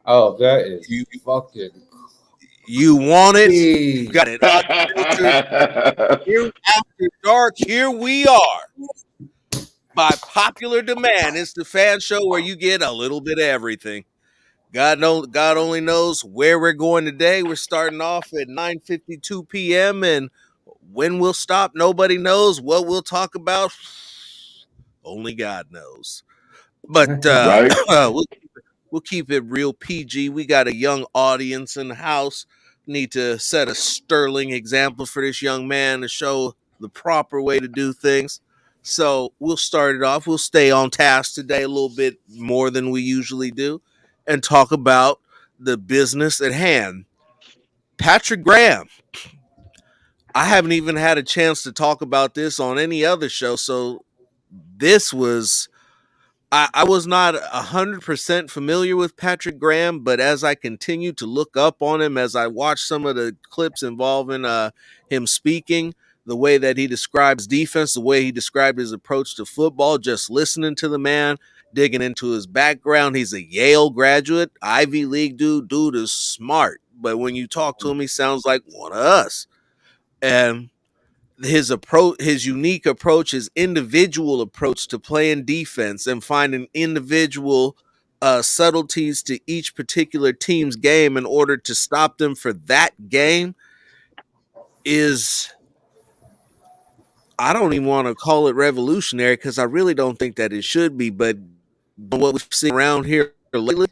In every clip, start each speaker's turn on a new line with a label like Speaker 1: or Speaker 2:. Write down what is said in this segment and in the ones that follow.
Speaker 1: Oh, that is
Speaker 2: You
Speaker 1: fucking
Speaker 2: you want it?
Speaker 1: crazy.
Speaker 2: Got it unfiltered. Here after dark, here we are. By popular demand, it's the fan show where you get a little bit of everything. God only knows where we're going today. We're starting off at 9:52 p.m. and when we'll stop, nobody knows. What we'll talk about, only God knows. But
Speaker 3: Right?
Speaker 2: we'll keep it real PG. We got a young audience in the house. Need to set a sterling example for this young man to show the proper way to do things. So we'll start it off. We'll stay on task today a little bit more than we usually do and talk about the business at hand. Patrick Graham. I haven't even had a chance to talk about this on any other show. So this was I was not 100% familiar with Patrick Graham, but as I continued to look up on him, as I watched some of the clips involving him speaking, the way that he describes defense, the way he described his approach to football, just listening to the man, digging into his background. He's a Yale graduate, Ivy League dude. Dude is smart, but when you talk to him, he sounds like one of us. And his unique approach, his individual approach to playing defense and finding individual subtleties to each particular team's game in order to stop them for that game is, I don't even want to call it revolutionary because I really don't think that it should be, but what we've seen around here lately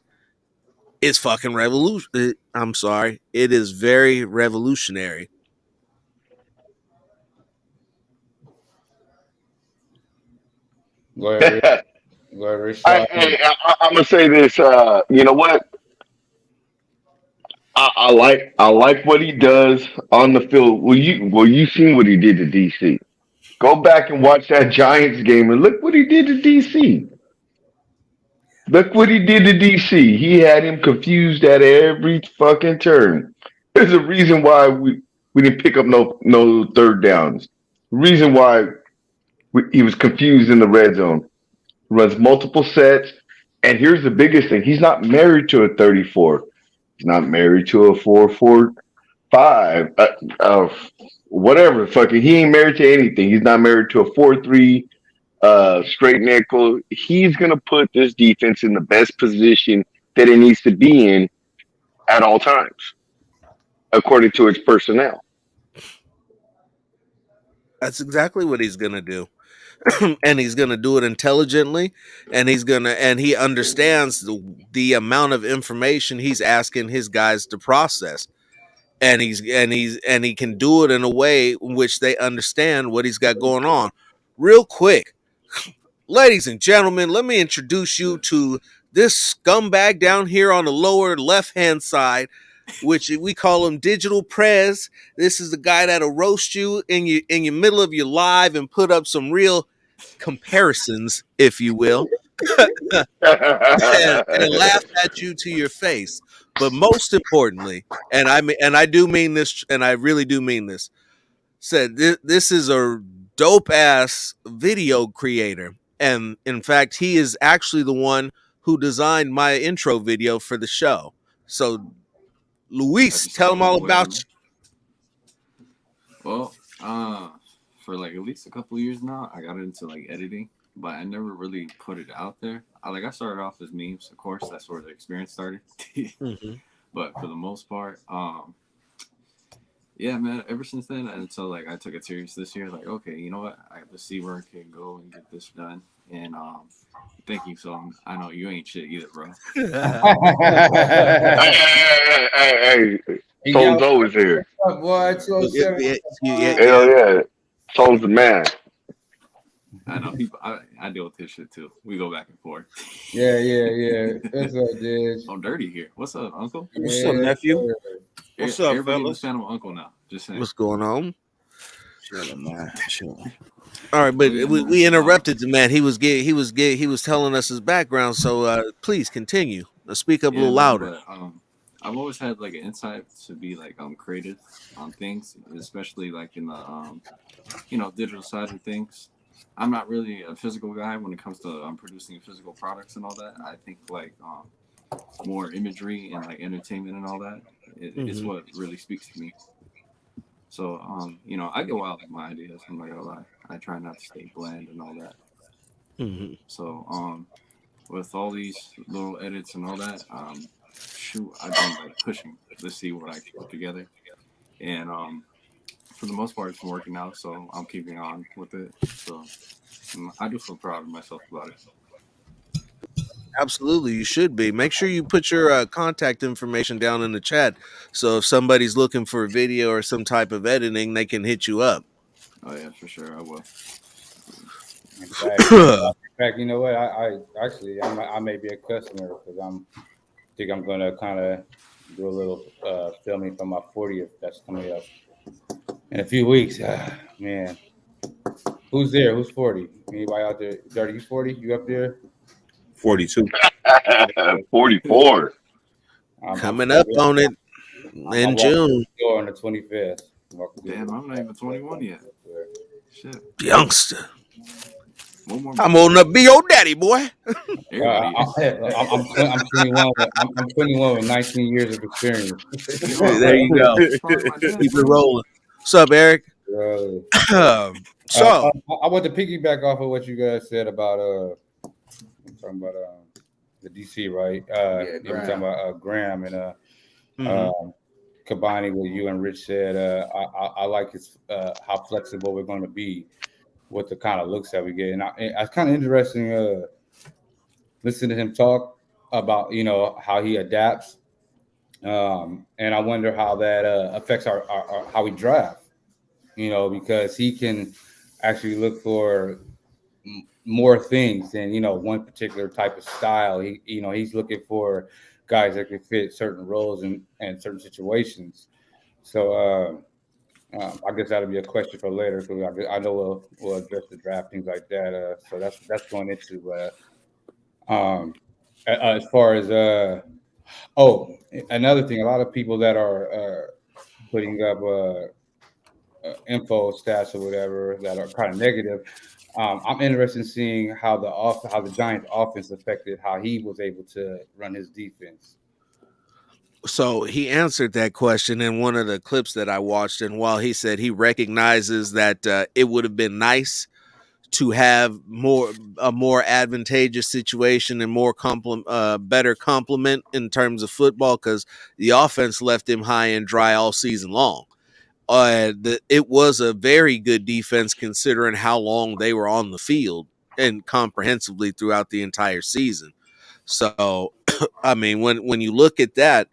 Speaker 2: is fucking revolution. I'm sorry, it is very revolutionary.
Speaker 1: Larry, Larry
Speaker 3: I,
Speaker 1: Shaw.
Speaker 3: I'm gonna say this. You know what? I like what he does on the field. You seen what he did to DC? Go back and watch that Giants game and look what he did to DC. Look what he did to DC. He had him confused at every fucking turn. There's a reason why we didn't pick up no third downs. Reason why he was confused in the red zone. Runs multiple sets, and here's the biggest thing: he's not married to a 34. He's not married to a 4.45. Whatever. Fucking, he ain't married to anything. He's not married to a 4.3 straight nickel. He's gonna put this defense in the best position that it needs to be in at all times, according to its personnel.
Speaker 2: That's exactly what he's gonna do. And he's going to do it intelligently, and he understands the amount of information he's asking his guys to process, and he can do it in a way in which they understand what he's got going on. Real quick, ladies and gentlemen, let me introduce you to this scumbag down here on the lower left hand side, which we call him Digital Prez. This is the guy that'll roast you in your middle of your live and put up some real comparisons, if you will, and laugh at you to your face. But most importantly, and I do mean this, and I really do mean this, said this is a dope ass video creator, and in fact, he is actually the one who designed my intro video for the show. So,
Speaker 4: I
Speaker 2: Luis,
Speaker 4: just
Speaker 2: tell
Speaker 4: stole
Speaker 2: him
Speaker 4: my
Speaker 2: all
Speaker 4: boy from
Speaker 2: about
Speaker 4: me. Well, for like at least a couple of years now, I got into like editing, but I never really put it out there. I started off as memes, of course. That's where the experience started.
Speaker 2: you. Hmm.
Speaker 4: But for the most part, yeah, man. Ever since then, until like I took it serious this year, like okay, you know what? I have to see where I can go and get this done. And thank you. So I know you ain't shit either, bro.
Speaker 3: Hey, hey, hey, hey,
Speaker 1: You got
Speaker 3: Soul's always here.
Speaker 1: what, boy?
Speaker 2: Yeah,
Speaker 1: 207.
Speaker 2: yeah, yeah,
Speaker 3: Hell
Speaker 2: yeah.
Speaker 3: yeah. Soul's the man.
Speaker 4: I know people. I deal with this shit too. We go back and forth.
Speaker 1: Yeah, yeah, yeah. What's up, Diz?
Speaker 4: I'm dirty here. What's up, Uncle?
Speaker 2: What's up,
Speaker 1: Yeah,
Speaker 2: nephew?
Speaker 1: sir.
Speaker 2: What's up,
Speaker 4: Everybody in this
Speaker 2: fellas?
Speaker 4: panel, Uncle now. Just saying.
Speaker 2: What's going on?
Speaker 5: Chilling, man. Chilling.
Speaker 2: All right,
Speaker 4: Oh
Speaker 2: but
Speaker 4: yeah, man.
Speaker 2: we interrupted the man. He was telling us his background. So please continue. Speak up a
Speaker 4: Yeah,
Speaker 2: little
Speaker 4: man.
Speaker 2: louder.
Speaker 4: But I've always had like an insight to be like creative on things, especially like in the digital side of things. I'm not really a physical guy when it comes to producing physical products and all that. I think like more imagery and like entertainment and all that. It's what really speaks to me. So I go out with my ideas. I'm not gonna lie. I try not to stay bland and all that.
Speaker 2: Mm-hmm.
Speaker 4: So with all these little edits and all that, shoot, I've been like pushing to see what I can put together, and for the most part, it's been working out. So I'm keeping on with it. So I do feel proud of myself about it.
Speaker 2: Absolutely, you should be. Make sure you put your contact information down in the chat, so if somebody's looking for a video or some type of editing, they can hit you up.
Speaker 4: Oh yeah, for sure, I will.
Speaker 1: In fact, you know what? I actually I may be a customer because think I'm gonna kind of do a little filming for my 40th that's coming up in a few weeks. Man, who's there? Who's 40? Anybody out there? Dirty, you 40? You up there?
Speaker 5: 42.
Speaker 3: 44.
Speaker 1: I'm
Speaker 2: Coming up on it
Speaker 1: I'm
Speaker 2: in
Speaker 1: walking
Speaker 2: June.
Speaker 1: the door on the 25th.
Speaker 4: Damn, I'm not even 21 yet. Shit.
Speaker 2: Youngster.
Speaker 4: One more.
Speaker 2: I'm old enough to be your daddy, boy.
Speaker 4: Everybody is.
Speaker 1: I'm 21. I'm 21 with 19 years of experience.
Speaker 2: There you go.
Speaker 4: Probably my dad,
Speaker 2: Keep it
Speaker 4: bro.
Speaker 2: rolling. What's up, Eric? So
Speaker 1: I want to piggyback off of what you guys said about I'm talking about the DC, right?
Speaker 5: Yeah,
Speaker 1: We're talking about Graham and
Speaker 2: mhm.
Speaker 1: combining what you and Rich said. I like his how flexible we're going to be with the kind of looks that we get, and it's kind of interesting listening to him talk about how he adapts, and I wonder how that affects our how we draft. Because he can actually look for more things than one particular type of style. He's looking for guys that can fit certain roles and certain situations. So I guess that'll be a question for later because I know we'll address the draft things like that. So that's going into as far as oh, another thing, a lot of people that are putting up info stats or whatever that are kind of negative. I'm interested in seeing how the Giants' offense affected how he was able to run his defense.
Speaker 2: So he answered that question in one of the clips that I watched, and while he said he recognizes that it would have been nice to have a more advantageous situation and better complement in terms of football because the offense left him high and dry all season long. It was a very good defense considering how long they were on the field and comprehensively throughout the entire season. So, I mean, when you look at that,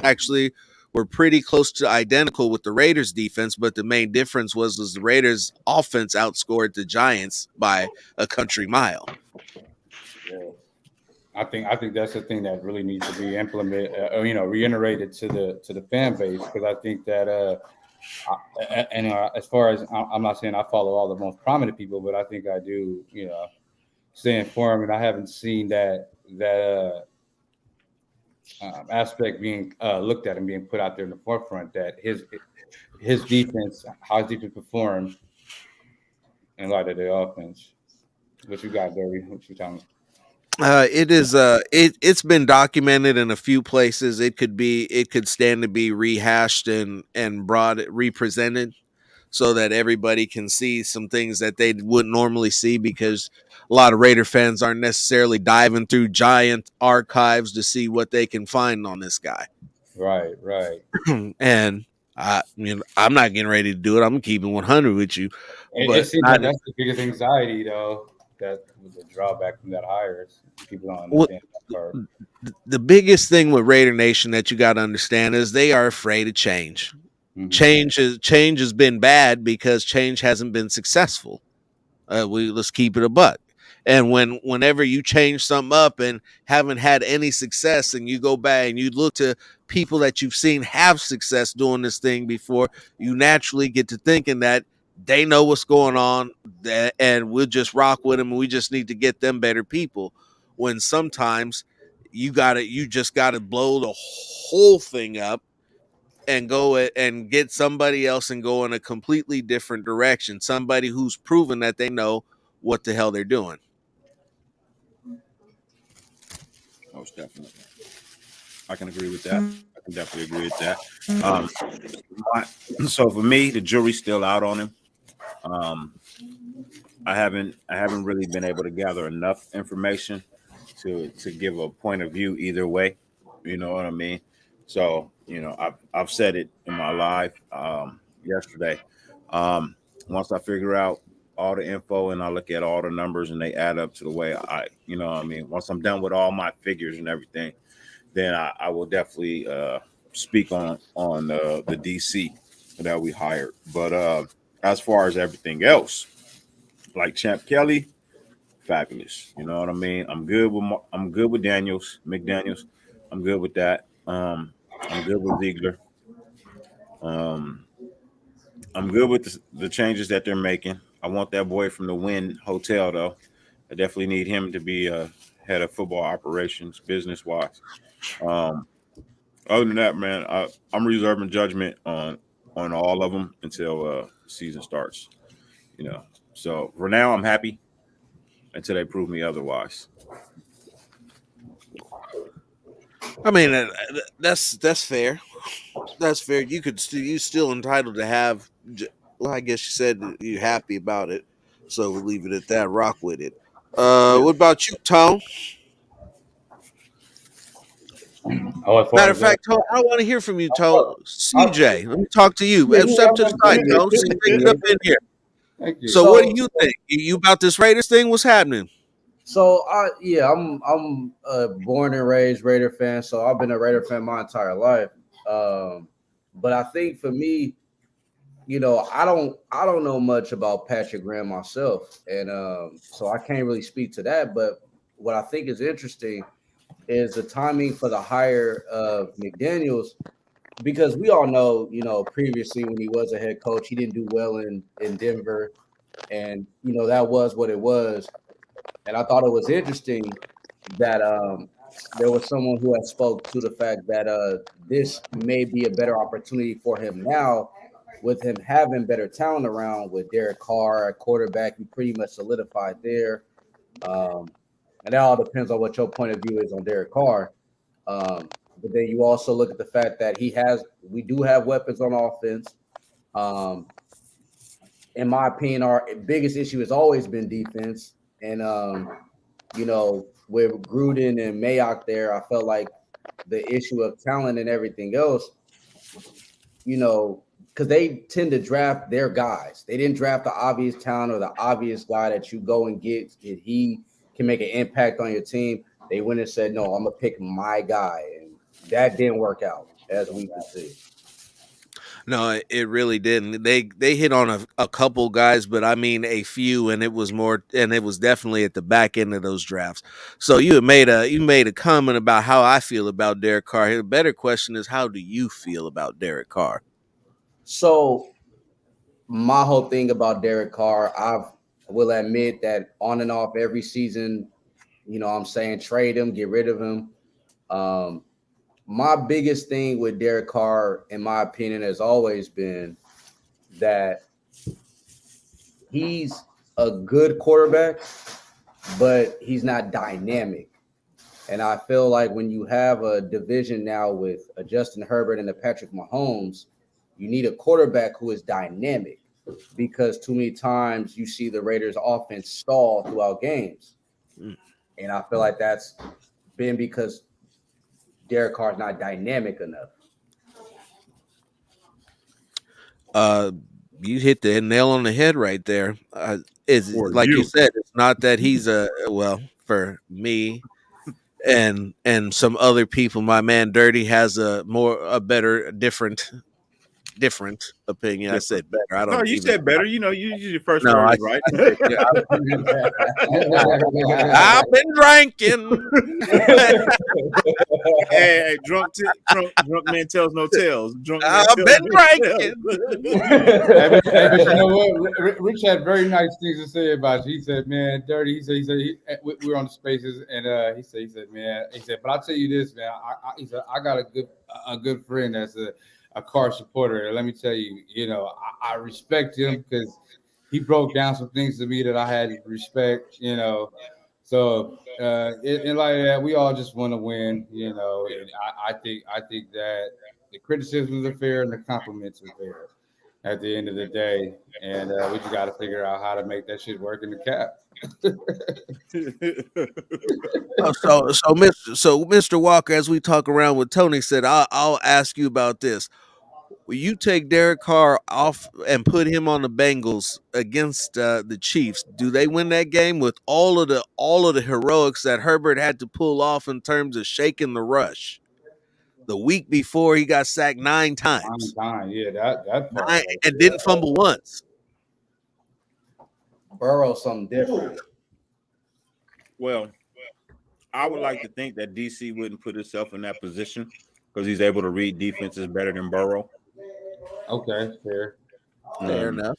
Speaker 2: actually were pretty close to identical with the Raiders defense, but the main difference was the Raiders offense outscored the Giants by a country mile.
Speaker 1: Yeah. I think that's the thing that really needs to be implemented, reiterated to the fan base because I think that as far as I'm not saying I follow all the most prominent people, but I think I do, stay informed, and I haven't seen that aspect being looked at and being put out there in the forefront that his defense, how his defense performed in light of the offense. What you got, Barry? What you talking?
Speaker 2: It's been documented in a few places. It could stand to be rehashed and represented so that everybody can see some things that they wouldn't normally see because a lot of Raider fans aren't necessarily diving through giant archives to see what they can find on this guy.
Speaker 1: Right.
Speaker 2: And I'm not getting ready to do it. I'm keeping 100 with you.
Speaker 1: It seems like that's the biggest anxiety, though. That was a drawback from that hire. People don't understand that part.
Speaker 2: The biggest thing with Raider Nation that you got to understand is they are afraid of change. Mm-hmm. Change has been bad because change hasn't been successful. Let's keep it a buck. And whenever you change something up and haven't had any success, and you go back and you look to people that you've seen have success doing this thing before, you naturally get to thinking that they know what's going on, and we'll just rock with them. And we just need to get them better people. When sometimes you just gotta blow the whole thing up and go and get somebody else and go in a completely different direction. Somebody who's proven that they know what the hell they're doing.
Speaker 5: Most definitely. I can agree with that. I can definitely agree with that. Um, my, so for me, the jury's still out on him. Um, I haven't really been able to gather enough information to give a point of view either way. You know what I mean? So I've said it in my live yesterday. Um, Once I figure out all the info and I look at all the numbers and they add up to the way what I mean. Once I'm done with all my figures and everything, then I will definitely speak on the DC that we hired. But as far as everything else, like Champ Kelly, fabulous. You know what I mean? I'm good with McDaniels. I'm good with that. I'm good with Ziegler. Um, I'm good with the changes that they're making. I want that boy from the Wynn Hotel though. I definitely need him to be head of football operations, business wise. Um, Other than that, man, I'm reserving judgment on all of them until season starts. You know, so for now, I'm happy until they prove me otherwise.
Speaker 2: I mean, that's fair. That's fair. You still entitled to have. Well, I guess you said that you're happy about it, so we'll leave it at that. Rock with it.
Speaker 5: Yeah.
Speaker 2: What about you, Tone?
Speaker 1: Oh, as far
Speaker 2: Matter of
Speaker 1: as that,
Speaker 2: fact, Tone, I want to hear from you, Tone.
Speaker 1: I,
Speaker 2: CJ, let me talk to you.
Speaker 1: yeah,
Speaker 2: Step to the
Speaker 1: I'm
Speaker 2: side,
Speaker 1: gonna
Speaker 2: Tone.
Speaker 1: give
Speaker 2: CJ,
Speaker 1: it to
Speaker 2: get up
Speaker 1: you.
Speaker 2: in here.
Speaker 1: Thank you.
Speaker 2: So, what do
Speaker 6: So
Speaker 2: you think? You about this Raiders thing? What's happening?
Speaker 6: I'm a born and raised Raider fan, so I've been a Raider fan my entire life. But I think for me, I don't know much about Patrick Graham myself, and so I can't really speak to that. But what I think is interesting is the timing for the hire of McDaniels, because we all know, previously when he was a head coach, he didn't do well in Denver, and that was what it was. And I thought it was interesting that there was someone who had spoke to the fact that this may be a better opportunity for him now, with him having better talent around, with Derek Carr at quarterback. He pretty much solidified there. Um, and that all depends on what your point of view is on Derek Carr. But then you also look at the fact that we do have weapons on offense. Um, in my opinion, our biggest issue has always been defense. And with Gruden and Mayock there, I felt like the issue of talent and everything else, because they tend to draft their guys. They didn't draft the obvious talent or the obvious guy that you go and get if he can make an impact on your team. They went and said, no, I'm gonna pick my guy, and that didn't work out, as we can see.
Speaker 2: No, it really didn't. They hit on a couple guys, but I mean a few, and it was more, and it was definitely at the back end of those drafts. So you made a comment about how I feel about Derek Carr. The better question is, how do you feel about Derek Carr?
Speaker 6: So my whole thing about Derek Carr, I will admit that on and off every season, I'm saying trade him, get rid of him. Um, my biggest thing with Derek Carr, in my opinion, has always been that he's a good quarterback, but he's not dynamic. And I feel like when you have a division now with a Justin Herbert and a Patrick Mahomes, you need a quarterback who is dynamic, because too many times you see the Raiders offense stall throughout games.
Speaker 2: Mm.
Speaker 6: And I feel like that's been because Derek Carr's not dynamic enough.
Speaker 2: Uh, you hit the nail on the head right there. It's
Speaker 5: For
Speaker 2: like you
Speaker 5: you.
Speaker 2: said, it's not that he's for me and some other people. My man Dirty has a better, different opinion. I
Speaker 5: Different.
Speaker 2: said better. I
Speaker 5: No,
Speaker 2: don't
Speaker 5: you
Speaker 2: even.
Speaker 5: said better. You know, your first
Speaker 2: No,
Speaker 5: word
Speaker 2: I,
Speaker 5: is right.
Speaker 2: I said yeah, I've been drinking.
Speaker 5: Hey, drunk man tells no tales. Drunk man
Speaker 2: I've
Speaker 5: tells
Speaker 2: been
Speaker 5: no
Speaker 2: drinking.
Speaker 1: But you know what? Rich had very nice things to say about you. He said, "Man, dirty." We were on the spaces, and he said, "Man," he said, "But I'll tell you this, man. He said, I got a good friend that's a car supporter. And let me tell you, I respect him because he broke down some things to me that I had to respect. So and like that, we all just want to win, And I think that the criticisms are fair and the compliments are fair at the end of the day, and we just got to figure out how to make that shit work in the cap.
Speaker 2: Mr. Walker, as we talk around with Tony said, I'll ask you about this. Will you take Derek Carr off and put him on the Bengals against the Chiefs? Do they win that game with all of the heroics that Herbert had to pull off in terms of shaking the rush? The week before, he got sacked 9 times,
Speaker 1: Yeah, that part.
Speaker 2: and didn't fumble once.
Speaker 6: Burrow's something different.
Speaker 5: Well, I would like to think that DC wouldn't put himself in that position because he's able to read defenses better than Burrow.
Speaker 1: Okay, fair.
Speaker 2: Fair enough.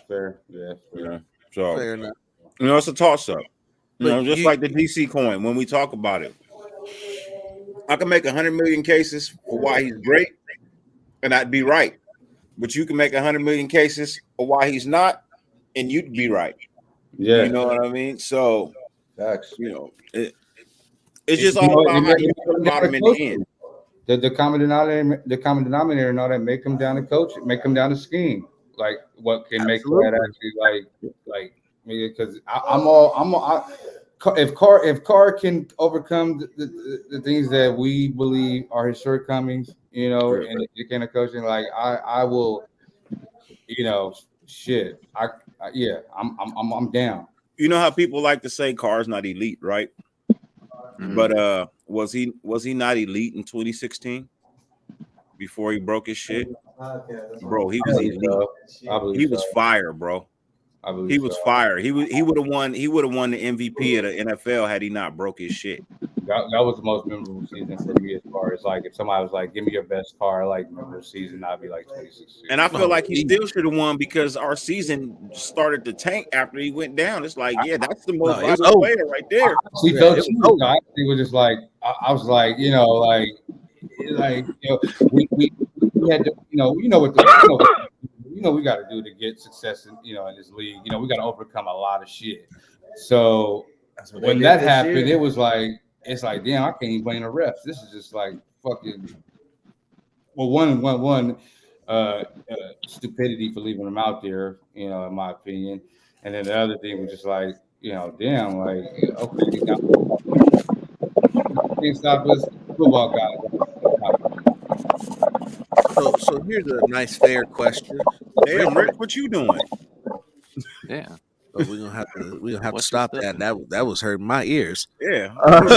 Speaker 1: Fair, yeah. Fair.
Speaker 5: So
Speaker 2: Fair enough.
Speaker 5: It's a toss up.
Speaker 2: But
Speaker 5: Like the DC coin when we talk about it. I can make 100 million cases for why he's great, and I'd be right. But you can make 100 million cases for why he's not, and you'd be right.
Speaker 1: Yeah,
Speaker 5: you know what I mean. So,
Speaker 6: Facts.
Speaker 5: It's just all about how you feel about him in the end.
Speaker 1: The common denominator, and all that make him down to coach, make him down to scheme. Like what can make that actually like because if Carr can overcome the things that we believe are his shortcomings, and the kind of coaching, like I will, shit, I'm down.
Speaker 5: You know how people like to say Carr's not elite, right? Mm-hmm. But was he not elite in 2016 before he broke his shit? Bro, he was elite. He was fire, bro. He was fire. He would have won. He would have won the MVP of the NFL had he not broke his shit.
Speaker 1: That was the most memorable season for me. As far as like, if somebody was like, "Give me your best car," like memorable season, I'd be like 26.
Speaker 5: And I feel like he still should have won because our season started to tank after he went down. It's like, yeah, that's the most valuable player right there.
Speaker 1: He felt too. I was just like, I was like, we had to, what we got to do to get success in this league. We got to overcome a lot of shit. So when that happened, it was like, it's like, damn, I can't even blame the refs. This is just like fucking. Well, one stupidity for leaving them out there, in my opinion, and then the other thing was just like, damn, like, okay, can't stop us, football guys.
Speaker 2: So here's a nice, fair question.
Speaker 5: Damn, Rick, what you doing?
Speaker 4: Yeah.
Speaker 2: But we're gonna have to stop that. That was hurting my ears.
Speaker 5: Yeah.
Speaker 3: I'm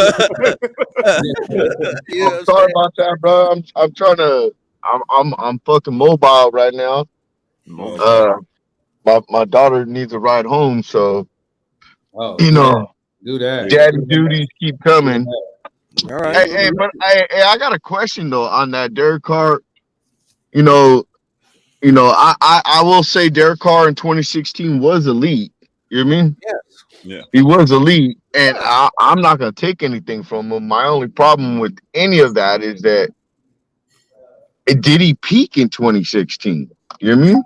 Speaker 3: sorry about that, bro. I'm trying to. I'm fucking mobile right now. My daughter needs a ride home, so
Speaker 1: do that.
Speaker 3: Daddy duties keep coming.
Speaker 2: All right.
Speaker 3: Hey, but I got a question though on that Derek Carr. I will say Derek Carr in 2016 was elite. You know what I mean?
Speaker 2: Yes.
Speaker 5: Yeah.
Speaker 3: He was elite, and I'm not gonna take anything from him. My only problem with any of that is that did he peak in 2016? You know what I mean?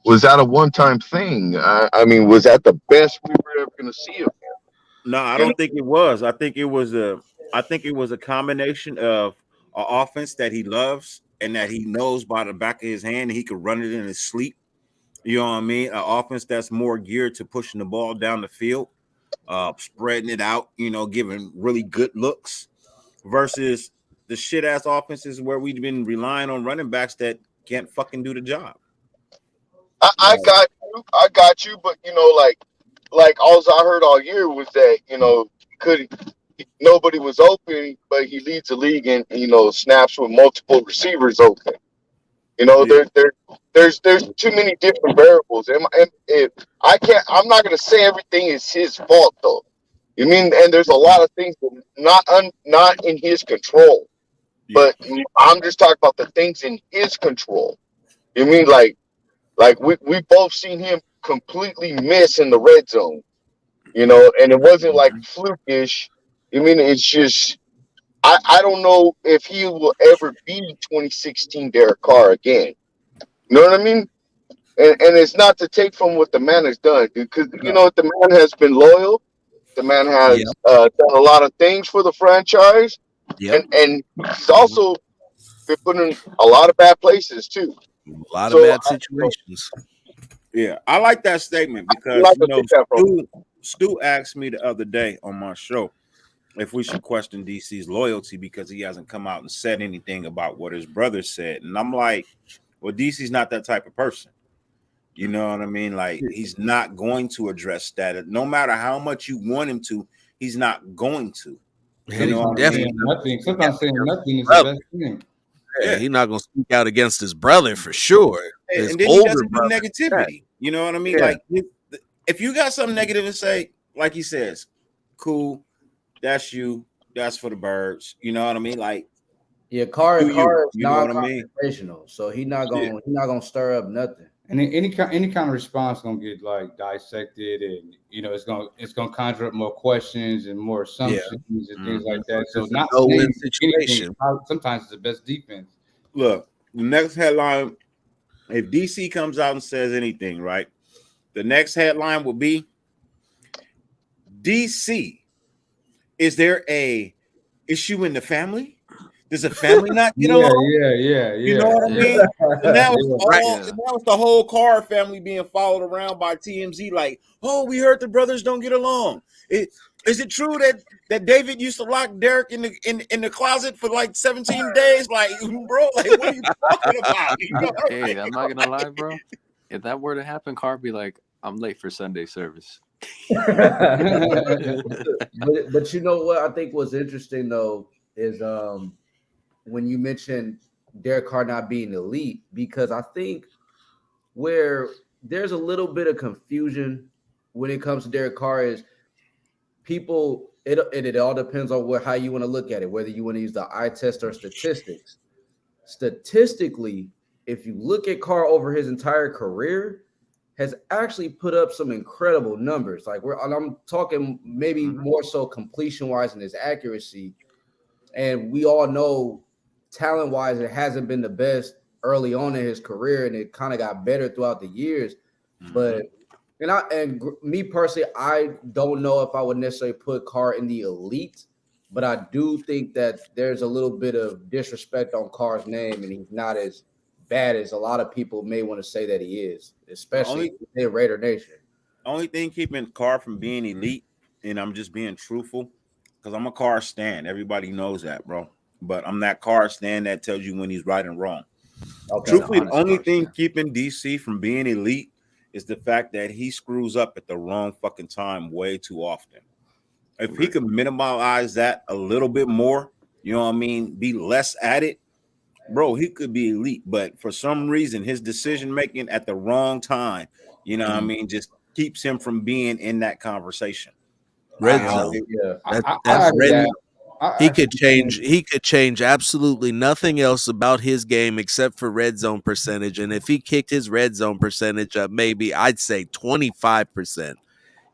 Speaker 3: Was that a one-time thing? I mean, was that the best we were ever gonna see him?
Speaker 5: No, I don't think it was. I think it was a combination of an offense that he loves and that he knows by the back of his hand, and he could run it in his sleep. You know what I mean? An offense that's more geared to pushing the ball down the field, spreading it out, giving really good looks versus the shit ass offenses where we've been relying on running backs that can't fucking do the job.
Speaker 3: I got you, but like all I heard all year was that nobody was open, but he leads the league in snaps with multiple receivers open. There's too many different variables, and I'm not gonna say everything is his fault though. You mean? And there's a lot of things that not in his control. But I'm just talking about the things in his control. You mean like we both seen him completely miss in the red zone, and it wasn't like flukish. You mean it's just I don't know if he will ever be 2016 Derek Carr again. You know what I mean? And it's not to take from what the man has done, because the man has been loyal. The man has
Speaker 2: Yep.
Speaker 3: done a lot of things for the franchise,
Speaker 2: Yep.
Speaker 3: and he's also been put in a lot of bad places too.
Speaker 2: A lot of
Speaker 3: So
Speaker 2: bad situations.
Speaker 5: Yeah, I like that statement
Speaker 3: I'm
Speaker 5: because
Speaker 3: not gonna take that from him.
Speaker 5: Stu asked me the other day on my show if we should question DC's loyalty because he hasn't come out and said anything about what his brother said, and I'm like, well, DC's not that type of person. You know what I mean? Like he's not going to address that. No matter how much you want him to, he's not going to. You
Speaker 2: And
Speaker 5: know
Speaker 2: he
Speaker 5: what I
Speaker 1: Sometimes
Speaker 5: mean?
Speaker 1: saying
Speaker 2: definitely
Speaker 1: nothing. Sometimes saying nothing is the
Speaker 2: brother.
Speaker 1: best thing.
Speaker 2: Yeah,
Speaker 5: Yeah.
Speaker 2: he's not gonna speak out against his brother for sure. His
Speaker 5: And then he
Speaker 2: older
Speaker 5: doesn't do
Speaker 2: brother.
Speaker 5: negativity. You know what I mean?
Speaker 2: Yeah.
Speaker 5: Like if you got something negative to say, like he says, cool, that's you, that's for the birds. You know what I mean? Like
Speaker 6: Yeah, Carr
Speaker 5: do you?
Speaker 6: is
Speaker 5: You know what I mean?
Speaker 6: non-confrontational, so
Speaker 5: Yeah.
Speaker 6: he not gonna stir up nothing.
Speaker 1: And then any kind of response gonna get like dissected, and it's gonna conjure up more questions and more
Speaker 2: Yeah.
Speaker 1: assumptions and things
Speaker 2: Mhm.
Speaker 1: like that. So
Speaker 2: It's a
Speaker 1: not
Speaker 2: no-win
Speaker 1: saying anything
Speaker 2: situation.
Speaker 1: sometimes is the best defense.
Speaker 5: Look, the next headline, if DC comes out and says anything, right? The next headline will be DC. Is there a issue in the family? Does a family not get
Speaker 1: Yeah,
Speaker 5: along?
Speaker 1: yeah.
Speaker 5: You know what I
Speaker 4: Yeah.
Speaker 5: mean? And that was
Speaker 2: Right.
Speaker 5: all.
Speaker 4: Yeah.
Speaker 5: And that was the whole Carr family being followed around by TMZ. Like, oh, we heard the brothers don't get along. Is it true that David used to lock Derek in the closet for like 17 days? Like, bro, like what are you talking about? You know what I
Speaker 4: Hey,
Speaker 5: mean?
Speaker 4: I'm not gonna lie, bro. If that were to happen, Carr be like, I'm late for Sunday service.
Speaker 6: But you know what I think was interesting though is when you mentioned Derek Carr not being elite, because I think where there's a little bit of confusion when it comes to Derek Carr is people it all depends on how you want to look at it, whether you want to use the eye test or statistics. Statistically, if you look at Carr over his entire career, has actually put up some incredible numbers. Like I'm talking maybe more so completion wise and his accuracy. And we all know talent wise, it hasn't been the best early on in his career, and it kind of got better throughout the years. But me personally, I don't know if I would necessarily put Carr in the elite, but I do think that there's a little bit of disrespect on Carr's name, and he's not as bad as a lot of people may want to say that he is, especially in Raider Nation.
Speaker 5: Only thing keeping Carr from being elite, and I'm just being truthful, because I'm a Carr stan. Everybody knows that, bro. But I'm that Carr stan that tells you when he's right and wrong.
Speaker 6: Okay.
Speaker 5: Truthfully, the
Speaker 4: honest
Speaker 5: only
Speaker 4: Carr
Speaker 5: thing
Speaker 4: stan.
Speaker 5: keeping DC from being elite is the fact that he screws up at the wrong fucking time way too often. If he could minimize that a little bit more, you know what I mean, be less at it, bro, he could be elite. But for some reason, his decision making at the wrong time, you know what I mean, just keeps him from being in that conversation.
Speaker 2: Red
Speaker 5: You know,
Speaker 2: zone.
Speaker 6: Yeah.
Speaker 2: That's
Speaker 1: agree
Speaker 2: red.
Speaker 1: that. I
Speaker 2: He
Speaker 1: actually
Speaker 2: could change. He could change absolutely nothing else about his game except for red zone percentage. And if he kicked his red zone percentage up, maybe I'd say 25%.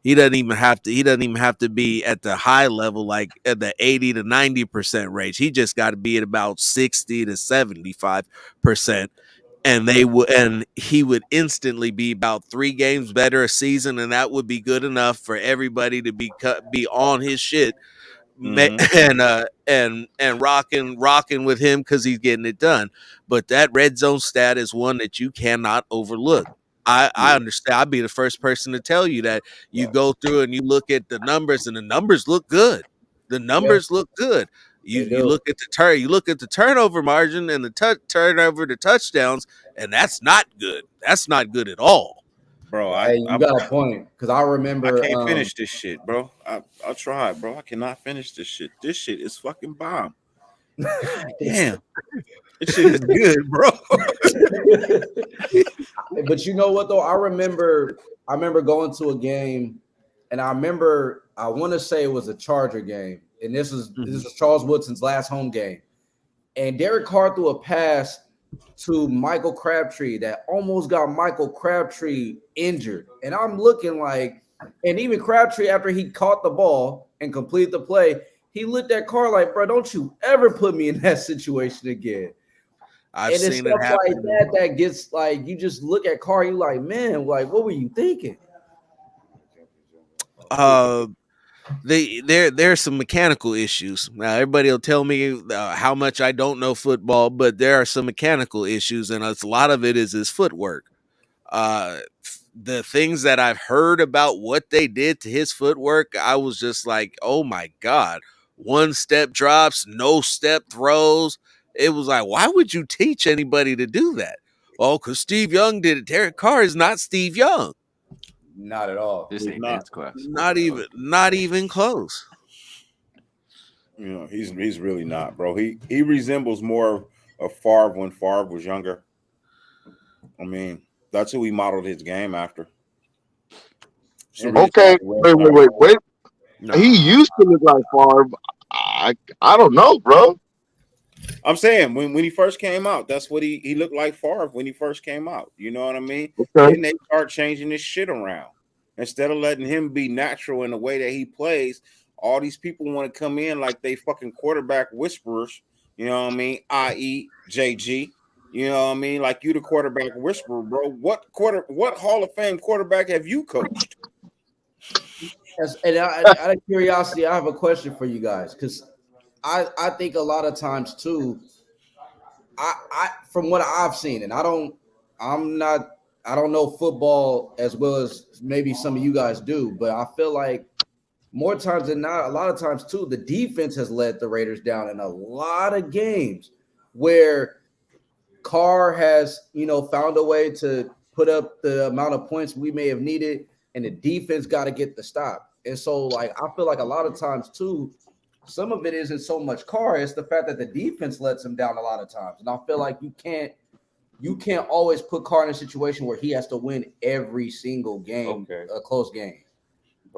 Speaker 2: He doesn't even have to. He doesn't even have to be at the high level, like at the 80 to 90% range. He just got to be at about 60 to 75%, and he would instantly be about 3 games better a season, and that would be good enough for everybody to be on his shit and rocking with him because he's getting it done. But that red zone stat is one that you cannot overlook. I understand. I'd be the first person to tell you that. You go through and you look at the numbers, and the numbers look good. The numbers look good.
Speaker 6: They
Speaker 2: You
Speaker 6: do.
Speaker 2: look at you look at the turnover margin and the turnover to touchdowns, and that's not good. That's not good at all.
Speaker 5: bro,
Speaker 6: Hey, you got a point. Because I
Speaker 5: I
Speaker 6: remember
Speaker 5: can't finish this shit, bro. I tried, bro. I cannot finish this shit. This shit is fucking bomb. God damn. This shit is good, bro.
Speaker 6: But you know what though? I remember going to a game, and I want to say it was a Charger game, and this is Charles Woodson's last home game, and Derek Carr threw a pass to Michael Crabtree that almost got Michael Crabtree injured, and I'm looking like, and even Crabtree after he caught the ball and completed the play, he looked at Carr like, bro, don't you ever put me in that situation again.
Speaker 2: I've
Speaker 6: And it's
Speaker 2: seen it
Speaker 6: stuff like
Speaker 2: happen.
Speaker 6: that gets like, you just look at Carr, you like, man, like, what were you thinking?
Speaker 2: There's some mechanical issues. Now everybody will tell me how much I don't know football, but there are some mechanical issues, and a lot of it is his footwork. Uh, the things that I've heard about what they did to his footwork, I was just like, oh my god, one step drops, no step throws. It was like, why would you teach anybody to do that? Oh, because Steve Young did it. Derek Carr is not Steve Young.
Speaker 1: Not at all.
Speaker 4: This
Speaker 5: He's
Speaker 4: ain't
Speaker 5: not.
Speaker 4: dance class.
Speaker 2: Not even close.
Speaker 5: You know, he's really not, bro. He resembles more of Favre when Favre was younger. I mean, that's who he modeled his game after. So
Speaker 3: Okay, wait. He
Speaker 2: Nah.
Speaker 3: used to look like Favre. I don't know, bro.
Speaker 5: I'm saying when he first came out, that's what he looked like Favre when he first came out. You know what I mean?
Speaker 3: Okay.
Speaker 5: Then they start changing this shit around. Instead of letting him be natural in the way that he plays, all these people want to come in like they fucking quarterback whisperers. You know what I mean? I.e. JG. You know what I mean? Like you the quarterback whisperer, bro. What Hall of Fame quarterback have you coached?
Speaker 6: Yes, and out of curiosity, I have a question for you guys because I think a lot of times too. I from what I've seen, and I don't know football as well as maybe some of you guys do, but I feel like more times than not, a lot of times too, the defense has let the Raiders down in a lot of games where Carr has, found a way to put up the amount of points we may have needed, and the defense got to get the stop. And so, like, I feel like a lot of times too, some of it isn't so much Carr, it's the fact that the defense lets him down a lot of times. And I feel like you can't always put Carr in a situation where he has to win every single game, a close game.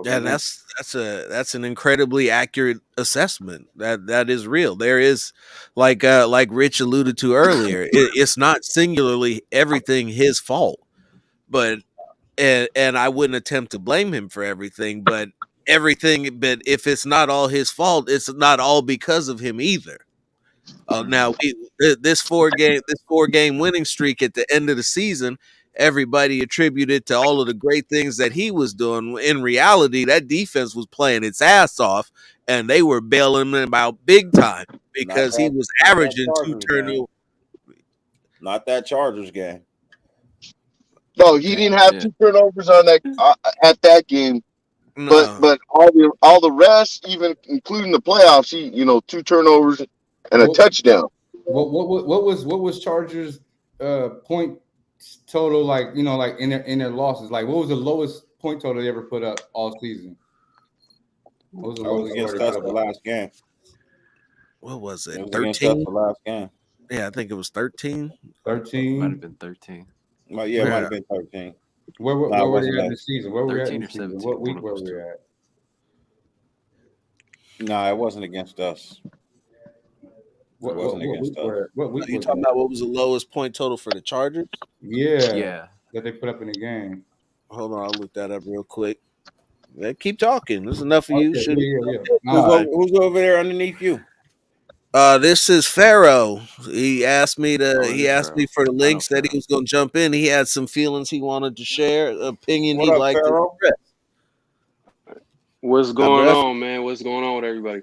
Speaker 2: Yeah, that's an incredibly accurate assessment. That is real. There is like Rich alluded to earlier, it's not singularly everything his fault, but and I wouldn't attempt to blame him for everything, but if it's not all his fault, it's not all because of him either. Now this 4-game winning streak at the end of the season, everybody attributed to all of the great things that he was doing. In reality, that defense was playing its ass off, and they were bailing him out big time because he was averaging 2 turnovers.
Speaker 5: Not that Chargers game.
Speaker 3: No, he didn't have 2 turnovers on that at that game.
Speaker 2: No.
Speaker 3: But all the rest, even including the playoffs, he 2 turnovers and a touchdown.
Speaker 1: What was Chargers point total like like in their losses? Like what was the lowest point total they ever put up all season? What was the lowest
Speaker 5: against us the last game?
Speaker 2: What was it?
Speaker 5: 13. The last game.
Speaker 2: Yeah, I think it was 13.
Speaker 1: 13.
Speaker 4: Might have been 13.
Speaker 5: Well, yeah, it might have been 13.
Speaker 1: Where were they at this season? Where were we at this season? What week were we at?
Speaker 5: No, it wasn't against us.
Speaker 1: What week
Speaker 2: you talking about what was the lowest point total for the Chargers?
Speaker 1: Yeah. That they put up in the game.
Speaker 2: Hold on, I'll look that up real quick. Keep talking. There's enough of you.
Speaker 5: Who's over there underneath you?
Speaker 2: This is Pharaoh. He asked me for the link. Said he was going to jump in. He had some feelings he wanted to share, opinion he'd like to express.
Speaker 7: What's going on, man? What's going on with everybody?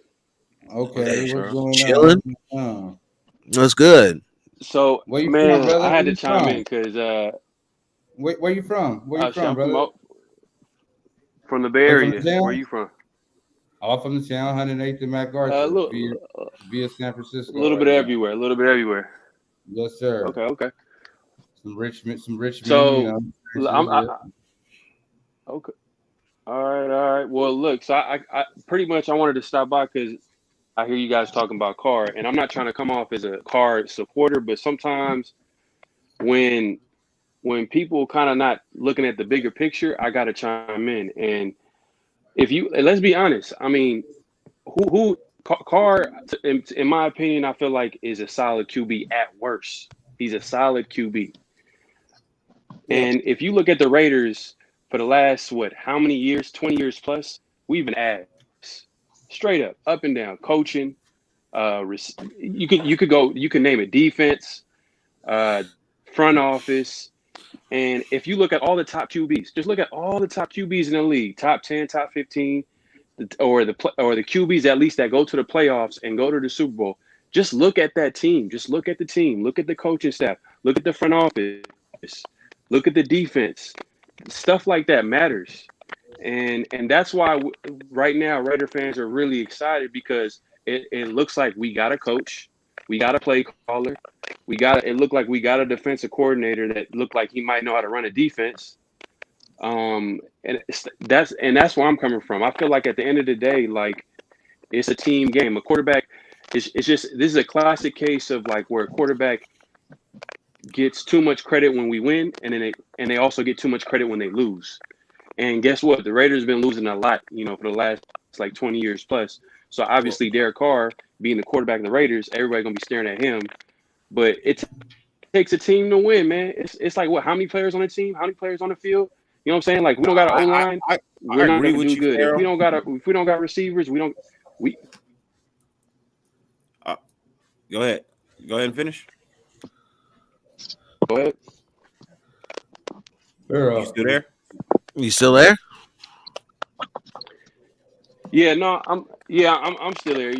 Speaker 1: Okay, what's going
Speaker 2: chilling?
Speaker 1: on?
Speaker 2: That's good.
Speaker 7: So, man, I had to chime in because
Speaker 1: where you from? Where you from, brother?
Speaker 7: From the Bay Area. Where are you from?
Speaker 1: I'm from the town, 108th and MacArthur, via San Francisco.
Speaker 7: A little bit everywhere.
Speaker 1: Yes, sir.
Speaker 7: Okay.
Speaker 1: Some Richmond.
Speaker 7: So, okay. All right. Well, look, so I pretty much I wanted to stop by because I hear you guys talking about Carr, and I'm not trying to come off as a Carr supporter, but sometimes when people kind of not looking at the bigger picture, I got to chime in. And let's be honest, I mean, Carr, in my opinion, I feel like is a solid QB at worst. He's a solid QB. And if you look at the Raiders for the last, how many years, 20 years plus, we've been ass. Straight up and down, coaching. You can name it, defense, front office. And if you look at all the top QBs, just look at all the top QBs in the league, top 10, top 15, or the QBs at least that go to the playoffs and go to the Super Bowl. Just look at that team. Just look at the team. Look at the coaching staff. Look at the front office. Look at the defense. Stuff like that matters. And that's why right now Raider fans are really excited because it looks like we got a coach, we got a play caller, it looked like we got a defensive coordinator that looked like he might know how to run a defense. And that's where I'm coming from. I feel like at the end of the day, like it's a team game. A quarterback it's just this is a classic case of like where a quarterback gets too much credit when we win, and they also get too much credit when they lose. And guess what? The Raiders been losing a lot, for the last like 20 years plus. So obviously Derek Carr being the quarterback of the Raiders, everybody gonna be staring at him. But it takes a team to win, man. It's like what? How many players on the team? How many players on the field? You know what I'm saying? Like we don't got an O line, we're not
Speaker 5: agree
Speaker 7: gonna
Speaker 5: with
Speaker 7: do
Speaker 5: you,
Speaker 7: good.
Speaker 5: Pharaoh.
Speaker 7: If we don't got receivers, we.
Speaker 5: Go ahead and finish.
Speaker 7: Go ahead.
Speaker 5: You still there?
Speaker 2: You still there?
Speaker 7: Yeah, no, I'm still there.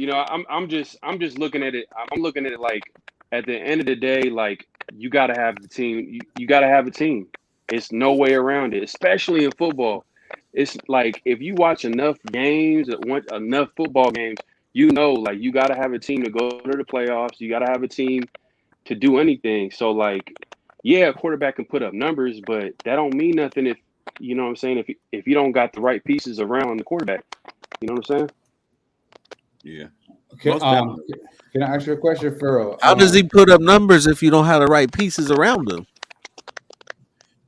Speaker 7: I'm just looking at it. I'm looking at it like at the end of the day, like you gotta have the team. You gotta have a team. It's no way around it, especially in football. It's like if you watch enough games, enough football games, like you gotta have a team to go to the playoffs. You gotta have a team to do anything. So like, yeah, a quarterback can put up numbers, but that don't mean nothing if you know what I'm saying. If you don't got the right pieces around the quarterback, you know what I'm saying.
Speaker 5: Yeah.
Speaker 1: Okay,
Speaker 5: Most definitely.
Speaker 1: can I ask you a question, Pharaoh?
Speaker 2: How does he put up numbers if you don't have the right pieces around him?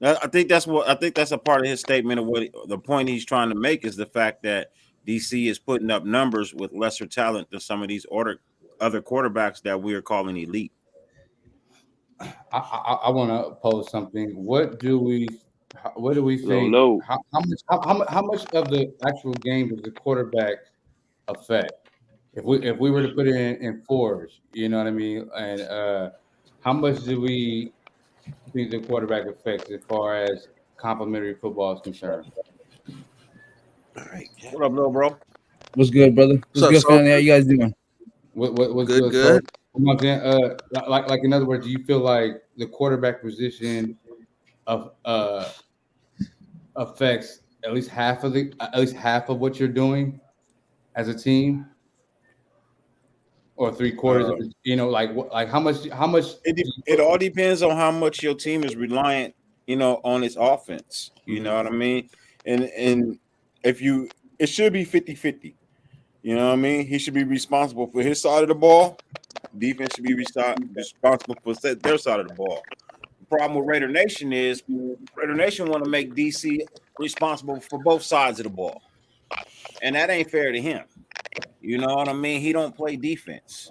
Speaker 5: I think that's a part of his statement of the point he's trying to make is the fact that DC is putting up numbers with lesser talent than some of these other quarterbacks that we are calling elite.
Speaker 1: I want to pose something. What do we
Speaker 7: Low,
Speaker 1: think?
Speaker 7: low.
Speaker 1: How much of the actual game does the quarterback affect? If we were to put it in fours, you know what I mean? And how much do we think the quarterback affects as far as complimentary football is concerned?
Speaker 2: All right.
Speaker 5: What up, little bro?
Speaker 8: What's good, brother? What's good, family? How you guys doing?
Speaker 1: What's
Speaker 2: Good,
Speaker 1: good? So,
Speaker 2: good.
Speaker 1: you know what I'm saying? Like in other words, do you feel like the quarterback position of affects at least half of what you're doing as a team, or three quarters of it, like how much
Speaker 5: It all depends on how much your team is reliant, on its offense. You know what I mean? And if it should be 50-50. You know what I mean? He should be responsible for his side of the ball. Defense should be responsible for their side of the ball. The problem with Raider Nation is Raider Nation want to make DC responsible for both sides of the ball. And that ain't fair to him. You know what I mean? He don't play defense.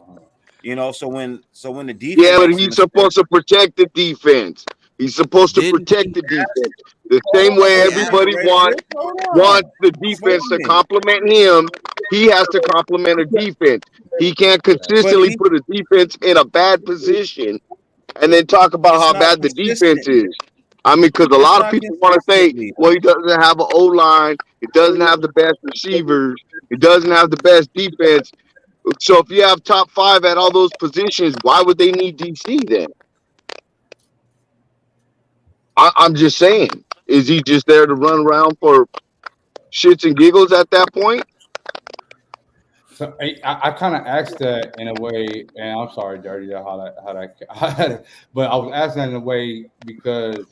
Speaker 5: So when the defense,
Speaker 3: Yeah, but he's supposed to protect the defense. He's supposed to protect the defense. The same way everybody wants the defense to compliment him, he has to compliment a defense. He can't consistently put a defense in a bad position and then talk about how bad the defense is. I mean, because a lot of people want to say, well, he doesn't have an O line, he doesn't have the best receivers, he doesn't have the best defense. So if you have top 5 at all those positions, why would they need DC then? I'm just saying, is he just there to run around for shits and giggles at that point?
Speaker 1: So I kind of asked that in a way, and I'm sorry, Dirty, but I was asking that in a way because,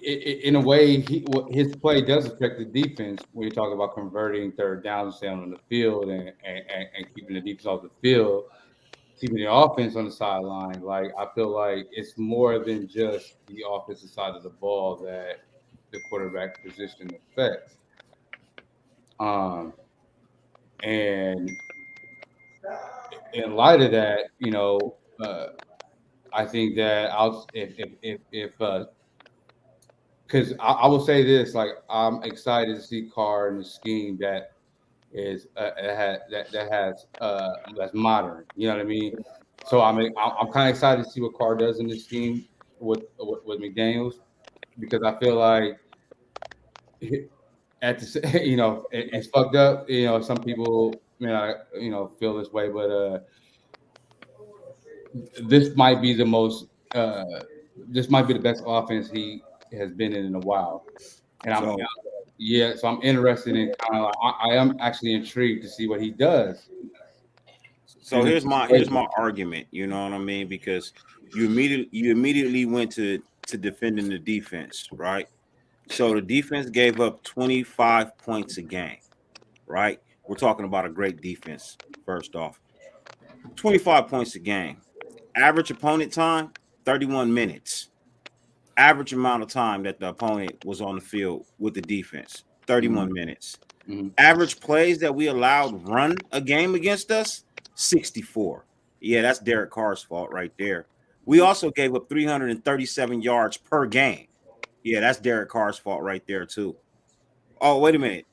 Speaker 1: in a way, his play does affect the defense when you talk about converting third downs and staying on the field and keeping the defense off the field, keeping the offense on the sideline. Like I feel like it's more than just the offensive side of the ball that the quarterback position affects. And in light of that, I think that if because I will say this, like I'm excited to see Carr in the scheme that is that has that's modern. You know what I mean? So I'm kind of excited to see what Carr does in this scheme with McDaniels. because I feel like at the it's fucked up. Some people feel this way, but this might be the most. This might be the best offense he has been in a while, and
Speaker 5: So
Speaker 1: so I'm interested in kind of. I am actually intrigued to see what he does.
Speaker 5: so here's my argument. You know what I mean? Because you immediately went to defending the defense, right? So the defense gave up 25 points a game, right? We're talking about a great defense. First off, 25 points a game. Average opponent time 31 minutes. Average amount of time that the opponent was on the field with the defense 31 minutes. Average plays that we allowed run a game against us 64. Yeah, that's Derek Carr's fault right there. We also gave up 337 yards per game. Yeah, that's Derek Carr's fault right there too. Oh, wait a minute.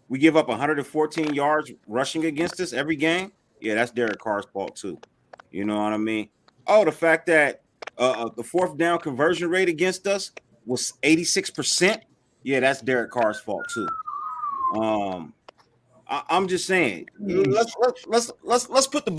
Speaker 5: We give up 114 yards rushing against us every game. Yeah, that's Derek Carr's fault too. You know what I mean? Oh, the fact that the fourth down conversion rate against us was 86%. Yeah, that's Derek Carr's fault too. I'm just saying, let's put the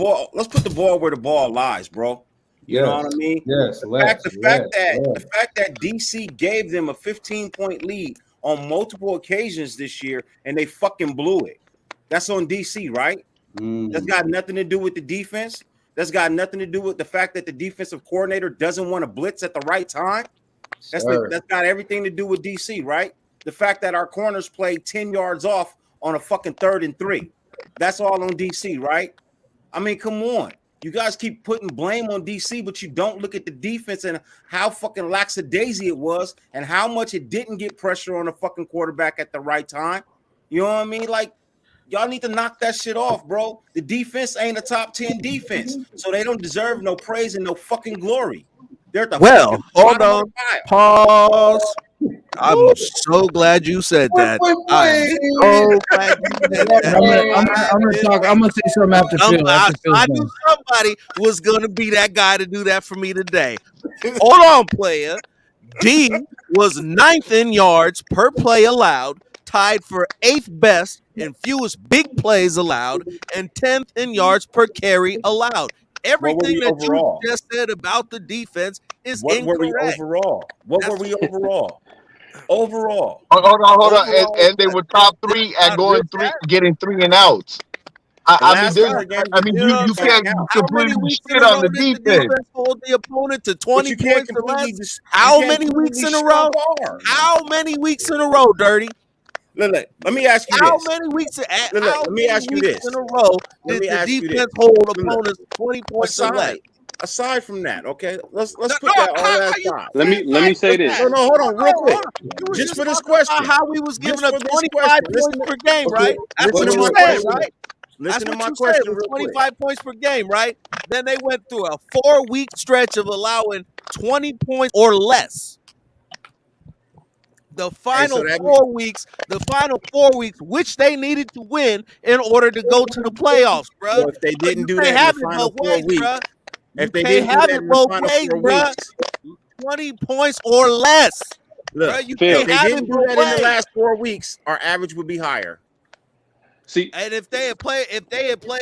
Speaker 5: ball where the ball lies, bro. You know what I mean?
Speaker 1: Yes,
Speaker 5: The fact that DC gave them a 15-point lead on multiple occasions this year and they fucking blew it. That's on DC, right? That's got nothing to do with the defense. That's got nothing to do with the fact that the defensive coordinator doesn't want to blitz at the right time. That's got everything to do with DC, right? The fact that our corners play 10 yards off on a fucking 3rd and 3. That's all on DC, right? I mean, come on. You guys keep putting blame on DC, but you don't look at the defense and how fucking lackadaisy it was and how much it didn't get pressure on the fucking quarterback at the right time. You know what I mean? Like, y'all need to knock that shit off, bro. The defense ain't a top 10 defense, so they don't deserve no praise and no fucking glory. They're at the fucking
Speaker 2: Hold
Speaker 5: bottom
Speaker 2: on.
Speaker 5: of the pile.
Speaker 2: Pause. I'm so glad you said that. I'm so glad you said that.
Speaker 8: I'm gonna talk. I'm gonna say something after Phil.
Speaker 2: I knew somebody was gonna be that guy to do that for me today. Hold on, player. D was 9th in yards per play allowed, tied for 8th best in fewest big plays allowed, and 10th in yards per carry allowed. Everything that
Speaker 5: overall?
Speaker 2: you just said about the defense is
Speaker 5: What were we
Speaker 2: incorrect.
Speaker 5: overall? What were we overall? Overall.
Speaker 3: Hold on.
Speaker 5: Overall,
Speaker 3: And they were top 3 at getting 3 and outs. I mean, you can't
Speaker 2: How many
Speaker 3: completely
Speaker 2: weeks in
Speaker 3: shit
Speaker 2: a
Speaker 3: on
Speaker 2: row
Speaker 3: the
Speaker 2: did the
Speaker 3: defense.
Speaker 2: defense hold the opponent to 20
Speaker 5: But you can't
Speaker 2: points or less?
Speaker 5: completely
Speaker 2: How many weeks in a row? How many weeks in a row, Dirty?
Speaker 5: Look, let me ask you
Speaker 2: How
Speaker 5: this.
Speaker 2: many weeks?
Speaker 5: Let me ask you this.
Speaker 2: In a row
Speaker 5: Let
Speaker 2: did
Speaker 5: me
Speaker 2: the
Speaker 5: ask you this.
Speaker 2: defense hold opponents 20 points or less?
Speaker 5: Aside from that, okay, let's put that all that aside.
Speaker 7: Let me say this.
Speaker 5: No, hold on, real quick.
Speaker 2: You was
Speaker 5: Just for this
Speaker 2: talking about
Speaker 5: question.
Speaker 2: how we was giving
Speaker 5: Just
Speaker 2: up
Speaker 5: for this
Speaker 2: 25
Speaker 5: question.
Speaker 2: points per game, right? That's what
Speaker 5: listen
Speaker 2: you
Speaker 5: to my
Speaker 2: said,
Speaker 5: question.
Speaker 2: right?
Speaker 5: Listen to
Speaker 2: That's
Speaker 5: my
Speaker 2: what you said.
Speaker 5: question real quick.
Speaker 2: 25 points per game, right? Then they went through a 4-week stretch of allowing 20 points or less. The final 4 weeks, which they needed to win in order to go to the playoffs, bro.
Speaker 5: So if they didn't do that in the final 4 weeks, if they didn't do that in the final 4 weeks,
Speaker 2: 20 points or less.
Speaker 5: look,
Speaker 2: Bruh, you
Speaker 5: if
Speaker 2: can't
Speaker 5: they
Speaker 2: have
Speaker 5: didn't
Speaker 2: it
Speaker 5: do
Speaker 2: both
Speaker 5: that in the
Speaker 2: ways.
Speaker 5: last 4 weeks, our average would be higher.
Speaker 7: See,
Speaker 2: And if they had played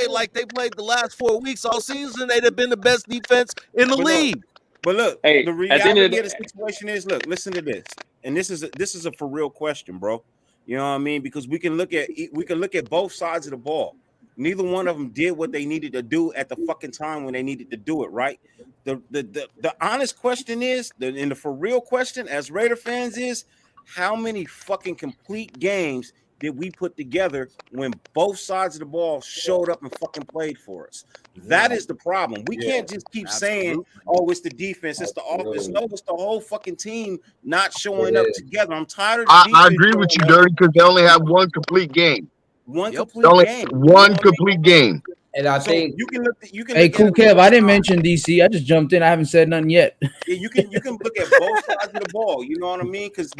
Speaker 2: like they played the last 4 weeks all season, they'd have been the best defense in the league.
Speaker 5: But look,
Speaker 7: hey,
Speaker 5: the
Speaker 7: at the end
Speaker 5: reality
Speaker 7: of
Speaker 5: of the situation is, look, listen to this, and this is a for real question, bro. You know what I mean? Because we can look at both sides of the ball. Neither one of them did what they needed to do at the fucking time when they needed to do it, right? The honest question is, and the for real question as Raider fans is, how many fucking complete games did we put together when both sides of the ball showed up and fucking played for us? That is the problem. We can't just keep saying, oh, it's the defense, it's the offense. No, it's the whole fucking team not showing up together. I'm tired of the defense.
Speaker 3: I agree with you, Dirty, because they only have one complete game.
Speaker 5: One
Speaker 3: They
Speaker 5: complete
Speaker 3: only
Speaker 5: game.
Speaker 3: one complete game.
Speaker 6: And I
Speaker 5: So
Speaker 6: think
Speaker 5: you can look.
Speaker 8: Hey, cool Kev. I didn't mention DC. I just jumped in. I haven't said nothing yet.
Speaker 5: Yeah, you can look at both sides of the ball. You know what I mean? Because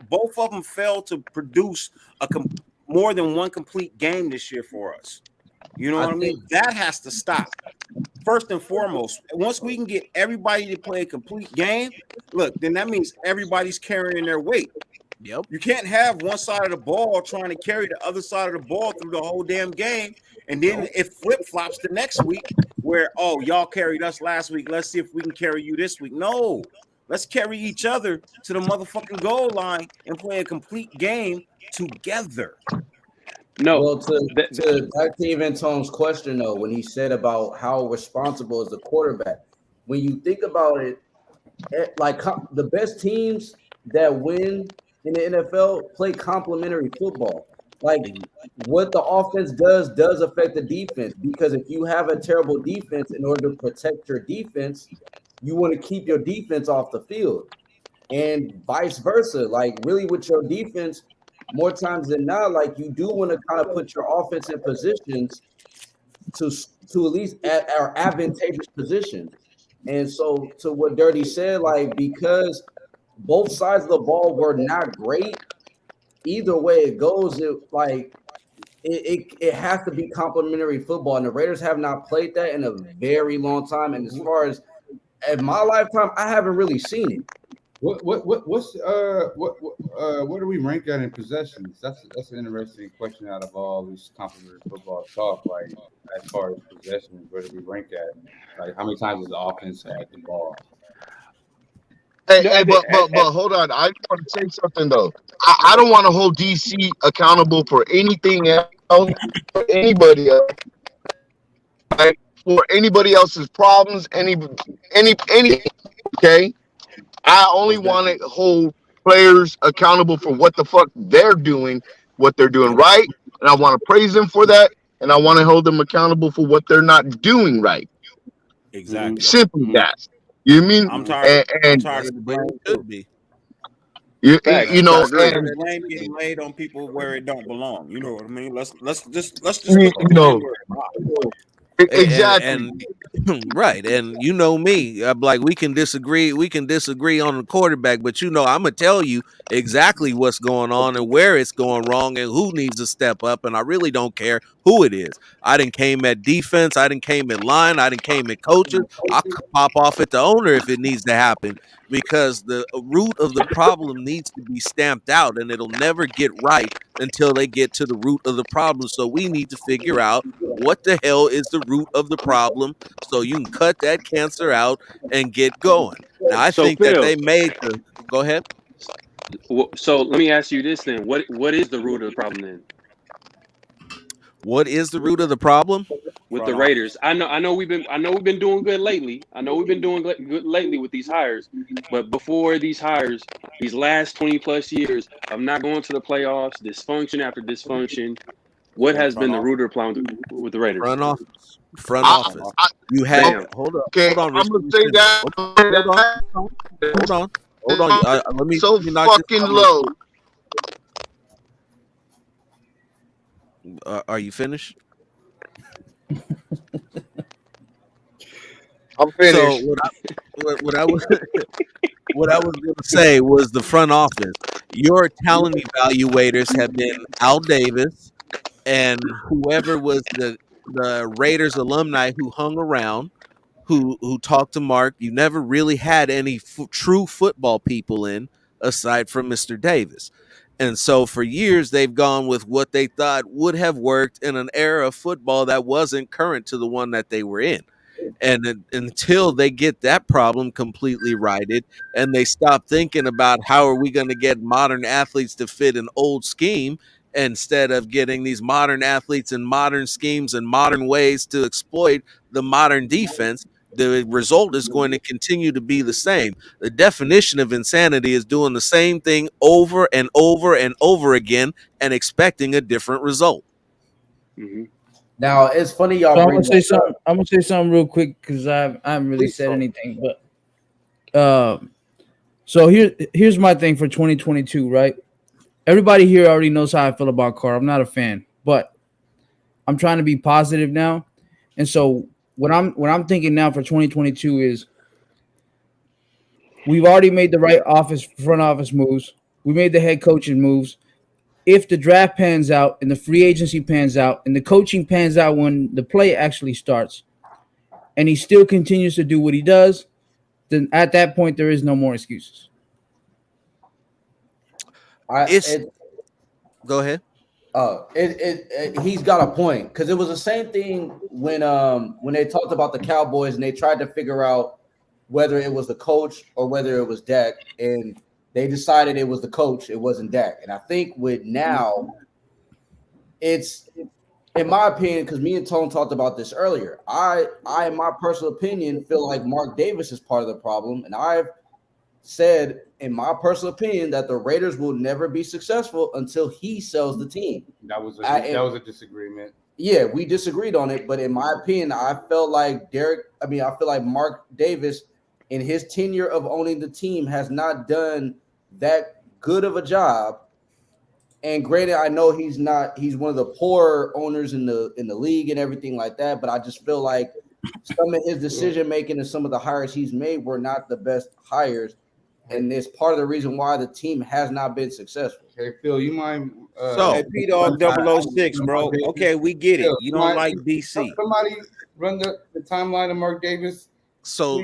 Speaker 5: both of them failed to produce more than one complete game this year for us. You know what I mean? That has to stop first and foremost, once we can get everybody to play a complete game, look, then that means everybody's carrying their weight.
Speaker 2: Yep.
Speaker 5: You can't have one side of the ball trying to carry the other side of the ball through the whole damn game, and then it flip flops the next week where, oh, y'all carried us last week. Let's see if we can carry you this week. No, let's carry each other to the motherfucking goal line and play a complete game together.
Speaker 7: No,
Speaker 6: Well, to back to even Tom's question though, when he said about how responsible is the quarterback, when you think about it, like the best teams that win in the NFL play complementary football. Like what the offense does affect the defense, because if you have a terrible defense, in order to protect your defense, you want to keep your defense off the field, and vice versa. Like really with your defense, more times than not, like you do want to kind of put your offense in positions to at least at our advantageous positions. And so to what Dirty said, like because both sides of the ball were not great, either way it goes, it has to be complementary football. And the Raiders have not played that in a very long time. And as far as in my lifetime, I haven't really seen it.
Speaker 1: What do we rank at in possessions? That's an interesting question out of all this complimentary football talk. Like as far as possessions, where do we rank at? Like how many times has the offense had the ball?
Speaker 3: But hold on. I want to say something though. I don't want to hold DC accountable for anything else, for anybody else, right? For anybody else's problems, any. Okay. I only want to hold players accountable for what the fuck they're doing, what they're doing right, and I want to praise them for that, and I want to hold them accountable for what they're not doing right.
Speaker 5: Exactly.
Speaker 3: Simply that. You mean?
Speaker 5: I'm tired. I'm tired of the
Speaker 2: But
Speaker 5: blame.
Speaker 2: it could be.
Speaker 7: Facts.
Speaker 3: You know,
Speaker 7: I agree.
Speaker 5: The blame getting laid on people where it don't belong. You know what I mean? Let's just put
Speaker 3: you
Speaker 5: the blame
Speaker 3: know,
Speaker 5: where it belongs.
Speaker 3: exactly.
Speaker 2: And right, and you know me, I'm like we can disagree on the quarterback, but I'm gonna tell you exactly what's going on and where it's going wrong and who needs to step up, and I really don't care who it is. I didn't came at defense, I didn't came at line, I didn't came at coaches. I'll pop off at the owner if it needs to happen, because the root of the problem needs to be stamped out, and it'll never get right until they get to the root of the problem. So we need to figure out what the hell is the root of the problem so you can cut that cancer out and get going. Now, I
Speaker 7: So
Speaker 2: think that
Speaker 7: Phil,
Speaker 2: they made the go ahead.
Speaker 7: so let me ask you this then: what is the root of the problem then
Speaker 2: What is the root of the problem?
Speaker 7: with
Speaker 5: Front
Speaker 7: the Raiders? I know we've been doing good lately. I know we've been doing good lately with these hires, but before these hires, these last 20 plus years of not going to the playoffs, dysfunction after dysfunction. What has been the root of the problem with the Raiders?
Speaker 2: Front office. Front
Speaker 3: I,
Speaker 2: office.
Speaker 3: I,
Speaker 2: You had
Speaker 7: Bam.
Speaker 2: hold on.
Speaker 3: okay,
Speaker 2: Hold on.
Speaker 3: I'm gonna
Speaker 2: Rich,
Speaker 3: say that.
Speaker 2: hold on. Hold on. Let me
Speaker 3: So
Speaker 2: knock this
Speaker 3: fucking
Speaker 2: out real
Speaker 3: low.
Speaker 2: quick. Are you finished?
Speaker 3: I'm
Speaker 2: So
Speaker 3: finished.
Speaker 2: what I was what I was going to say was the front office. Your talent evaluators have been Al Davis and whoever was the Raiders alumni who hung around, who talked to Mark. You never really had any true football people in aside from Mr. Davis. And so for years they've gone with what they thought would have worked in an era of football that wasn't current to the one that they were in. And until they get that problem completely righted and they stop thinking about how are we going to get modern athletes to fit an old scheme instead of getting these modern athletes in modern schemes and modern ways to exploit the modern defense, the result is going to continue to be the same. The definition of insanity is doing the same thing over and over and over again and expecting a different result.
Speaker 7: Mm-hmm.
Speaker 6: Now it's funny y'all
Speaker 8: So I'm
Speaker 6: bring
Speaker 8: gonna say
Speaker 6: that
Speaker 8: something.
Speaker 6: up.
Speaker 8: I'm gonna say something real quick because I haven't really said anything. But so here's my thing for 2022. Right, everybody here already knows how I feel about Carr. I'm not a fan, but I'm trying to be positive now. And so what I'm thinking now for 2022 is we've already made the right front office moves. We made the head coaching moves. If the draft pans out and the free agency pans out and the coaching pans out when the play actually starts, and he still continues to do what he does, then at that point there is no more excuses.
Speaker 2: It's go ahead.
Speaker 6: He's got a point, because it was the same thing when they talked about the Cowboys and they tried to figure out whether it was the coach or whether it was Dak, and they decided it was the coach, it wasn't Dak. And I think with now, it's, in my opinion, because me and Tone talked about this earlier, I in my personal opinion feel like Mark Davis is part of the problem, and I've said in my personal opinion that the Raiders will never be successful until he sells the team.
Speaker 1: That was a disagreement.
Speaker 6: Yeah, we disagreed on it, but in my opinion, I felt like I feel like Mark Davis in his tenure of owning the team has not done that good of a job. And granted, I know he's one of the poorer owners in the league and everything like that, but I just feel like some of his decision making and some of the hires he's made were not the best hires. And it's part of the reason why the team has not been successful.
Speaker 1: Hey, Phil, you mind?
Speaker 5: Hey, P-Dog 006, bro. Okay, we get it. You don't like DC.
Speaker 1: Somebody run the timeline of Mark Davis.
Speaker 2: So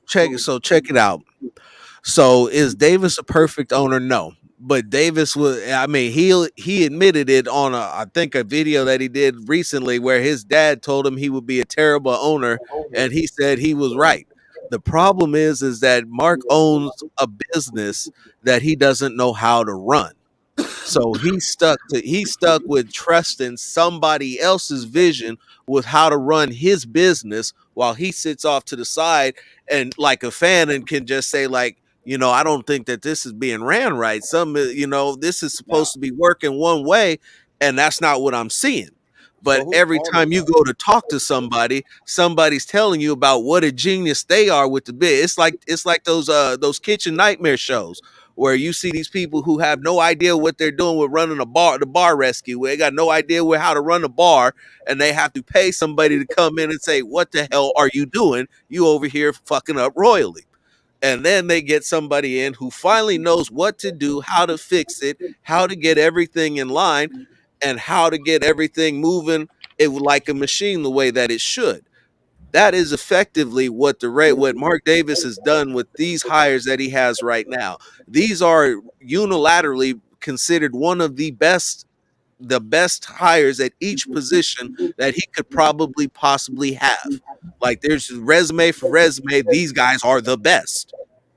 Speaker 2: check it out. So is Davis a perfect owner? No. But Davis was, I mean, he admitted it on I think a video that he did recently where his dad told him he would be a terrible owner, and he said he was right. The problem is that Mark owns a business that he doesn't know how to run. So he's stuck with trusting somebody else's vision with how to run his business while he sits off to the side and like a fan and can just say like, I don't think that this is being ran right. This is supposed to be working one way, and that's not what I'm seeing. But every time you go to talk to somebody, somebody's telling you about what a genius they are with the bid. It's like those kitchen nightmare shows where you see these people who have no idea what they're doing with running the bar rescue. They got no idea how to run a bar, and they have to pay somebody to come in and say, "What the hell are you doing? You over here fucking up royally." And then they get somebody in who finally knows what to do, how to fix it, how to get everything in line, and how to get everything moving like a machine the way that it should. That is effectively what Mark Davis has done with these hires that he has right now. These are unilaterally considered one of the best hires at each position that he could probably possibly have. Like there's resume for resume, these guys are the best.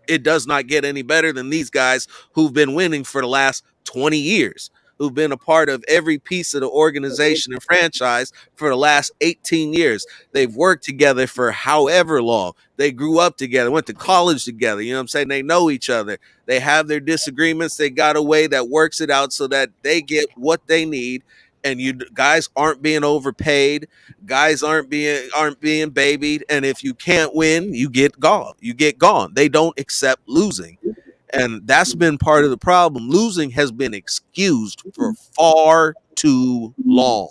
Speaker 2: It does not get any better than these guys who've been winning for the last 20 years, who've been a part of every piece of the organization and franchise for the last 18 years. They've worked together for however long. They grew up together, went to college together. You know what I'm saying? They know each other. They have their disagreements. They got a way that works it out so that they get what they need. And you guys aren't being overpaid. Guys aren't being babied. And if you can't win, you get gone. They don't accept losing. And that's been part of the problem. Losing has been excused for far too long.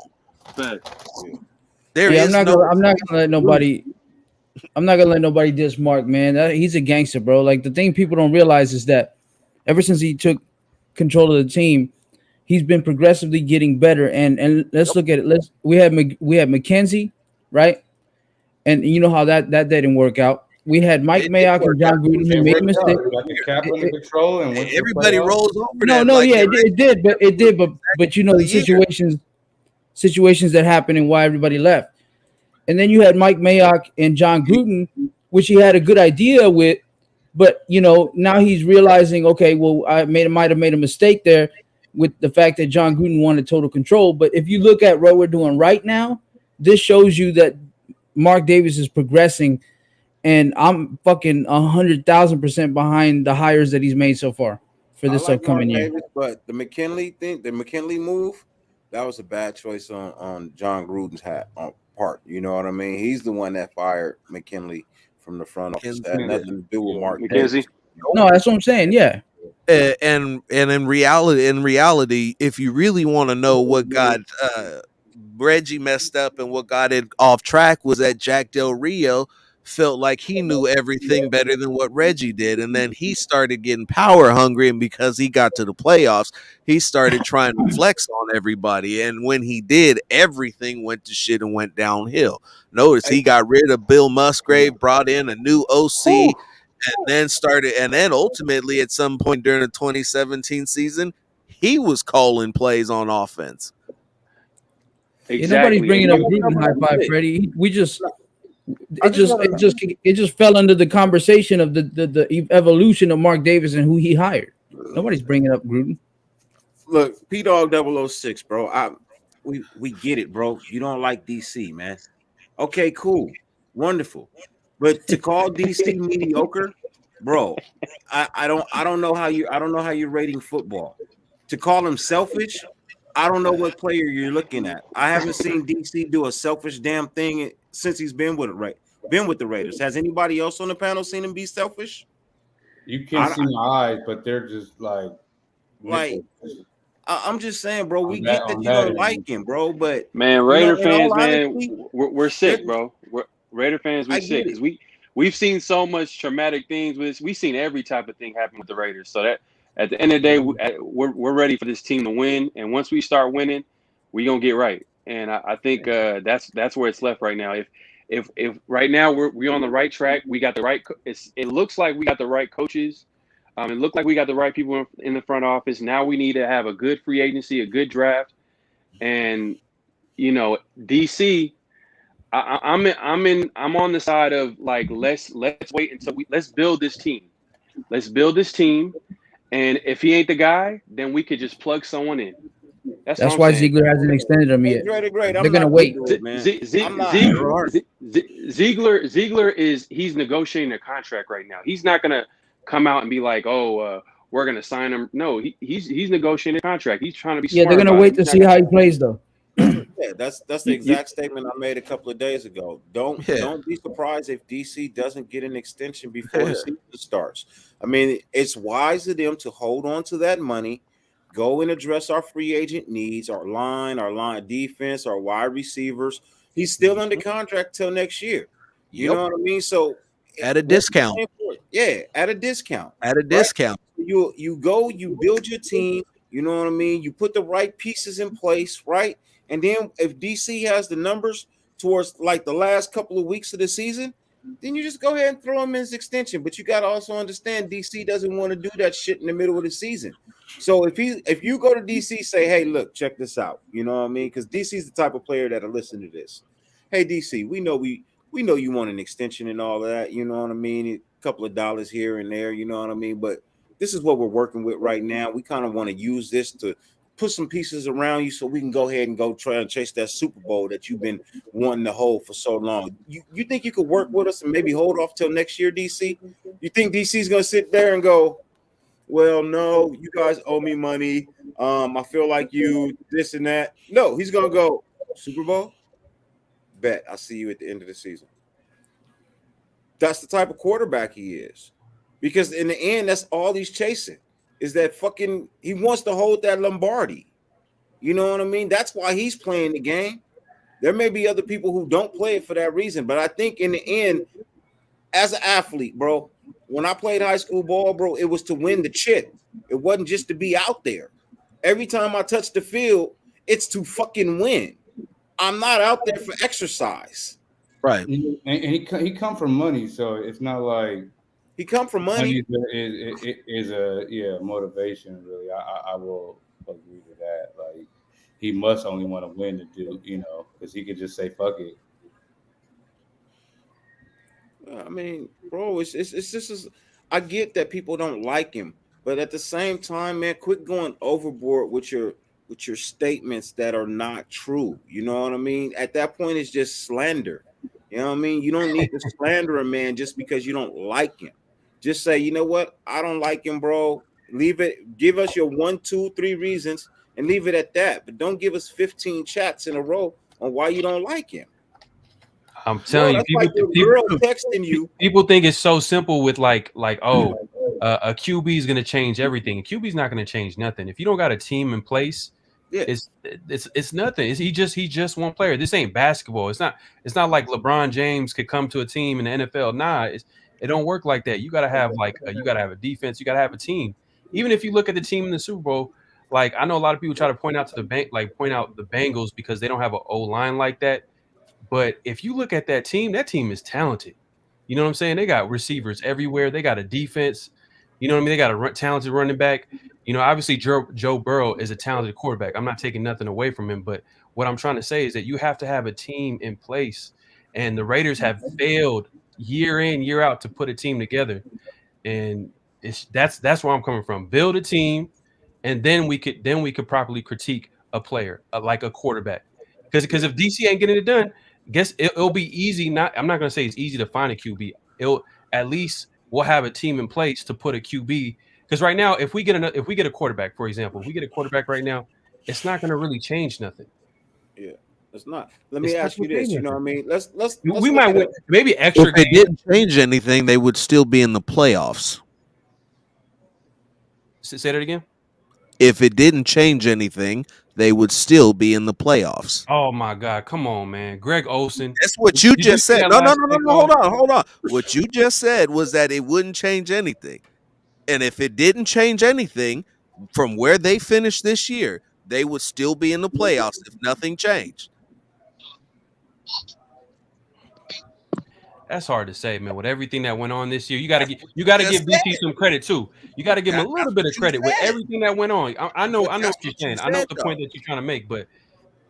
Speaker 7: But
Speaker 8: I'm not gonna let nobody diss Mark, man. He's a gangster, bro. Like the thing people don't realize is that ever since he took control of the team, he's been progressively getting better. And let's look at it. We have McKenzie, right? And you know how that didn't work out. We had Mike Mayock and John Gruden who made a mistake.
Speaker 2: Everybody rolls over.
Speaker 8: It did, but you know the situations that happened and why everybody left. And then you had Mike Mayock and John Gruden, which he had a good idea with, but now he's realizing, okay, well, might have made a mistake there with the fact that John Gruden wanted total control. But if you look at what we're doing right now, this shows you that Mark Davis is progressing. And I'm fucking 100,000% behind the hires that he's made so far for this upcoming year.
Speaker 5: Davis, but the McKinley move, that was a bad choice on John Gruden's part. You know what I mean? He's the one that fired McKinley from the front office. That had nothing to do with Mark Davis.
Speaker 8: No, that's what I'm saying. Yeah.
Speaker 2: And in reality, if you really want to know what got Reggie messed up and what got it off track was that Jack Del Rio felt like he knew everything better than what Reggie did. And then he started getting power hungry. And because he got to the playoffs, he started trying to flex on everybody. And when he did, everything went to shit and went downhill. Notice he got rid of Bill Musgrave, brought in a new OC, and then ultimately at some point during the 2017 season, he was calling plays on offense.
Speaker 8: Nobody's
Speaker 7: Exactly.
Speaker 8: bringing up Gruden high five, Freddie. It just fell under the conversation of the evolution of Mark Davis and who he hired. Nobody's bringing up Gruden.
Speaker 5: Look, P Dog 006, bro. We get it, bro. You don't like DC, man. Okay, cool, wonderful. But to call DC mediocre, bro, I don't know how you're rating football. To call him selfish, I don't know what player you're looking at. I haven't seen DC do a selfish damn thing since he's been with the Raiders. Has anybody else on the panel seen him be selfish?
Speaker 1: You can't see my eyes, but they're just like
Speaker 5: I'm just saying, bro. We get that you don't like him, bro. But
Speaker 7: man, Raider fans, man, we're sick, bro. Raider fans, we're sick because we've seen so much traumatic things with this. We've seen every type of thing happen with the Raiders. So that at the end of the day, we're ready for this team to win. And once we start winning, we gonna get right. And I think that's where it's left right now. If right now we're on the right track, we got the right. It looks like we got the right coaches. It looked like we got the right people in the front office. Now we need to have a good free agency, a good draft, and DC. I'm on the side of like let's wait until let's build this team. Let's build this team, and if he ain't the guy, then we could just plug someone in.
Speaker 8: That's why Ziegler hasn't extended him yet.
Speaker 5: Great.
Speaker 8: They're gonna wait.
Speaker 7: Ziegler he's negotiating a contract right now. He's not gonna come out and be like, "Oh, we're gonna sign him." No, he's negotiating a contract. He's trying to be smart.
Speaker 8: Yeah, they're gonna wait to see how he plays, though.
Speaker 5: Yeah, that's the exact statement I made a couple of days ago. Don't be surprised if DC doesn't get an extension before the season starts. I mean, it's wise of them to hold on to that money, go and address our free agent needs, our line defense, our wide receivers. He's still under contract till next year. You know what I mean? So
Speaker 2: at a discount.
Speaker 5: Yeah, at a discount.
Speaker 2: Discount.
Speaker 5: You go, you build your team, you know what I mean? You put the right pieces in place, right? And then if DC has the numbers towards like the last couple of weeks of the season, then you just go ahead and throw him in his extension. But you got to also understand DC doesn't want to do that shit in the middle of the season. So if you go to DC, say, hey, look, check this out. You know what I mean? Because DC's the type of player that'll listen to this. Hey, DC, we know you want an extension and all of that. You know what I mean? A couple of dollars here and there. You know what I mean? But this is what we're working with right now. We kind of want to use this to put some pieces around you so we can go ahead and go try and chase that Super Bowl that you've been wanting to hold for so long. You think you could work with us and maybe hold off till next year, DC? You think DC's going to sit there and go, well, no, you guys owe me money. I feel like you this and that. No, he's going to go, Super Bowl? Bet. I'll see you at the end of the season. That's the type of quarterback he is. Because in the end, that's all he's chasing. Is that he wants to hold that Lombardi. You know what I mean? That's why he's playing the game. There may be other people who don't play it for that reason, but I think in the end, as an athlete, bro, when I played high school ball, bro, it was to win the chip. It wasn't just to be out there. Every time I touch the field, it's to fucking win. I'm not out there for exercise.
Speaker 2: Right.
Speaker 1: And he come from money, so it's not like
Speaker 5: he come from money.
Speaker 1: Is a motivation, really. I will agree to that. Like he must only want to win to do, because he could just say fuck it.
Speaker 5: I mean, bro, it's just I get that people don't like him, but at the same time, man, quit going overboard with your statements that are not true. You know what I mean? At that point, it's just slander. You know what I mean? You don't need to slander a man just because you don't like him. Just say, you know what? I don't like him, bro. Leave it. Give us your 1, 2, 3 reasons and leave it at that. But don't give us 15 chats in a row on why you don't like him.
Speaker 9: I'm telling you, people think it's so simple with a QB is going to change everything. A QB is not going to change nothing. If you don't got a team in place
Speaker 6: Yeah.
Speaker 9: It's nothing. He just one player. This ain't basketball. It's not like LeBron James could come to a team in the NFL. Nah, it don't work like that. You gotta have you gotta have a defense. You gotta have a team. Even if you look at the team in the Super Bowl, like I know a lot of people try to point out the Bengals because they don't have an O line like that. But if you look at that team is talented. You know what I'm saying? They got receivers everywhere. They got a defense. You know what I mean? They got a talented running back. You know, obviously Joe Burrow is a talented quarterback. I'm not taking nothing away from him, but what I'm trying to say is that you have to have a team in place, and the Raiders have failed year in, year out to put a team together, and that's where I'm coming from. Build a team, and then we could properly critique a player like a quarterback, because if DC ain't getting it done, guess it'll be easy. I'm not gonna say it's easy to find a QB. It'll at least we'll have a team in place to put a QB. Because right now, if we get a quarterback, for example, if we get a quarterback right now, it's not going to really change nothing.
Speaker 5: Yeah, it's not. Let me ask you this. You know what I mean? Let's
Speaker 9: we might win maybe extra.
Speaker 2: If they didn't change anything, they would still be in the playoffs.
Speaker 9: Say that again.
Speaker 2: If it didn't change anything, they would still be in the playoffs.
Speaker 9: Oh my God! Come on, man, Greg Olsen.
Speaker 2: That's what you just said. No. Hold on. What you just said was that it wouldn't change anything. And if it didn't change anything from where they finished this year, they would still be in the playoffs if nothing changed.
Speaker 9: That's hard to say, man. With everything that went on this year, you got to give DC some credit too. You got to give him a little bit of credit with everything that went on. I know what you're saying. I know the point that you're trying to make, but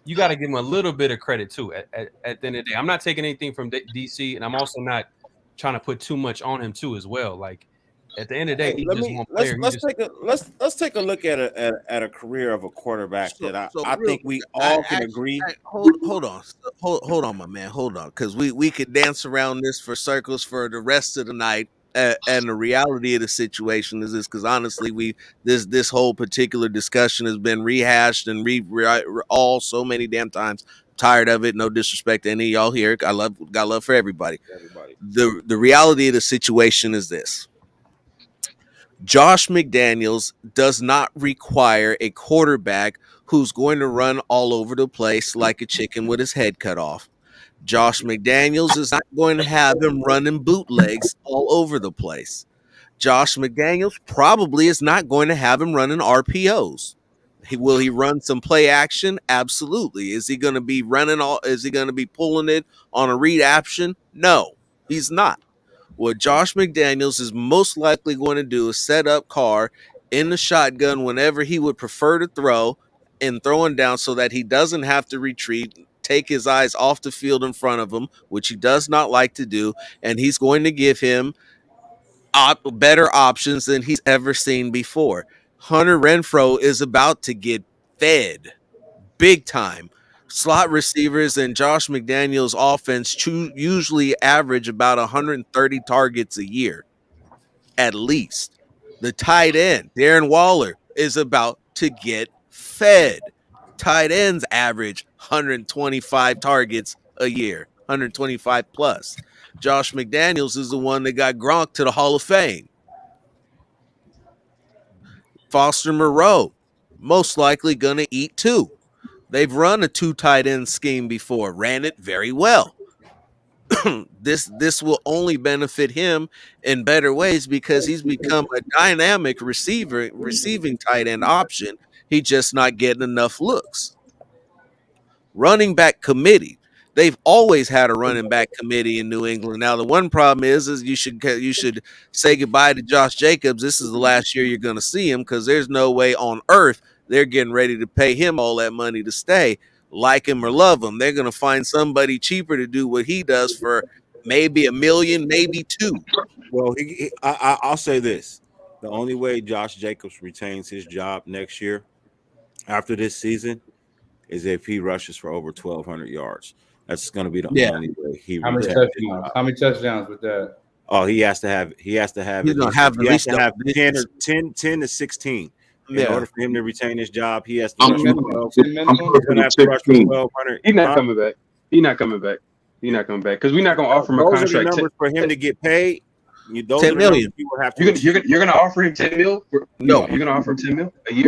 Speaker 9: you got to give him a little bit of credit too. At the end of the day, I'm not taking anything from DC, and I'm also not trying to put too much on him too as well. Like at the end of the day, he's just one player.
Speaker 5: Let's take a look at a career of a quarterback that I think we all can agree.
Speaker 2: Hold on, my man. Hold on, because we could dance around this for circles for the rest of the night. And the reality of the situation is this, because honestly, this whole particular discussion has been rehashed and all so many damn times. Tired of it. No disrespect to any of y'all here. Got love for everybody. The reality of the situation is this. Josh McDaniels does not require a quarterback who's going to run all over the place like a chicken with his head cut off. Josh McDaniels is not going to have him running bootlegs all over the place. Josh McDaniels probably is not going to have him running RPOs. Will he run some play action? Absolutely. Is he going to be is he going to be pulling it on a read option? No, he's not. What Josh McDaniels is most likely going to do is set up Carr in the shotgun whenever he would prefer to throw and throwing down so that he doesn't have to retreat, take his eyes off the field in front of him, which he does not like to do, and he's going to give him better options than he's ever seen before. Hunter Renfrow is about to get fed big time. Slot receivers and Josh McDaniels' offense usually average about 130 targets a year, at least. The tight end, Darren Waller, is about to get fed. Tight ends average 125 targets a year, 125 plus. Josh McDaniels is the one that got Gronk to the Hall of Fame. Foster Moreau, most likely going to eat too. They've run a 2 tight end scheme before, ran it very well. This will only benefit him in better ways because he's become a dynamic receiving tight end option. He's just not getting enough looks. Running back committee. They've always had a running back committee in New England. Now, the one problem is you should say goodbye to Josh Jacobs. This is the last year you're going to see him because there's no way on earth they're getting ready to pay him all that money to stay. Like him or love him, they're going to find somebody cheaper to do what he does for maybe $1 million, maybe $2 million.
Speaker 5: Well, I'll say this. The only way Josh Jacobs retains his job next year after this season is if he rushes for over 1,200 yards. That's going to be the only way he
Speaker 1: retains his job. How many touchdowns with that?
Speaker 5: Oh, he has to have. He's
Speaker 2: going to have
Speaker 5: 10 to 16. In order for him to retain his job, he has to rush
Speaker 7: for 1,200. He's not coming back. He's not coming back because we're not going to offer him a contract.
Speaker 5: Those are the numbers for him to get paid. those
Speaker 2: 10
Speaker 5: are the numbers
Speaker 2: million.
Speaker 5: you will have to.
Speaker 4: You're gonna offer him 10 mil?
Speaker 2: No.
Speaker 4: You're gonna offer him 10 mil a year?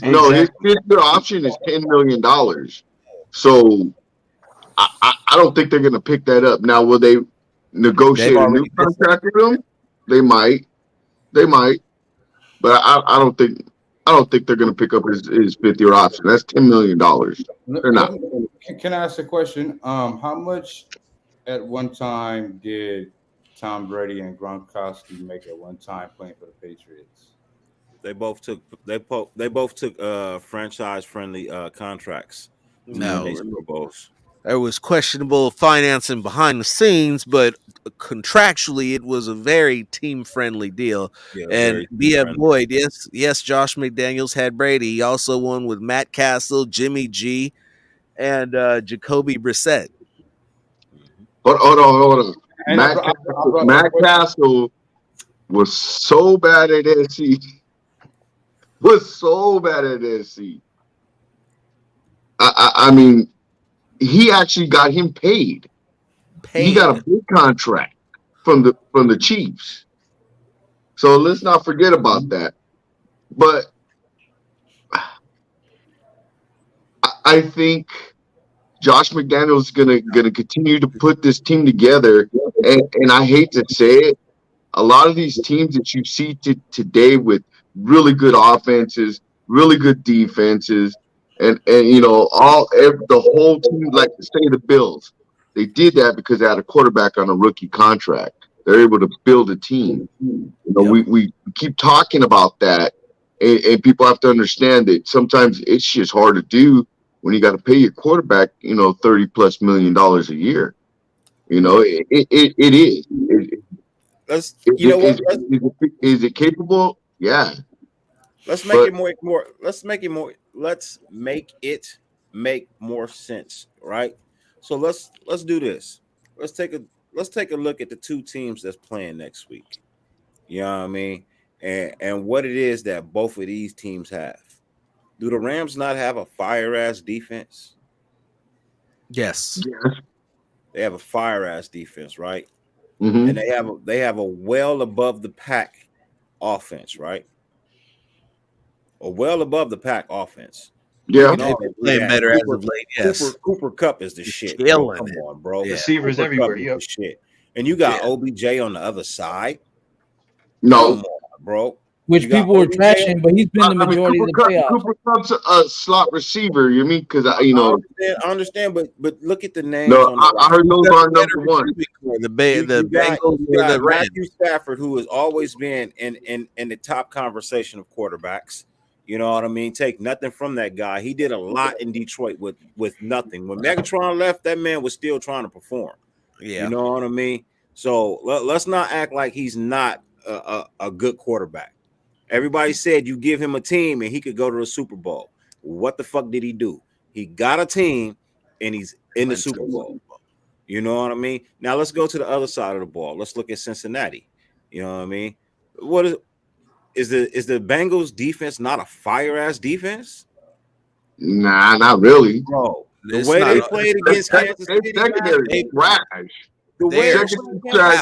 Speaker 3: No, his fifth year option is $10 million. So I don't think they're going to pick that up. Now, will they negotiate a new contract with him? They might, but I don't think they're going to pick up his fifth year option. That's $10 million. They're not.
Speaker 1: Can I ask a question? How much at one time did Tom Brady and Gronkowski make at one time playing for the Patriots?
Speaker 5: They both took franchise friendly contracts.
Speaker 2: No, there was questionable financing behind the scenes, but contractually it was a very team friendly deal.
Speaker 5: Yeah,
Speaker 2: and B.F. Boyd, yes, Josh McDaniels had Brady. He also won with Matt Castle, Jimmy G, and Jacoby Brissett.
Speaker 3: Hold on. Matt Castle was so bad at SC. I mean, he actually got him paid. He got a big contract from the Chiefs. So let's not forget about that. But I think Josh McDaniels is gonna continue to put this team together. And I hate to say it, a lot of these teams that you see today with really good offenses, really good defenses, and the whole team, like say the Bills, they did that because they had a quarterback on a rookie contract. They're able to build a team. We keep talking about that, and people have to understand that sometimes it's just hard to do when you got to pay your quarterback, $30+ million a year. It is. Is it capable? Yeah.
Speaker 5: Let's make it more. Let's make it make more sense, right? So let's do this. Let's take a look at the two teams that's playing next week. You know what I mean? And what it is that both of these teams have. Do the Rams not have a fire ass defense?
Speaker 2: Yes.
Speaker 5: They have a fire ass defense, right?
Speaker 3: Mm-hmm.
Speaker 5: And they have a well above the pack offense, right? A well above the pack offense.
Speaker 3: Yeah.
Speaker 2: They've been playing better as of late. Yes.
Speaker 5: Cooper Kupp is the shit. Bro. Come on, bro.
Speaker 2: Yeah.
Speaker 4: Receivers everywhere.
Speaker 5: Yep. Shit. And you got OBJ on the other side.
Speaker 3: No.
Speaker 5: Come on, bro.
Speaker 8: Which people were trashing, but he's been the majority of the playoffs.
Speaker 3: Cooper Kupp's a slot receiver. You mean because I
Speaker 5: understand, but look at the names.
Speaker 3: No, I heard those are number one.
Speaker 2: The Bengals,
Speaker 5: the Matthew Stafford, who has always been in the top conversation of quarterbacks. You know what I mean? Take nothing from that guy. He did a lot in Detroit with nothing. When Megatron left, that man was still trying to perform.
Speaker 2: Yeah,
Speaker 5: you know what I mean. So let's not act like he's not a good quarterback. Everybody said you give him a team and he could go to the Super Bowl. What the fuck did he do? He got a team and he's in the Super Bowl. You know what I mean? Now let's go to the other side of the ball. Let's look at Cincinnati. You know what I mean? What is the Bengals defense not a fire ass defense?
Speaker 3: Nah, not really.
Speaker 5: Bro, the way they played against Kansas City,
Speaker 3: secondary trash. The way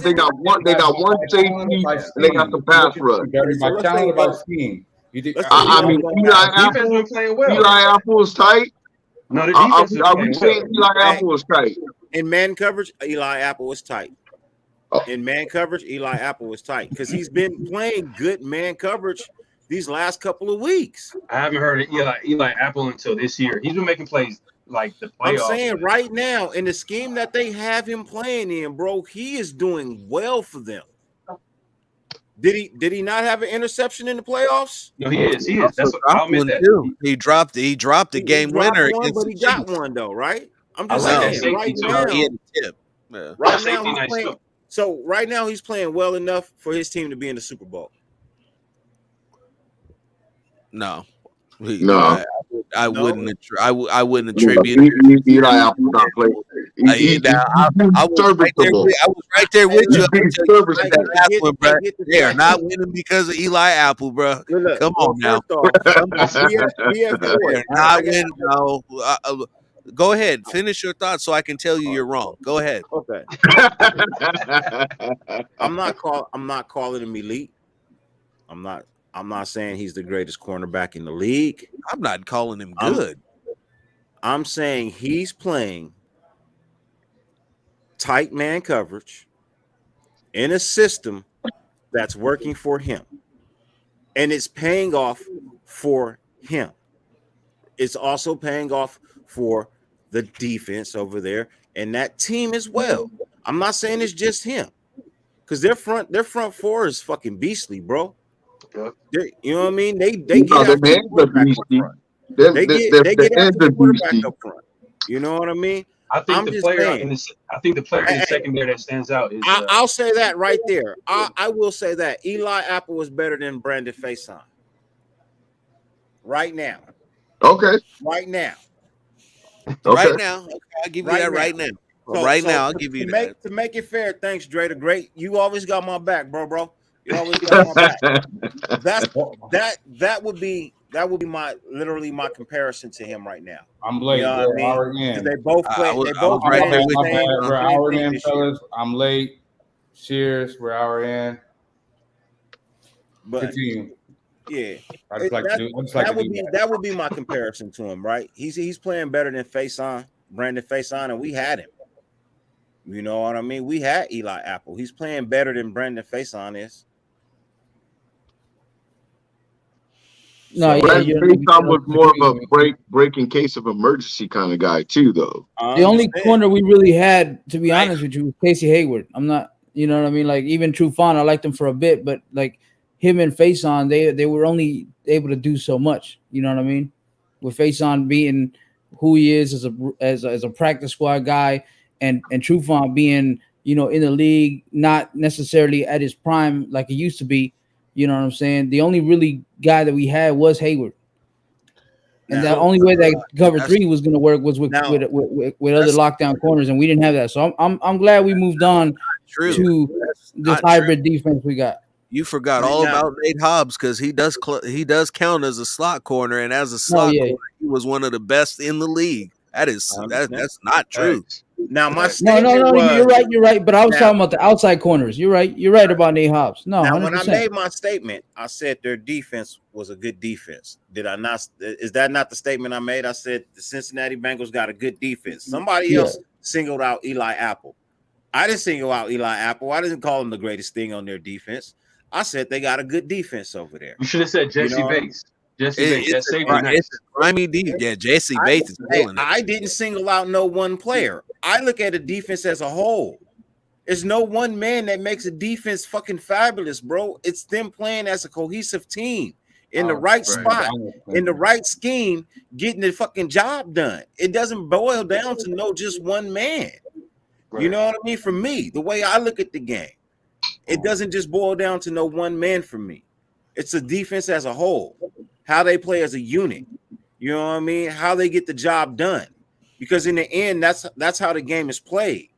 Speaker 3: they got one safety and they got the pass rush.
Speaker 1: By talent, about scheme.
Speaker 3: I mean, Eli Apple is tight.
Speaker 4: No, the defense
Speaker 3: I would say Eli Apple was tight.
Speaker 5: In man coverage, Eli Apple was tight. In man coverage, Eli Apple was tight because he's been playing good man coverage these last couple of weeks.
Speaker 4: I haven't heard of Eli Apple until this year. He's been making plays like the playoffs.
Speaker 5: I'm saying right now in the scheme that they have him playing in, bro, he is doing well for them. Did he not have an interception in the playoffs?
Speaker 4: No, he is. That's what I'll admit that.
Speaker 2: He dropped the game winner
Speaker 5: one, but he got one though, right? I'm just saying right now. Right now he's playing. So right now he's playing well enough for his team to be in the Super Bowl.
Speaker 2: No.
Speaker 3: I
Speaker 2: wouldn't attribute.
Speaker 3: Eli Apple not playing.
Speaker 2: I was right there with you. They are not winning because of Eli Apple, bro. Come on now. They're not winning. No. Go ahead, finish your thoughts so I can tell you you're wrong. Go ahead.
Speaker 5: Okay. I'm not calling him elite. I'm not saying he's the greatest cornerback in the league.
Speaker 2: I'm not calling him
Speaker 5: I'm-
Speaker 2: good.
Speaker 5: I'm saying he's playing tight man coverage in a system that's working for him. And it's paying off for him. It's also paying off for the defense over there and that team as well. I'm not saying it's just him. Because their front four is fucking beastly, bro.
Speaker 3: Yep.
Speaker 5: You know what I mean? They
Speaker 3: No,
Speaker 5: get
Speaker 3: their
Speaker 5: after the
Speaker 3: hands are
Speaker 5: quarterback up
Speaker 3: beasty.
Speaker 5: front.
Speaker 3: Their
Speaker 5: They get
Speaker 3: hands
Speaker 5: after the
Speaker 3: are
Speaker 5: quarterback
Speaker 3: beasty.
Speaker 5: up front. You know what I mean?
Speaker 9: I think
Speaker 5: I'm
Speaker 9: the
Speaker 5: just
Speaker 9: player
Speaker 5: saying.
Speaker 9: in the I think the player in the secondary that stands out is
Speaker 5: I'll say that right there. I will say that Eli Apple is better than Brandon Faison. Right now.
Speaker 3: Okay.
Speaker 5: Right now.
Speaker 3: Okay.
Speaker 2: Right now, okay, I'll give you that right now.
Speaker 5: So,
Speaker 2: Right
Speaker 5: so
Speaker 2: now, I'll
Speaker 5: to,
Speaker 2: give
Speaker 5: to
Speaker 2: you
Speaker 5: make
Speaker 2: that.
Speaker 5: to make it fair, thanks, Dre the Great. You always got my back, bro. You always got my back. That would be my literally my comparison to him right now.
Speaker 1: I'm late,
Speaker 5: You know
Speaker 1: bro.
Speaker 5: what I mean?
Speaker 1: Hour
Speaker 5: 'Cause
Speaker 1: in.
Speaker 5: they both play. They
Speaker 2: I was
Speaker 5: both
Speaker 2: right
Speaker 5: play
Speaker 2: there
Speaker 5: the
Speaker 2: with
Speaker 1: My
Speaker 2: you.
Speaker 5: same
Speaker 1: bad. We're
Speaker 5: same
Speaker 1: hour
Speaker 5: thing
Speaker 1: in,
Speaker 5: this year.
Speaker 1: fellas. I'm late. Cheers. We're hour in.
Speaker 5: But
Speaker 1: Continue.
Speaker 5: yeah,
Speaker 1: I just like to do. I just like to do that.
Speaker 5: that would be my comparison to him, right? He's playing better than Brandon Faison, and we had him. You know what I mean? We had Eli Apple. He's playing better than Brandon Faison is.
Speaker 8: No, yeah,
Speaker 3: Brandon
Speaker 8: you're
Speaker 3: Faison was more of a break in case of emergency kind of guy too, though.
Speaker 8: the only corner we really had, to be
Speaker 2: Right.
Speaker 8: honest with you, was Casey Hayward. I'm not, you know what I mean? Like even Trufant, I liked him for a bit, but like him and Faison, they were only able to do so much. You know what I mean? With Faison being who he is as a practice squad guy, and Trufant being, you know, in the league, not necessarily at his prime like he used to be. You know what I'm saying? The only really guy that we had was Hayward. And
Speaker 5: Now-
Speaker 8: the only way that cover
Speaker 2: that's-
Speaker 8: three was going to work was with
Speaker 5: Now,
Speaker 8: other lockdown corners, and we didn't have that. So I'm glad we moved on
Speaker 2: True.
Speaker 8: to
Speaker 2: That's
Speaker 8: this
Speaker 2: not
Speaker 8: hybrid defense we got.
Speaker 2: You forgot
Speaker 5: Right
Speaker 2: all
Speaker 5: now.
Speaker 2: about Nate Hobbs because he does count as a slot corner, and as a slot
Speaker 8: yeah.
Speaker 2: corner, he was one of the best in the league. That's not true.
Speaker 5: Now my
Speaker 8: No,
Speaker 5: statement was
Speaker 8: you're right. But I was
Speaker 5: Now-
Speaker 8: talking about the outside corners. You're right about Nate Hobbs. No,
Speaker 5: now
Speaker 8: 100%.
Speaker 5: when I made my statement, I said their defense was a good defense. Did I not? Is that not the statement I made? I said the Cincinnati Bengals got a good defense. Somebody
Speaker 8: Yeah.
Speaker 5: else singled out Eli Apple. I didn't single out Eli Apple. I didn't call him the greatest thing on their defense. I said they got a good defense over there.
Speaker 9: you should have said Jesse
Speaker 5: You know,
Speaker 9: Bates. Jesse Bates. That safety
Speaker 2: Right,
Speaker 9: nice.
Speaker 2: it's a grimy deep. Yeah, Jesse Bates is killing it.
Speaker 5: I didn't single out no one player. I look at a defense as a whole. There's no one man that makes a defense fucking fabulous, bro. It's them playing as a cohesive team in the right spot, in the right scheme, getting the fucking job done. It doesn't boil down to no just one man. You know what I mean? For me, the way I look at the game, it doesn't just boil down to no one man for me. It's a defense as a whole, how they play as a unit. You know what I mean? How they get the job done. Because in the end, that's how the game is played.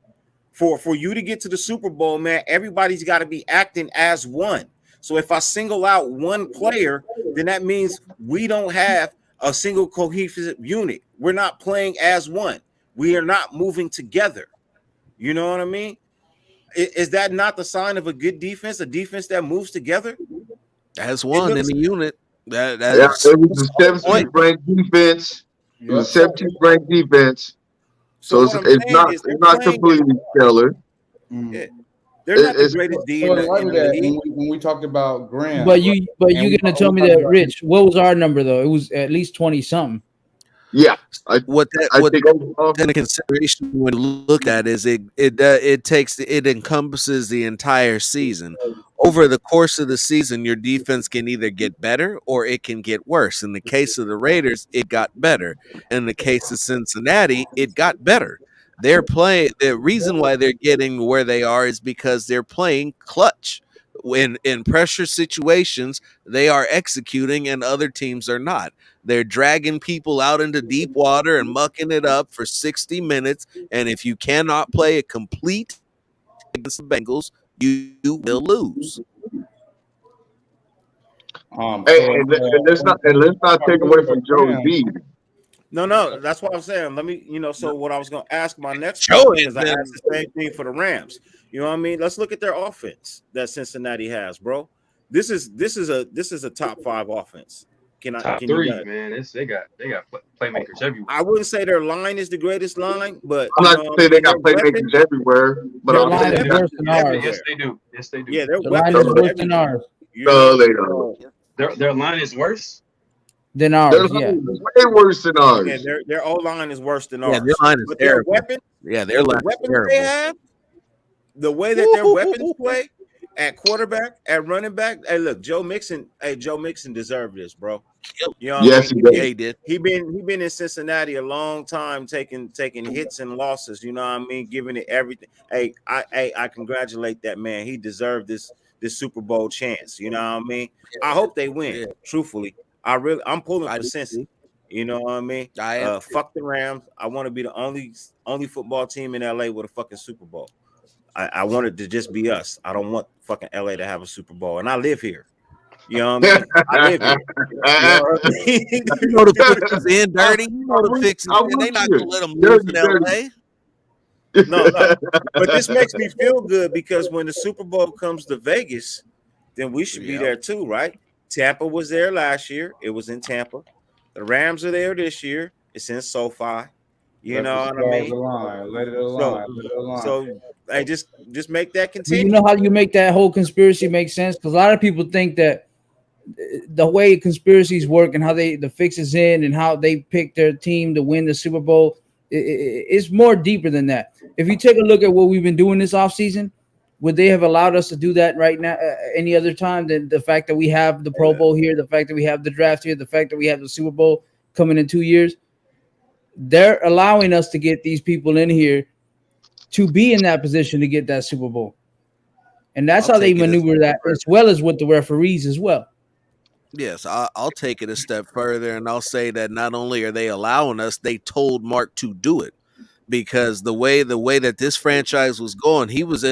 Speaker 5: For you to get to the Super Bowl, man, everybody's got to be acting as one. So if I single out one player, then that means we don't have a single cohesive unit. We're not playing as one. We are not moving together. You know what I mean? Is that not the sign of a good defense? A defense that moves together?
Speaker 2: That's one in the unit.
Speaker 3: It was a 17th ranked defense. It was a 17th ranked defense. So it's not completely stellar.
Speaker 5: Yeah. They're not the greatest D in the league.
Speaker 1: When we talked about Graham,
Speaker 8: But you're gonna tell me that, Rich. What was our number though? It was at least 20 something.
Speaker 3: Yeah,
Speaker 2: what in consideration when you look at is it encompasses the entire season. Over the course of the season, your defense can either get better or it can get worse. In the case of the Raiders, it got better. In the case of Cincinnati, it got better. They're playing. The reason why they're getting where they are is because they're playing clutch. In pressure situations, they are executing and other teams are not. They're dragging people out into deep water and mucking it up for 60 minutes. And if you cannot play a complete against the Bengals, you will lose.
Speaker 3: And let's not take away from Joe B.
Speaker 5: No, that's what I'm saying. Let me, so what I was going to ask my next
Speaker 2: Joe
Speaker 5: question,
Speaker 2: has
Speaker 5: because I
Speaker 2: been
Speaker 5: asked the same thing for the Rams. You know what I mean? Let's look at their offense that Cincinnati has, bro. This is a top 5 offense.
Speaker 4: Top
Speaker 5: Can you
Speaker 4: three,
Speaker 5: guys?
Speaker 4: man. They got playmakers everywhere.
Speaker 5: I wouldn't say their line is the greatest line, but
Speaker 3: I'm
Speaker 5: you
Speaker 3: not
Speaker 5: know what I
Speaker 3: saying they
Speaker 5: mean. Their
Speaker 3: got
Speaker 5: weapons,
Speaker 3: playmakers everywhere, but
Speaker 5: their
Speaker 8: Their
Speaker 3: I'll
Speaker 8: line
Speaker 3: say
Speaker 8: is
Speaker 3: they got.
Speaker 8: worse
Speaker 5: weapons
Speaker 8: than
Speaker 5: are
Speaker 8: ours.
Speaker 4: Yes,
Speaker 5: everywhere.
Speaker 4: they do. Yes, they do.
Speaker 5: Yeah, their
Speaker 8: The line
Speaker 5: weapons
Speaker 8: is
Speaker 5: are
Speaker 8: worse than
Speaker 5: everywhere.
Speaker 8: ours.
Speaker 5: You
Speaker 3: No,
Speaker 5: know,
Speaker 3: they don't.
Speaker 5: so
Speaker 4: Their line is worse.
Speaker 8: Than
Speaker 3: Their
Speaker 8: ours, yeah.
Speaker 3: line is way worse than
Speaker 5: yeah,
Speaker 3: ours.
Speaker 5: their O line is worse than
Speaker 2: their
Speaker 5: ours.
Speaker 2: line is
Speaker 5: But their
Speaker 2: terrible.
Speaker 5: weapons,
Speaker 2: Yeah, their
Speaker 5: the
Speaker 2: line is
Speaker 5: weapons they
Speaker 2: terrible.
Speaker 5: have, the way that their weapons play at quarterback, at running back. Hey, look, Joe Mixon. Hey, Joe Mixon deserved this, bro. You know what I
Speaker 3: Yes,
Speaker 5: mean?
Speaker 3: he
Speaker 2: Yeah,
Speaker 3: does.
Speaker 2: he did.
Speaker 5: He been in Cincinnati a long time, taking hits and losses. You know what I mean? Giving it everything. I congratulate that man. He deserved this Super Bowl chance. You know what I mean? I hope they win.
Speaker 2: Yeah,
Speaker 5: Truthfully, I'm pulling
Speaker 2: I
Speaker 5: for
Speaker 2: do
Speaker 5: Cincy.
Speaker 2: too.
Speaker 5: You know what I mean?
Speaker 2: I am.
Speaker 5: Fuck the Rams. I want to be the only football team in LA with a fucking Super Bowl. I want it to just be us. I don't want fucking LA to have a Super Bowl, and I live here. You know what I mean? I live here. You know what I mean?
Speaker 2: You know the fixes in dirty. You know the
Speaker 3: I'm
Speaker 2: fixes
Speaker 3: I'm
Speaker 2: in. They
Speaker 3: with
Speaker 2: not gonna
Speaker 3: you.
Speaker 2: let them lose
Speaker 3: Dirty,
Speaker 2: in LA.
Speaker 5: No. But this makes me feel good because when the Super Bowl comes to Vegas, then we should be
Speaker 2: Yeah.
Speaker 5: there too, right? Tampa was there last year. It was in Tampa. The Rams are there this year. It's in SoFi. You
Speaker 1: Let the
Speaker 5: know what I
Speaker 1: stars
Speaker 5: mean?
Speaker 1: align. Let it
Speaker 5: So
Speaker 1: align. Let it align.
Speaker 5: so I just make that
Speaker 8: But you know
Speaker 5: continue.
Speaker 8: how you make that whole conspiracy make sense? Because a lot of people think that the way conspiracies work and how the fixes in and how they pick their team to win the Super Bowl, it's more deeper than that. If you take a look at what we've been doing this offseason, would they have allowed us to do that right now any other time than the fact that we have the Pro Bowl here, the fact that we have the draft here, the fact that we have the Super Bowl coming in 2 years? They're allowing us to get these people in here to be in that position to get that Super Bowl. And that's
Speaker 2: I'll
Speaker 8: how they
Speaker 2: take it a
Speaker 8: maneuver
Speaker 2: step
Speaker 8: that,
Speaker 2: further.
Speaker 8: as well as with the referees as well.
Speaker 2: Yes, I'll take it a step further, and I'll say that not only are they allowing us, they told Mark to do it. Because the way that this franchise was going, he was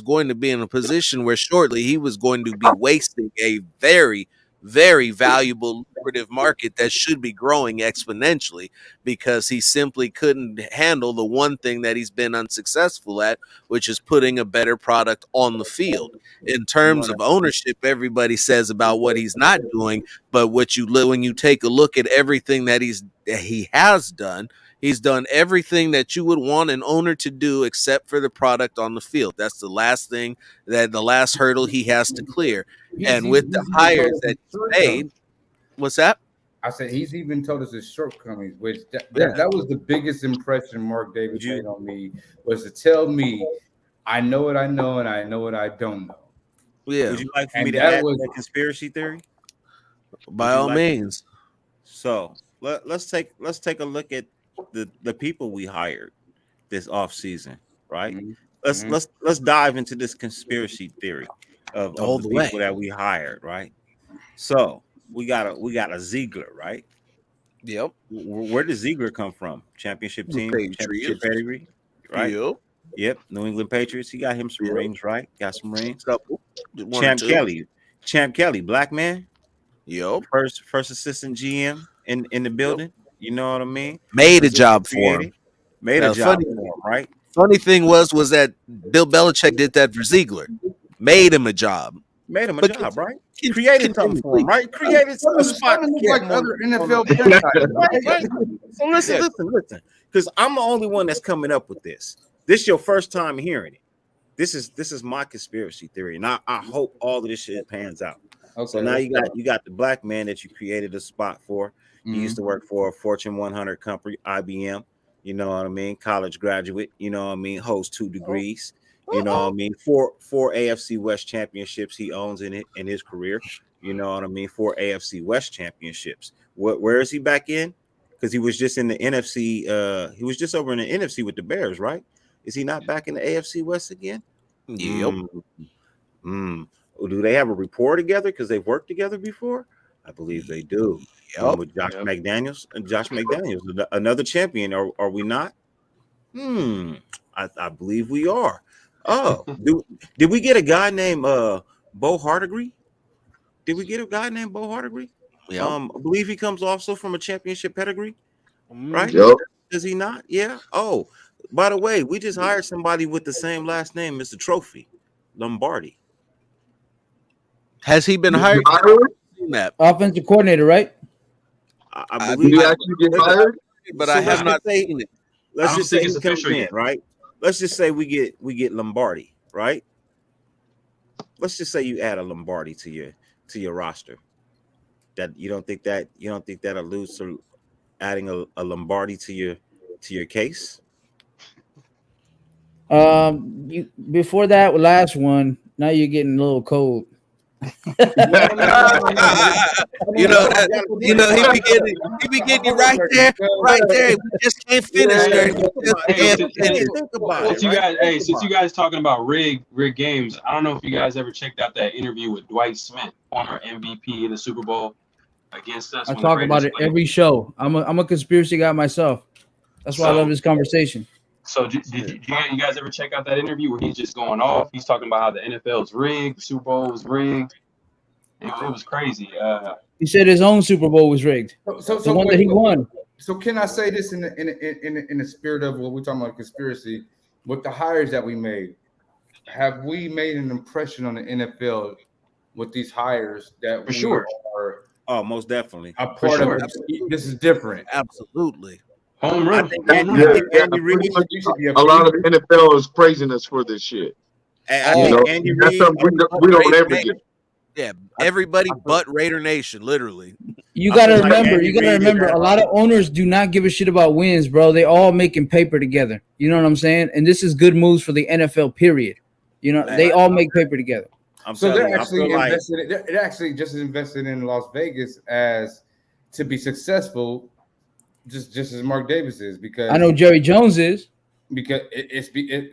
Speaker 2: going to be in a position where shortly he was going to be wasting a very, very valuable, lucrative market that should be growing exponentially, because he simply couldn't handle the one thing that he's been unsuccessful at, which is putting a better product on the field. In
Speaker 5: You
Speaker 2: terms
Speaker 5: wanna
Speaker 2: of ownership, everybody says about what he's not doing, but when you take a look at everything that he has done, he's done everything that you would want an owner to do except for the product on the field. That's the last thing, that the last hurdle he has to clear. And with the
Speaker 1: He's even told
Speaker 2: hires
Speaker 1: us
Speaker 2: that
Speaker 1: his
Speaker 2: he's made,
Speaker 1: shortcomings.
Speaker 2: what's that?
Speaker 1: I said he's even told us his shortcomings, which
Speaker 2: Yeah.
Speaker 1: that was the biggest impression Mark Davis
Speaker 5: would you
Speaker 1: made on me, was to tell me I know what I know and I know what I don't know.
Speaker 2: Yeah,
Speaker 5: would you like for me
Speaker 1: And
Speaker 5: to
Speaker 1: that
Speaker 5: add to
Speaker 1: was
Speaker 5: that conspiracy theory?
Speaker 2: by
Speaker 5: Would you
Speaker 2: all
Speaker 5: like
Speaker 2: means.
Speaker 5: so let's take a look at the people we hired this off season, right?
Speaker 1: Mhm,
Speaker 5: Let's
Speaker 1: mhm.
Speaker 5: let's let's dive into this conspiracy theory of
Speaker 2: All
Speaker 5: the
Speaker 2: the way.
Speaker 5: people that we hired, right? So we got a Ziegler, right?
Speaker 2: Yep.
Speaker 5: Where does Ziegler come from? Championship
Speaker 2: The
Speaker 5: team, championship
Speaker 2: Patriots.
Speaker 5: pedigree, right?
Speaker 2: Yep.
Speaker 5: Yep, New England Patriots. He got him some
Speaker 2: Yep.
Speaker 5: rings, right? Got some rings.
Speaker 2: Couple. One or
Speaker 5: Champ
Speaker 2: two.
Speaker 5: Kelly, Champ Kelly, black man,
Speaker 2: Yep.
Speaker 5: first assistant GM in the
Speaker 2: Yep.
Speaker 5: building. You know what I mean?
Speaker 2: Made a
Speaker 5: Position
Speaker 2: job for him.
Speaker 5: created, made a
Speaker 2: Now,
Speaker 5: job for him, right?
Speaker 2: funny thing was that Bill Belichick did that for Ziegler. Made him a job.
Speaker 5: Made him a
Speaker 2: But
Speaker 5: job, right?
Speaker 2: con-
Speaker 5: Created something for him,
Speaker 2: continuously.
Speaker 5: right? Created a spot
Speaker 1: Starting to look
Speaker 5: for
Speaker 1: like
Speaker 5: him
Speaker 1: other
Speaker 5: on
Speaker 1: NFL
Speaker 5: the
Speaker 1: franchises.
Speaker 5: right, right. So listen,
Speaker 2: Yeah.
Speaker 5: listen. Because I'm the only one that's coming up with this. This is your first time hearing it. This is my conspiracy theory, and I hope all of this shit pans out.
Speaker 1: Okay,
Speaker 5: So now
Speaker 1: let's go.
Speaker 5: you got the black man that you created a spot for. He used
Speaker 1: Mhm.
Speaker 5: to work for a Fortune 100 company, IBM. You know what I mean? College graduate. You know what I mean? Holds 2 degrees. You know what I mean? Four AFC West championships he owns in his career. You know what I mean? 4 AFC West championships. Where is he back in? Because he was just in the NFC. He was just over in the NFC with the Bears, right? Is he not back in the AFC West again?
Speaker 2: Yep.
Speaker 5: Mm, mm. Do they have a rapport together because they've worked together before? I believe they do.
Speaker 2: Yep.
Speaker 5: With Josh
Speaker 4: Yep.
Speaker 5: McDaniels, Josh McDaniels, another champion. Are we not? I believe we are. Oh, did we get a guy named Bo Hardigree? Did we get a guy named Bo Hardigree?
Speaker 2: Yep.
Speaker 5: I believe he comes also from a championship pedigree. right?
Speaker 3: Yep.
Speaker 5: Does he not? Yeah. Oh, by the way, we just hired somebody with the same last name, Mr. Trophy Lombardi.
Speaker 2: Has he been
Speaker 3: Did
Speaker 2: hired?
Speaker 3: you hire him?
Speaker 2: Seen that,
Speaker 8: Offensive coordinator, right?
Speaker 5: I
Speaker 2: I,
Speaker 3: Did
Speaker 5: believe.
Speaker 3: he
Speaker 2: I,
Speaker 3: actually get
Speaker 5: But
Speaker 3: hired?
Speaker 2: but
Speaker 5: so
Speaker 2: I
Speaker 5: let's
Speaker 2: have not
Speaker 5: just say,
Speaker 2: seen it.
Speaker 5: let's
Speaker 4: I don't
Speaker 5: just say
Speaker 4: think
Speaker 5: he
Speaker 4: it's
Speaker 5: comes
Speaker 4: official
Speaker 5: in,
Speaker 4: yet.
Speaker 5: right? Let's just say we get Lombardi, right? Let's just say you add a Lombardi to your roster. That you don't think that alludes to adding a Lombardi to your case?
Speaker 8: You before that last one. Now you're getting a little cold.
Speaker 1: No, no, no, no, no.
Speaker 2: You know that.
Speaker 5: gotta
Speaker 2: You know he be getting you right there, right there. We just can't finish
Speaker 4: Hey,
Speaker 2: there.
Speaker 4: hey,
Speaker 2: We just
Speaker 4: hey,
Speaker 2: can't
Speaker 4: since,
Speaker 2: finish.
Speaker 5: Think about
Speaker 4: since
Speaker 5: it,
Speaker 4: you
Speaker 5: right?
Speaker 4: guys,
Speaker 5: Think
Speaker 4: since you
Speaker 5: about it.
Speaker 4: guys talking about rig games, I don't know if you guys ever checked out that interview with Dwight Smith, former MVP in the Super Bowl against us
Speaker 8: I
Speaker 4: when the
Speaker 8: talk about
Speaker 4: Raiders
Speaker 8: it
Speaker 4: played.
Speaker 8: every show. I'm a conspiracy guy myself. That's why I love
Speaker 4: So,
Speaker 8: this conversation.
Speaker 4: so you guys ever check out that interview where he's just going off? He's talking about how the NFL is rigged, the Super Bowl is rigged. It was crazy.
Speaker 8: He said his own Super Bowl was rigged.
Speaker 1: So
Speaker 8: The one that he won.
Speaker 1: So can I say this in the spirit of what we're talking about conspiracy with the hires that we made? Have we made an impression on the NFL with these hires that
Speaker 4: For
Speaker 1: we
Speaker 4: sure.
Speaker 1: are
Speaker 5: Oh, most definitely.
Speaker 1: a
Speaker 4: For
Speaker 1: part
Speaker 4: sure.
Speaker 1: of? This is different.
Speaker 2: Absolutely.
Speaker 4: Home
Speaker 5: I
Speaker 4: run.
Speaker 5: think
Speaker 4: Home
Speaker 5: Andy,
Speaker 4: run.
Speaker 5: I think Andy Reid.
Speaker 3: pretty much
Speaker 1: You should be
Speaker 3: a lot of the NFL is praising us for this shit.
Speaker 5: I
Speaker 3: You
Speaker 5: think
Speaker 3: know,
Speaker 5: Andy
Speaker 3: that's
Speaker 5: Reid.
Speaker 3: something we don't
Speaker 2: Raider
Speaker 3: ever
Speaker 2: Nation.
Speaker 3: get.
Speaker 2: Yeah, everybody but Raider Nation, literally.
Speaker 8: You
Speaker 5: I
Speaker 8: gotta
Speaker 5: feel like
Speaker 8: remember.
Speaker 5: Andy
Speaker 8: You gotta
Speaker 5: Reid is
Speaker 8: remember.
Speaker 5: that-
Speaker 8: A lot of owners do not give a shit about wins, bro. They all making paper together. You know what I'm saying? And this is good moves for the NFL. Period. You know,
Speaker 5: Man.
Speaker 8: they all make paper together.
Speaker 5: I'm
Speaker 1: So
Speaker 5: telling
Speaker 1: they're
Speaker 5: you, I
Speaker 1: actually
Speaker 5: feel like
Speaker 1: invested. They're actually just as invested in Las Vegas as to be successful, just as Mark Davis is, because
Speaker 8: I know Jerry Jones is.
Speaker 1: because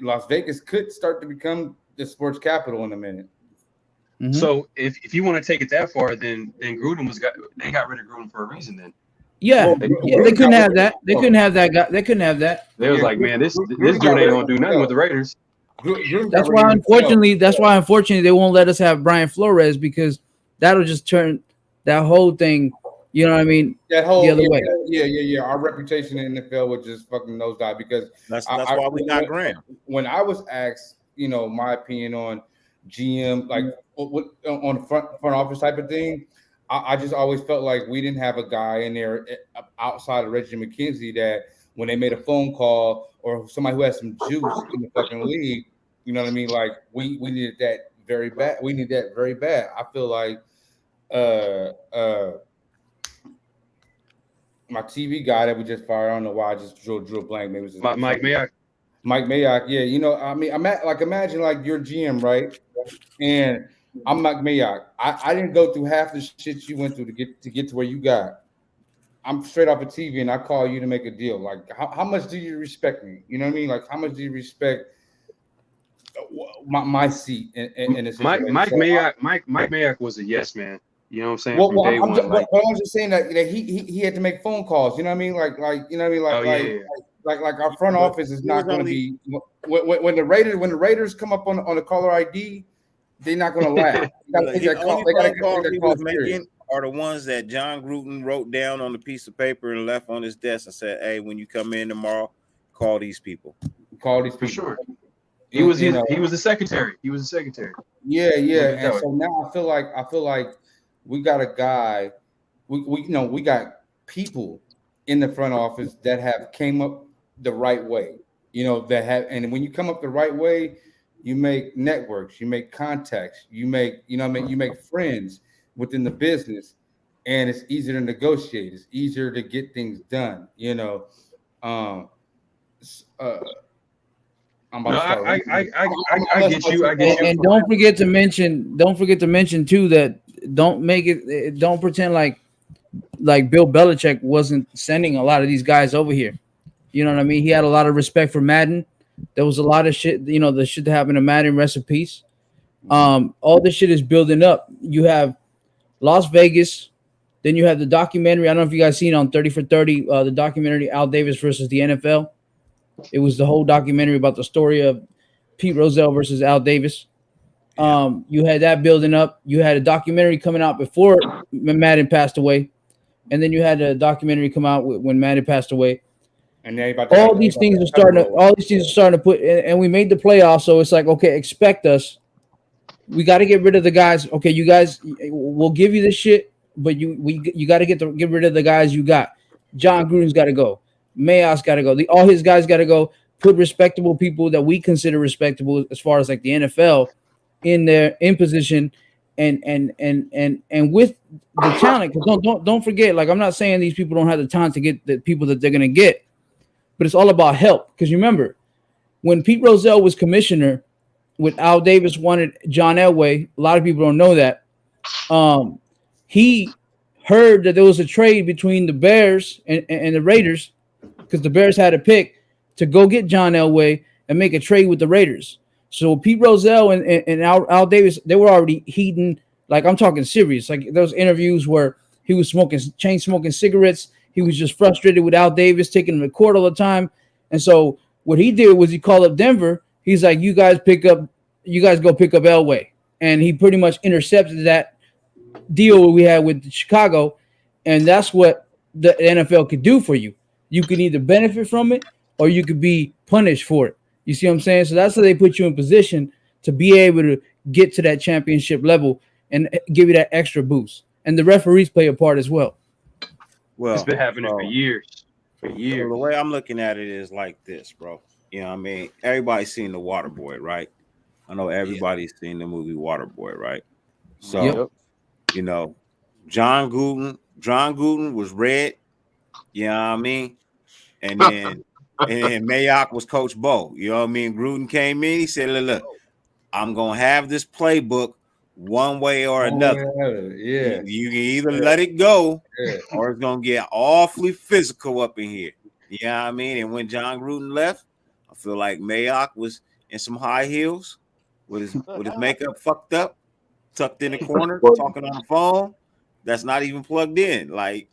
Speaker 1: Las Vegas could start to become the sports capital in a minute.
Speaker 8: Mhm.
Speaker 4: So if you want to take it that far, then Gruden they got rid of Gruden for a reason. Then
Speaker 8: Yeah,
Speaker 1: Well,
Speaker 8: they couldn't have that. They couldn't have that guy. They couldn't have that.
Speaker 4: they was
Speaker 1: Yeah,
Speaker 4: like, man, this
Speaker 1: Gruden
Speaker 4: dude
Speaker 1: got
Speaker 4: ain't
Speaker 1: rid
Speaker 4: gonna
Speaker 1: of
Speaker 4: do nothing
Speaker 1: himself.
Speaker 4: with the Raiders.
Speaker 1: Gruden got
Speaker 8: That's
Speaker 1: rid
Speaker 8: why,
Speaker 1: of himself.
Speaker 8: unfortunately, they won't let us have Brian Flores because that'll just turn that whole thing. You know what I mean?
Speaker 1: That whole
Speaker 8: The other way.
Speaker 1: yeah. Our reputation in the NFL would just fucking nosedive because
Speaker 5: that's
Speaker 1: I-
Speaker 5: why we got Graham.
Speaker 1: when I was asked, my opinion on GM, like what on the front office type of thing, I just always felt like we didn't have a guy in there outside of Reggie McKenzie that when they made a phone call or somebody who had some juice in the fucking league, you know what I mean? Like we needed that very bad. We need that very bad. I feel like my TV guy that we just fired. I don't know why I just drew a blank. Maybe it was just
Speaker 4: Mike Mayock.
Speaker 1: Mike Mayock. Yeah, I mean, imagine like your GM, right? And I'm Mike Mayock. I didn't go through half the shit you went through to get to where you got. I'm straight off of TV and I call you to make a deal. Like, how much do you respect me? You know what I mean? Like, how much do you respect my seat in this
Speaker 4: Mike
Speaker 1: situation?
Speaker 4: Mike Mayock was a yes man. You know what I'm saying?
Speaker 1: Well,
Speaker 4: From day
Speaker 1: I'm
Speaker 4: one. Like,
Speaker 1: I'm just saying that he had to make phone calls. You know what I mean? Like you know what I mean?
Speaker 4: oh yeah.
Speaker 1: Like our front office is not going to be when the Raiders come up on the caller ID, they're not going to laugh. They got to take
Speaker 5: The
Speaker 1: that call.
Speaker 5: only
Speaker 1: They got
Speaker 5: phone
Speaker 1: to
Speaker 5: calls
Speaker 1: take
Speaker 5: he
Speaker 1: that call
Speaker 5: was
Speaker 1: serious.
Speaker 5: making are the ones that John Gruden wrote down on a piece of paper and left on his desk and said, "Hey, when you come in tomorrow, call these people."
Speaker 1: Call these
Speaker 4: For
Speaker 1: people.
Speaker 4: sure. He was
Speaker 1: You know.
Speaker 4: he was the secretary. He was the secretary.
Speaker 1: Yeah.
Speaker 4: Put it that
Speaker 1: And
Speaker 4: way.
Speaker 1: so now I feel like we got a guy. We got people in the front office that have came up the right way. That have, and when you come up the right way, you make networks, you make contacts, you make you make friends within the business, and it's easier to negotiate. It's easier to get things done. Um, I'm
Speaker 4: No,
Speaker 1: about to start.
Speaker 4: I get you. I get you.
Speaker 8: And don't forget to mention too that don't pretend like Bill Belichick wasn't sending a lot of these guys over here. You know what I mean? He had a lot of respect for Madden. There was a lot of shit, the shit that happened to Madden, rest in peace. All this shit is building up. You have Las Vegas, then you have the documentary. I don't know if you guys seen on 30 for 30, the documentary Al Davis versus the NFL. It was the whole documentary about the story of Pete Rozelle versus Al Davis. You had that building up. You had a documentary coming out before Madden passed away and then you had a documentary come out when Manny passed away.
Speaker 1: And then
Speaker 8: All these things are starting to. All these things are starting to put, and we made the playoffs. So it's like, okay, expect us. We got to get rid of the guys. Okay, you guys, we'll give you this shit, but you got to get rid of the guys you got. John Gruden's got to go. Mayos got to go. All his guys got to go. Put respectable people that we consider respectable as far as like the NFL in there in position, and with the talent. Don't forget. Like, I'm not saying these people don't have the talent to get the people that they're gonna get, but it's all about help. Because remember, when Pete Rozelle was commissioner, with Al Davis wanted John Elway, a lot of people don't know that. He heard that there was a trade between the Bears and the Raiders, because the Bears had a pick to go get John Elway and make a trade with the Raiders. So Pete Rozelle and Al Davis, they were already heating. Like, I'm talking serious. Like, those interviews where he was chain smoking cigarettes. He was just frustrated with Al Davis taking him to court all the time. And so what he did was he called up Denver. He's like, you guys go pick up Elway. And he pretty much intercepted that deal we had with Chicago. And that's what the NFL could do for you. You can either benefit from it or you could be punished for it. You see what I'm saying? So that's how they put you in position to be able to get to that championship level and give you that extra boost. And the referees play a part as well.
Speaker 5: Well,
Speaker 7: It's been happening for years. For years.
Speaker 5: So the way I'm looking at it is like this, bro. You know what I mean? Everybody's seen The Waterboy, right? I know everybody's seen the movie Waterboy, right? So, you know, John Gruden was red. You know what I mean? And then Mayock was Coach Bo. You know what I mean? Gruden came in. He said, look, I'm going to have this playbook one way or another.
Speaker 1: Yeah.
Speaker 5: You can either let it go or it's going to get awfully physical up in here. You know what I mean? And when John Gruden left, I feel like Mayock was in some high heels with his makeup fucked up, tucked in the corner, talking on the phone. That's not even plugged in. Like,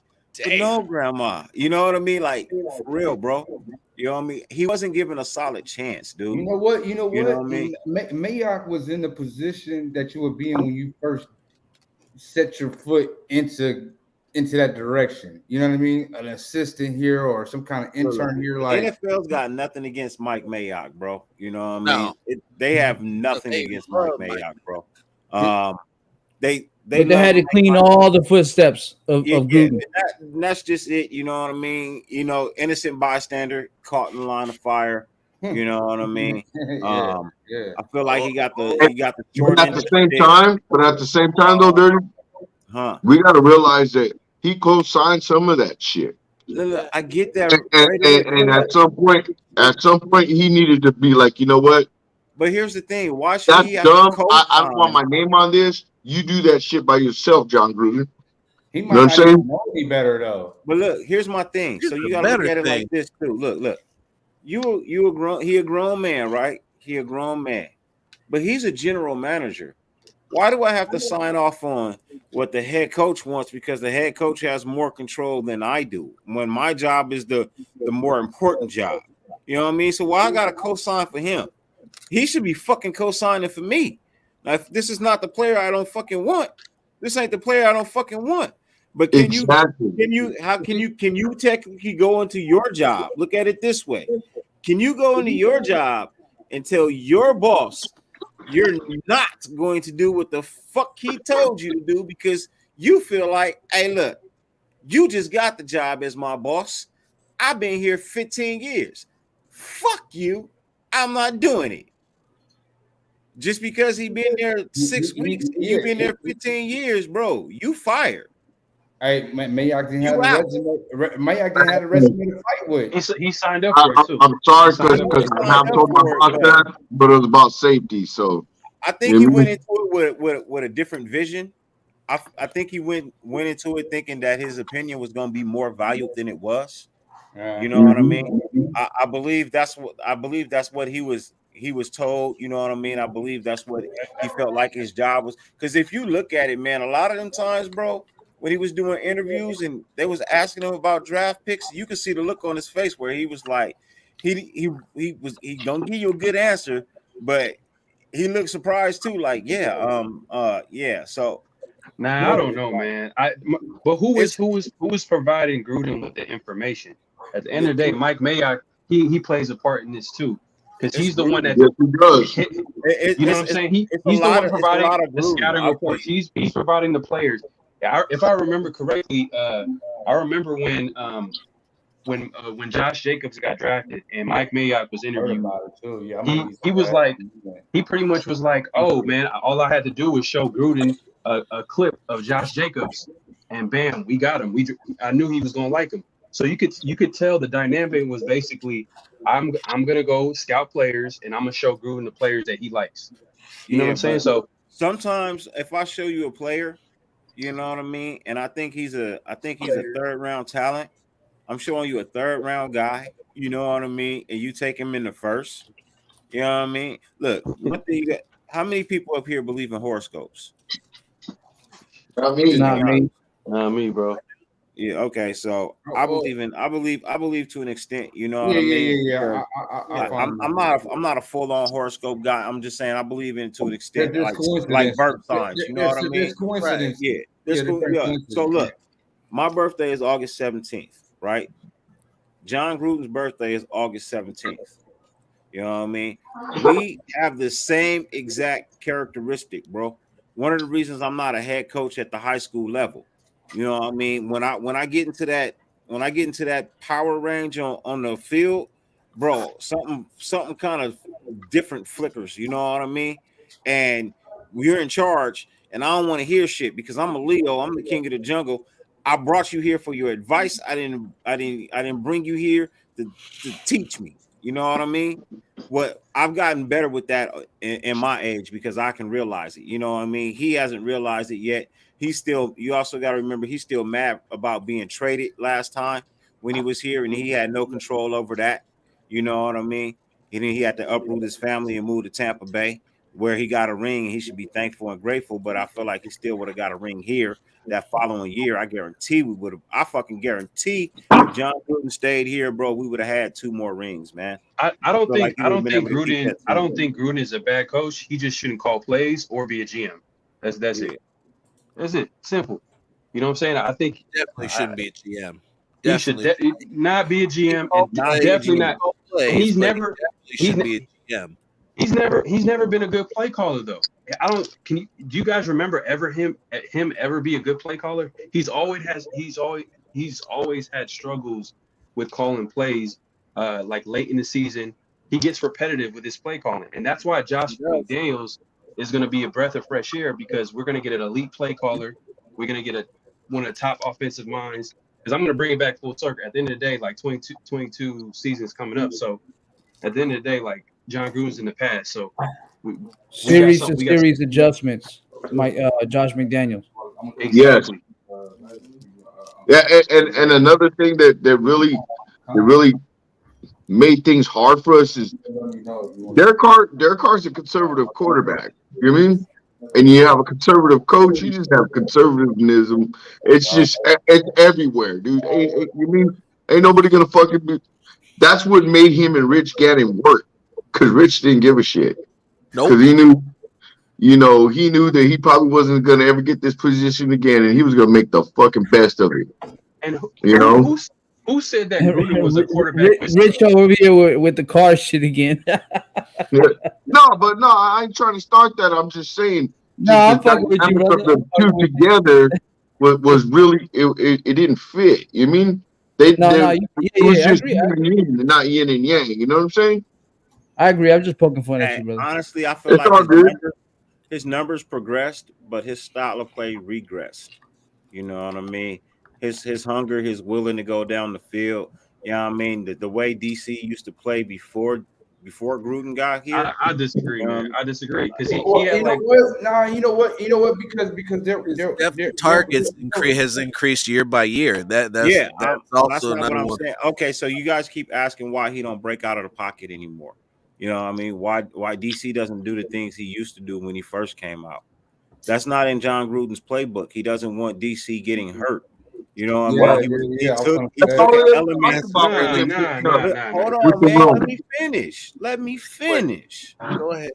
Speaker 5: no, grandma. You know what I mean? Like, for real, bro. You know what I mean? He wasn't given a solid chance, dude.
Speaker 1: You know what? You know what I
Speaker 5: mean?
Speaker 1: Mayock was in the position that you would be in when you first set your foot into that direction. You know what I mean? An assistant here or some kind of intern here. Like,
Speaker 5: NFL's got nothing against Mike Mayock, bro. You know what I mean? They have nothing against Mike Mayock, bro. They
Speaker 8: had to clean all the footsteps of Gruden.
Speaker 5: That's just it. You know what I mean? You know, innocent bystander caught in the line of fire. You know what I mean? I feel like he got the short
Speaker 3: But at the same time, though, Dirty, we got to realize that he co-signed some of that shit.
Speaker 5: Look, I get that,
Speaker 3: and at some point, he needed to be like, you know what?
Speaker 5: But here's the thing: why should he have
Speaker 3: dumb. I don't want my name on this. You do that shit by yourself, John Gruden.
Speaker 1: He might not even know any better though.
Speaker 5: But look, here's my thing. So you gotta look at it like this too. Look. He a grown man, right? He a grown man. But he's a general manager. Why do I have to sign off on what the head coach wants? Because the head coach has more control than I do. When my job is the more important job. You know what I mean? So why I gotta co-sign for him? He should be fucking co-signing for me. Now, if this is not the player I don't fucking want, this ain't the player I don't fucking want. But can you technically go into your job? Look at it this way. Can you go into your job and tell your boss you're not going to do what the fuck he told you to do because you feel like, hey, look, you just got the job as my boss. I've been here 15 years. Fuck you. I'm not doing it. Just because he been there 6 weeks, you've been there 15 years, bro. You fired.
Speaker 1: Hey, Mayock didn't have a resume. Mayock didn't have a resume to fight with.
Speaker 7: He signed up for it too.
Speaker 3: I'm sorry because I haven't told my about that, but it was about safety. So
Speaker 5: I think he went into it with a different vision. I think he went into it thinking that his opinion was going to be more valued than it was. You know what I mean? I believe that's what he was told. You know what I mean? I believe that's what he felt like his job was. Because if you look at it, man, a lot of them times, bro, when he was doing interviews and they was asking him about draft picks, you could see the look on his face where he was like, he don't give you a good answer, but he looked surprised too. Like, yeah. So
Speaker 7: Nah, I don't know, man. But who is providing Gruden with the information? At the end of the day, Mike Mayock, he plays a part in this too, because
Speaker 5: It's
Speaker 7: he's the one
Speaker 5: Gruden.
Speaker 7: that
Speaker 3: Yes, he does.
Speaker 7: you know what I'm saying.
Speaker 5: It's
Speaker 7: He's the one
Speaker 5: a
Speaker 7: providing
Speaker 5: lot of
Speaker 7: the
Speaker 5: Gruden.
Speaker 7: scouting
Speaker 5: I'll tell
Speaker 7: reports.
Speaker 5: you.
Speaker 7: He's providing the players. If I remember correctly, I remember when Josh Jacobs got drafted and Mike Mayock was
Speaker 1: I heard
Speaker 7: interviewed.
Speaker 1: about it too. Yeah, I remember
Speaker 7: He was like, he pretty much was like, oh man, all I had to do was show Gruden a clip of Josh Jacobs, and bam, we got him. I knew he was gonna like him. So you could tell the dynamic was basically, I'm gonna go scout players and I'm gonna show Gruden the players that he likes. You know what I'm saying?
Speaker 5: But
Speaker 7: So
Speaker 5: sometimes if I show you a player, you know what I mean, and I think he's a third round talent. I'm showing you a third round guy. You know what I mean, and you take him in the first. You know what I mean? Look, one thing that how many people up here believe in horoscopes?
Speaker 3: I mean,
Speaker 5: Just be
Speaker 8: Not
Speaker 5: honest.
Speaker 8: me.
Speaker 7: not me, bro.
Speaker 5: Yeah, okay. So
Speaker 1: Oh,
Speaker 5: I
Speaker 1: oh,
Speaker 5: believe to an extent, you know
Speaker 1: yeah,
Speaker 5: what I
Speaker 1: yeah,
Speaker 5: mean?
Speaker 1: yeah,
Speaker 5: Because
Speaker 1: I follow you.
Speaker 5: I'm not a full on horoscope guy. I'm just saying I believe in to an extent,
Speaker 1: There's
Speaker 5: like
Speaker 1: coincidence.
Speaker 5: birth signs. You know what I
Speaker 1: There's
Speaker 5: mean?
Speaker 7: Right.
Speaker 1: coincidence.
Speaker 5: Yeah,
Speaker 1: Yeah, there's
Speaker 5: yeah. So
Speaker 1: coincidence.
Speaker 5: look, my birthday is August 17th, right? John Gruden's birthday is August 17th. You know what I mean? We have the same exact characteristic, bro. One of the reasons I'm not a head coach at the high school level. You know what I mean? When I get into that power range on the field, bro, something kind of different flickers, you know what I mean? And you're in charge, and I don't want to hear shit because I'm a Leo, I'm the king of the jungle. I brought you here for your advice. I didn't bring you here to teach me. You know what I mean? What I've gotten better with that in my age because I can realize it. You know what I mean? He hasn't realized it yet. He's still. You also got to remember he's still mad about being traded last time when he was here, and he had no control over that. You know what I mean? And then he had to uproot his family and move to Tampa Bay, where he got a ring, and he should be thankful and grateful. But I feel like he still would have got a ring here that following year. I guarantee we would have. I fucking guarantee if John Gruden stayed here, bro, we would have had 2 more rings, man.
Speaker 7: I don't
Speaker 5: Feel like
Speaker 7: think
Speaker 5: he
Speaker 7: I
Speaker 5: would have
Speaker 7: don't
Speaker 5: been
Speaker 7: think
Speaker 5: able to keep
Speaker 7: Gruden
Speaker 5: that
Speaker 7: I
Speaker 5: team.
Speaker 7: don't think Gruden is a bad coach. He just shouldn't call plays or be a GM. That's
Speaker 5: Yeah.
Speaker 7: it. That's it. Simple. You know what I'm saying? I think
Speaker 2: Definitely shouldn't be a GM.
Speaker 7: he should
Speaker 2: Definitely.
Speaker 7: not be a GM, and
Speaker 5: Not be a
Speaker 7: definitely
Speaker 5: GM.
Speaker 7: not.
Speaker 2: Plays,
Speaker 7: And he's
Speaker 2: but
Speaker 7: never
Speaker 2: he
Speaker 7: he's
Speaker 2: should
Speaker 7: ne-
Speaker 2: be a GM.
Speaker 7: he's never been a good play caller though. I don't. Do you guys remember him ever be a good play caller? He's always had struggles with calling plays. Like late in the season, he gets repetitive with his play calling, and that's why Josh McDaniels is going to be a breath of fresh air because we're going to get an elite play caller. We're going to get one of the top offensive minds. Because I'm going to bring it back full circle. At the end of the day, like 22 seasons coming up. So at the end of the day, like John Gruden's in the past. So
Speaker 8: Series to series adjustments. Josh McDaniels.
Speaker 7: exactly.
Speaker 3: Yeah, and another thing that really made things hard for us is Derek Carr's a conservative quarterback. You know what I mean? And you have a conservative coach, you just have conservatism. It's everywhere, dude. You mean ain't nobody gonna fucking be. That's what made him and Rich Gannon work. Because Rich didn't give a shit.
Speaker 2: Nope.
Speaker 3: Because he knew, he knew that he probably wasn't gonna ever get this position again, and he was gonna make the fucking best of it.
Speaker 7: And who said that Gruden was a quarterback?
Speaker 8: Rich over here with the car shit again.
Speaker 3: Yeah. No, I ain't trying to start that. I'm just saying.
Speaker 8: No, I'm fucking with you, brother.
Speaker 3: Of the two together was really it didn't fit. You mean it was just yin and yang, not yin and yang. You know what I'm saying?
Speaker 8: I agree. I'm just poking fun at you, brother.
Speaker 5: Honestly, I feel
Speaker 3: It's all
Speaker 5: like
Speaker 3: good.
Speaker 5: his numbers progressed, but his style of play regressed. You know what I mean? His hunger, his willing to go down the field. You know what I mean? The way DC used to play before Gruden got here.
Speaker 7: I disagree, man. I disagree because he had
Speaker 1: you know
Speaker 7: like.
Speaker 1: what? Nah, you know what? Because they're
Speaker 2: Targets has increased year by year. That's also
Speaker 5: not what I'm
Speaker 2: one.
Speaker 5: saying. Okay, so you guys keep asking why he don't break out of the pocket anymore. You know what I mean? Why DC doesn't do the things he used to do when he first came out? That's not in John Gruden's playbook. He doesn't want DC getting hurt. You know what I mean? He took elements.
Speaker 7: Nah.
Speaker 5: Hold on, man. Let me finish.
Speaker 2: Go ahead.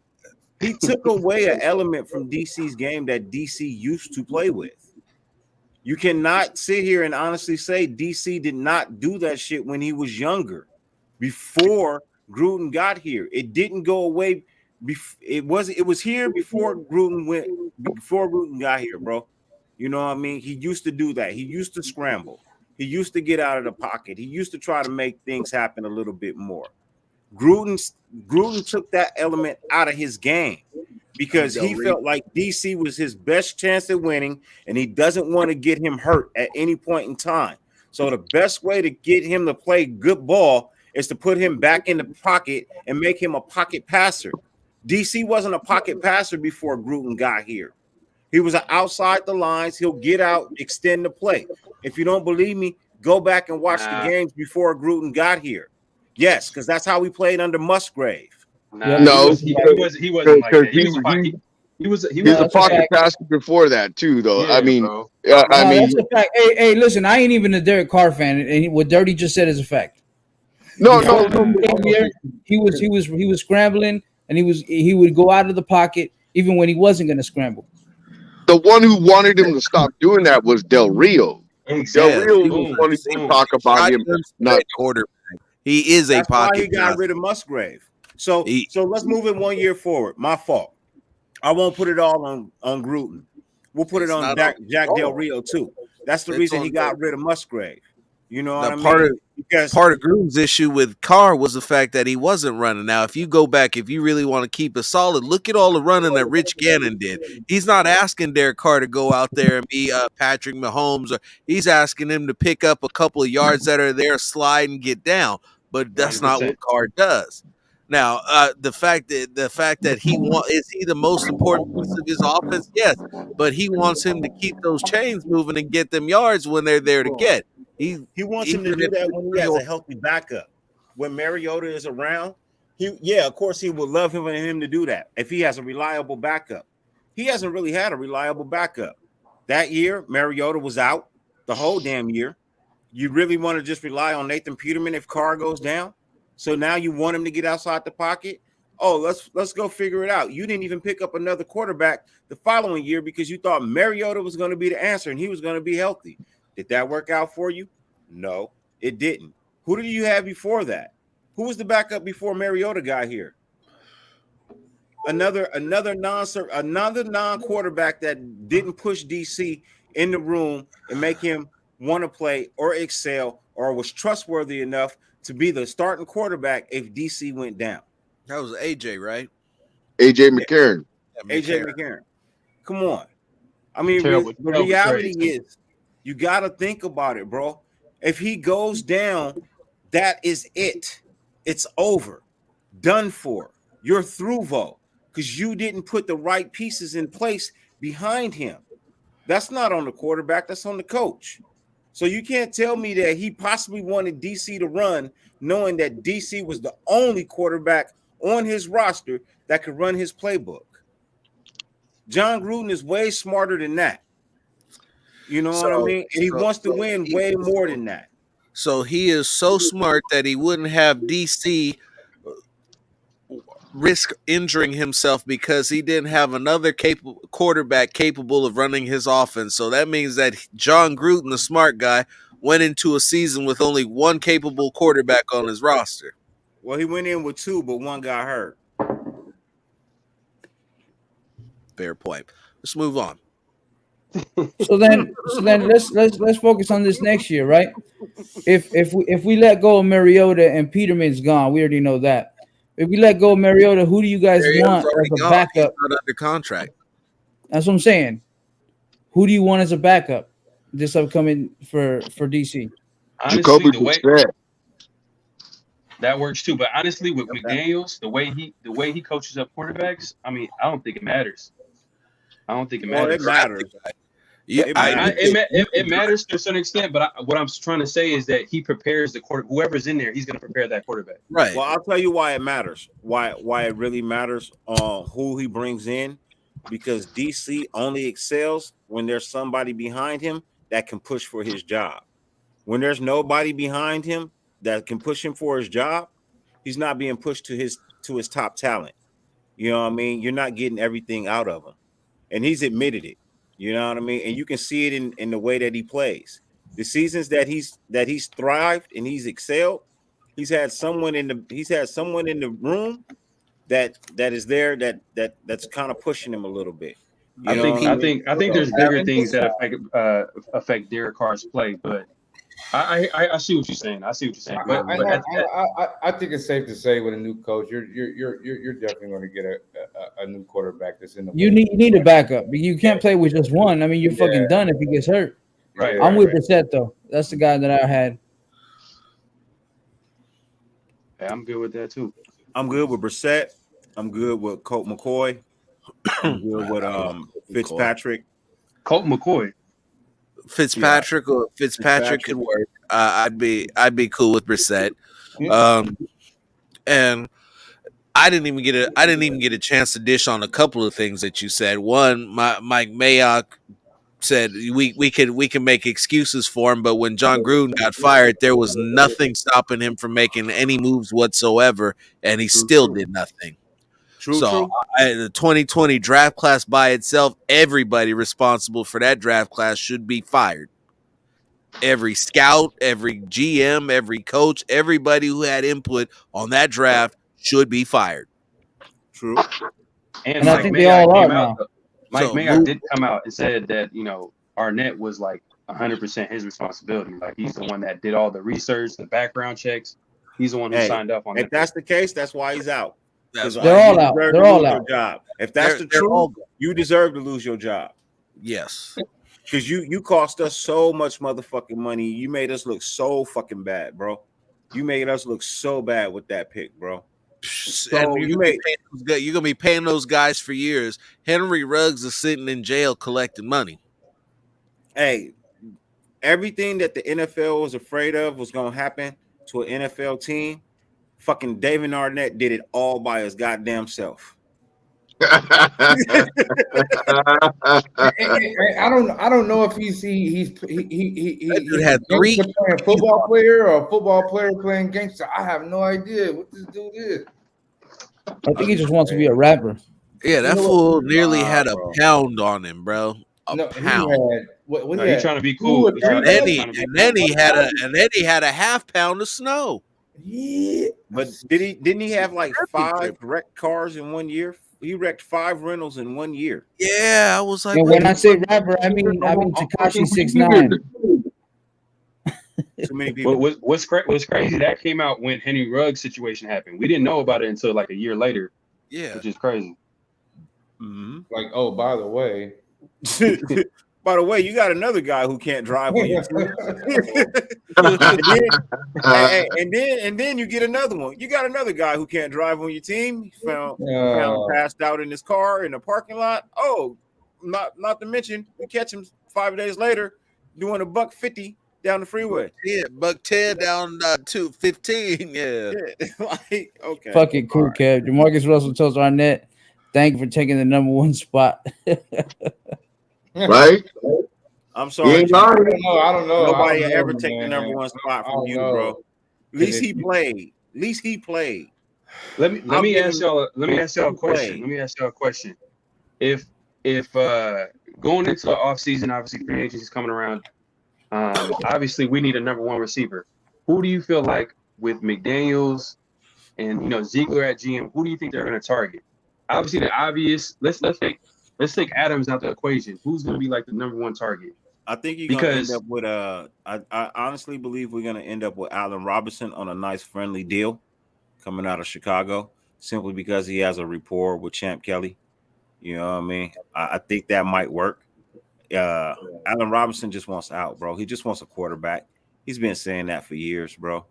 Speaker 5: He took away an element from DC's game that DC used to play with. You cannot sit here and honestly say DC did not do that shit when he was younger, before Gruden got here. It didn't go away. It was here before Gruden got here, bro. You know what I mean? He used to do that. He used to scramble. He used to get out of the pocket. He used to try to make things happen a little bit more. Gruden took that element out of his game because he felt like DC was his best chance at winning, and he doesn't want to get him hurt at any point in time. So the best way to get him to play good ball is to put him back in the pocket and make him a pocket passer. DC wasn't a pocket passer before Gruden got here. He was outside the lines. He'll get out, extend the play. If you don't believe me, go back and watch the games before Gruden got here. Yes, because that's how we played under Musgrave.
Speaker 3: No,
Speaker 7: he wasn't like that. He was
Speaker 3: a pocket passer before that too, though.
Speaker 7: Yeah,
Speaker 3: I mean,
Speaker 7: bro.
Speaker 3: I mean,
Speaker 8: that's a fact. Hey, listen, I ain't even a Derek Carr fan, and what Dirty just said is a fact.
Speaker 3: No.
Speaker 8: He was scrambling, and he would go out of the pocket even when he wasn't going to scramble.
Speaker 3: The one who wanted him to stop doing that was Del Rio. Del Rio was wanting to talk about him. Not
Speaker 2: quarterback. He is a
Speaker 5: That's
Speaker 2: pocket.
Speaker 5: Why he got rid of Musgrave. So let's move it 1 year forward. My fault. I won't put it all on Gruden. We'll put it on Jack Del Rio too. That's the reason he got rid of Musgrave. You know what I mean? Because
Speaker 2: part of Gruden's issue with Carr was the fact that he wasn't running. Now, if you go back, if you really want to keep it solid, look at all the running that Rich Gannon did. He's not asking Derek Carr to go out there and be Patrick Mahomes. He's asking him to pick up a couple of yards that are there, slide and get down. But that's 100%. Not what Carr does. Now, the fact that is he the most important piece of his offense? Yes, but he wants him to keep those chains moving and get them yards when they're there to get.
Speaker 5: He wants him to do that when he has a healthy backup. When Mariota is around, of course he would love him to do that if he has a reliable backup. He hasn't really had a reliable backup. That year, Mariota was out the whole damn year. You really want to just rely on Nathan Peterman if Carr goes down? So now you want him to get outside the pocket? Oh, let's go figure it out. You didn't even pick up another quarterback the following year because you thought Mariota was going to be the answer and he was going to be healthy. Did that work out for you? No, it didn't. Who did you have before that? Who was the backup before Mariota got here? Another non-quarterback that didn't push DC in the room and make him want to play or excel or was trustworthy enough to be the starting quarterback if DC went down.
Speaker 2: That was AJ, right?
Speaker 3: AJ McCarron.
Speaker 5: AJ McCarron. Come on. I mean, the reality is you got to think about it, bro. If he goes down, that is it. It's over. Done for. You're through, Vo, because you didn't put the right pieces in place behind him. That's not on the quarterback. That's on the coach. So you can't tell me that he possibly wanted DC to run knowing that DC was the only quarterback on his roster that could run his playbook. John Gruden is way smarter than that. You know what I mean? And he wants to win way more than that.
Speaker 2: So he is so smart that he wouldn't have DC risk injuring himself because he didn't have another quarterback capable of running his offense. So that means that John Gruden, the smart guy, went into a season with only one capable quarterback on his roster.
Speaker 5: Well, he went in with two, but one got hurt.
Speaker 2: Fair point. Let's move on.
Speaker 8: So then let's focus on this next year, right? If we let go of Mariota and Peterman's gone, we already know that. If we let go of Mariota, who do you guys want as a backup?
Speaker 2: He's not under contract.
Speaker 8: That's what I'm saying. Who do you want as a backup this upcoming for DC?
Speaker 7: Honestly, that works too. But honestly, with McDaniels, the way he coaches up quarterbacks, I mean, I don't think it matters.
Speaker 5: Well, it matters.
Speaker 7: It matters to a certain extent, but what I'm trying to say is that he prepares the quarterback. Whoever's in there, he's going to prepare that quarterback.
Speaker 2: Right.
Speaker 5: Well, I'll tell you why it matters. Why it really matters on who he brings in, because DC only excels when there's somebody behind him that can push for his job. When there's nobody behind him that can push him for his job, he's not being pushed to his top talent. You know what I mean? You're not getting everything out of him. And he's admitted it. You know what I mean? And you can see it in the way that he plays. The seasons that he's thrived and he's excelled, he's had someone in the room that is there that's kind of pushing him a little bit. You
Speaker 7: I
Speaker 5: know
Speaker 7: think
Speaker 5: what I
Speaker 7: I
Speaker 5: mean?
Speaker 7: think I think there's bigger things that affect Derek Carr's play, but I see what you're saying. I see what you're saying. But
Speaker 1: I think it's safe to say with a new coach, you're definitely going to get a new quarterback that's in the.
Speaker 8: You need a backup. You can't play with just one. I mean, you're fucking done if he gets hurt.
Speaker 7: right.
Speaker 8: I'm
Speaker 7: right,
Speaker 8: with
Speaker 7: right.
Speaker 8: Brissett though. That's the guy that I had.
Speaker 7: Yeah, I'm good with that too.
Speaker 5: I'm good with Brissett. I'm good with Colt McCoy. I'm good with Fitzpatrick.
Speaker 7: Colt McCoy.
Speaker 2: Fitzpatrick or Fitzpatrick could work. I'd be cool with Brissett. And I didn't even get a chance to dish on a couple of things that you said. One, Mike Mayock said we can make excuses for him, but when John Gruden got fired, there was nothing stopping him from making any moves whatsoever, and he still did nothing.
Speaker 5: True.
Speaker 2: The 2020 draft class by itself, everybody responsible for that draft class should be fired. Every scout, every GM, every coach, everybody who had input on that draft should be fired.
Speaker 5: True.
Speaker 7: And
Speaker 8: I
Speaker 7: Mike
Speaker 8: think they
Speaker 7: Mayock
Speaker 8: all are
Speaker 7: came out.
Speaker 8: now.
Speaker 7: Mike
Speaker 2: So,
Speaker 7: Mayock did come out and said that Arnett was like 100% his responsibility. Like he's the one that did all the research, the background checks. He's the one who signed up on
Speaker 5: If
Speaker 7: that.
Speaker 5: that's the case, that's why he's out.
Speaker 2: That's
Speaker 8: They're all out. They're all out.
Speaker 5: Job. If that's the
Speaker 2: They're all
Speaker 5: truth, you deserve to lose your job.
Speaker 2: Yes.
Speaker 5: Because you cost us so much motherfucking money. You made us look so fucking bad, bro. You made us look so bad with that pick, bro.
Speaker 2: And you're gonna be paying those guys for years. Henry Ruggs is sitting in jail collecting money.
Speaker 5: Hey, everything that the NFL was afraid of was gonna happen to an NFL team. Fucking David Arnett did it all by his goddamn self.
Speaker 1: I don't know if he
Speaker 2: had three
Speaker 1: playing football player or a football player playing gangster. I have no idea what this dude is.
Speaker 8: I think he just wants to be a rapper.
Speaker 2: Yeah, that fool nearly had a pound on him, bro. A pound.
Speaker 7: He's trying to be cool.
Speaker 2: And then he had a half pound of snow.
Speaker 1: Yeah.
Speaker 5: But didn't he have like 5 wrecked cars in 1 year? He wrecked 5 rentals in 1 year.
Speaker 2: Yeah, I was like,
Speaker 8: And when I say rapper, I mean Tekashi 6ix9ine.
Speaker 5: Too many people.
Speaker 7: What's crazy? That came out when Henry Ruggs situation happened. We didn't know about it until like a year later.
Speaker 2: Yeah,
Speaker 7: which is crazy.
Speaker 5: Mm-hmm.
Speaker 1: Like, oh, by the way,
Speaker 5: you got another guy who can't drive on your team. and then you get another one. You got another guy who can't drive on your team. He found passed out in his car in the parking lot. Oh, not to mention we catch him 5 days later doing $150 down the freeway.
Speaker 2: Yeah, $110 down 215. Yeah.
Speaker 5: Like, okay.
Speaker 8: Fucking cool, Kev. Jamarcus Russell tells Arnett, "Thank you for taking the #1 spot."
Speaker 3: Right?
Speaker 5: I'm sorry.
Speaker 3: I
Speaker 1: don't know.
Speaker 5: Nobody ever take the #1 spot from you, bro. At least he played.
Speaker 7: Let me ask y'all a question. If going into the offseason, obviously free agency is coming around. Obviously we need a #1 receiver. Who do you feel like with McDaniels and Ziegler at GM? Who do you think they're going to target? Obviously the obvious. Let's take Adams out the equation. Who's going to be like the #1 target?
Speaker 5: I think you're going to end up with I honestly believe we're going to end up with Allen Robinson on a nice friendly deal coming out of Chicago, simply because he has a rapport with Champ Kelly. You know what I mean? I think that might work. Allen Robinson just wants out, bro. He just wants a quarterback. He's been saying that for years, bro.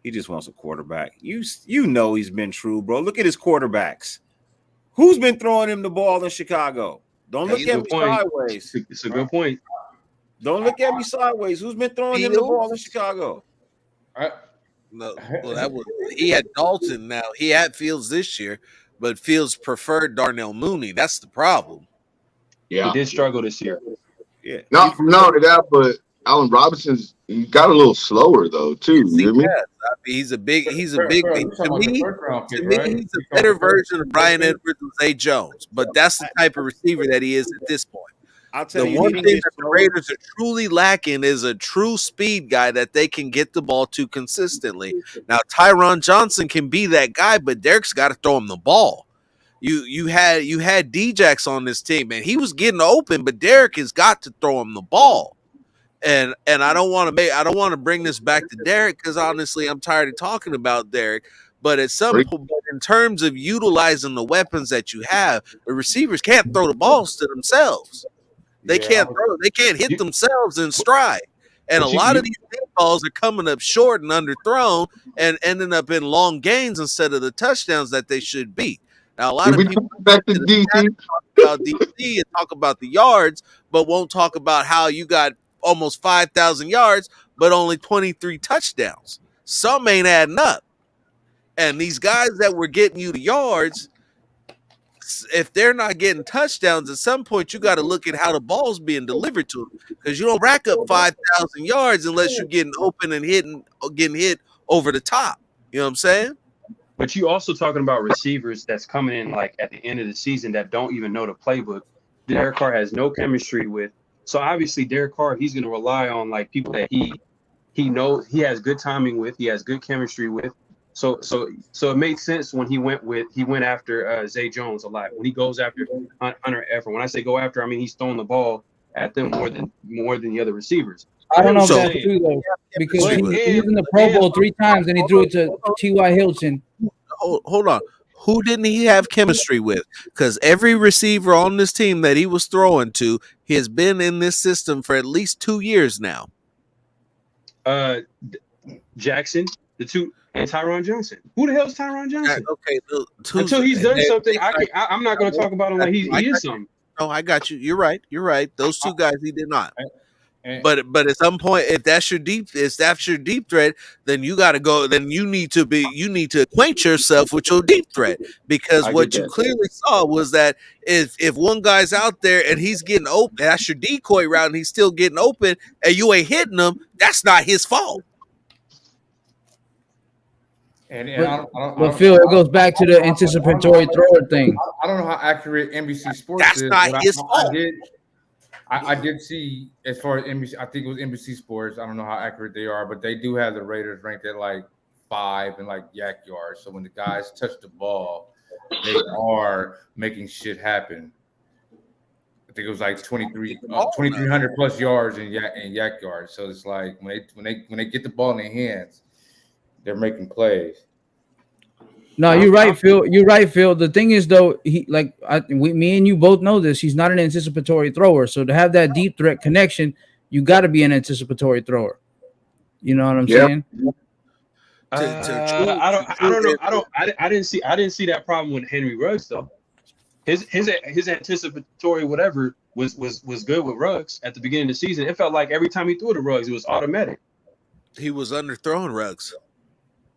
Speaker 5: He just wants a quarterback. You know he's been true, bro. Look at his quarterbacks. Who's been throwing him the ball in Chicago? Don't look at me sideways.
Speaker 7: It's a good point.
Speaker 5: Don't look at me sideways. Who's been throwing him the ball in Chicago?
Speaker 2: No, well, he had Dalton. Now he had Fields this year, but Fields preferred Darnell Mooney. That's the problem.
Speaker 3: Yeah,
Speaker 7: he did struggle this year.
Speaker 5: Yeah,
Speaker 3: not that, but Allen Robinson's he got a little slower though too.
Speaker 2: Yes,
Speaker 3: You
Speaker 2: he
Speaker 3: hear me?
Speaker 2: has. I mean, he's a
Speaker 1: Bro,
Speaker 2: big
Speaker 1: bro, you talking about the first round
Speaker 2: to
Speaker 1: pick,
Speaker 2: me,
Speaker 1: right?
Speaker 2: he's
Speaker 1: You
Speaker 2: a
Speaker 1: talking
Speaker 2: better
Speaker 1: about the
Speaker 2: version of
Speaker 1: first
Speaker 2: Brian
Speaker 1: pick?
Speaker 2: Edwards and Zay Jones. But that's the type of receiver that he is at this point.
Speaker 5: I'll tell
Speaker 2: The
Speaker 5: you,
Speaker 2: one
Speaker 5: he can
Speaker 2: thing
Speaker 5: get
Speaker 2: that the
Speaker 5: slower.
Speaker 2: Raiders are truly lacking is a true speed guy that they can get the ball to consistently. Now, Tyron Johnson can be that guy, but Derek's got to throw him the ball. You had Djax on this team, and he was getting open, but Derek has got to throw him the ball. And I don't want to bring this back to Derek because honestly I'm tired of talking about Derek. But at some
Speaker 3: Right?
Speaker 2: point, in terms of utilizing the weapons that you have, the receivers can't throw the balls to themselves. They
Speaker 1: Yeah,
Speaker 2: can't throw. They can't hit
Speaker 7: You,
Speaker 2: themselves in stride. And a
Speaker 7: but
Speaker 2: lot of
Speaker 7: you
Speaker 2: these deep balls are coming up short and underthrown and ending up in long gains instead of the touchdowns that they should be. Now, a lot
Speaker 3: If
Speaker 2: of
Speaker 3: we
Speaker 2: people
Speaker 3: come back to
Speaker 2: in the chat
Speaker 3: DC,
Speaker 2: talk about DC and talk about the yards, but won't talk about how you got almost 5,000 yards, but only 23 touchdowns. Some ain't adding up. And these guys that were getting you the yards, if they're not getting touchdowns, at some point you got to look at how the ball's being delivered to them because you don't rack up 5,000 yards unless you're getting open and getting hit over the top. You know what I'm saying?
Speaker 7: but you also talking about receivers that's coming in like at the end of the season that don't even know the playbook. Derek Carr has no chemistry with. So obviously Derek Carr, he's going to rely on like people that he knows he has good timing with, he has good chemistry with. So it made sense when he went after Zay Jones a lot. When he goes after Hunter Effort. When I say go after, I mean he's throwing the ball at them more than the other receivers.
Speaker 8: I don't know if
Speaker 2: So
Speaker 8: that's true though, because
Speaker 2: chemistry
Speaker 8: he,
Speaker 2: with.
Speaker 8: he was in the Pro Bowl 3 times and he threw it to T.Y. Hilton.
Speaker 2: Hold on. Who didn't he have chemistry with? Because every receiver on this team that he was throwing to, he has been in this system for at least 2 years now.
Speaker 7: Jackson, the two, and Tyron Johnson. Who the hell is Tyron Johnson?
Speaker 2: Okay,
Speaker 7: Until he's done something, I'm not going to talk about him like he is something.
Speaker 2: No, I got you. You're right. You're right. Those two guys, he did not.
Speaker 1: And,
Speaker 2: But at some point, if that's your deep threat, then you got to go. Then you need to acquaint yourself with your deep threat because
Speaker 4: I
Speaker 2: what
Speaker 4: get
Speaker 2: you
Speaker 4: that.
Speaker 2: clearly saw was that if one guy's out there and he's getting open, that's your decoy route, and he's still getting open, and you ain't hitting him, that's not his fault.
Speaker 1: and
Speaker 8: But Phil, it goes back to the anticipatory thrower thing.
Speaker 1: I don't know how accurate NBC Sports
Speaker 2: That's
Speaker 1: is.
Speaker 2: not
Speaker 1: but
Speaker 2: his fault.
Speaker 1: I did see as far as NBC. I think it was NBC Sports. I don't know how accurate they are, but they do have the Raiders ranked at like 5 and like yak yards. So when the guys touch the ball, they are making shit happen. I think it was like 2,300 plus yards in yak yards. So it's like when they get the ball in their hands, they're making plays.
Speaker 8: No, you're right, Phil. You're right, Phil. The thing is, though, me and you both know this. He's not an anticipatory thrower. So to have that deep threat connection, you got to be an anticipatory thrower. You know what I'm saying?
Speaker 7: I don't know. I didn't see that problem with Henry Ruggs though. His anticipatory whatever was good with Ruggs at the beginning of the season. It felt like every time he threw the Ruggs, it was automatic.
Speaker 2: He was underthrowing Ruggs.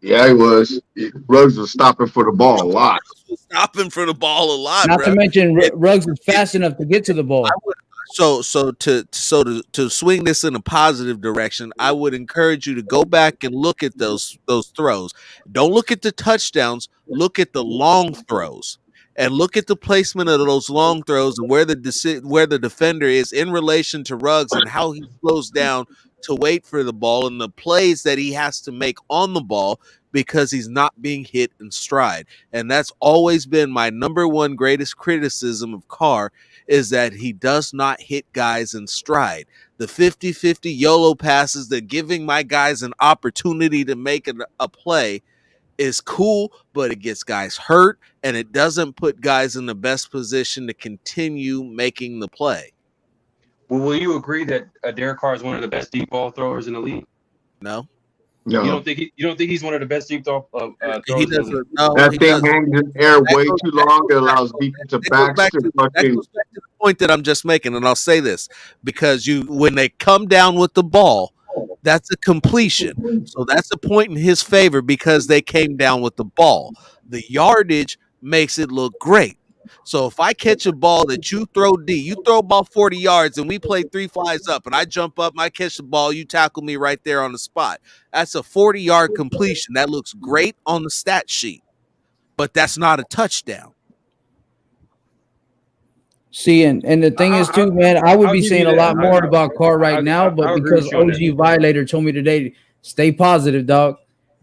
Speaker 3: yeah, he was. Ruggs was stopping for the ball a lot.
Speaker 2: Stopping for the ball a lot.
Speaker 8: Not
Speaker 2: bro.
Speaker 8: to mention Ruggs is fast enough to get to the ball.
Speaker 2: So to swing this in a positive direction, I would encourage you to go back and look at those throws. Don't look at the touchdowns. Look at the long throws, and look at the placement of those long throws and where the defender is in relation to Ruggs and how he slows down to wait for the ball and the plays that he has to make on the ball because he's not being hit in stride. And that's always been my number one greatest criticism of Carr is that he does not hit guys in stride. The 50-50 YOLO passes, that giving my guys an opportunity to make a play is cool, but it gets guys hurt and it doesn't put guys in the best position to continue making the play.
Speaker 7: Well, will you agree that Derek Carr is one of the best deep ball throwers in the league?
Speaker 2: No.
Speaker 3: No,
Speaker 7: You don't think he's one of the best deep throwers
Speaker 2: He
Speaker 7: in the league?
Speaker 2: doesn't. No,
Speaker 3: that
Speaker 2: he
Speaker 3: thing
Speaker 2: doesn't.
Speaker 3: hangs in the air way too long. It allows defensive
Speaker 2: That goes
Speaker 3: backs
Speaker 2: back
Speaker 3: to
Speaker 2: to
Speaker 3: fucking.
Speaker 2: the point that I'm just making, and I'll say this because when they come down with the ball, that's a completion. So that's a point in his favor because they came down with the ball. The yardage makes it look great. So if I catch a ball that you throw D, you throw a ball 40 yards and we play 3 flies up and I jump up, I catch the ball, you tackle me right there on the spot. That's a 40-yard completion. That looks great on the stat sheet, but that's not a touchdown.
Speaker 8: See, and the thing is too, man, I would be saying a lot more about Carr right now, but because OG Violator told me today, stay positive, dog.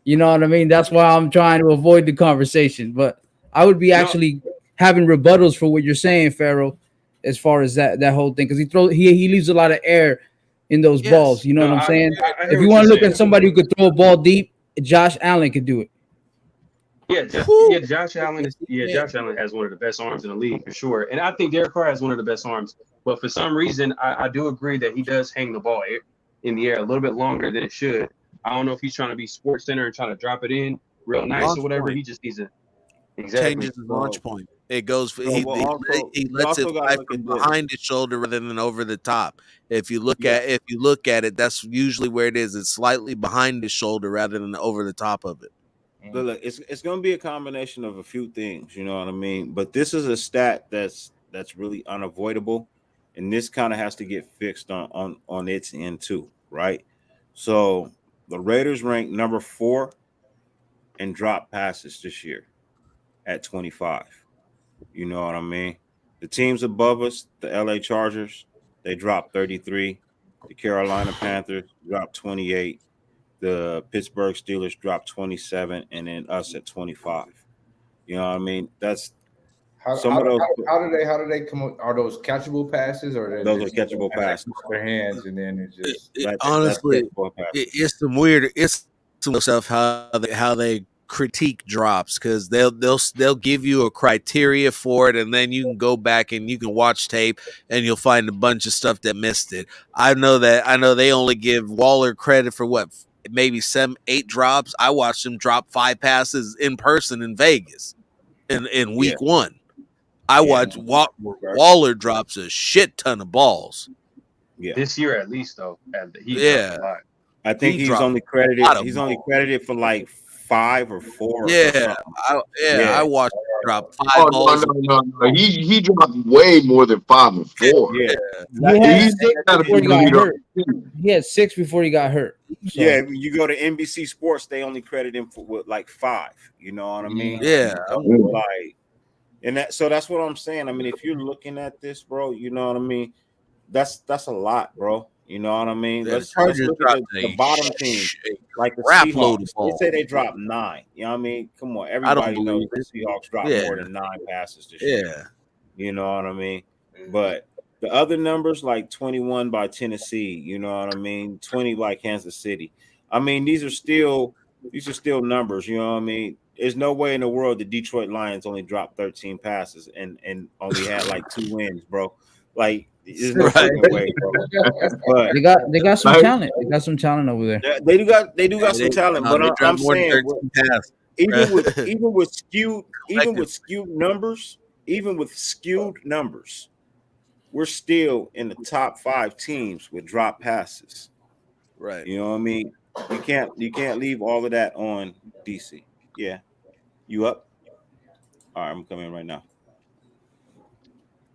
Speaker 8: You know what I mean? That's why I'm trying to avoid the conversation. But I would be actually having rebuttals for what you're saying, Pharaoh, as far as that whole thing, because he leaves a lot of air in those balls. You know what I'm saying? If you want to look at somebody who could throw a ball deep, Josh Allen could do it.
Speaker 7: Josh Allen has one of the best arms in the league for sure, and I think Derek Carr has one of the best arms. But for some reason, I do agree that he does hang the ball in the air a little bit longer than it should. I don't know if he's trying to be Sports Center and trying to drop it in real nice launch or whatever. Point. He just needs to
Speaker 2: changes his launch point. It goes. He lets it fly from behind his shoulder rather than over the top. If you look at it, that's usually where it is. It's slightly behind his shoulder rather than over the top of it.
Speaker 5: Look, it's going to be a combination of a few things, you know what I mean? But this is a stat that's really unavoidable, and this kind of has to get fixed on its end too, right? So the Raiders rank number 4 in drop passes this year at 25. You know what I mean? The teams above us, the LA Chargers, they dropped 33. The Carolina Panthers dropped 28. The Pittsburgh Steelers dropped 27, and then us at 25. You know what I mean? That's
Speaker 1: how do they come up? Are those catchable passes or
Speaker 5: those are catchable passes?
Speaker 1: Their hands, and then it's just
Speaker 2: honestly, it's some weird. It's some stuff how they critique drops because they'll give you a criteria for it, and then you can go back and you can watch tape and you'll find a bunch of stuff that missed it. I know they only give Waller credit for what, maybe 7-8 drops. I watched him drop 5 passes in person in Vegas in week 1. I watched Waller drops a shit ton of balls.
Speaker 7: Yeah, this year at least though.
Speaker 5: I think he's only credited for like 5 or 4.
Speaker 2: I watched him drop 5 balls.
Speaker 3: No. He dropped way more than 5 and 4.
Speaker 8: He had 6 before he got hurt.
Speaker 5: So. Yeah, you go to NBC Sports, they only credit him for like 5. You know what I mean?
Speaker 2: Yeah.
Speaker 5: So that's what I'm saying. I mean, if you're looking at this, bro, you know what I mean? That's a lot, bro. You know what I mean? Let's look at the bottom team, like the Seahawks. They say they dropped 9. You know what I mean? Come on, everybody knows the Seahawks dropped more than 9 passes this year. You know what I mean? But the other numbers, like 21 by Tennessee, you know what I mean? 20 by Kansas City. I mean, these are still numbers. You know what I mean? There's no way in the world the Detroit Lions only dropped 13 passes and only had like 2 wins, bro. Like, there's no way, bro. But
Speaker 8: they got some talent. They got some talent over there.
Speaker 5: They do got some talent. But I'm saying, even with skewed numbers, we're still in the top 5 teams with drop passes.
Speaker 2: Right.
Speaker 5: You know what I mean? You can't leave all of that on DC. Yeah. You up? All right, I'm coming right now.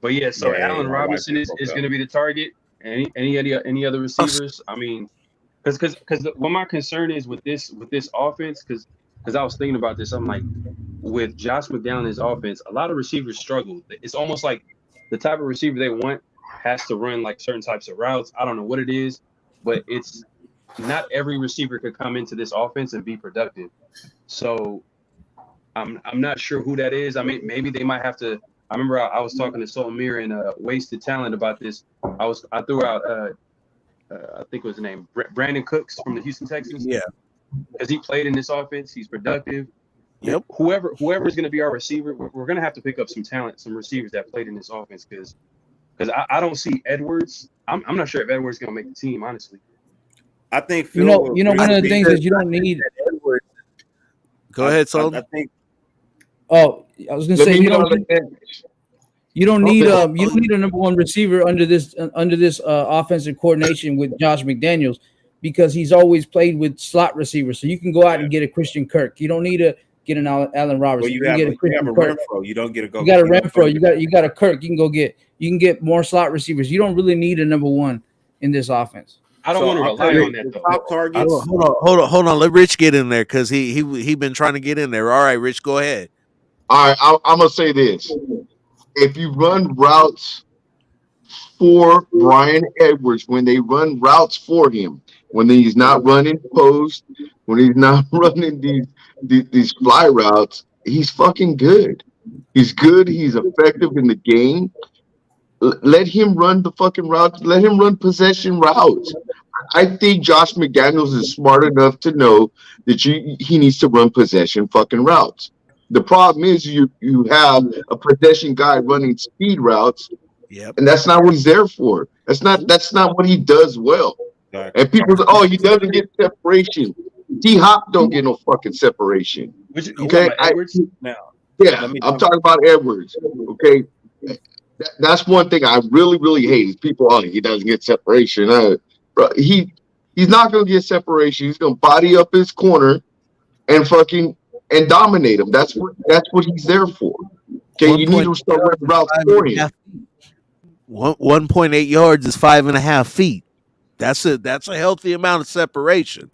Speaker 7: But so Allen Robinson is going to be the target. Any other receivers? I mean, because what my concern is with this offense, because I was thinking about this, I'm like, with Josh McDaniels' offense, a lot of receivers struggle. It's almost like the type of receiver they want has to run like certain types of routes. I don't know what it is, but it's not every receiver could come into this offense and be productive. So I'm not sure who that is. I mean, maybe they might have to. I remember I was talking to Solomir and Wasted Talent about this. I threw out I think it was the name Brandon Cooks from the Houston Texans.
Speaker 2: Yeah,
Speaker 7: because he played in this offense. He's productive.
Speaker 2: Yep.
Speaker 7: Whoever is going to be our receiver, we're going to have to pick up some talent, some receivers that played in this offense because I don't see Edwards. I'm not sure if Edwards is going to make the team, honestly.
Speaker 5: I think
Speaker 8: you know one of the things is you don't need.
Speaker 2: Go ahead, Sol.
Speaker 5: I think.
Speaker 8: Oh, I was gonna say you don't need a number 1 receiver under this offensive coordination with Josh McDaniels because he's always played with slot receivers. So you can go out and get a Christian Kirk. You don't need to get an Allen
Speaker 5: Well,
Speaker 8: Robinson.
Speaker 5: you
Speaker 8: You can
Speaker 5: have
Speaker 8: get
Speaker 5: a
Speaker 8: a Christian Kirk.
Speaker 5: Renfro. You don't get a go.
Speaker 8: You got a
Speaker 5: you don't
Speaker 8: Renfro.
Speaker 5: go
Speaker 8: You got a Kirk. You can get more slot receivers. You don't really need a number one in this offense.
Speaker 7: I don't
Speaker 5: So
Speaker 7: want to
Speaker 5: I'll tell
Speaker 7: rely
Speaker 5: you
Speaker 7: on that
Speaker 5: the
Speaker 7: though.
Speaker 5: top targets.
Speaker 2: Hold on. Let Rich get in there because he been trying to get in there. All right, Rich, go ahead.
Speaker 3: All right, I'm gonna say this: if you run routes for Brian Edwards, when they run routes for him, when he's not running post, when he's not running these fly routes, he's fucking good. He's good. He's effective in the game. Let him run the fucking routes. Let him run possession routes. I think Josh McDaniels is smart enough to know that he needs to run possession fucking routes. The problem is you have a possession guy running speed routes,
Speaker 2: Yep.
Speaker 3: and that's not what he's there for. That's not what he does well.
Speaker 5: Exactly.
Speaker 3: And people say, oh, he doesn't get separation. D Hop don't get no fucking separation.
Speaker 7: Which you
Speaker 3: Okay,
Speaker 7: talking about Edwards?
Speaker 5: Now,
Speaker 3: yeah,
Speaker 5: let me
Speaker 3: I'm
Speaker 5: jump.
Speaker 3: talking about Edwards. Okay, that's one thing I really hate is people. Oh, he doesn't get separation. Bro, he's not gonna get separation. He's gonna body up his corner and fucking and dominate him. That's what he's there for. Okay, you need to start running routes for him.
Speaker 2: 1.8 yards is 5.5 feet. That's a healthy amount of separation.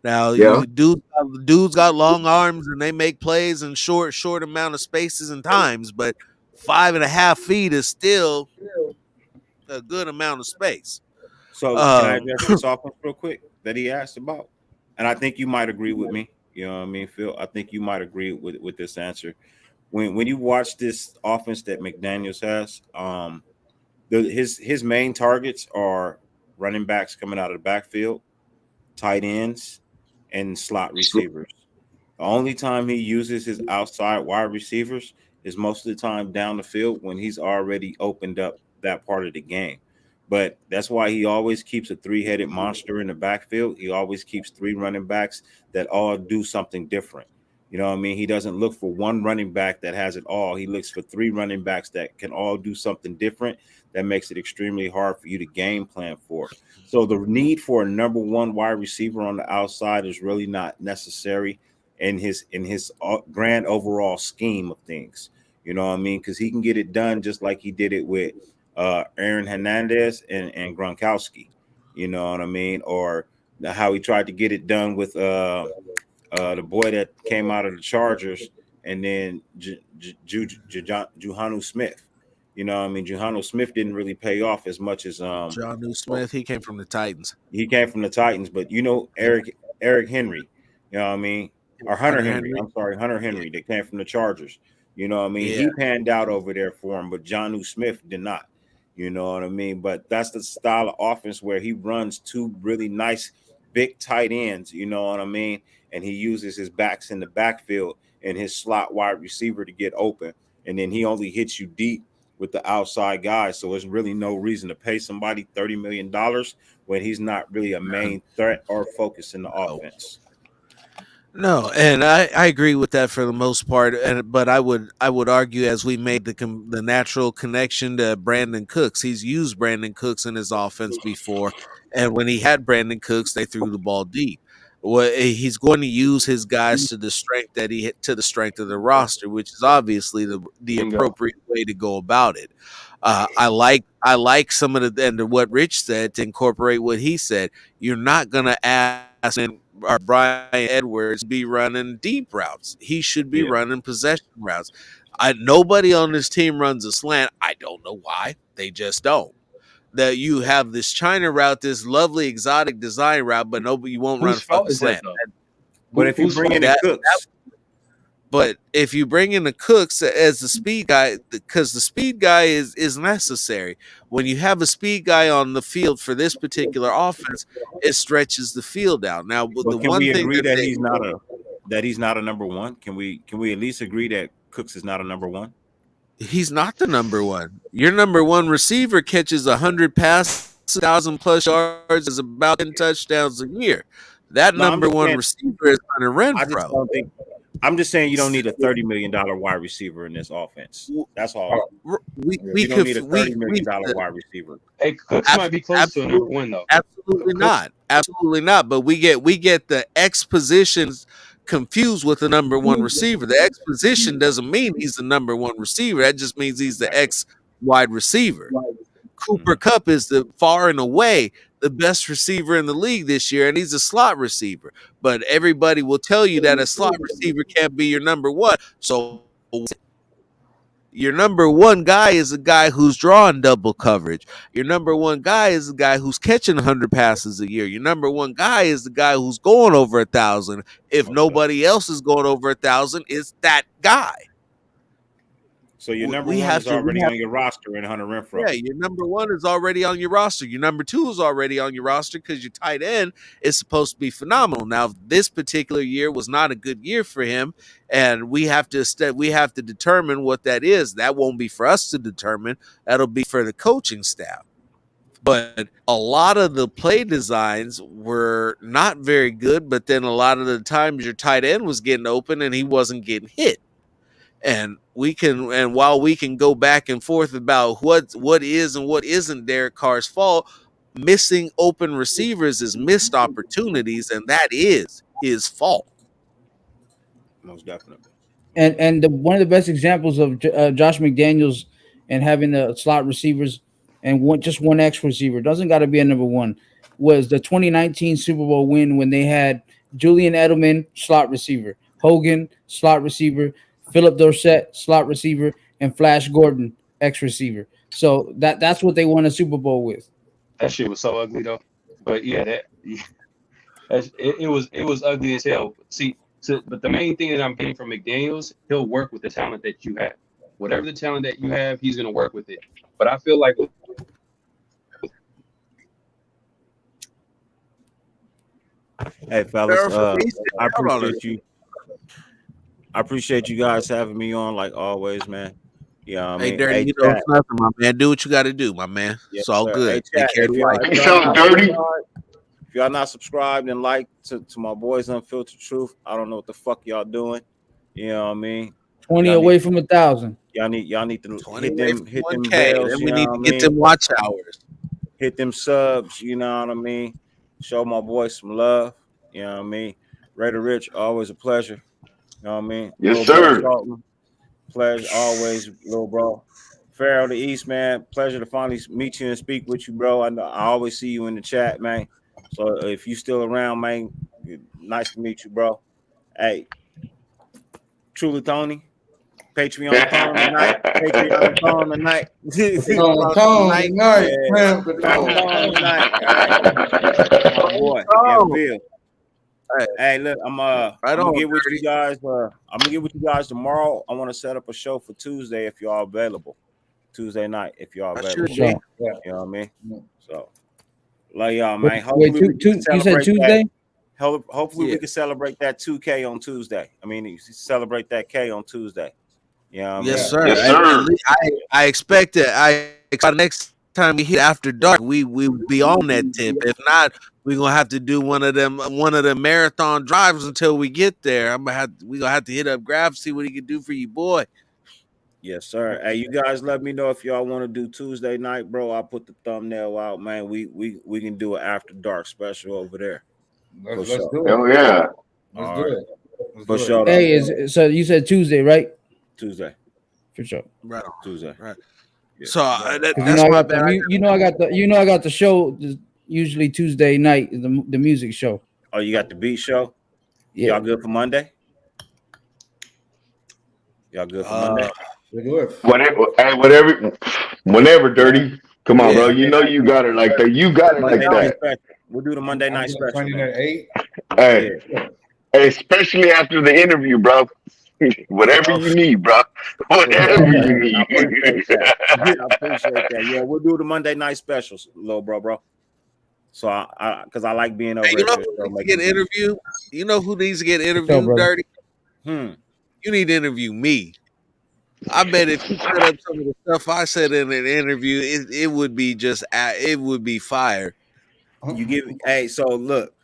Speaker 2: Now,
Speaker 3: Yeah.
Speaker 2: dudes got long arms and they make plays in short amount of spaces and times, but 5.5 feet is still a good amount of space.
Speaker 5: So can I address this offense real quick that he asked about? And I think you might agree with me. You know what I mean, Phil? I think you might agree with this answer. When you watch this offense that McDaniels has, his main targets are running backs coming out of the backfield, tight ends, and slot receivers. The only time he uses his outside wide receivers is most of the time down the field when he's already opened up that part of the game. But that's why he always keeps a three-headed monster in the backfield. He always keeps three running backs that all do something different. You know what I mean? He doesn't look for one running back that has it all. He looks for three running backs that can all do something different. That makes it extremely hard for you to game plan for. So the need for a number one wide receiver on the outside is really not necessary in his grand overall scheme of things. You know what I mean? Because he can get it done just like he did it with Aaron Hernandez and Gronkowski. You know what I mean? Or how he tried to get it done with the boy that came out of the Chargers, and then Juhanu Smith. You know what I mean? Juhanu Smith didn't really pay off as much as
Speaker 2: John Smith. He came from the Titans.
Speaker 5: He came from the Titans, but you know Eric Henry. You know what I mean? Or Hunter Henry. I'm sorry, Hunter Henry. That came from the Chargers. You know what I mean?
Speaker 2: Yeah.
Speaker 5: He panned out over there for him, but Jonnu Smith did not. You know what I mean? But that's the style of offense where he runs two really nice big tight ends. You know what I mean? And he uses his backs in the backfield and his slot wide receiver to get open. And then he only hits you deep with the outside guys. So there's really no reason to pay somebody $30 million when he's not really a main threat or focus in the offense.
Speaker 2: No, and I agree with that for the most part. But I would argue, as we made the natural connection to Brandon Cooks, he's used Brandon Cooks in his offense before, and when he had Brandon Cooks, they threw the ball deep. Well, he's going to use his guys to the strength that he hit to the strength of the roster, which is obviously the appropriate way to go about it. I like some of the and what Rich said to incorporate what he said. You're not going to ask Brian Edwards be running deep routes. He should be running possession routes. Nobody on this team runs a slant. I don't know why. They just don't. That you have this China route, this lovely exotic design route, but nobody won't run a fucking slant.
Speaker 5: But if you bring in the Cooks,
Speaker 2: but if you bring in the Cooks as the speed guy, because the speed guy is necessary. When you have a speed guy on the field for this particular offense, it stretches the field out. Now, the
Speaker 5: can
Speaker 2: one
Speaker 5: we
Speaker 2: thing
Speaker 5: agree that he's not a number one? Can we at least agree that Cooks is not a number one?
Speaker 2: He's not the number one. Your number one receiver catches 100 passes, 1,000+ yards, is about 10 touchdowns a year. That number one receiver is Hunter Renfro.
Speaker 5: I'm just saying you don't need a $30 million wide receiver in this offense. That's all. You don't need a $30 million wide receiver.
Speaker 7: Hey, Cooks might be close to a number one though.
Speaker 2: Absolutely not. Absolutely not. But we get the X positions confused with the number one receiver. The X position doesn't mean he's the number one receiver. That just means he's the X wide receiver. Cooper Kupp is the far and away the best receiver in the league this year, and he's a slot receiver. But everybody will tell you that a slot receiver can't be your number one. So your number one guy is a guy who's drawing double coverage. Your number one guy is a guy who's catching 100 passes a year. Your number one guy is the guy who's going over 1,000. If nobody else is going over 1,000, it's that guy.
Speaker 5: So your number one is already on your roster in Hunter Renfrow.
Speaker 2: Yeah, your number one is already on your roster. Your number two is already on your roster because your tight end is supposed to be phenomenal. Now, this particular year was not a good year for him, and we have to determine what that is. That won't be for us to determine. That'll be for the coaching staff. But a lot of the play designs were not very good, but then a lot of the times your tight end was getting open and he wasn't getting hit. And while we can go back and forth about what is and what isn't Derek Carr's fault, missing open receivers is missed opportunities, and that is his fault.
Speaker 5: Most definitely.
Speaker 8: And one of the best examples of Josh McDaniels and having the slot receivers and just one X receiver, doesn't got to be a number one, was the 2019 Super Bowl win when they had Julian Edelman, slot receiver, Hogan, slot receiver, Philip Dorsett, slot receiver, and Flash Gordon, X receiver. So that's what they won a Super Bowl with.
Speaker 7: That shit was so ugly though. But yeah, it was ugly as hell. But the main thing that I'm getting from McDaniels, he'll work with the talent that you have. Whatever the talent that you have, he's gonna work with it. But I feel like
Speaker 5: hey fellas, I appreciate you. I appreciate you guys having me on like always, man. Yeah, I mean,
Speaker 2: hey, Dirty, you know it's nothing, my man. Do what you got to do, my man.
Speaker 5: Yes,
Speaker 2: it's all
Speaker 5: sir.
Speaker 2: good.
Speaker 5: Hey,
Speaker 2: Take care of life.
Speaker 3: Hey, something dirty.
Speaker 5: If y'all not subscribed and like to my boys Unfiltered Truth, I don't know what the fuck y'all doing. You know what I mean?
Speaker 8: 20 away from 1,000.
Speaker 5: Y'all need to hit them bells.
Speaker 2: Then we need to get them watch hours.
Speaker 5: Hit them subs. You know what I mean? Show my boys some love. You know what I mean? Raider Rich, always a pleasure. You know what I mean?
Speaker 3: Yes, sir.
Speaker 5: Pleasure always, little bro. Pharaoh the East, man. Pleasure to finally meet you and speak with you, bro. I always see you in the chat, man. So if you still around, man, nice to meet you, bro. Hey, truly, Tony. Patreon phone tonight. Patreon phone tonight. My boy, Bill. Hey, look, I'm gonna get with you guys. I'm gonna get with you guys tomorrow. I want to set up a show for Tuesday if y'all available. Tuesday night if y'all available.
Speaker 8: Sure.
Speaker 5: You know what I mean? So, love y'all, man.
Speaker 8: Wait, you said Tuesday?
Speaker 5: Hopefully we can celebrate that 2K on Tuesday. I mean, celebrate that K on Tuesday. Yeah,
Speaker 2: yes, sir.
Speaker 3: Yes, sir.
Speaker 2: I expect it. I expect next time we hit after dark, we be on that tip. If not, we're gonna have to do one of them marathon drives until we get there. We gonna have to hit up Graf, see what he can do for you, boy.
Speaker 5: Yes, sir. Hey, you guys let me know if y'all want to do Tuesday night, bro. I'll put the thumbnail out, man. We can do an after dark special over there.
Speaker 1: Let's do it.
Speaker 3: Oh yeah.
Speaker 1: Let's do it.
Speaker 5: For sure.
Speaker 8: Hey, so you said Tuesday, right?
Speaker 5: Tuesday.
Speaker 8: For sure.
Speaker 2: Right on.
Speaker 5: Tuesday.
Speaker 2: Right.
Speaker 5: Yeah.
Speaker 2: So that's
Speaker 8: I got the show usually Tuesday night, the music show.
Speaker 5: Oh, you got the beat show?
Speaker 8: Yeah.
Speaker 5: Y'all good for Monday? Y'all good for Monday?
Speaker 1: We'll do it.
Speaker 3: Whenever, Dirty. Come on, bro. You know you got it like that. You got it like that.
Speaker 5: We'll do the Monday night special.
Speaker 1: At 8.
Speaker 3: Hey, especially after the interview, bro. Whatever you need, bro. Whatever you need.
Speaker 5: I appreciate that. Yeah, we'll do the Monday night specials, little bro. So because I like being over.
Speaker 2: Hey, you know who needs to get interviewed? You know who needs to get interviewed, Dirty? You need to interview me. I bet if you set up some of the stuff I said in an interview, it would be fire.
Speaker 5: So look,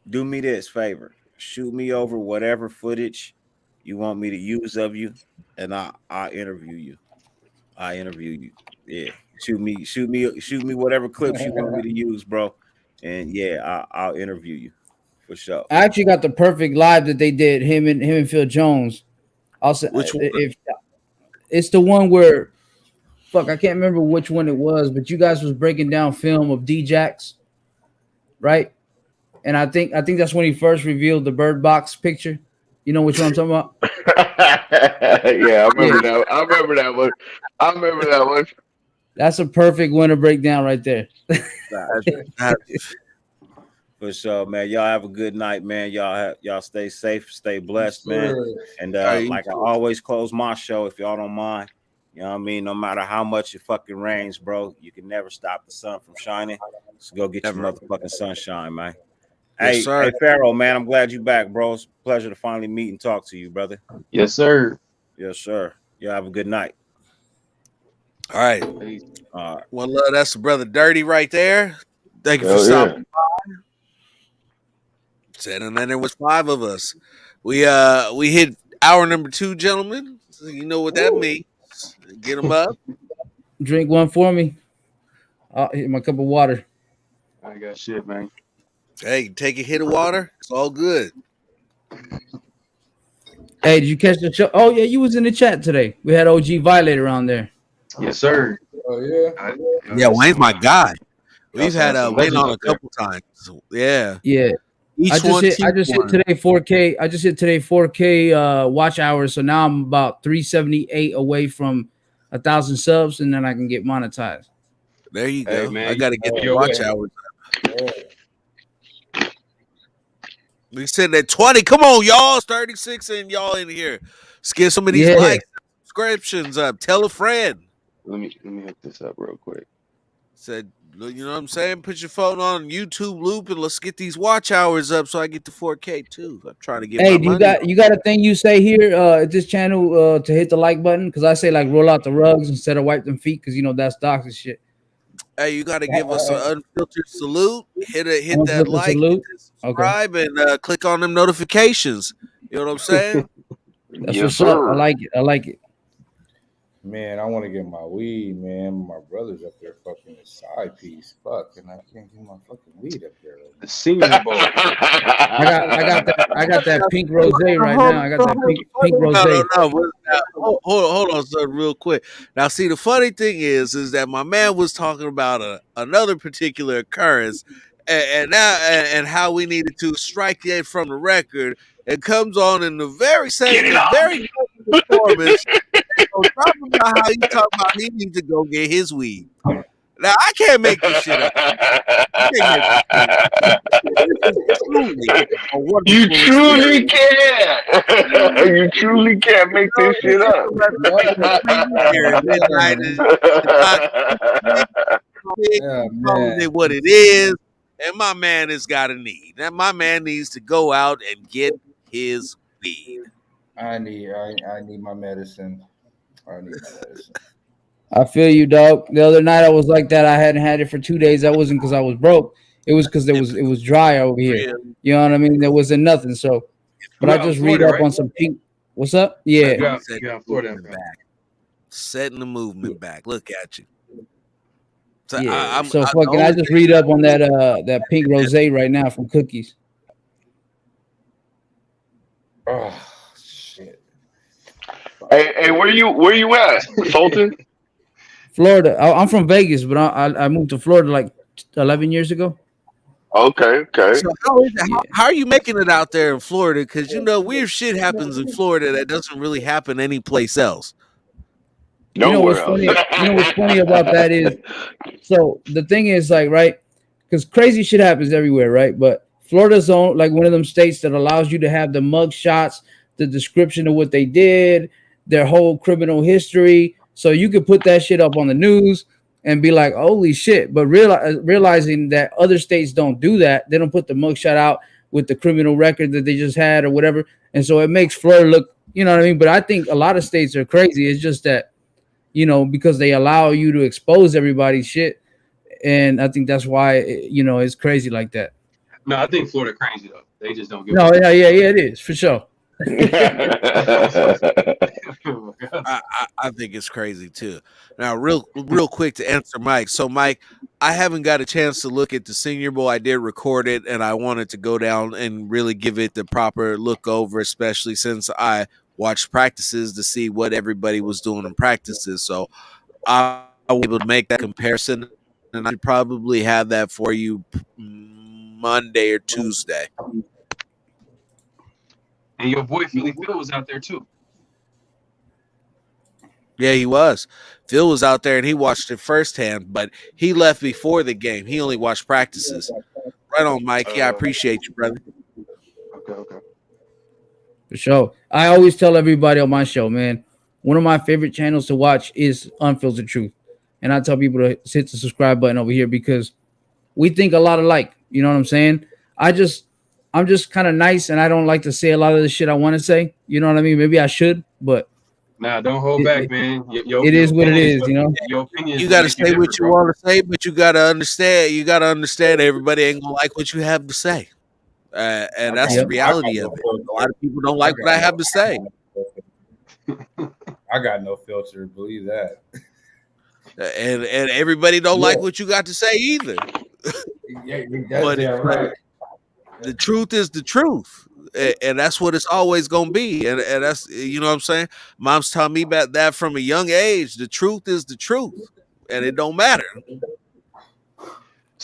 Speaker 5: do me this favor. Shoot me over whatever footage you want me to use of you, and I'll interview you. I interview you. Yeah. Shoot me whatever clips you want me to use, bro. And yeah, I'll interview you. For sure.
Speaker 8: I actually got the perfect live that they did. Him and Phil Jones. I'll say
Speaker 2: Which one?
Speaker 8: if it's the one where fuck, I can't remember which one it was, but you guys was breaking down film of D-Jax, right? And I think that's when he first revealed the Bird Box picture. You know which one I'm talking about?
Speaker 3: Yeah, I remember
Speaker 8: Yeah.
Speaker 3: that. I remember that one. I remember that one.
Speaker 8: That's a perfect winner breakdown right there.
Speaker 5: For sure, man. Y'all have a good night, man. Y'all stay safe, stay blessed, man. And like I always close my show, if y'all don't mind. You know what I mean? No matter how much it fucking rains, bro, you can never stop the sun from shining. So go get your motherfucking sunshine, man.
Speaker 2: Yes, sir.
Speaker 5: Hey, Pharaoh, man, I'm glad you back, bro. It's a pleasure to finally meet and talk to you, brother.
Speaker 7: Yes, sir.
Speaker 5: Yes, sir. Y'all have a good night.
Speaker 2: All right. Well, that's the brother Dirty right there. Thank you for stopping by. And then there was 5 of us. We hit hour number 2, gentlemen. So you know what that means. Get them up.
Speaker 8: Drink one for me. I'll hit my cup of water.
Speaker 7: I got shit, man.
Speaker 2: Hey, take a hit of water. It's all good.
Speaker 8: Hey, did you catch the show? Oh yeah, you was in the chat today. We had OG Violator on there.
Speaker 7: Yes, sir.
Speaker 1: Oh yeah.
Speaker 2: Yeah, Wayne's my guy. We've had
Speaker 7: some
Speaker 2: Wayne
Speaker 7: legends
Speaker 2: on a
Speaker 7: up there.
Speaker 2: couple times. Yeah.
Speaker 8: Yeah.
Speaker 2: Each
Speaker 8: I just hit today 4K. I just hit today 4K watch hours. So now I'm about 378 away from 1,000 subs, and then I can get monetized.
Speaker 2: There you
Speaker 7: Hey,
Speaker 2: go.
Speaker 7: man,
Speaker 2: I got to get the
Speaker 7: your
Speaker 2: watch
Speaker 7: way.
Speaker 2: hours. We said that 20. Come on, y'all. It's 36 and y'all in here. Let's get some of these likes, subscriptions up. Tell a friend.
Speaker 7: Let me hook this up real quick.
Speaker 2: Said, you know what I'm saying? Put your phone on YouTube loop and let's get these watch hours up so I get to 4K too. I'm trying to get
Speaker 8: Hey,
Speaker 2: my money.
Speaker 8: you got a thing you say here at this channel to hit the like button? Because I say like roll out the rugs instead of wipe them feet, because you know that's doctor shit.
Speaker 2: Hey, you got to give us an unfiltered salute. Hit that
Speaker 8: Unfiltered
Speaker 2: like,
Speaker 8: salute.
Speaker 2: subscribe, and click on them notifications. You know what I'm saying?
Speaker 8: That's what's up. I like it. I like it.
Speaker 1: Man, I want to get my weed, man. My brother's up there fucking a side piece. Fuck, and I can't get my fucking weed up there.
Speaker 7: The Senior Bowl.
Speaker 8: I got that pink rosé right now. I got that pink rosé.
Speaker 2: No. Hold on, son, real quick. Now, see, the funny thing is that my man was talking about another particular occurrence, and how we needed to strike it from the record. It comes on in the very performance. So talk about how you talk about he needs to go get his weed. Now I can't make this shit up.
Speaker 3: You truly can't. You truly can't make this shit up.
Speaker 2: Calling it what it is, and my man has got a need. And my man needs to go out and get his weed.
Speaker 1: I need my medicine. I need my medicine.
Speaker 8: I feel you, dog. The other night I was like that. I hadn't had it for 2 days. That wasn't because I was broke. It was because it was dry over here. You know what I mean? There wasn't nothing. So, but I just read up on some pink. What's up? Yeah.
Speaker 7: Florida
Speaker 2: back. Setting the movement back. Look at you. So
Speaker 8: yeah. I just read up on that pink rosé right now from Cookies.
Speaker 1: Oh shit.
Speaker 3: Hey, where you at, Sultan?
Speaker 8: Florida. I'm from Vegas, but I moved to Florida like 11 years ago.
Speaker 3: Okay.
Speaker 2: So how are you making it out there in Florida? Because weird shit happens in Florida that doesn't really happen anyplace else.
Speaker 3: Nowhere else.
Speaker 8: What's funny about that is, so the thing is like, right, because crazy shit happens everywhere, right? But Florida's like one of them states that allows you to have the mug shots, the description of what they did, their whole criminal history. So you could put that shit up on the news and be like, holy shit. But realizing that other states don't do that. They don't put the mugshot out with the criminal record that they just had or whatever. And so it makes Florida look, you know what I mean? But I think a lot of states are crazy. It's just that, because they allow you to expose everybody's shit. And I think that's why, it's crazy like that.
Speaker 7: No, I think Florida crazy though. They just don't give.
Speaker 8: No, yeah, it is for sure.
Speaker 2: I think it's crazy too. Now, real quick to answer Mike. So, Mike, I haven't got a chance to look at the Senior Bowl. I did record it, and I wanted to go down and really give it the proper look over, especially since I watched practices to see what everybody was doing in practices. So, I was able to make that comparison, and I probably have that for you Monday or Tuesday.
Speaker 9: And your boy Philly Phil was out there too.
Speaker 2: Yeah, he was. Phil was out there and he watched it firsthand, but he left before the game. He only watched practices. Right on, Mike. Yeah, I appreciate you, brother.
Speaker 9: Okay.
Speaker 8: For sure. I always tell everybody on my show, man, one of my favorite channels to watch is Unfiltered Truth. And I tell people to hit the subscribe button over here because we think a lot alike. You know what I'm saying? I'm just kind of nice and I don't like to say a lot of the shit I want to say. You know what I mean? Maybe I should, but
Speaker 9: Nah, don't hold back, man.
Speaker 8: It is what it is, you know.
Speaker 9: Your opinion.
Speaker 2: You got to say what you want to say, but you got to understand. You got to understand everybody ain't gonna like what you have to say, and that's the reality of it. A lot of people don't like what I have to say.
Speaker 1: I got no filter. Believe that.
Speaker 2: And everybody don't like what you got to say either.
Speaker 1: Yeah,
Speaker 2: but
Speaker 1: right.
Speaker 2: The truth is the truth. And that's what it's always gonna be, and that's, you know what I'm saying. Mom's taught me about that from a young age. The truth is the truth, and it don't matter.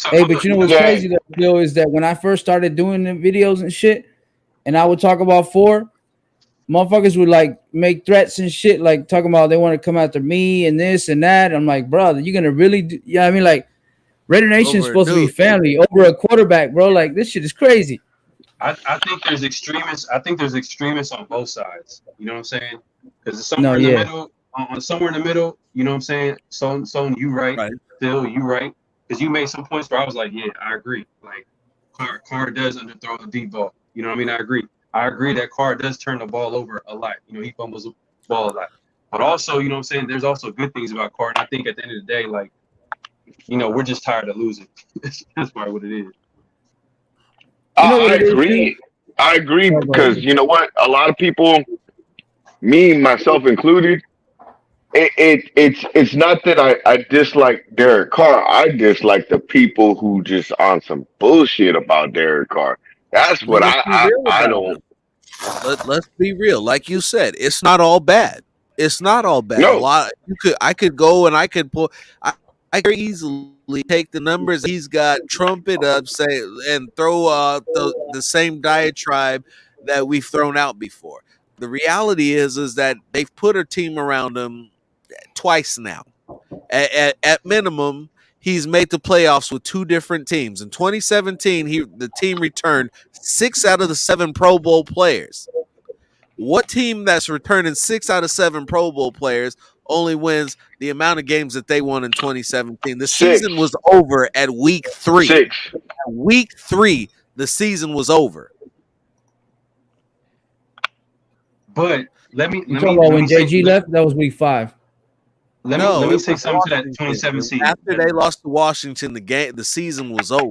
Speaker 8: Hey, but you know what's crazy though, Bill, is that when I first started doing the videos and shit, and I would talk about motherfuckers would like make threats and shit, like talking about they want to come after me and this and that. I'm like, brother, you're gonna really do? Yeah, I mean, like, Raider Nation is supposed to be family over a quarterback, bro. Like, this shit is crazy.
Speaker 9: I think there's extremists. I think there's extremists on both sides. You know what I'm saying? Because somewhere in the middle, somewhere in the middle. You know what I'm saying? So you right. Phil, you right. Because you made some points where I was like, yeah, I agree. Like, Carr does underthrow the deep ball. You know what I mean? I agree. I agree that Carr does turn the ball over a lot. You know, he fumbles the ball a lot. But also, you know what I'm saying? There's also good things about Carr. And I think at the end of the day, like, you know, we're just tired of losing. That's probably what it is.
Speaker 3: I agree. I agree because you know what? A lot of people, me myself included, it's not that I dislike Derek Carr. I dislike the people who just on some bullshit about Derek Carr. That's what I don't.
Speaker 2: Let's be real. Like you said, it's not all bad. It's not all bad.
Speaker 3: No.
Speaker 2: A lot. I could go and I could pull. I could easily take the numbers he's got, trump it up, say, and throw the same diatribe that we've thrown out before. The reality is that they've put a team around him twice now. At minimum, he's made the playoffs with two different teams. In 2017, the team returned 6 out of the 7 Pro Bowl players. What team that's returning 6 out of 7 Pro Bowl players only wins the amount of games that they won in 2017? The season was over at week 3. At week 3, the season was over.
Speaker 9: But let me
Speaker 8: talking about when JG left? That was week 5.
Speaker 9: Let me say something to that 2017.
Speaker 2: After they lost to Washington, the season was over.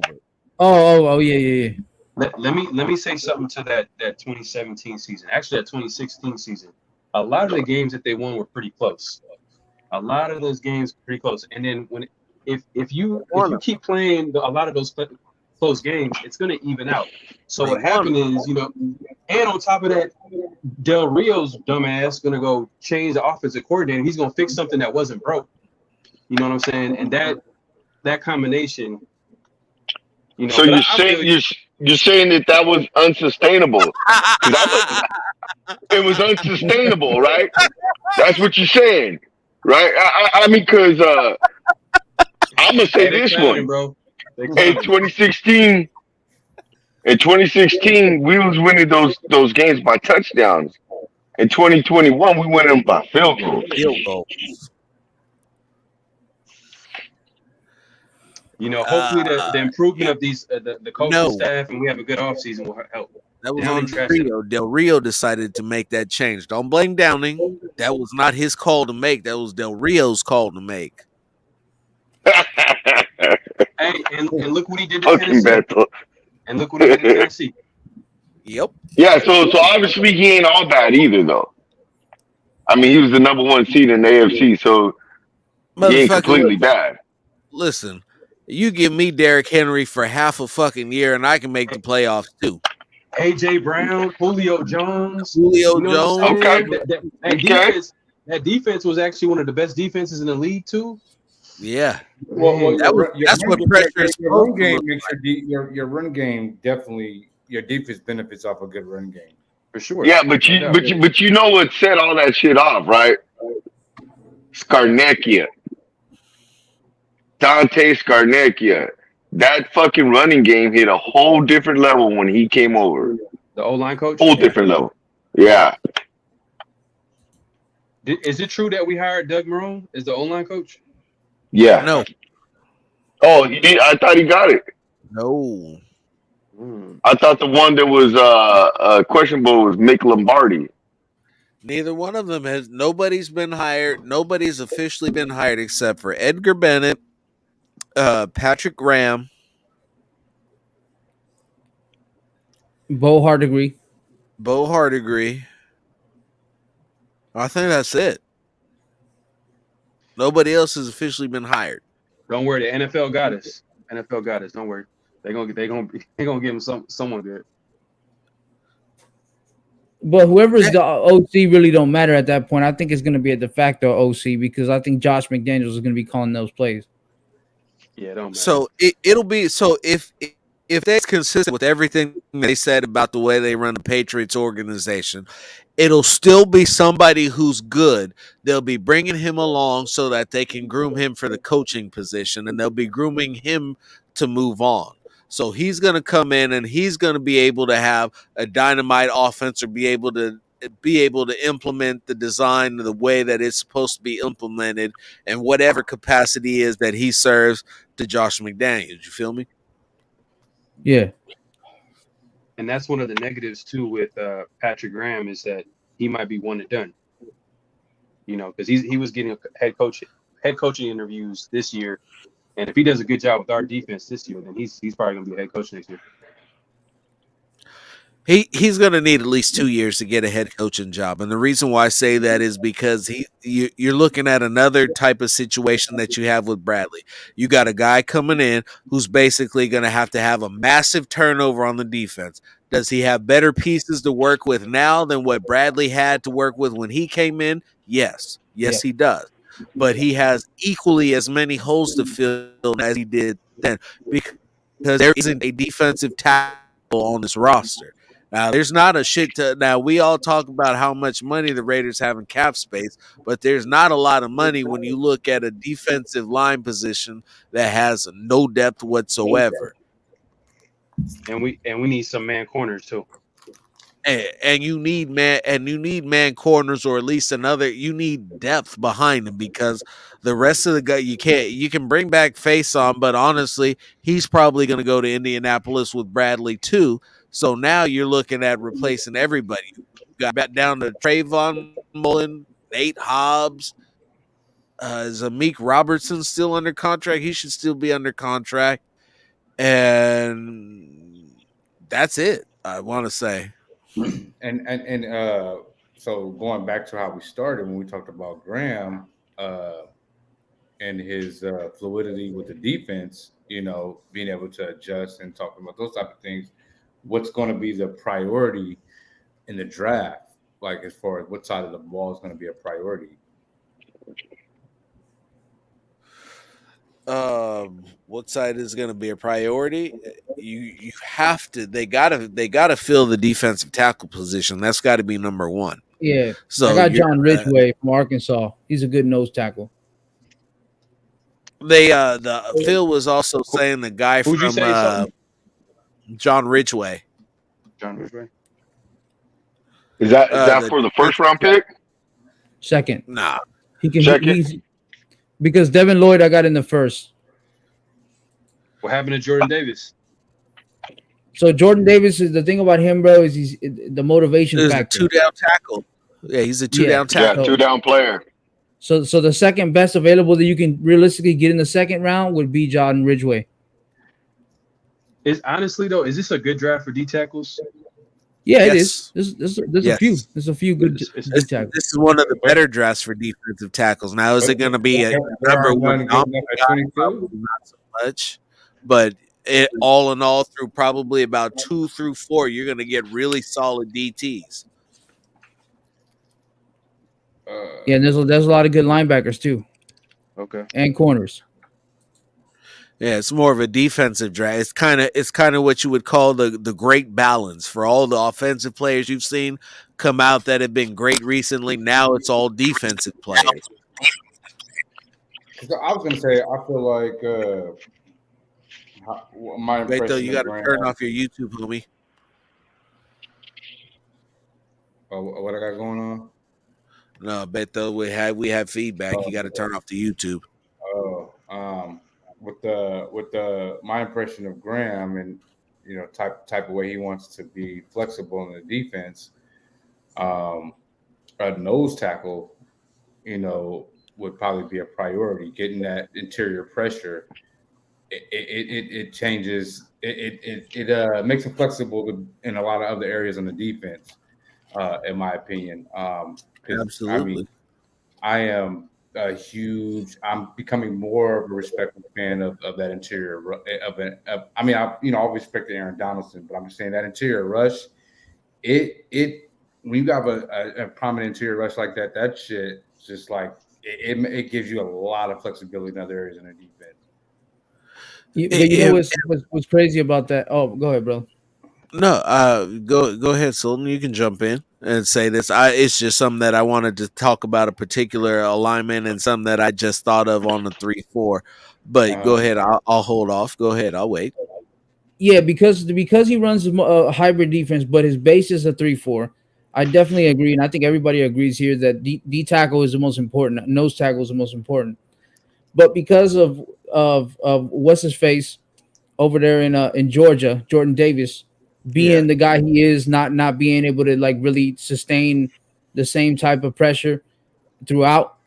Speaker 8: Oh yeah.
Speaker 9: Let me say something to that 2017 season. Actually, that 2016 season. A lot of the games that they won were pretty close. A lot of those games were pretty close. And then if you keep playing a lot of those close games, it's going to even out. So what happened is, you know, and on top of that, Del Rio's dumbass going to go change the offensive coordinator. He's going to fix something that wasn't broke. You know what I'm saying? And that combination, you know.
Speaker 3: So you're saying that was unsustainable. It was unsustainable, right? That's what you're saying, right? I mean, because I'm gonna say this one,
Speaker 9: bro.
Speaker 3: In 2016, we was winning those games by touchdowns. In 2021, we win them by field goals.
Speaker 9: You know, hopefully the improvement of these the coaching staff, and we have a good offseason will help.
Speaker 2: That was on Rio. Del Rio decided to make that change. Don't blame Downing. That was not his call to make. That was Del Rio's call to make.
Speaker 9: Hey, and look what he did to Tennessee. And look what he did to Tennessee.
Speaker 2: Yep.
Speaker 3: Yeah, so obviously he ain't all bad either, though. I mean, he was the number one seed in the AFC, so he ain't
Speaker 2: Motherfucker,
Speaker 3: completely bad.
Speaker 2: listen. You give me Derrick Henry for half a fucking year, and I can make the playoffs too.
Speaker 9: AJ Brown, Julio Jones.
Speaker 2: Julio
Speaker 9: You know what I'm
Speaker 2: Jones.
Speaker 3: Okay,
Speaker 9: saying?
Speaker 3: okay.
Speaker 9: That defense was actually one of the best defenses in the league too.
Speaker 2: Yeah,
Speaker 1: Well,
Speaker 2: that's what pressure is
Speaker 1: your run
Speaker 2: supposed to
Speaker 1: game
Speaker 2: look
Speaker 1: makes
Speaker 2: like.
Speaker 1: your run game definitely your defense benefits off a good run game.
Speaker 9: For sure.
Speaker 3: Yeah, but
Speaker 9: No
Speaker 3: you
Speaker 9: doubt.
Speaker 3: but you but you know what set all that shit off, right? Scarnecchia. Dante Scarnecchia. That fucking running game hit a whole different level when he came over.
Speaker 9: The O-line coach.
Speaker 3: Whole different level. Yeah.
Speaker 9: Is it true that we hired Doug Marrone as the O-line coach?
Speaker 3: Yeah.
Speaker 2: No,
Speaker 3: Oh, I thought he got it.
Speaker 2: no.
Speaker 3: I thought the one that was questionable was Mick Lombardi.
Speaker 2: Neither one of them has. Nobody's been hired. Nobody's officially been hired except for Edgar Bennett, Patrick Graham,
Speaker 8: Bo Hardegree.
Speaker 2: Bo Hardegree. I think that's it. Nobody else has officially been hired.
Speaker 9: Don't worry, the NFL got us. NFL got us. Don't worry. They're gonna give him someone good.
Speaker 8: But whoever's the OC really don't matter at that point. I think it's going to be a de facto OC because I think Josh McDaniels is going to be calling those plays.
Speaker 9: Yeah, don't matter.
Speaker 2: So it'll be so if that's consistent with everything they said about the way they run the Patriots organization, it'll still be somebody who's good. They'll be bringing him along so that they can groom him for the coaching position, and they'll be grooming him to move on. So he's going to come in and he's going to be able to have a dynamite offense or be able to implement the design the way that it's supposed to be implemented in whatever capacity is that he serves to Josh McDaniels. You feel me?
Speaker 8: Yeah.
Speaker 9: And that's one of the negatives too with Patrick Graham is that he might be one and done. You know, because he was getting head coaching interviews this year, and if he does a good job with our defense this year, then he's probably gonna be a head coach next year.
Speaker 2: He's going to need at least 2 years to get a head coaching job, and the reason why I say that is because you're looking at another type of situation that you have with Bradley. You got a guy coming in who's basically going to have a massive turnover on the defense. Does he have better pieces to work with now than what Bradley had to work with when he came in? Yes, he does. But he has equally as many holes to fill as he did then because there isn't a defensive tackle on this roster. Now, there's not a shit to. Now, we all talk about how much money the Raiders have in cap space, but there's not a lot of money when you look at a defensive line position that has no depth whatsoever.
Speaker 9: And we need some man corners too.
Speaker 2: And you need man corners or at least you need depth behind them because the rest of the guy you can bring back Face on, but honestly, he's probably going to go to Indianapolis with Bradley too. So now you're looking at replacing everybody. You got back down to Trayvon Mullen, Nate Hobbs, is Amik Robertson still under contract? He should still be under contract. And that's it, I want to say.
Speaker 1: And so going back to how we started when we talked about Graham and his fluidity with the defense, you know, being able to adjust and talking about those type of things. What's going to be the priority in the draft? Like as far as what side of the ball is going to be a priority?
Speaker 2: What side is going to be a priority? You have to. They gotta fill the defensive tackle position. That's got to be number one.
Speaker 8: Yeah.
Speaker 2: So
Speaker 8: I got John Ridgeway from Arkansas. He's a good nose tackle.
Speaker 2: Phil was also saying the guy
Speaker 9: Who'd you
Speaker 2: from
Speaker 9: say
Speaker 2: John Ridgeway.
Speaker 9: John Ridgeway.
Speaker 3: Is that for the first round pick?
Speaker 8: Second.
Speaker 2: Nah.
Speaker 8: He can.
Speaker 3: Second?
Speaker 8: Because Devin Lloyd I got in the first.
Speaker 9: What happened to Jordan Davis?
Speaker 8: So Jordan Davis is the thing about him, bro, is he's the motivation
Speaker 2: There's
Speaker 8: factor.
Speaker 2: a 2-down tackle. Yeah, he's a 2-down tackle.
Speaker 3: Yeah, 2-down player.
Speaker 8: So the second best available that you can realistically get in the second round would be John Ridgeway.
Speaker 9: Is honestly though, is this a good draft for D tackles?
Speaker 8: Yeah, it is.
Speaker 2: Yes.
Speaker 8: There's a few.
Speaker 2: Yes.
Speaker 8: There's a few good
Speaker 7: It's
Speaker 8: D
Speaker 2: This,
Speaker 8: tackles.
Speaker 2: this is one of the
Speaker 1: But
Speaker 2: better drafts for defensive tackles. Now, is
Speaker 1: but
Speaker 2: it going to be a
Speaker 1: there
Speaker 2: number
Speaker 1: are
Speaker 2: one
Speaker 1: none good
Speaker 2: dominant
Speaker 1: enough at
Speaker 2: guy?
Speaker 1: 22.
Speaker 2: Probably not so much. But all in all, through probably about 2 through 4, you're going to get really solid DTs.
Speaker 8: Yeah, and there's a lot of good linebackers too,
Speaker 3: Okay.
Speaker 8: and corners.
Speaker 2: Yeah, it's more of a defensive draft. It's kind of what you would call the great balance for all the offensive players you've seen come out that have been great recently. Now it's all defensive players.
Speaker 1: 'Cause I was gonna say I feel like my
Speaker 2: Wait though,
Speaker 1: impression
Speaker 2: you
Speaker 1: of
Speaker 2: got to
Speaker 1: Graham.
Speaker 2: turn off your YouTube, homie.
Speaker 1: What I got going on?
Speaker 2: No, Beto, we have feedback. You got to
Speaker 1: Uh,
Speaker 2: turn off the YouTube.
Speaker 1: with the my impression of Graham and type of way he wants to be flexible in the defense, a nose tackle, would probably be a priority. Getting that interior pressure, it changes. It makes him flexible in a lot of other areas on the defense, in my opinion. Because I mean,
Speaker 2: Absolutely.
Speaker 1: I am I'm becoming more of a respectful fan of that interior I mean, I respected Aaron Donaldson, but I'm just saying that interior rush, it when you have a prominent interior rush like that shit just like it gives you a lot of flexibility in other areas in the defense.
Speaker 8: But you know
Speaker 2: If,
Speaker 8: what's crazy about that? Oh, go ahead, bro.
Speaker 2: no, go ahead, Sultan. You can jump in and say this. It's just something that I wanted to talk about, a particular alignment and something that I just thought of on the 3-4. But
Speaker 1: Uh,
Speaker 2: go ahead. I'll hold off. Go ahead. I'll wait.
Speaker 8: Yeah, because he runs a hybrid defense, but his base is a 3-4. I definitely agree, and I think everybody agrees here that D tackle is the most important. Nose tackle is the most important. But because of what's his face over there in Georgia, Jordan Davis,
Speaker 2: Yeah.
Speaker 8: being the guy he is, not being able to like really sustain the same type of pressure throughout,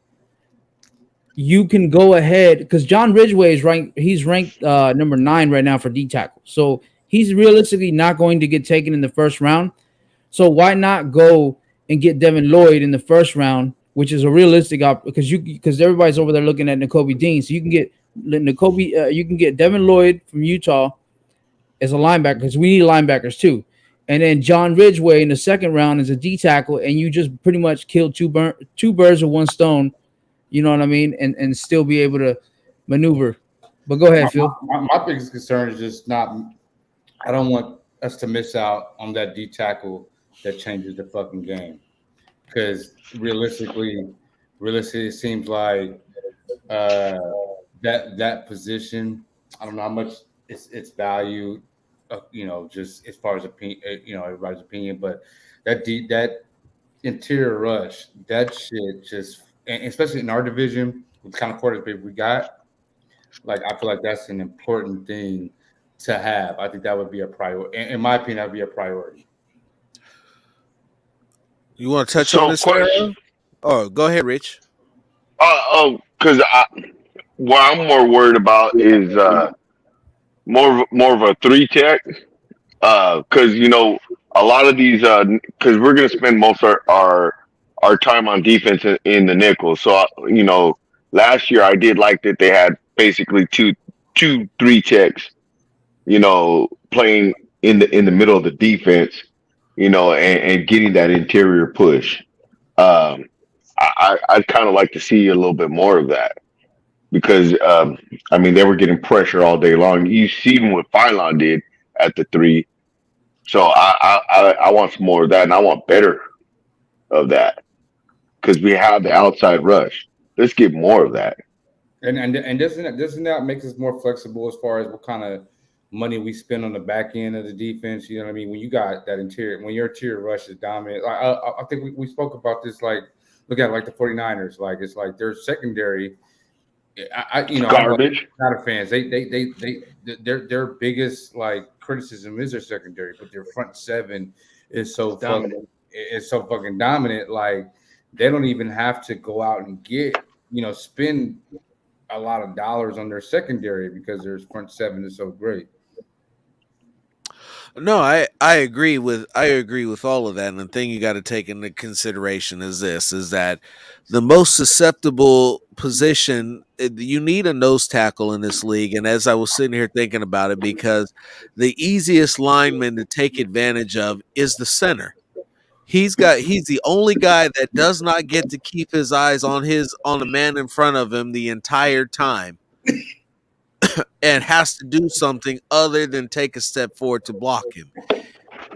Speaker 8: you can go ahead because John Ridgway is ranked. He's ranked number 9 right now for D tackle. So he's realistically not going to get taken in the first round. So why not go and get Devin Lloyd in the first round, which is a realistic because everybody's over there looking at Nakobe Dean. So you can get you can get Devin Lloyd from Utah as a linebacker because we need linebackers too. And then John Ridgway in the second round as a D tackle, and you just pretty much kill two birds with one stone. You know what I mean? And still be able to maneuver. But go
Speaker 1: my,
Speaker 8: ahead, Phil.
Speaker 1: my biggest concern is just not. I don't want us to miss out on that D tackle that changes the fucking game. Because realistically, it seems like uh, that position. I don't know how much it's valued, just as far as opinion, everybody's opinion. But that interior rush, that shit just, and especially in our division with the kind of quarterback we got, like I feel like that's an important thing to have. I think that would be a priority. In my opinion, that would be a priority.
Speaker 2: You want to touch on
Speaker 3: So,
Speaker 2: this,
Speaker 3: question.
Speaker 2: Pharaoh? Oh, go ahead, Rich.
Speaker 3: Because what I'm more worried about is more of a three tech. Because a lot of these because we're gonna spend most of our time on defense in the nickel. So last year I did like that they had basically two three techs. Playing in the middle of the defense. And getting that interior push. Um, I'd kind of like to see a little bit more of that because I mean they were getting pressure all day long. You see even what Phylon did at the three. So I want some more of that, and I want better of that because we have the outside rush. Let's get more of that.
Speaker 1: And doesn't that make us more flexible as far as what kind of money we spend on the back end of the defense? You know what I mean? When you got that interior, when your interior rush is dominant, I think we spoke about this. Like, look at like the 49ers. Like, it's like their secondary. I know
Speaker 3: Garbage.
Speaker 1: not a fans. Their biggest like criticism is their secondary, but their front seven is so
Speaker 7: Dominant.
Speaker 1: fucking dominant. Like they don't even have to go out and spend a lot of dollars on their secondary because their front seven is so great.
Speaker 2: No, I agree with all of that. And the thing you got to take into consideration is this: is that the most susceptible position you need a nose tackle in this league. And as I was sitting here thinking about it, because the easiest lineman to take advantage of is the center. He's the only guy that does not get to keep his eyes on the man in front of him the entire time and has to do something other than take a step forward to block him.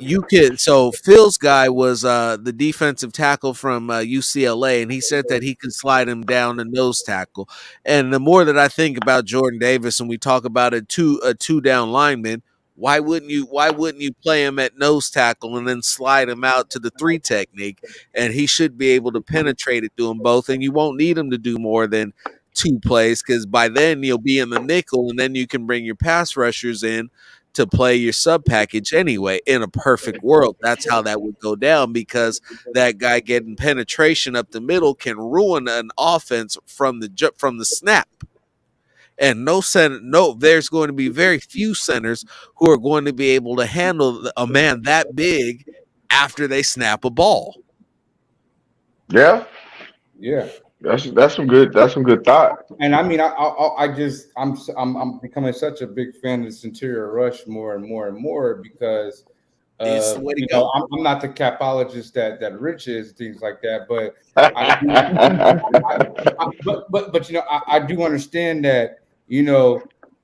Speaker 2: Phil's guy was the defensive tackle from UCLA, and he said that he could slide him down the nose tackle. And the more that I think about Jordan Davis, and we talk about a two down lineman, why wouldn't you play him at nose tackle and then slide him out to the three technique, and he should be able to penetrate it to them both, and you won't need him to do more than two plays, because by then you'll be in the nickel, and then you can bring your pass rushers in to play your sub package anyway. In a perfect world, that's how that would go down, because that guy getting penetration up the middle can ruin an offense from the snap. And there's going to be very few centers who are going to be able to handle a man that big after they snap a ball.
Speaker 3: Yeah,
Speaker 1: Yeah.
Speaker 3: that's some good thought.
Speaker 1: And I mean, I'm becoming such a big fan of this interior rush more and more and more because,
Speaker 2: It's the way to go.
Speaker 1: I'm not the capologist that Rich is, things like that, but I do, but I do understand that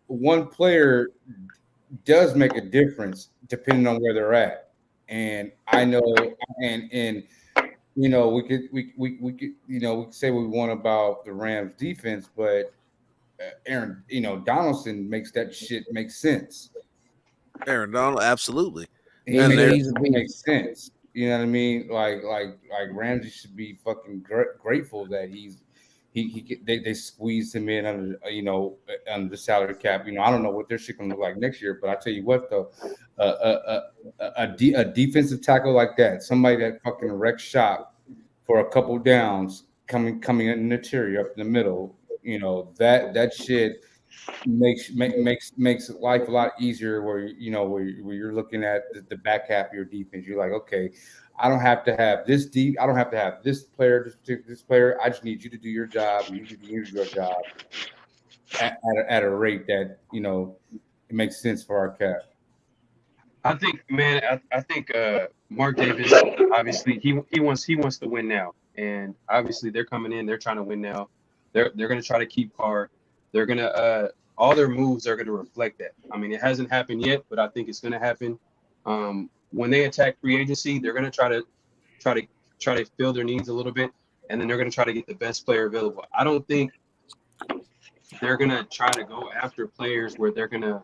Speaker 1: one player does make a difference depending on where they're at, and I know, and we could say what we want about the Rams defense, but Aaron, Donaldson makes that shit make sense.
Speaker 2: Aaron Donald, absolutely.
Speaker 1: He
Speaker 2: And
Speaker 1: makes
Speaker 2: there's
Speaker 1: it make sense. You know what I mean? Like Ramsey should be fucking grateful that they squeezed him in under the salary cap. I don't know what their shit gonna look like next year, but I tell you what though, a defensive tackle like that, somebody that fucking wrecks shop for a couple downs, coming in the interior up in the middle, that shit makes life a lot easier where you're looking at the back half of your defense. You're like, okay, I don't have to have this deep. I don't have to have this player, this player. I just need you to do your job. You need to do your job at a rate that it makes sense for our cap.
Speaker 7: I think, man, I think Mark Davis, obviously he wants to win now, and obviously they're coming in, they're trying to win now. They're going to try to keep Carr. They're going to all their moves are going to reflect that. I mean, it hasn't happened yet, but I think it's going to happen. When they attack free agency, they're going to try to fill their needs a little bit, and then they're going to try to get the best player available. I don't think they're going to try to go after players where they're going to.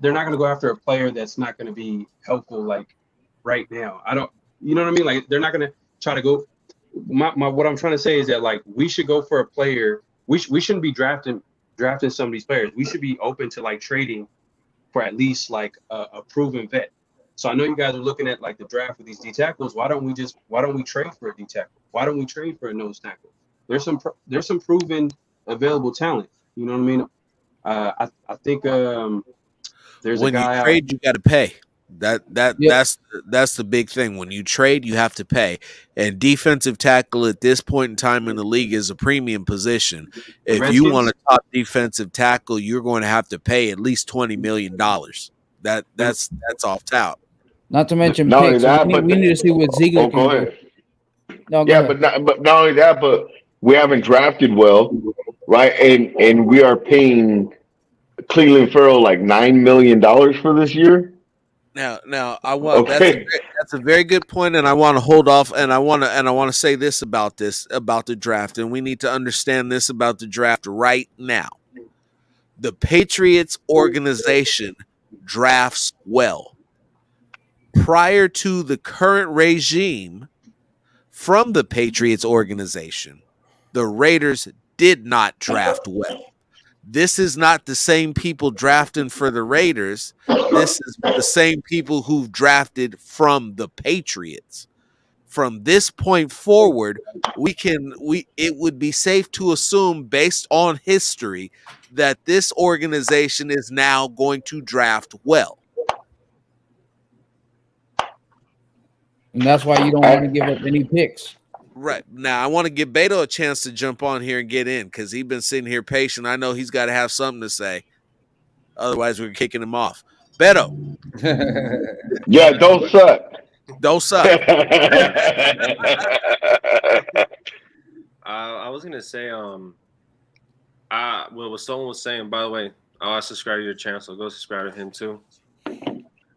Speaker 7: They're not going to go after a player that's not going to be helpful like right now. I don't, you know what I mean? Like they're not going to try to go. What I'm trying to say is that like we should go for a player. We shouldn't be drafting some of these players. We should be open to like trading for at least like a proven vet. So I know you guys are looking at like the draft with these D tackles. Why don't we trade for a D tackle? Why don't we trade for a nose tackle? There's some proven available talent. You know what I mean? I think there's
Speaker 2: when
Speaker 7: a guy
Speaker 2: you trade, you got to pay.
Speaker 8: Yep.
Speaker 2: That's the big thing. When you trade, you have to pay. And defensive tackle at this point in time in the league is a premium position. If you want a top defensive tackle, you're going to have to pay at least $20 million. That's off top.
Speaker 8: Not to mention
Speaker 3: Not only
Speaker 8: picks.
Speaker 3: that,
Speaker 8: We
Speaker 3: but
Speaker 8: need to see what Ziegler
Speaker 3: oh,
Speaker 8: can
Speaker 3: go
Speaker 8: do.
Speaker 3: ahead.
Speaker 8: No, go
Speaker 3: Yeah,
Speaker 8: ahead.
Speaker 3: but not only that, but we haven't drafted well, right? And we are paying Cleveland Farrell like $9 million for this year.
Speaker 2: Now I want
Speaker 3: Okay.
Speaker 2: that's a very good point, and I want to hold off, and I want to say this about the draft, and we need to understand this about the draft right now. The Patriots organization drafts well. Prior to the current regime from the Patriots organization, the Raiders did not draft well. This is not the same people drafting for the Raiders. This is the same people who've drafted from the Patriots. From this point forward, it would be safe to assume, based on history, that this organization is now going to draft well.
Speaker 8: and that's why you don't want to give up any picks.
Speaker 2: Right. Now, I want to give Beto a chance to jump on here and get in because he's been sitting here patient. I know he's got to have something to say. Otherwise, we're kicking him off. Beto,
Speaker 3: Yeah, don't suck.
Speaker 2: don't suck.
Speaker 10: I was gonna say, what someone was saying. By the way, I subscribe to your channel, so go subscribe to him too.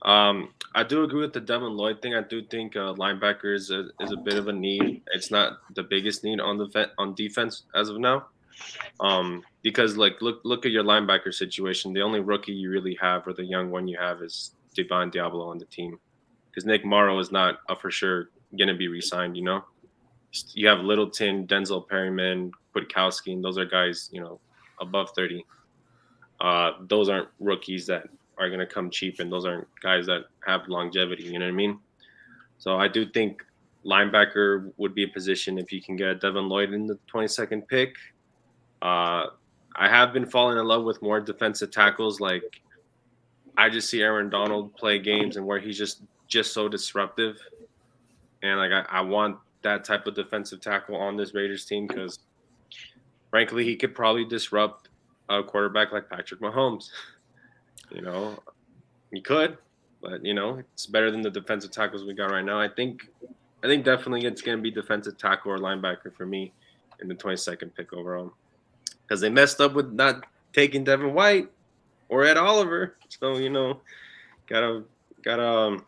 Speaker 10: I do agree with the Devin Lloyd thing. I do think linebacker is a bit of a need. It's not the biggest need on defense as of now, because like look at your linebacker situation. The only rookie you really have, or the young one you have, is Devon Diablo on the team, because Nick Morrow is not for sure going to be re-signed. You know, you have Littleton, Denzel Perryman, Kwiatkowski, and those are guys above 30. Those aren't rookies that are going to come cheap, and those aren't guys that have longevity. You know what I mean? So I do think linebacker would be a position if you can get Devin Lloyd in the 22nd pick. I have been falling in love with more defensive tackles. Like, I just see Aaron Donald play games and where he's just so disruptive. And like, I want that type of defensive tackle on this Raiders team because frankly, he could probably disrupt a quarterback like Patrick Mahomes. He could, but it's better than the defensive tackles we got right now. I think definitely it's going to be defensive tackle or linebacker for me in the 22nd pick overall, because they messed up with not taking Devin White or Ed Oliver. So gotta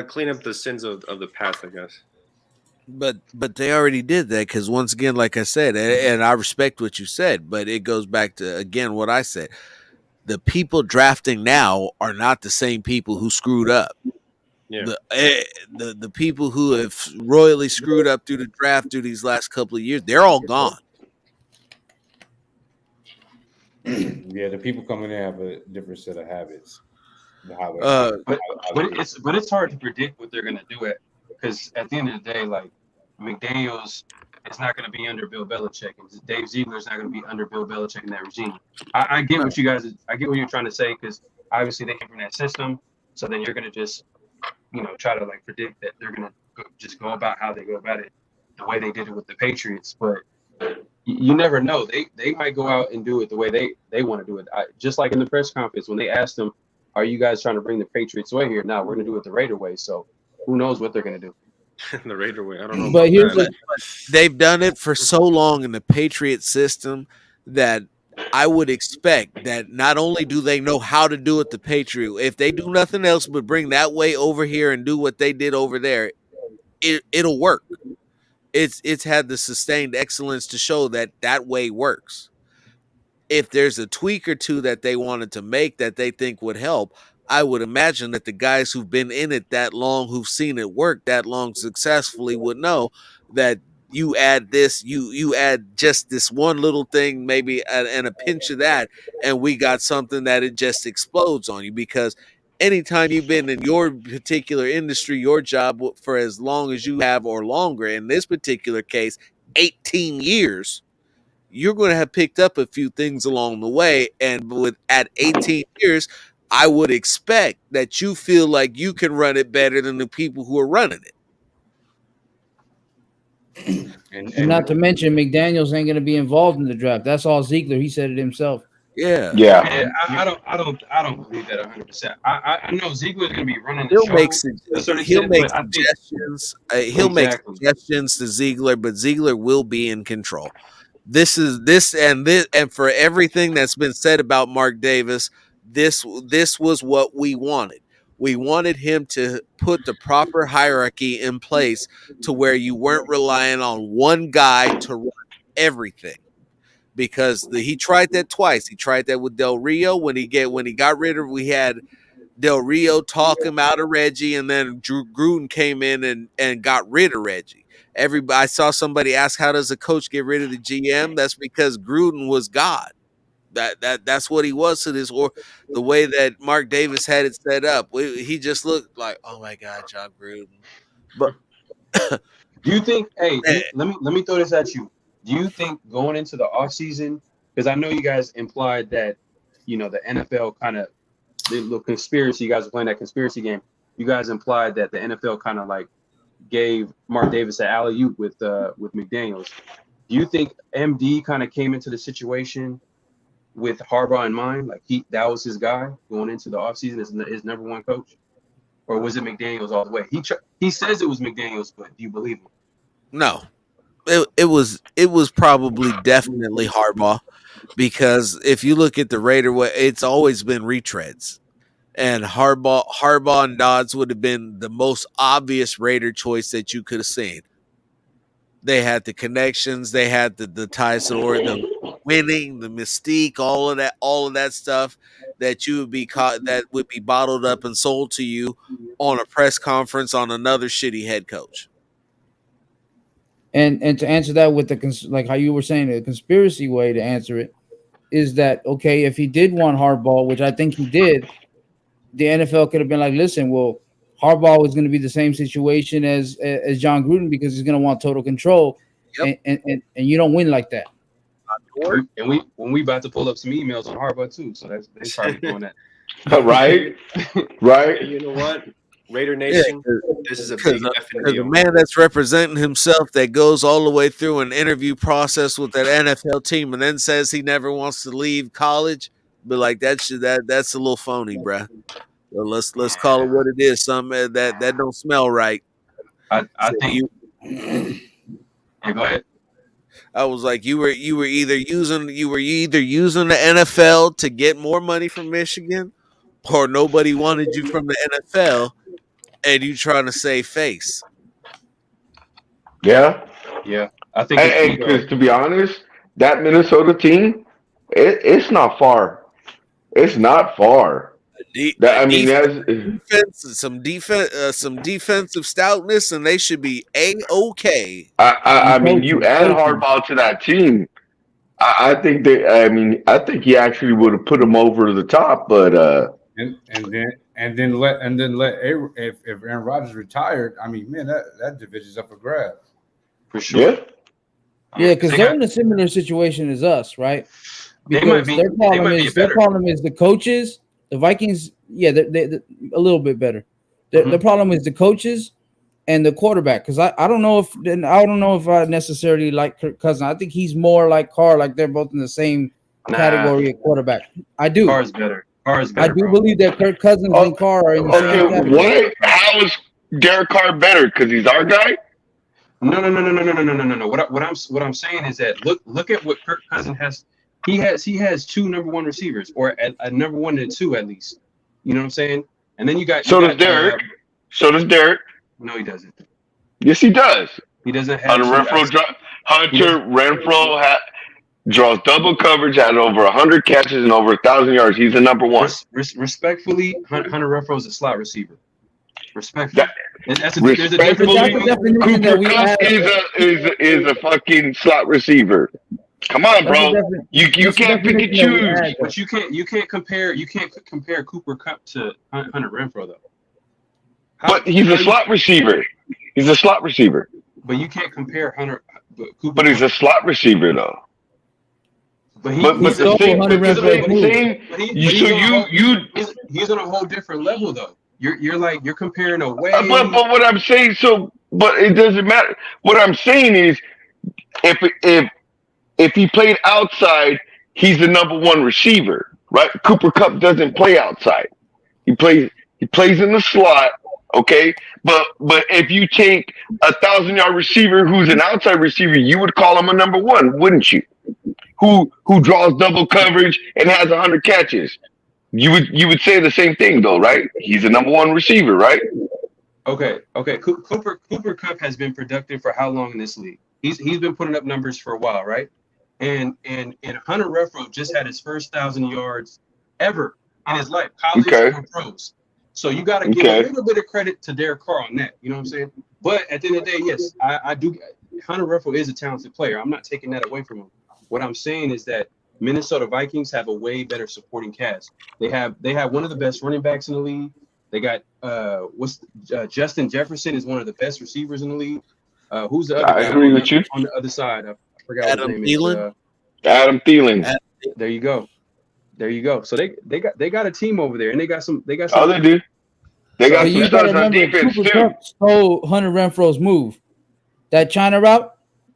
Speaker 10: clean up the sins of the past, I guess.
Speaker 2: But they already did that because once again, like I said, and I respect what you said, but it goes back to again what I said. The people drafting now are not the same people who screwed up.
Speaker 10: Yeah.
Speaker 2: The people who have royally screwed up through the draft through these last couple of years, they're all gone.
Speaker 1: Yeah, the people coming in have a different set of habits.
Speaker 7: But it's hard to predict what they're gonna do because at the end of the day, like McDaniels is not going to be under Bill Belichick, and Dave Ziegler is not going to be under Bill Belichick in that regime. I get what I get what you're trying to say, because obviously they came from that system. So then you're going to just, try to like predict that they're going to just go about how they go about it the way they did it with the Patriots. But you never know. They might go out and do it the way they want to do it. Just like in the press conference when they asked them, "Are you guys trying to bring the Patriots way here?" No, we're going to do it the Raider way. So who knows what they're going to do.
Speaker 10: The Raider way. I don't know.
Speaker 8: But here's
Speaker 2: they've done it for so long in the Patriot system that I would expect that not only do they know how to do it the Patriot, if they do nothing else but bring that way over here and do what they did over there, it'll work. It's had the sustained excellence to show that way works. If there's a tweak or two that they wanted to make that they think would help, I would imagine that the guys who've been in it that long, who've seen it work that long successfully, would know that you add this, you add just this one little thing, maybe, and a pinch of that, and we got something that it just explodes on you. Because anytime you've been in your particular industry, your job for as long as you have or longer, in this particular case, 18 years, you're going to have picked up a few things along the way. And at 18 years, I would expect that you feel like you can run it better than the people who are running
Speaker 8: it. And not to mention, McDaniels ain't going to be involved in the draft. That's all Ziegler. He said it himself.
Speaker 2: Yeah.
Speaker 7: I don't believe that 100%. I know Ziegler's going to be running the
Speaker 2: he'll
Speaker 7: show.
Speaker 2: Make suggestions. He'll make suggestions to Ziegler, but Ziegler will be in control. This and for everything that's been said about Mark Davis, this was what we wanted. We wanted him to put the proper hierarchy in place to where you weren't relying on one guy to run everything. Because he tried that twice. He tried that with Del Rio when he got rid of. We had Del Rio talk him out of Reggie, and then Gruden came in and got rid of Reggie. I saw somebody ask, how does a coach get rid of the GM? That's because Gruden was God. That's what he was to this, or the way that Mark Davis had it set up. He just looked like, oh my God, John Gruden. But
Speaker 7: do you think? Hey, let me throw this at you. Do you think going into the offseason, because I know you guys implied that the NFL kind of the little conspiracy, you guys are playing that conspiracy game. you guys implied that the NFL kind of like gave Mark Davis an alley-oop with McDaniels. Do you think MD kind of came into the situation with Harbaugh in mind? Like that was his guy going into the offseason as his number one coach? Or was it McDaniels all the way? He says it was McDaniels, but do you believe him?
Speaker 2: No. It was probably definitely Harbaugh, because if you look at the Raider way, it's always been retreads. And Harbaugh and Dodds would have been the most obvious Raider choice that you could have seen. They had the connections, they had the ties to the winning, the mystique, all of that stuff that you would be caught, that would be bottled up and sold to you on a press conference on another shitty head coach.
Speaker 8: And to answer that with like how you were saying, the conspiracy way to answer it is that, okay, if he did want Harbaugh, which I think he did, the NFL could have been like, listen, well, Harbaugh was going to be the same situation as John Gruden, because he's going to want total control. Yep. And you don't win like that.
Speaker 7: And we about to pull up some emails on Harbaugh too, so they're probably doing that.
Speaker 3: Right.
Speaker 10: You know what, Raider Nation, this is a big effing deal.
Speaker 2: The man that's representing himself, that goes all the way through an interview process with that NFL team and then says he never wants to leave college, but like that's a little phony, bruh. So let's call it what it is. Something that don't smell right.
Speaker 7: I think yeah, go ahead.
Speaker 2: I was like, you were either using the NFL to get more money from Michigan, or nobody wanted you from the NFL, and you trying to save face.
Speaker 3: Yeah.
Speaker 7: I think,
Speaker 3: because to be honest, that Minnesota team, it's not far. It's not far.
Speaker 2: Some defensive stoutness, and they should be A-OK.
Speaker 3: I mean, you add Harbaugh to that team, I think he actually would have put him over the top, but
Speaker 1: and then let if Aaron Rodgers retired, I mean, man, that division's up for grabs
Speaker 7: for sure.
Speaker 8: Yeah, because they're in a similar situation as us, right? Because their problem is the coaches. The Vikings, yeah, they're a little bit better. The problem is the coaches and the quarterback. Because I don't know if I necessarily like Kirk Cousins. I think he's more like Carr, like they're both in the same category of quarterback. I do.
Speaker 7: Carr's better. I
Speaker 8: do believe that Kirk Cousins and Carr are in the same category.
Speaker 3: How is Derek Carr better? Because he's our guy?
Speaker 7: No. What I'm saying is that look at what Kirk Cousins has. He has two number one receivers, or a number one and two at least. You know what I'm saying? And then does Derek.
Speaker 3: So does Derek.
Speaker 7: No, he doesn't.
Speaker 3: Yes, he does.
Speaker 7: He doesn't have.
Speaker 3: Hunter Renfrow draws double coverage, had over 100 catches and over 1,000 yards. He's the number one.
Speaker 7: Respectfully, Hunter Renfrow is a slot receiver. Respectfully.
Speaker 3: There's a difference. Cooper Kupp is a fucking slot receiver. Come on, bro. You can't pick and choose.
Speaker 7: But you can't compare Cooper Kupp to Hunter Renfrow though.
Speaker 3: But he's a slot receiver. He's a slot receiver.
Speaker 7: But you can't compare Hunter.
Speaker 3: But he's a slot receiver though.
Speaker 7: But
Speaker 3: he's
Speaker 7: on a whole different level though. You're comparing a way.
Speaker 3: But what I'm saying, but it doesn't matter. What I'm saying is, if he played outside, he's the number one receiver, right? Cooper Kupp doesn't play outside. He plays in the slot, okay? But if you take 1,000-yard receiver who's an outside receiver, you would call him a number one, wouldn't you? Who draws double coverage and has 100 catches. You would say the same thing though, right? He's a number one receiver, right?
Speaker 7: Okay. Cooper Kupp has been productive for how long in this league? He's been putting up numbers for a while, right? And Hunter Renfrow just had his first 1,000 yards ever in his life, college and pros. So you got to give a little bit of credit to Derek Carr on that. You know what I'm saying? But at the end of the day, yes, I do. Hunter Renfrow is a talented player. I'm not taking that away from him. What I'm saying is that Minnesota Vikings have a way better supporting cast. They have one of the best running backs in the league. They got Justin Jefferson is one of the best receivers in the league. Who's the other guy?
Speaker 3: I agree with you.
Speaker 7: On the other side, I forgot
Speaker 2: Adam
Speaker 7: what his name
Speaker 2: Thielen?
Speaker 7: is.
Speaker 3: Adam Thielen.
Speaker 7: There you go. So they got a team over there, and they got some.
Speaker 3: Oh, they do. They got
Speaker 8: But
Speaker 3: some
Speaker 8: you got to
Speaker 3: studs on
Speaker 8: remember,
Speaker 3: defense
Speaker 8: Cooper
Speaker 3: too.
Speaker 8: Cup stole Hunter Renfro's move, that China route.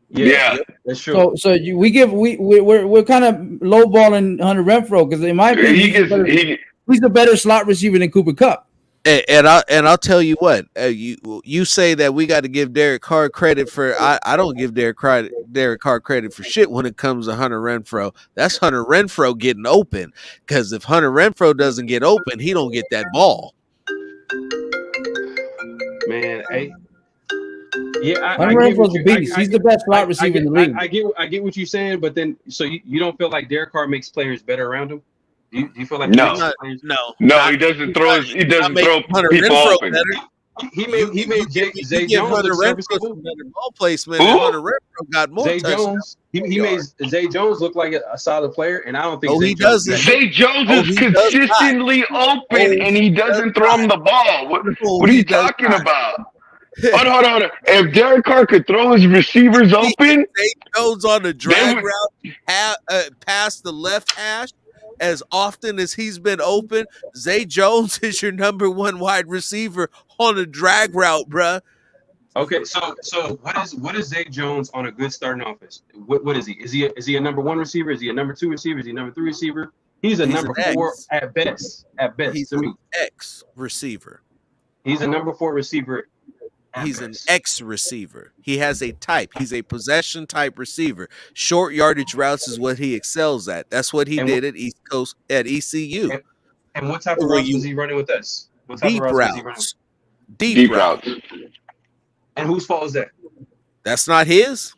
Speaker 3: Yeah.
Speaker 7: That's true.
Speaker 8: So we're kind of lowballing Hunter Renfro because in my opinion he's a better slot receiver than Cooper Cup.
Speaker 2: And I'll tell you what, you say that we got to give Derek Carr credit for. I don't give Derek Carr credit for shit when it comes to Hunter Renfro. That's Hunter Renfro getting open, because if Hunter Renfro doesn't get open, he don't get that ball.
Speaker 7: Man, yeah,
Speaker 8: Hunter Renfro's a beast. He's the best slot receiver in the league.
Speaker 7: I get what you're saying, but then so you don't feel like Derek Carr makes players better around him? Do you feel like he
Speaker 3: No.
Speaker 7: makes players?
Speaker 3: No, he doesn't throw
Speaker 2: Hunter
Speaker 3: people
Speaker 2: Renfro
Speaker 3: open.
Speaker 2: better.
Speaker 7: He made Zay Jones
Speaker 2: Hunter
Speaker 7: look
Speaker 2: Renfro
Speaker 7: serviceable.
Speaker 2: some better ball placement,
Speaker 3: Who?
Speaker 2: and Hunter Renfro got more
Speaker 7: Zay
Speaker 2: touchdowns.
Speaker 7: Jones, he made Zay Jones look like a solid player, and I don't think
Speaker 2: Oh,
Speaker 7: Zay
Speaker 2: he
Speaker 7: Jones
Speaker 2: doesn't.
Speaker 3: Zay Jones
Speaker 2: Oh,
Speaker 3: is
Speaker 2: he does not.
Speaker 3: consistently open,
Speaker 2: Oh,
Speaker 3: and he doesn't throw him the ball. What are
Speaker 2: he
Speaker 3: you
Speaker 2: does
Speaker 3: talking
Speaker 2: not.
Speaker 3: about? Hold on. If Derek Carr could throw his receivers open,
Speaker 2: Zay Jones on the drag
Speaker 3: would-
Speaker 2: route past the left hash as often as he's been open, Zay Jones is your number one wide receiver on a drag route, bruh.
Speaker 7: Okay, so what is Zay Jones on a good starting offense? What is he? Is he a number one receiver? Is he a number two receiver? Is he a number three receiver? He's a number
Speaker 2: an
Speaker 7: four
Speaker 2: X.
Speaker 7: at best.
Speaker 2: He's
Speaker 7: To me,
Speaker 2: an X receiver.
Speaker 7: he's a number four receiver.
Speaker 2: He's an X receiver. He has a type. He's a possession type receiver. Short yardage routes is what he excels at. That's what he did at East Coast at ECU.
Speaker 7: And what type of routes was he running with us? What type
Speaker 2: Deep
Speaker 7: of routes was he running?
Speaker 2: routes.
Speaker 3: deep routes.
Speaker 7: And whose fault is that?
Speaker 2: That's not his.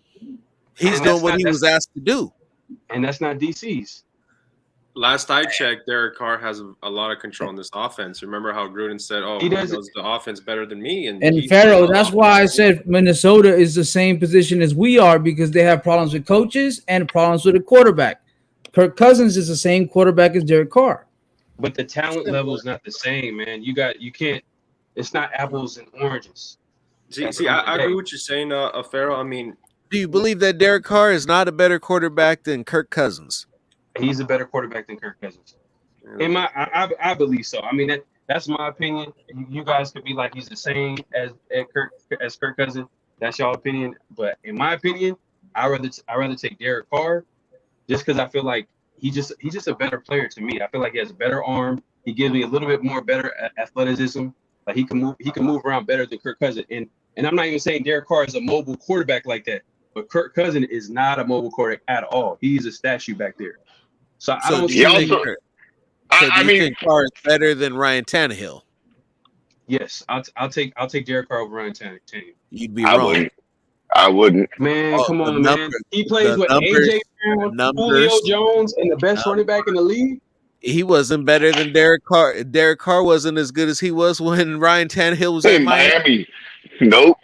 Speaker 2: He's
Speaker 7: And
Speaker 2: doing
Speaker 7: that's
Speaker 2: what
Speaker 7: not-
Speaker 2: he was asked to do.
Speaker 7: And that's not DC's.
Speaker 10: Last I checked, Derek Carr has a lot of control in this offense. Remember how Gruden said, "Oh, he knows the offense better than me."
Speaker 8: And
Speaker 10: he
Speaker 8: Pharaoh, that's why I said Minnesota is the same position as we are, because they have problems with coaches and problems with the quarterback. Kirk Cousins is the same quarterback as Derek Carr.
Speaker 7: But the talent level is not the same, man. You can't. It's not apples and oranges.
Speaker 10: See, I agree with what you're saying, Farrell. I mean,
Speaker 2: Do you believe that Derek Carr is not a better quarterback than Kirk Cousins?
Speaker 7: He's a better quarterback than Kirk Cousins. I believe so. I mean, that's my opinion. You guys could be like he's the same as Kirk Cousins. That's your opinion. But in my opinion, I rather take Derek Carr, just because I feel like he's just a better player to me. I feel like he has a better arm. He gives me a little bit more better athleticism. Like he can move around better than Kirk Cousins. And I'm not even saying Derek Carr is a mobile quarterback like that. But Kirk Cousins is not a mobile quarterback at all. He's a statue back there. So I don't think
Speaker 2: think Carr is better than Ryan Tannehill?
Speaker 7: Yes, I'll take Derek Carr over Ryan Tannehill.
Speaker 2: You'd be wrong.
Speaker 3: I wouldn't.
Speaker 7: Man, come on, man. He plays with AJ Brown, Julio Jones, and the best running back in the league.
Speaker 2: He wasn't better than Derek Carr. Derek Carr wasn't as good as he was when Ryan Tannehill was in
Speaker 3: Miami. Nope.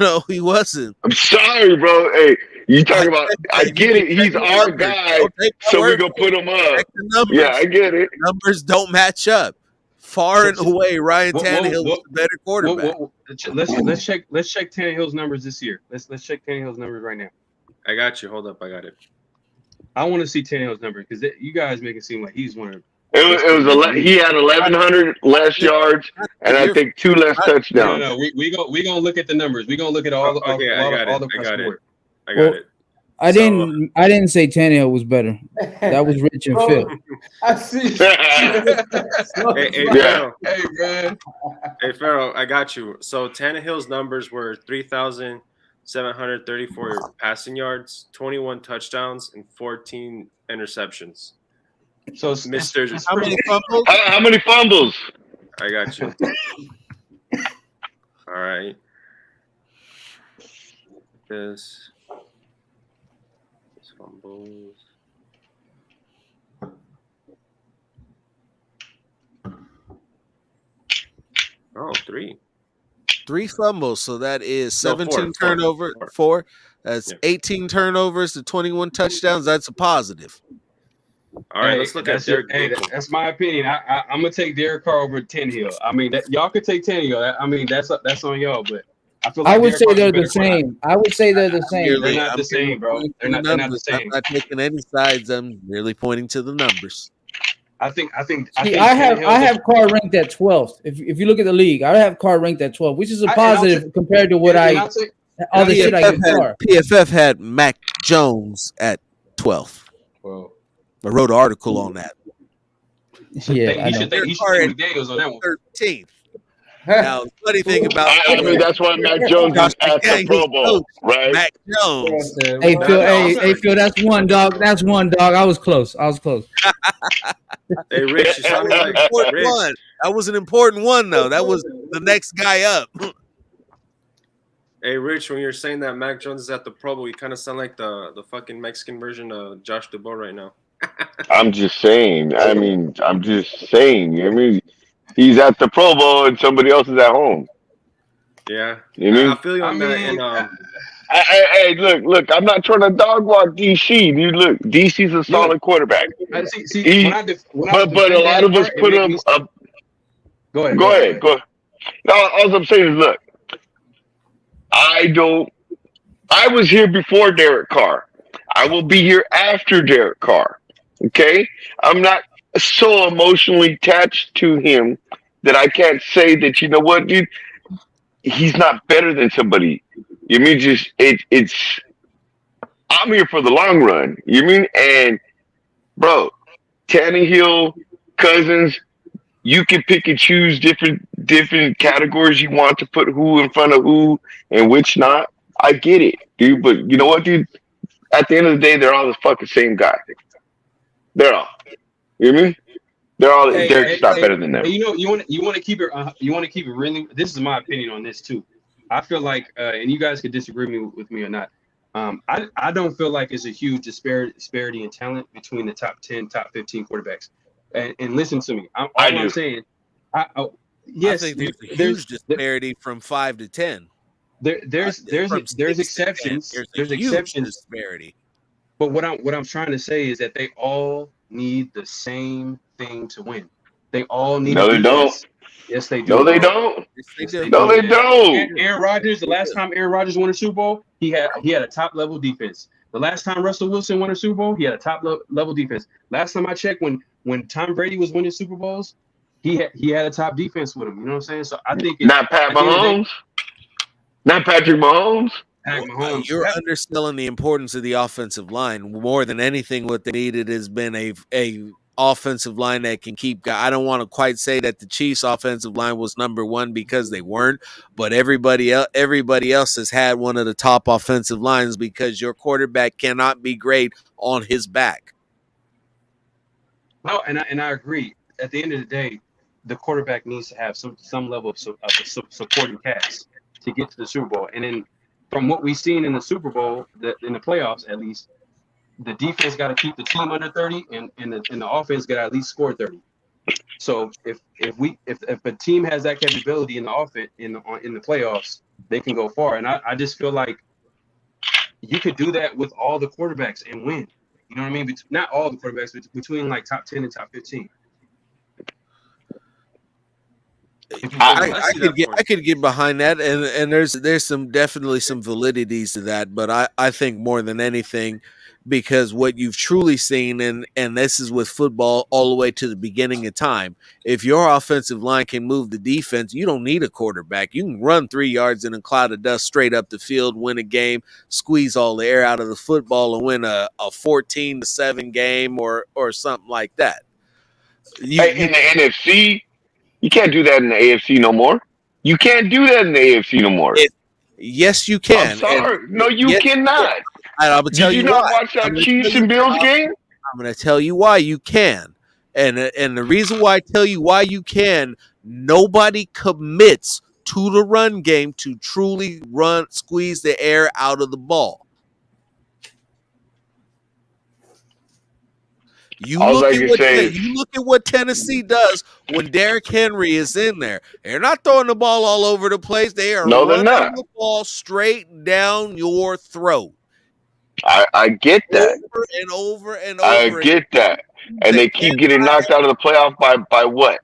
Speaker 2: No, he wasn't.
Speaker 3: I'm sorry, bro. Hey, you talking about? I get it. He's our guy, so we're gonna put him up. Yeah, I get it.
Speaker 2: Numbers don't match up. Far and away, Ryan Tannehill was a better quarterback.
Speaker 7: Let's check Tannehill's numbers this year. Let's check Tannehill's numbers right now.
Speaker 10: I got you. Hold up, I got it.
Speaker 7: I want to see Tannehill's numbers because you guys make it seem like he's one of.
Speaker 3: He had 1,100 less yards and I think 2 less touchdowns.
Speaker 7: No, we gonna look at the numbers. We gonna look at all the
Speaker 10: I got it.
Speaker 8: I didn't say Tannehill was better. That was Rich and Phil.
Speaker 1: I see.
Speaker 10: Hey, man. Hey, Farrell, I got you. So Tannehill's numbers were 3,734 passing yards, 21 touchdowns, and 14 interceptions.
Speaker 7: So,
Speaker 10: Mr.
Speaker 2: How many fumbles?
Speaker 3: How many fumbles?
Speaker 10: I got you. All right. This fumbles. Oh, 3.
Speaker 2: 3 fumbles, so that is 17
Speaker 10: four.
Speaker 2: turnovers. 4. That's 18 turnovers to 21 touchdowns. That's a positive.
Speaker 10: All right, let's look at Derek.
Speaker 7: That's my opinion. I'm gonna take Derek Carr over Tannehill. I mean, y'all could take Tannehill. I mean, that's on y'all, but I feel like
Speaker 8: I would say they're the same. I would say they're the same.
Speaker 7: They're not the same, bro. They're not the same.
Speaker 2: I'm not taking any sides. I'm merely pointing to the numbers.
Speaker 7: I think
Speaker 8: See, I have Carr ranked at 12th. If you look at the league, I have Carr ranked at 12, which is a positive compared to what all the shit I give Carr.
Speaker 2: PFF had Mac Jones at 12.
Speaker 1: Well,
Speaker 2: I wrote an article on that.
Speaker 8: Yeah, I
Speaker 7: you
Speaker 8: know.
Speaker 7: should think McDaniels on that one.
Speaker 2: 13th. Now, the funny thing about
Speaker 3: I mean, that's why Mac Jones is at the Pro Bowl, right?
Speaker 2: Mac Jones.
Speaker 8: Hey Phil, that's one dog. That's one dog. I was close.
Speaker 10: Hey, Rich, you sounded like
Speaker 2: Important
Speaker 10: Rich.
Speaker 2: one. That was an important one, though. That was the next guy up.
Speaker 10: Hey, Rich, when you're saying that Mac Jones is at the Pro Bowl, you kind of sound like the fucking Mexican version of Josh Dubois right now.
Speaker 3: I'm just saying. I mean, I'm just saying. I mean, he's at the Pro Bowl and somebody else is at home.
Speaker 10: Yeah,
Speaker 3: You know?
Speaker 10: I feel you on that. And
Speaker 3: Hey, look! I'm not trying to dog walk DC. You look, DC's a solid quarterback.
Speaker 7: See,
Speaker 3: but a lot of us put him up.
Speaker 7: Go ahead.
Speaker 3: Go ahead. No, all I'm saying is, look, I was here before Derek Carr. I will be here after Derek Carr. Okay, I'm not so emotionally attached to him that I can't say that. You know what, dude? He's not better than somebody. You mean it's I'm here for the long run. You mean? And bro, Tannehill, Cousins, you can pick and choose different categories you want to put who in front of who and which not. I get it, dude. But you know what, dude? At the end of the day, they're all the fucking same guy. They're all. You know what I mean? They're all. They're just not better than them.
Speaker 7: You know, you want to keep it. You want to keep it really. This is my opinion on this too. I feel like, and you guys could disagree with me or not. I don't feel like it's a huge disparity in talent between the top 10, top 15 quarterbacks. And listen to me. I'm saying, yes,
Speaker 2: I think there's a huge disparity from 5 to 10.
Speaker 7: There's exceptions. There's exceptions.
Speaker 2: Disparity.
Speaker 7: But what I'm trying to say is that they all need the same thing to win. They all need.
Speaker 3: No, they don't.
Speaker 7: Yes, they do.
Speaker 3: No, they don't.
Speaker 7: Yes, they do.
Speaker 3: No, they don't.
Speaker 7: Aaron Rodgers. The last time Aaron Rodgers won a Super Bowl, he had a top level defense. The last time Russell Wilson won a Super Bowl, he had a top level defense. Last time I checked, when Tom Brady was winning Super Bowls, he had a top defense with him. You know what I'm saying? So I think
Speaker 3: not Pat Mahomes, not Patrick Mahomes.
Speaker 2: You're underselling the importance of the offensive line more than anything. What they needed has been a offensive line that can keep guys. I don't want to quite say that the Chiefs' offensive line was number one because they weren't, but everybody else has had one of the top offensive lines because your quarterback cannot be great on his back.
Speaker 7: No, and I agree. At the end of the day, the quarterback needs to have some level of supporting cast to get to the Super Bowl. And then from what we've seen in the Super Bowl, in the playoffs at least, the defense got to keep the team under 30, and the offense got to at least score 30. So if a team has that capability in the offense in the playoffs, they can go far. And I just feel like you could do that with all the quarterbacks and win. You know what I mean? Not all the quarterbacks, but between like top 10 and top 15.
Speaker 2: I could get behind that, and there's definitely some validities to that, but I think more than anything, because what you've truly seen, and this is with football all the way to the beginning of time, if your offensive line can move the defense, you don't need a quarterback. You can run 3 yards in a cloud of dust straight up the field, win a game, squeeze all the air out of the football, and win a 14-7 game or something like that.
Speaker 3: In the NFC, you can't do that in the AFC no more. You can't do that in the AFC no more.
Speaker 2: Yes, you can.
Speaker 3: I'm sorry. No, you cannot.
Speaker 2: I'm gonna tell you
Speaker 3: Did you not
Speaker 2: why.
Speaker 3: watch that Chiefs and Bills game?
Speaker 2: I'm going to tell you why you can. And the reason why I tell you why you can, nobody commits to the run game to truly squeeze the air out of the ball. You look at what Tennessee does when Derrick Henry is in there. They're not throwing the ball all over the place. They are running the ball straight down your throat.
Speaker 3: I get that.
Speaker 2: Over and over and over.
Speaker 3: I get that. And they keep getting knocked out of the playoff by what?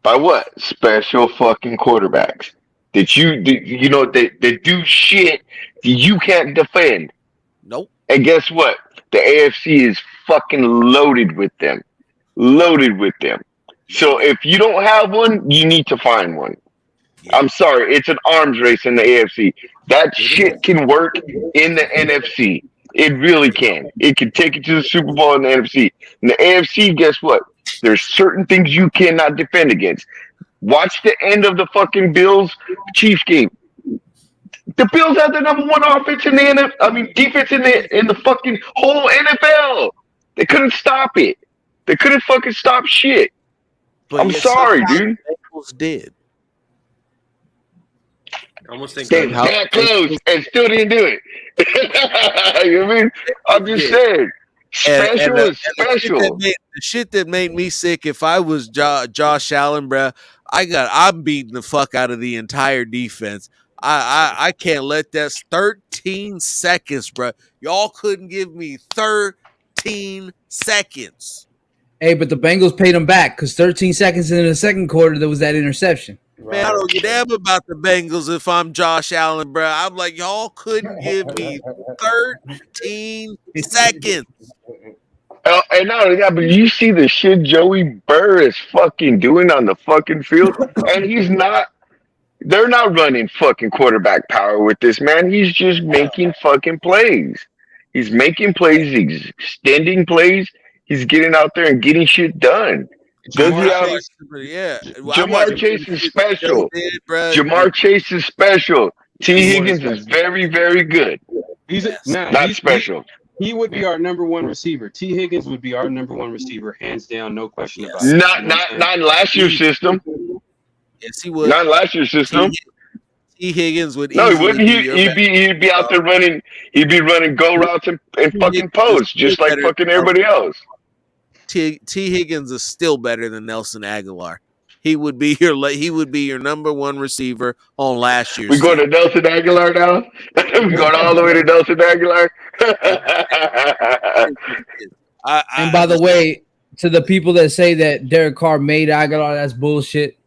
Speaker 3: By what? Special fucking quarterbacks. They do shit you can't defend.
Speaker 2: Nope.
Speaker 3: And guess what? The AFC is fucking loaded with them. loaded with them. So if you don't have one, you need to find one.
Speaker 2: Yeah,
Speaker 3: I'm sorry, it's an arms race in the AFC. That
Speaker 2: it
Speaker 3: shit
Speaker 2: is.
Speaker 3: can work in the NFC. It really can. It can take it to the Super Bowl in the NFC. In the AFC, guess what? There's certain things you cannot defend against. Watch the end of the fucking Bills Chiefs game. The Bills have the number one offense in the defense in the fucking whole NFL. They couldn't stop it. They couldn't fucking stop shit.
Speaker 2: But
Speaker 3: I'm
Speaker 2: yet
Speaker 3: sorry,
Speaker 2: somehow
Speaker 3: dude.
Speaker 2: the Bengals did.
Speaker 10: I almost think
Speaker 3: Came
Speaker 6: How-
Speaker 3: that close and still didn't do it. You know what I mean? I'm just
Speaker 2: did.
Speaker 3: saying,
Speaker 2: And
Speaker 3: special
Speaker 2: the,
Speaker 3: is
Speaker 2: and
Speaker 3: special.
Speaker 2: the shit that made me sick. If I was Josh Allen, bruh, I'm beating the fuck out of the entire defense. I can't let that 13 seconds, bruh. Y'all couldn't give me 13 seconds.
Speaker 8: Hey, but the Bengals paid him back because 13 seconds in the second quarter, there was that interception.
Speaker 2: Man, I don't give a damn about the Bengals if I'm Josh Allen, bruh. I'm like, y'all couldn't give me 13 seconds.
Speaker 3: And not only that, but you see the shit Joey Burr is fucking doing on the fucking field, and he's not. They're not running fucking quarterback power with this man. He's just making fucking plays. He's making plays. He's extending plays. He's getting out there and getting shit done. Does he
Speaker 10: Jamar
Speaker 3: have?
Speaker 10: Chase.
Speaker 2: Yeah.
Speaker 3: Jamar Chase is special.
Speaker 2: Did, bruh.
Speaker 3: Jamar Chase is special. T.
Speaker 7: He's
Speaker 3: Higgins is very, very good.
Speaker 7: He's
Speaker 2: Yes.
Speaker 3: Not special.
Speaker 7: he would be our number one receiver. T. Higgins would be our number one receiver, hands down, no question about it.
Speaker 3: Not
Speaker 7: You know what I'm saying?
Speaker 3: not in last year's system.
Speaker 2: Yes, he would.
Speaker 3: Not in last year's system.
Speaker 2: T. Higgins would
Speaker 3: No, he
Speaker 2: easily
Speaker 3: wouldn't.
Speaker 2: be your best.
Speaker 3: He'd be out there running. He'd be running go routes and fucking posts just like fucking everybody else.
Speaker 2: T. Higgins is still better than Nelson Aguilar. He would be your number one receiver on last year's.
Speaker 3: We going to Nelson Aguilar now. We going all the way to Nelson Aguilar.
Speaker 8: And by the way, to the people that say that Derek Carr made Aguilar, that's bullshit.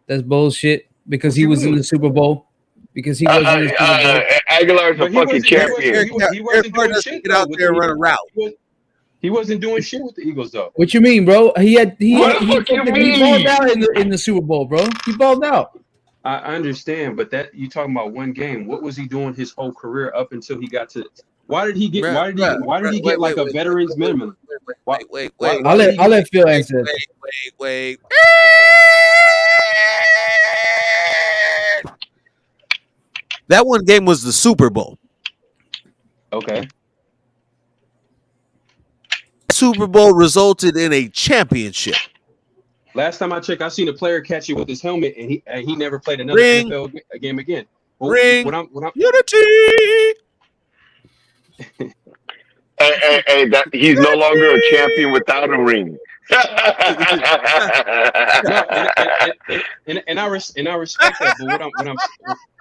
Speaker 8: That's bullshit because he was in the Super Bowl. Because he was in the Super Bowl.
Speaker 3: Aguilar's a
Speaker 7: But he
Speaker 3: fucking
Speaker 7: wasn't-
Speaker 3: champion.
Speaker 7: he wasn't doing shit,
Speaker 2: get
Speaker 7: though,
Speaker 2: out
Speaker 7: with
Speaker 2: there and
Speaker 7: the
Speaker 2: run a
Speaker 7: Eagles.
Speaker 2: route.
Speaker 7: He wasn't doing shit with the Eagles, though.
Speaker 8: What you mean, bro? He
Speaker 3: What the fuck you
Speaker 8: he balled
Speaker 3: mean?
Speaker 8: out in the Super Bowl, bro. He balled out.
Speaker 7: I understand, but that you talking about one game. What was he doing his whole career up until he got to? Why did he get?
Speaker 2: Bruh,
Speaker 7: Why did he get like a veteran's minimum?
Speaker 2: Wait.
Speaker 8: I'll let Phil answer.
Speaker 2: Wait. That one game was the Super Bowl.
Speaker 7: Okay.
Speaker 2: Super Bowl resulted in a championship.
Speaker 7: Last time I checked, I seen a player catch it with his helmet, and he never played another
Speaker 2: Ring.
Speaker 7: NFL game again. Well,
Speaker 2: Ring.
Speaker 7: What I'm,
Speaker 2: Unity.
Speaker 3: Hey, that he's no longer a champion without a ring.
Speaker 7: and I respect that.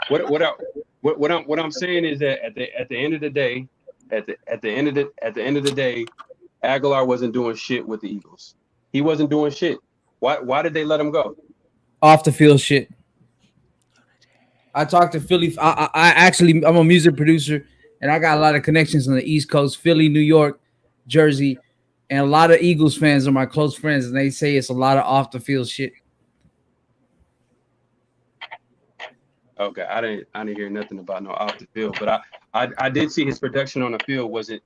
Speaker 7: But what I'm saying is that at the end of the day, at the end of the day, Aguilar wasn't doing shit with the Eagles. He wasn't doing shit. Why did they let him go?
Speaker 8: Off the field shit. I talked to Philly. I'm a music producer, and I got a lot of connections on the East Coast, Philly, New York, Jersey, and a lot of Eagles fans are my close friends, and they say it's a lot of off the field shit.
Speaker 7: Okay, I didn't hear nothing about no off the field, but I did see his production on the field wasn't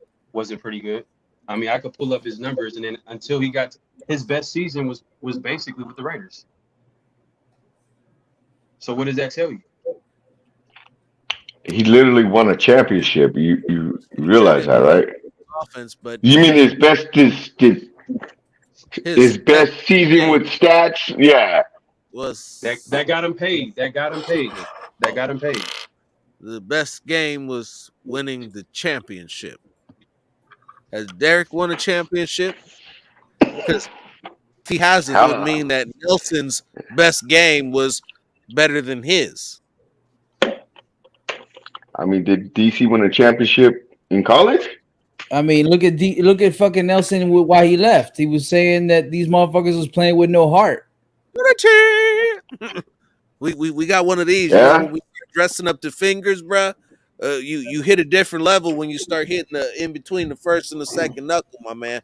Speaker 7: pretty good. I mean, I could pull up his numbers, and then until he got his best season was basically with the Raiders. So what does that tell you?
Speaker 3: He literally won a championship. You realize that, right?
Speaker 2: Offense, but
Speaker 3: You mean his best his best season with stats? Yeah.
Speaker 2: was
Speaker 7: That got him paid. That got him paid.
Speaker 2: the best game was winning the championship. Has Derek won a championship? Because if he hasn't, it would mean that Nelson's best game was better than his.
Speaker 3: I mean, did DC win a championship in college?
Speaker 8: I mean, look at fucking Nelson with why he left. He was saying that these motherfuckers was playing with no heart.
Speaker 2: We got one of these.
Speaker 3: Yeah.
Speaker 2: You know, when we start dressing up the fingers, bruh. You hit a different level when you start hitting in between the first and the second knuckle, my man.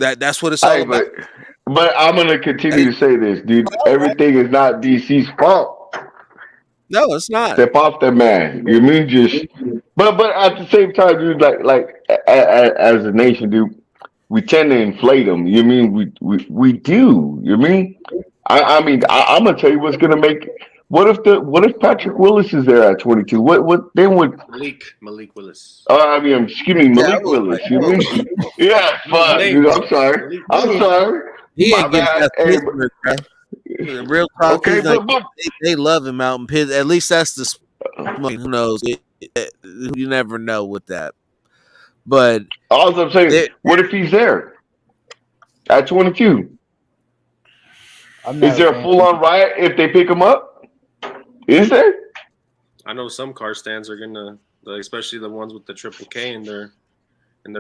Speaker 2: That's what it's all
Speaker 3: Hey,
Speaker 2: about.
Speaker 3: but I'm gonna continue to say this, dude. Everything is not DC's fault.
Speaker 2: No, it's not.
Speaker 3: Step off that man. You mean just, but at the same time, dude, as a nation, dude, we tend to inflate them. You mean we do? You mean? I'm gonna tell you what's gonna make. What if Patrick Willis is there at 22? What then would?
Speaker 10: Malik Willis.
Speaker 3: Excuse me,
Speaker 2: Yeah, I
Speaker 3: Malik
Speaker 2: was
Speaker 3: Willis.
Speaker 2: like,
Speaker 3: You
Speaker 2: whoa.
Speaker 3: mean? Yeah, fuck, dude. I'm sorry. I'm sorry.
Speaker 2: He
Speaker 3: My
Speaker 2: ain't getting
Speaker 3: bad.
Speaker 2: past
Speaker 3: Hey,
Speaker 2: Pittsburgh, bro. Real talk,
Speaker 3: okay,
Speaker 2: he's like,
Speaker 3: but
Speaker 2: they love him out in Pittsburgh. At least that's the who knows. You never know with that. But
Speaker 3: all I'm saying, what if he's there at 22?
Speaker 8: I'm not
Speaker 3: Is
Speaker 8: a
Speaker 3: there a
Speaker 8: fan.
Speaker 3: full on riot if they pick him up? Is there?
Speaker 10: I know some car stands are gonna, especially the ones with the triple K in their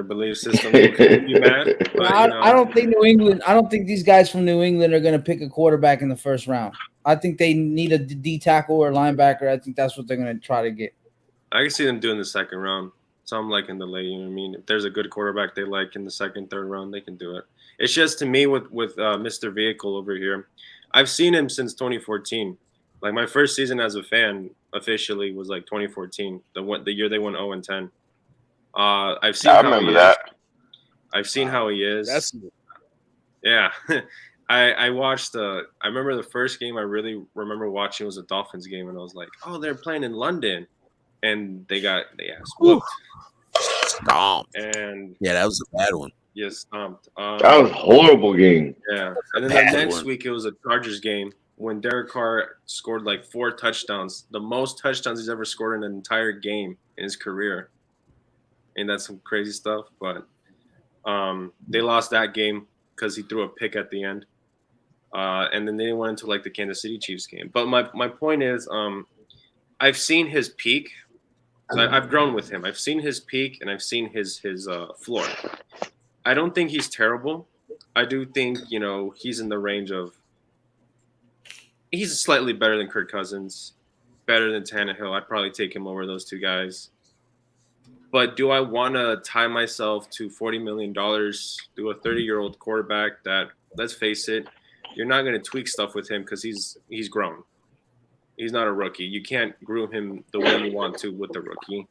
Speaker 10: belief system, will be mad. But
Speaker 8: I don't think New England. I don't think these guys from New England are going to pick a quarterback in the first round. I think they need a D tackle or a linebacker. I think that's what they're going to try to get.
Speaker 10: I can see them doing the second round. Some like in the late. You know what I mean? If there's a good quarterback they like in the second, third round, they can do it. It's just to me with Mr. Vehicle over here, I've seen him since 2014. Like my first season as a fan officially was like 2014, the year they went 0-10. I've seen.
Speaker 3: I remember that.
Speaker 10: I've seen how he is.
Speaker 2: that's
Speaker 10: Yeah. I watched I remember the first game I really remember watching was a Dolphins game, and I was like, oh, they're playing in London, and they ass whooped.
Speaker 2: stomped.
Speaker 10: And
Speaker 2: Yeah, that was a bad one.
Speaker 10: yes, stomped.
Speaker 3: That was a horrible game.
Speaker 10: Yeah, and then
Speaker 2: Bad
Speaker 10: the next
Speaker 2: one.
Speaker 10: week it was a Chargers game when Derek Carr scored like 4 touchdowns, the most touchdowns he's ever scored in an entire game in his career. And that's some crazy stuff, but they lost that game because he threw a pick at the end. And then they went into like the Kansas City Chiefs game. But my point is, I've seen his peak. I've grown with him. I've seen his peak and I've seen his floor. I don't think he's terrible. I do think, he's in the range of, he's slightly better than Kirk Cousins, better than Tannehill. I'd probably take him over those two guys. But do I want to tie myself to $40 million to a 30-year-old quarterback that, let's face it, you're not going to tweak stuff with him because he's grown. He's not a rookie. You can't groom him the way you want to with the rookie.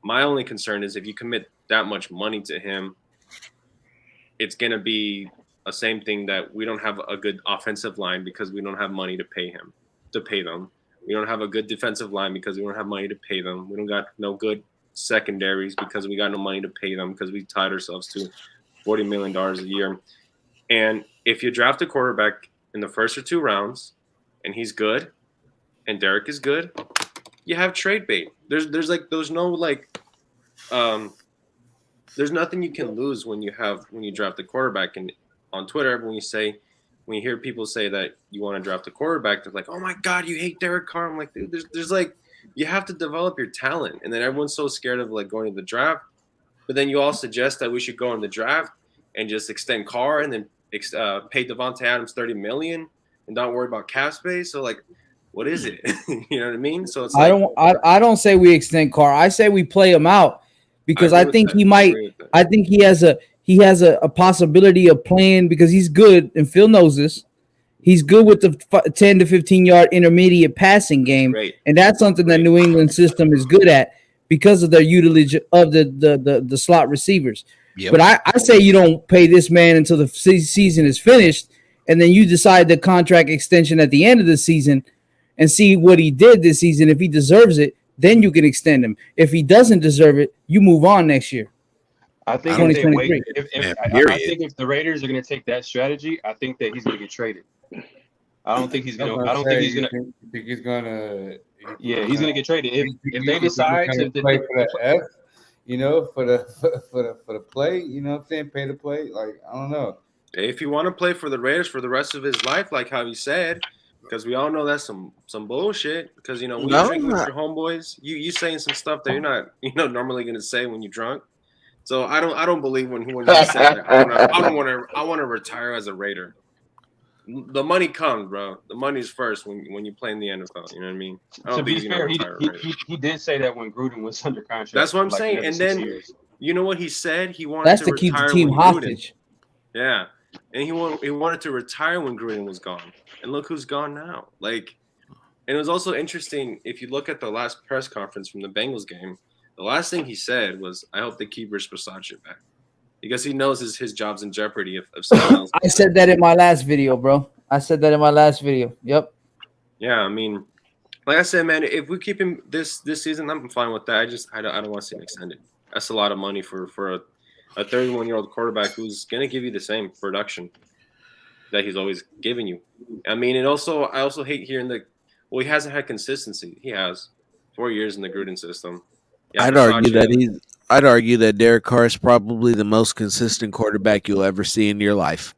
Speaker 10: My only concern is if you commit that much money to him, it's going to be a same thing that we don't have a good offensive line because we don't have money to pay them. We don't have a good defensive line because we don't have money to pay them. We don't got no good secondaries because we got no money to pay them because we tied ourselves to $40 million a year. And if you draft a quarterback in the first or 2 rounds and he's good and Derek is good, you have trade bait. There's nothing you can lose when you draft a quarterback. And on Twitter, when you hear people say that you want to draft a quarterback, they're like, oh my God, you hate Derek Carr. I'm like, dude, there's like, you have to develop your talent. And then everyone's so scared of like going to the draft. But then you all suggest that we should go in the draft and just extend Carr and then pay Devontae Adams $30 million and not worry about cap space. So like, what is it? You know what I mean? So it's like,
Speaker 8: I don't say we extend Carr. I say we play him out because I think he might. I think he has a possibility of playing because he's good and Phil knows this. He's good with the 10 to 15 yard intermediate passing game,
Speaker 10: right.
Speaker 8: And that's something that New England system is good at because of their utility of the slot receivers.
Speaker 2: Yep.
Speaker 8: But I say you don't pay this man until the season is finished, and then you decide the contract extension at the end of the season and see what he did this season. If he deserves it, then you can extend him. If he doesn't deserve it, you move on next year.
Speaker 7: I think
Speaker 8: I
Speaker 7: if they
Speaker 8: don't
Speaker 7: wait,
Speaker 8: think-
Speaker 7: I think if the Raiders are going to take that strategy, I think that he's going to get traded. I don't think he's going to. I don't think he's going to.
Speaker 1: You think he's going to?
Speaker 7: Yeah, he's going to get traded if they decide to
Speaker 1: play for the F, for the play. You know what I'm saying? Pay to play. Like I don't know.
Speaker 10: If you want to play for the Raiders for the rest of his life, like how he said, because we all know that's some bullshit. Because when you drink with your homeboys, you saying some stuff that you're not normally going to say when you're drunk. So I don't believe when he said that. I want to retire as a Raider. The money comes, bro. The money's first when you play in the NFL. You know what I mean?
Speaker 7: To be fair, he did say that when Gruden was under contract.
Speaker 10: That's what I'm saying. And then you know what he said? He wanted
Speaker 8: That's
Speaker 10: to
Speaker 8: to keep the
Speaker 10: retire
Speaker 8: team
Speaker 10: when
Speaker 8: hostage.
Speaker 10: Yeah, and he wanted to retire when Gruden was gone, and look who's gone now. Like, and it was also interesting if you look at the last press conference from the Bengals game. The last thing he said was, "I hope they keep Rich Bisaccia back," because he knows his job's in jeopardy if someone else.
Speaker 8: I said that in my last video, bro. I said that in my last video. Yep.
Speaker 10: Yeah, I mean, like I said, man, if we keep him this season, I'm fine with that. I don't want to see him extended. That's a lot of money for a 31-year-old quarterback who's gonna give you the same production that he's always given you. I mean, and also I also hate hearing he hasn't had consistency. He has 4 years in the Gruden system. Yeah, Bisaccia.
Speaker 2: I'd argue that Derek Carr is probably the most consistent quarterback you'll ever see in your life.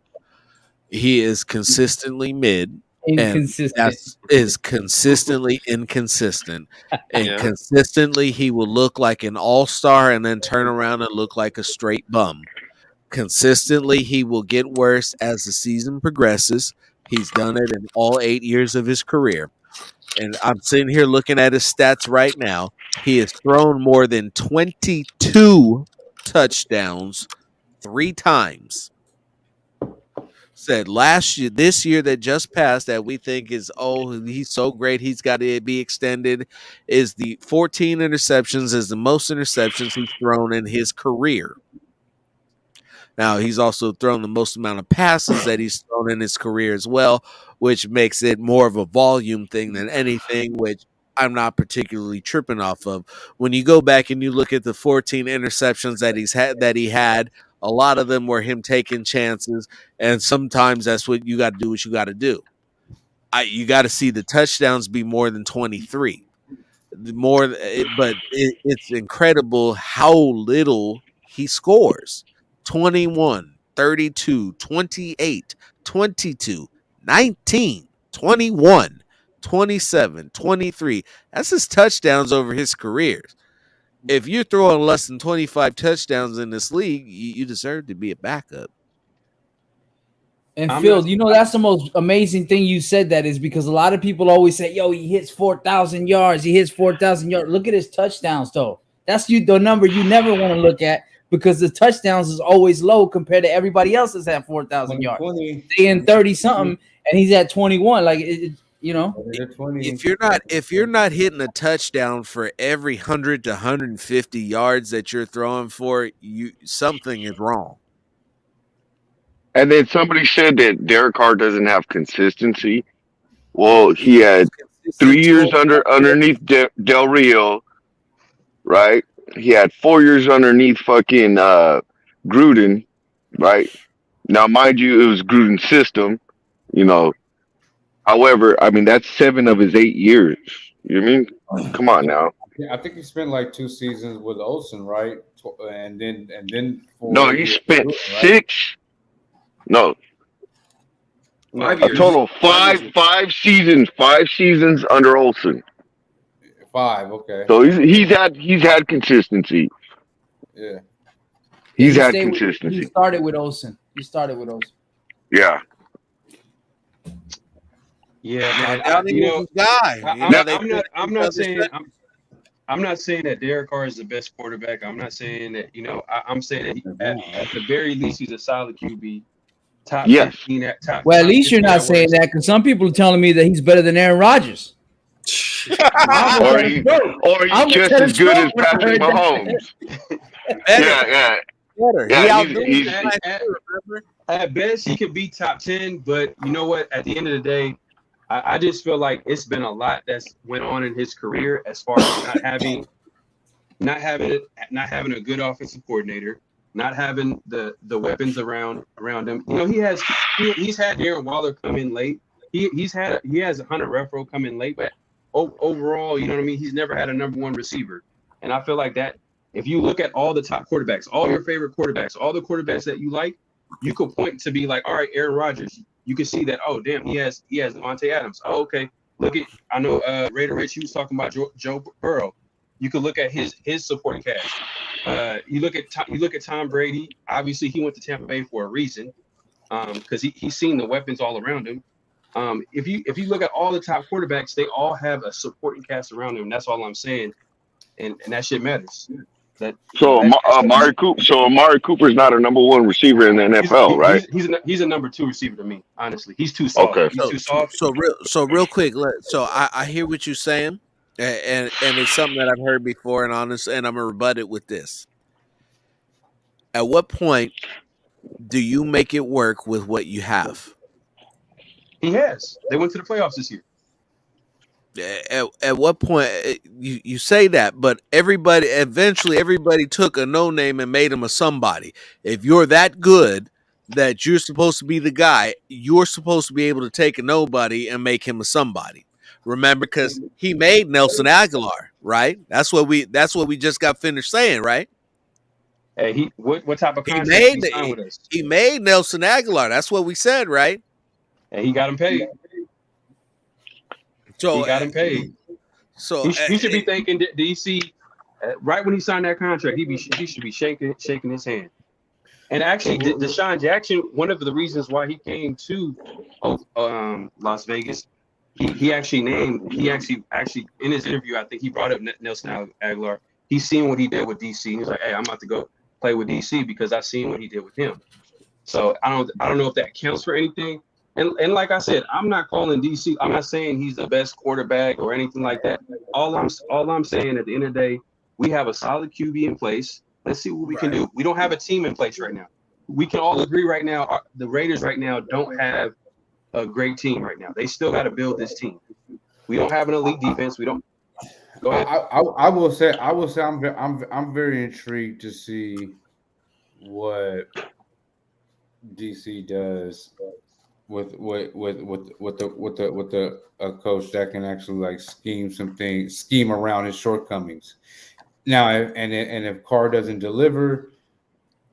Speaker 2: He is consistently mid, and
Speaker 8: Inconsistent.
Speaker 2: is consistently inconsistent. And
Speaker 10: Yeah.
Speaker 2: consistently, he will look like an all-star and then turn around and look like a straight bum. Consistently, he will get worse as the season progresses. He's done it in all 8 years of his career. And I'm sitting here looking at his stats right now. He has thrown more than 22 touchdowns 3 times. Said this year that just passed that we think is, he's so great, he's got to be extended, is the 14 interceptions, is the most interceptions he's thrown in his career. Now, he's also thrown the most amount of passes that he's thrown in his career as well, which makes it more of a volume thing than anything, which I'm not particularly tripping off of. When you go back and you look at the 14 interceptions that he had, a lot of them were him taking chances, and sometimes that's what you got to do. What you got to do, you got to see the touchdowns be more than 23. It's incredible how little he scores. 21, 32, 28, 22, 19, 21, 27, 23. That's his touchdowns over his careers. If you're throwing less than 25 touchdowns in this league, you deserve to be a backup.
Speaker 8: And Phil, that's the most amazing thing you said that is because a lot of people always say, yo, he hits 4,000 yards. He hits 4,000 yards. Look at his touchdowns, though. That's the number you never want to look at because the touchdowns is always low compared to everybody else that's at 4,000 yards. They in 30-something, and he's at 21. Like,
Speaker 2: if you're not hitting a touchdown for every 100 to 150 yards that you're throwing for, something is wrong.
Speaker 3: And then somebody said that Derek Carr doesn't have consistency. Well, he had 3 years underneath Del Rio, right? He had 4 years underneath fucking Gruden, right? Now, mind you, it was Gruden's system, However, I mean that's 7 of his 8 years. You know what I mean? Come on now.
Speaker 1: Yeah, I think he spent like 2 seasons with Olsen, right? And then
Speaker 3: no, he spent Gruden, 6. Right? No, a total of 5 seasons. 5 seasons under Olsen.
Speaker 1: 5, okay.
Speaker 3: So he's had consistency.
Speaker 1: Yeah,
Speaker 3: he's had consistency.
Speaker 8: He started with Olsen.
Speaker 3: Yeah.
Speaker 7: Yeah,
Speaker 2: man.
Speaker 7: I'm not saying that Derek Carr is the best quarterback. I'm not saying that. I'm saying that at the very least he's a solid QB. Top 15 at top.
Speaker 8: Well, at least you're not saying that because some people are telling me that he's better than Aaron Rodgers.
Speaker 3: or he's just as good as Patrick Mahomes. Yeah.
Speaker 7: At best, he could be top 10, but you know what? At the end of the day, I just feel like it's been a lot that's went on in his career as far as not having a good offensive coordinator, not having the weapons around him. He's had Darren Waller come in late. He has Hunter Renfrow come in late, but overall, you know what I mean. He's never had a number 1 receiver, and I feel like that. If you look at all the top quarterbacks, all your favorite quarterbacks, all the quarterbacks that you like, you could point to be like, all right, Aaron Rodgers. You can see that. Oh, damn, he has Devontae Adams. Oh, okay. I know Raider Rich. He was talking about Joe Burrow. You could look at his supporting cast. You look at Tom Brady. Obviously, he went to Tampa Bay for a reason, because he's seen the weapons all around him. If you look at all the top quarterbacks, they all have a supporting cast around them. That's all I'm saying, and that shit matters. That
Speaker 3: So Amari Cooper's not a number one receiver in the NFL, right?
Speaker 7: he's a number 2 receiver to me. Honestly, he's too soft.
Speaker 3: Okay.
Speaker 7: He's too soft.
Speaker 2: So real quick. So I hear what you're saying, and it's something that I've heard before, and I'm gonna rebut it with this. At what point do you make it work with what you have?
Speaker 7: He has. They went to the playoffs this year.
Speaker 2: At what point you say that, but eventually everybody took a no name and made him a somebody. If you're that good that you're supposed to be the guy, you're supposed to be able to take a nobody and make him a somebody. Remember, because he made Nelson Aguilar, right? That's what we just got finished saying, right?
Speaker 7: Hey, what type of
Speaker 2: He
Speaker 7: contract
Speaker 2: made
Speaker 7: did he sign with us?
Speaker 2: he made Nelson Aguilar. That's what we said, right?
Speaker 7: And he got him paid.
Speaker 2: So
Speaker 7: He got him paid.
Speaker 2: So
Speaker 7: He should be thanking DC right when he signed that contract. He should be shaking his hand. And actually, Deshaun Jackson, one of the reasons why he came to Las Vegas, he actually in his interview, I think he brought up Nelson Aguilar. He's seen what he did with DC. He's like, hey, I'm about to go play with DC because I've seen what he did with him. So I don't know if that counts for anything. And like I said, I'm not calling DC. I'm not saying he's the best quarterback or anything like that. All I'm saying at the end of the day, we have a solid QB in place. Let's see what we can do. We don't have a team in place right now. We can all agree right now, the Raiders right now don't have a great team right now. They still got to build this team. We don't have an elite defense. We don't. Go ahead.
Speaker 1: I will say I'm very intrigued to see what DC does with the coach that can actually like scheme around his shortcomings. Now, and if Carr doesn't deliver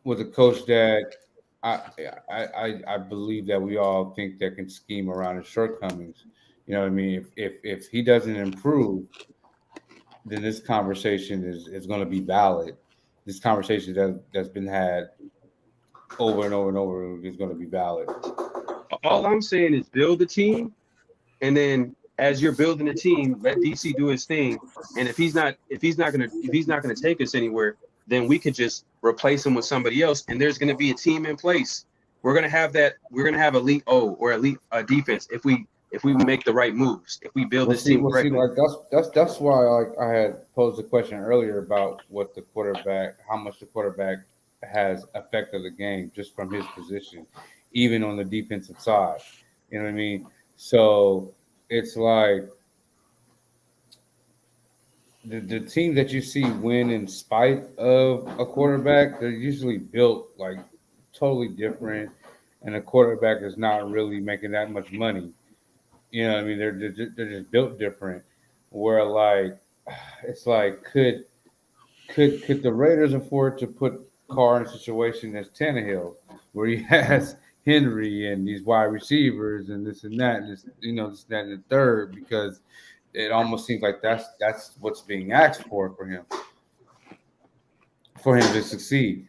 Speaker 1: with a coach that I believe that we all think that can scheme around his shortcomings, you know what I mean? If he doesn't improve, then this conversation is going to be valid. This conversation that's been had over and over and over is going to be valid.
Speaker 7: All I'm saying is build the team, and then as you're building the team, let DC do his thing. And if he's not gonna take us anywhere, then we could just replace him with somebody else. And there's gonna be a team in place. We're gonna have elite elite defense if we make the right moves. If we build this team correctly.
Speaker 1: That's why I had posed the question earlier about how much the quarterback has affected the game just from his position, even on the defensive side. You know what I mean? So it's like the team that you see win in spite of a quarterback, they're usually built like totally different, and the quarterback is not really making that much money. You know what I mean? They're just built different. Where like it's like could the Raiders afford to put Carr in a situation that's Tannehill, where he has Henry and these wide receivers and this and that, and this, this, that, and the third, because it almost seems like that's what's being asked for him to succeed.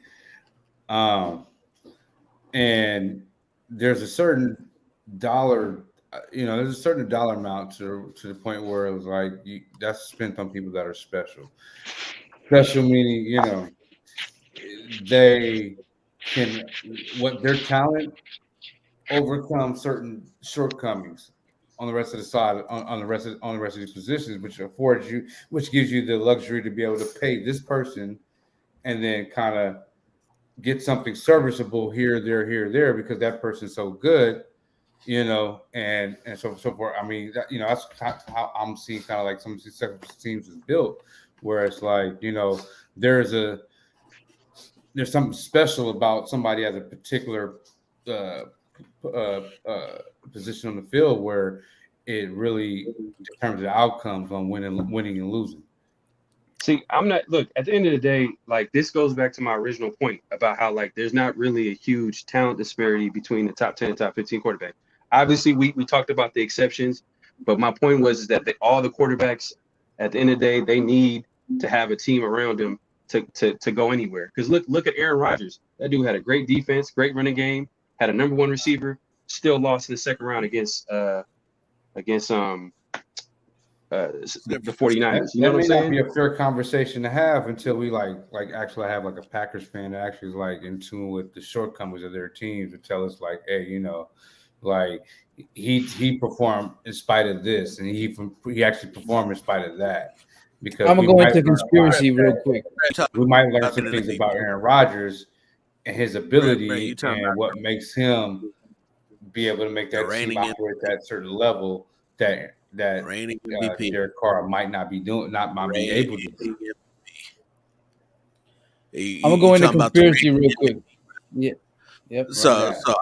Speaker 1: And there's a certain dollar, there's a certain dollar amount to the point where it was like that's spent on people that are special. Special meaning, they can their talent overcome certain shortcomings on the rest of the side, on the rest of these positions, which gives you the luxury to be able to pay this person and then kind of get something serviceable here, there, because that person's so good, and so forth. I mean, that's how I'm seeing kind of like some of these teams is built, where it's like, there's something special about somebody at a particular position on the field where it really determines the outcomes on winning and losing.
Speaker 7: See, look, at the end of the day, like this goes back to my original point about how like there's not really a huge talent disparity between the top 10 and top 15 quarterbacks. Obviously, we talked about the exceptions, but my point was that all the quarterbacks at the end of the day, they need to have a team around them to go anywhere. Because look at Aaron Rodgers. That dude had a great defense, great running game, had a number one receiver, still lost in the second round against the 49ers. You know
Speaker 1: That
Speaker 7: what
Speaker 1: may
Speaker 7: I'm
Speaker 1: not be
Speaker 7: saying?
Speaker 1: a fair conversation to have until we like actually have like a Packers fan that actually is like in tune with the shortcomings of their teams to tell us like, hey, like he performed in spite of this, and he actually performed in spite of that. Because
Speaker 8: I'm gonna
Speaker 1: we
Speaker 8: go
Speaker 1: might
Speaker 8: into
Speaker 1: learn a lot.
Speaker 8: conspiracy real quick.
Speaker 1: We might learn
Speaker 2: Talking
Speaker 1: some
Speaker 2: to
Speaker 1: things
Speaker 2: the
Speaker 1: about Aaron Rodgers and his
Speaker 2: Ray, you
Speaker 1: ability
Speaker 2: talking
Speaker 1: and
Speaker 2: about
Speaker 1: what makes him be able to make
Speaker 2: the
Speaker 1: that team
Speaker 2: reigning
Speaker 1: operate at that certain level that
Speaker 2: reigning MVP,
Speaker 1: Derek Carr might not be doing, not might be
Speaker 2: reigning
Speaker 1: able to do.
Speaker 8: I'm gonna
Speaker 2: You
Speaker 8: go into
Speaker 2: talking about the
Speaker 8: conspiracy real quick. Yeah. Yep.
Speaker 1: Run
Speaker 2: so
Speaker 1: that.
Speaker 2: so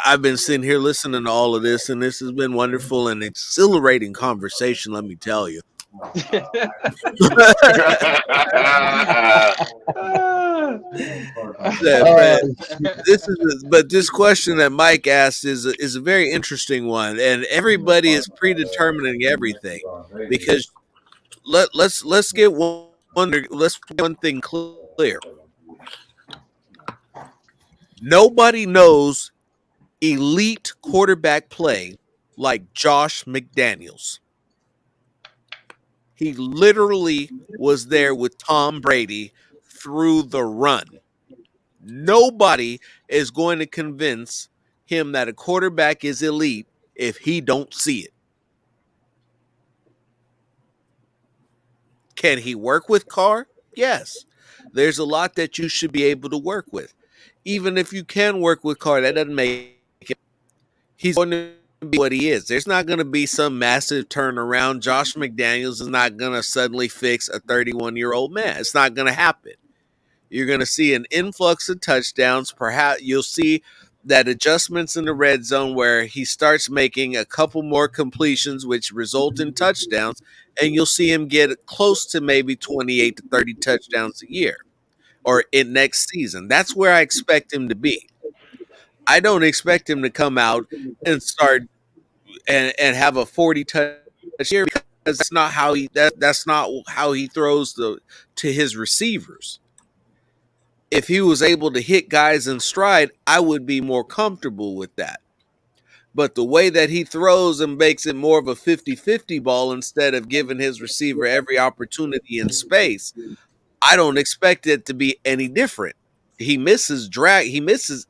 Speaker 2: I've been sitting here listening to all of this, and this has been wonderful and exhilarating conversation. Let me tell you. Yeah, but this question that Mike asked is a very interesting one, and everybody is predetermining everything because let's get one thing clear. Nobody knows elite quarterback play like Josh McDaniels. He literally was there with Tom Brady through the run. Nobody is going to convince him that a quarterback is elite if he don't see it. Can he work with Carr? Yes. There's a lot that you should be able to work with. Even if you can work with Carr, that doesn't make him. He's going to be what he is. There's not going to be some massive turnaround. Josh McDaniels is not going to suddenly fix a 31-year-old man. It's not going to happen. You're going to see an influx of touchdowns. Perhaps you'll see that adjustments in the red zone where he starts making a couple more completions, which result in touchdowns, and you'll see him get close to maybe 28 to 30 touchdowns a year or in next season. That's where I expect him to be. I don't expect him to come out and start and have a 40 touch year because that's not how he throws to his receivers. If he was able to hit guys in stride, I would be more comfortable with that. But the way that he throws and makes it more of a 50-50 ball instead of giving his receiver every opportunity in space, I don't expect it to be any different. He misses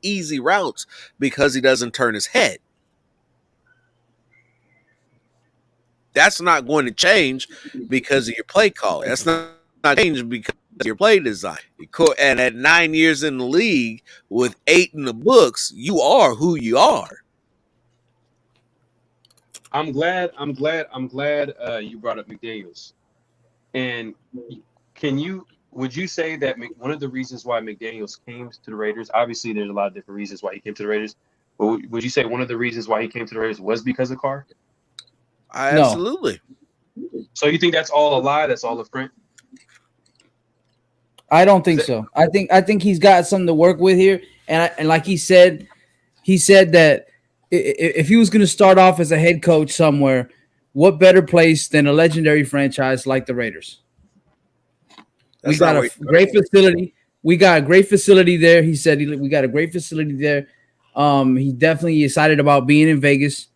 Speaker 2: easy routes because he doesn't turn his head. That's not going to change because of your play calling. That's not change because of your play design. And at 9 years in the league with 8 in the books, you are who you are.
Speaker 7: I'm glad you brought up McDaniels. And would you say that one of the reasons why McDaniels came to the Raiders, obviously there's a lot of different reasons why he came to the Raiders, but would you say one of the reasons why he came to the Raiders was because of Carr?
Speaker 8: No.
Speaker 2: Absolutely.
Speaker 7: So you think that's all a lie? That's all a front?
Speaker 8: I don't think so. I think he's got something to work with here, and like he said that if he was going to start off as a head coach somewhere, what better place than a legendary franchise like the Raiders? We got a great facility. We got a great facility there. He said we got a great facility there. He definitely excited about being in Vegas.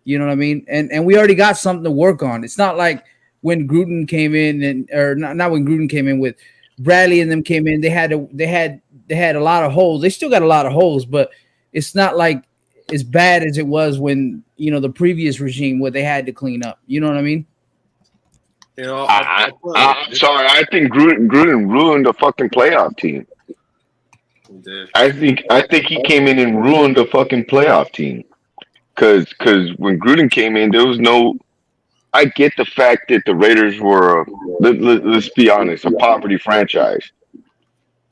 Speaker 8: You know what I mean? And we already got something to work on. It's not like when Gruden came in not when Gruden came in, with Bradley and them came in, they had a lot of holes. They still got a lot of holes, but it's not like as bad as it was when, the previous regime where they had to clean up. You know what I mean?
Speaker 3: I'm sorry. I think Gruden ruined the fucking playoff team. I think he came in and ruined the fucking playoff team. Because when Gruden came in, there was no. I get the fact that the Raiders were, let's be honest, a poverty franchise.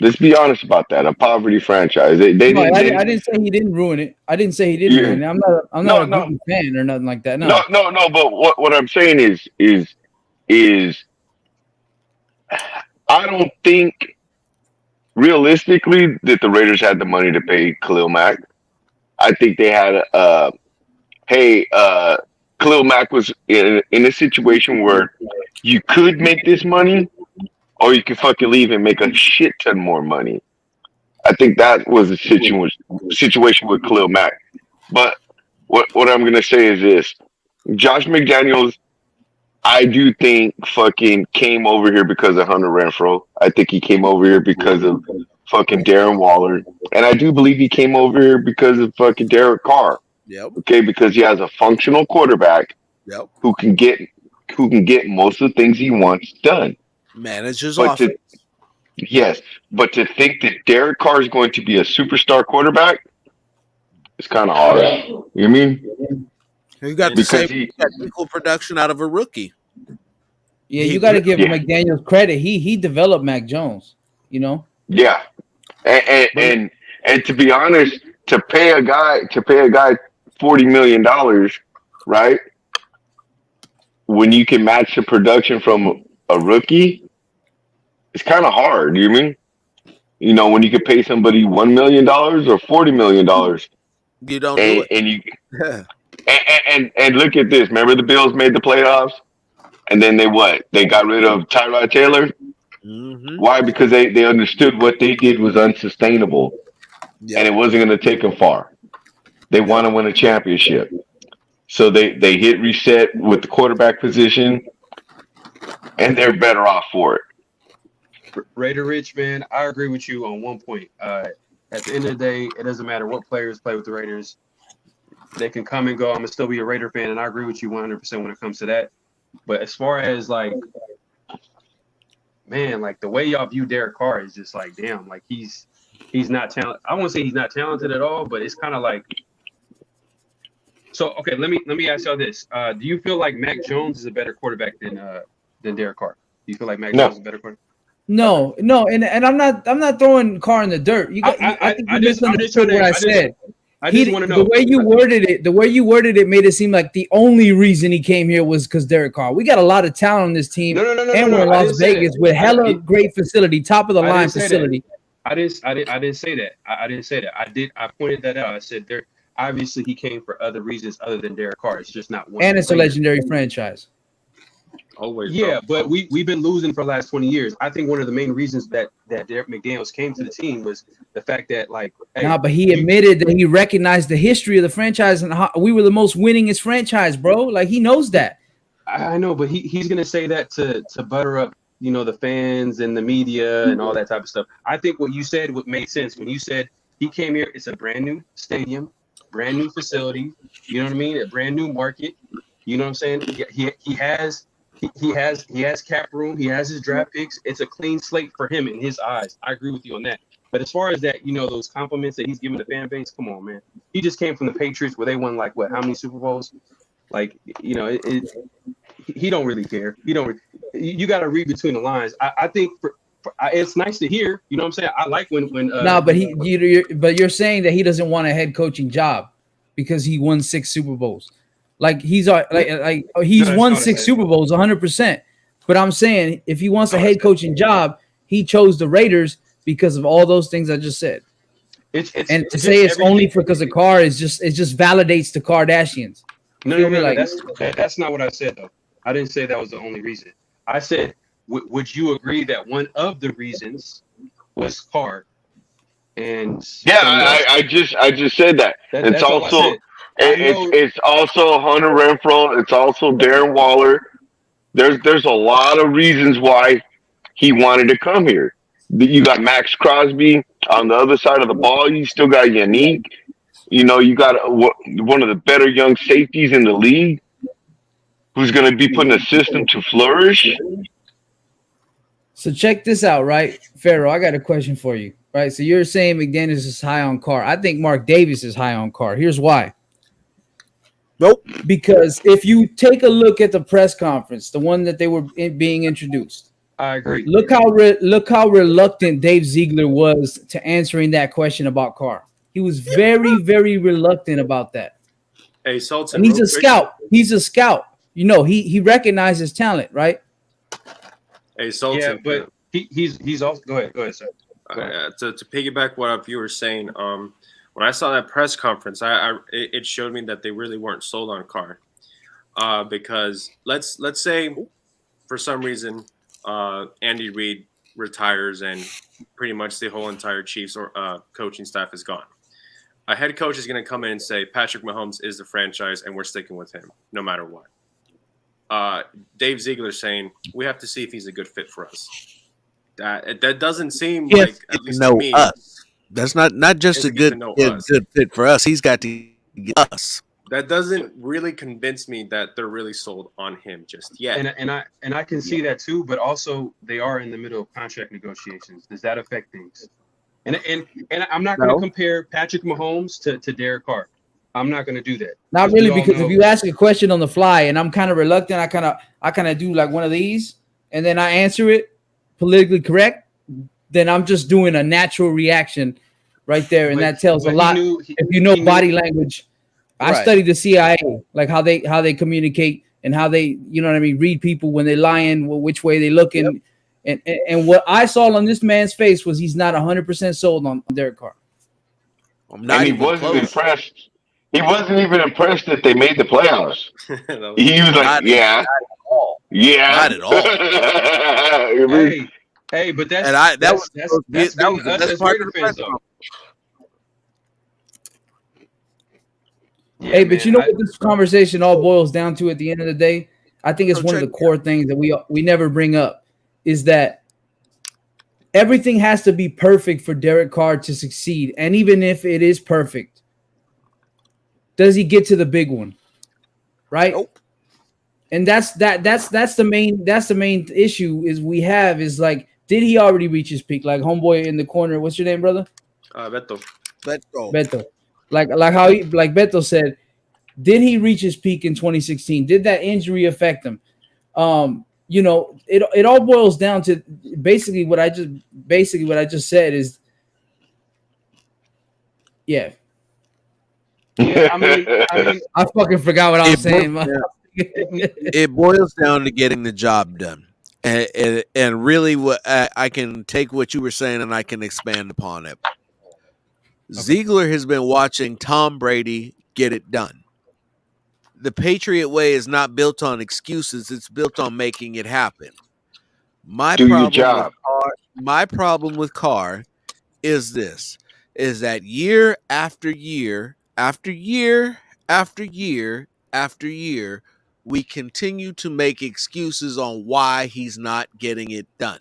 Speaker 3: Let's be honest about that. A poverty franchise. They didn't.
Speaker 8: I didn't say he didn't ruin it. I didn't say he didn't ruin it. I'm not a Gruden fan or nothing like that. No.
Speaker 3: But what I'm saying is I don't think realistically that the Raiders had the money to pay Khalil Mack. I think they had Khalil Mack was in a situation where you could make this money, or you could fucking leave and make a shit ton more money. I think that was a situation with Khalil Mack. But what I'm gonna say is this: Josh McDaniels, I do think fucking came over here because of Hunter Renfro. I think he came over here because of fucking Darren Waller. And I do believe he came over here because of fucking Derek Carr.
Speaker 2: Yep.
Speaker 3: Okay, because he has a functional quarterback
Speaker 2: Yep.
Speaker 3: who can get most of the things he wants done.
Speaker 2: Manage his
Speaker 3: But
Speaker 2: offense.
Speaker 3: yes, but to think that Derek Carr is going to be a superstar quarterback, it's kind of hard. You know what I mean?
Speaker 2: You got the
Speaker 3: Because
Speaker 2: same
Speaker 3: he,
Speaker 2: equal production out of a rookie.
Speaker 8: Yeah, you got to give
Speaker 3: yeah,
Speaker 8: McDaniels credit. He developed Mac Jones. You know.
Speaker 3: yeah, and to be honest, to pay a guy $40 million, right? When you can match the production from a rookie, it's kind of hard. You know what I mean? You know, when you could pay somebody $1 million or $40 million,
Speaker 2: You don't do it.
Speaker 3: and you and look at this. Remember the Bills made the playoffs, and then they what? They got rid of Tyrod Taylor.
Speaker 2: Mm-hmm.
Speaker 3: Why? Because they understood what they did was unsustainable, and it wasn't going to take them far. They want to win a championship, so they hit reset with the quarterback position, and they're better off for it.
Speaker 7: Raider Rich, man, I agree with you on one point. At the end of the day, it doesn't matter what players play with the Raiders. They can come and go. I'm going to still be a Raider fan, and I agree with you 100% when it comes to that. But as far as, like, man, like, the way y'all view Derek Carr is just like, damn, like, he's not talented. I won't say he's not talented at all, but it's kind of like – so, okay, let me ask y'all this. Do you feel like Mac Jones is a better quarterback than Derek Carr? Do you feel like Mac Jones is a better quarterback?
Speaker 8: No, and I'm not throwing Carr in the dirt. You got, I think you misunderstood what I said.
Speaker 7: I just want to know
Speaker 8: the way you worded it made it seem like the only reason he came here was because Derek Carr. We got a lot of talent on this team.
Speaker 7: No,
Speaker 8: and we're in Las Vegas with hella great facility, top of the line facility.
Speaker 7: I didn't say that. I didn't say that. I pointed that out. I said there obviously he came for other reasons other than Derek Carr. It's just not one.
Speaker 8: And it's a legendary franchise.
Speaker 10: Always,
Speaker 7: yeah, but we've been losing for the last 20 years. I think one of the main reasons that Derek McDaniels came to the team was the fact that, like, hey,
Speaker 8: but he admitted that he recognized the history of the franchise and how we were the most winningest franchise, bro. Like, he knows that.
Speaker 7: I know, but he's gonna say that to butter up, you know, the fans and the media and all that type of stuff. I think what you said would make sense when you said he came here. It's a brand new stadium, brand new facility. You know what I mean? A brand new market. You know what I'm saying? He has cap room. He has his draft picks. It's a clean slate for him in his eyes. I agree with you on that. But as far as that, you know, those compliments that he's giving the fan base, come on, man. He just came from the Patriots where they won, like, what, how many Super Bowls? Like, you know, he don't really care. You got to read between the lines. I think it's nice to hear. You know what I'm saying? I like when
Speaker 8: but you're saying that he doesn't want a head coaching job because he won 6 Super Bowls. Like, he's won 6 Super Bowls 100%. But I'm saying if he wants a head coaching job, he chose the Raiders because of all those things I just said.
Speaker 7: It's
Speaker 8: say it's only because of Carr it just validates the Kardashians.
Speaker 7: No, that's not what I said, though. I didn't say that was the only reason. I said, would you agree that one of the reasons was Carr? And
Speaker 3: yeah, I just said that. It's also it's also Hunter Renfro. It's also Darren Waller. There's a lot of reasons why he wanted to come here. You got Max Crosby on the other side of the ball. You still got Yannick. You know, you got one of the better young safeties in the league who's going to be putting a system to flourish.
Speaker 8: So check this out, right? Pharaoh, I got a question for you, right? So you're saying McDaniels is high on Carr. I think Mark Davis is high on Carr. Here's why.
Speaker 2: Nope.
Speaker 8: Because if you take a look at the press conference, the one that they were being introduced,
Speaker 7: I agree.
Speaker 8: Look how reluctant Dave Ziegler was to answering that question about Carr. He was very, very reluctant about that.
Speaker 10: Hey, Sultan,
Speaker 8: and he's a scout. He's a scout. You know, he recognizes talent, right?
Speaker 10: Hey, Sultan.
Speaker 7: Yeah, but he's also go ahead, sir.
Speaker 10: To piggyback what you were saying, when I saw that press conference, it showed me that they really weren't sold on Carr. Because let's say for some reason Andy Reid retires and pretty much the whole entire Chiefs or coaching staff is gone. A head coach is going to come in and say Patrick Mahomes is the franchise and we're sticking with him no matter what. Dave Ziegler saying we have to see if he's a good fit for us. That doesn't seem
Speaker 2: He has
Speaker 10: like,
Speaker 2: to
Speaker 10: at
Speaker 2: get to
Speaker 10: least to
Speaker 2: know
Speaker 10: me,
Speaker 2: us. That's not just
Speaker 10: is
Speaker 2: a
Speaker 10: to get to
Speaker 2: good
Speaker 10: know
Speaker 2: a
Speaker 10: us.
Speaker 2: good fit for us. He's got to get us.
Speaker 10: That doesn't really convince me that they're really sold on him just yet.
Speaker 7: And I can see that too, but also they are in the middle of contract negotiations. Does that affect things? And I'm not going to
Speaker 2: No.
Speaker 7: compare Patrick Mahomes to Derek Carr. I'm not going to do that.
Speaker 8: Not
Speaker 7: we
Speaker 8: really,
Speaker 7: all
Speaker 8: because
Speaker 7: know-
Speaker 8: if you ask a question on the fly and I'm kind of reluctant, I kind of do like one of these, and then I answer it politically correct. Then I'm just doing a natural reaction right there, and that tells a lot. If you know body language, I
Speaker 2: Right.
Speaker 8: studied the CIA, like how they communicate and how they, you know what I mean, read people when they're lying, which way they looking. And what I saw on this man's face was he's not 100% sold on Derek Carr.
Speaker 2: I'm not
Speaker 3: And he
Speaker 2: even
Speaker 3: wasn't
Speaker 2: close.
Speaker 3: impressed. He wasn't even impressed that they made the playoffs. He was like, yeah,
Speaker 2: Not at all.
Speaker 3: yeah.
Speaker 2: Not at all.
Speaker 3: I mean,
Speaker 7: Hey, but that's
Speaker 2: And I that
Speaker 7: that's
Speaker 2: was
Speaker 7: that's,
Speaker 2: that
Speaker 7: that's
Speaker 2: was
Speaker 7: been
Speaker 2: the
Speaker 7: us
Speaker 2: best
Speaker 7: as
Speaker 2: part
Speaker 7: Raider
Speaker 2: of the
Speaker 7: fans,
Speaker 2: press
Speaker 7: though.
Speaker 2: conference.
Speaker 7: Yeah,
Speaker 8: Hey, but
Speaker 7: man,
Speaker 8: you know what this conversation all boils down to at the end of the day? I think it's one of the core things that we never bring up is that everything has to be perfect for Derek Carr to succeed. And even if it is perfect, does he get to the big one? Right?
Speaker 2: Nope.
Speaker 8: And that's the main issue is we have is like, did he already reach his peak? Like homeboy in the corner, what's your name, brother?
Speaker 10: Beto.
Speaker 8: Beto. Like Beto said, did he reach his peak in 2016? Did that injury affect him? You know, it all boils down to basically what I just said is, yeah.
Speaker 7: I mean,
Speaker 8: I fucking forgot what I was saying.
Speaker 2: It boils down to getting the job done. And really, what I can take what you were saying and I can expand upon it. Ziegler has been watching Tom Brady get it done. The Patriot way is not built on excuses; it's built on making it happen. My
Speaker 3: do your
Speaker 2: problem
Speaker 3: job.
Speaker 2: with Carr is this: is that year after year after year after year after year, we continue to make excuses on why he's not getting it done.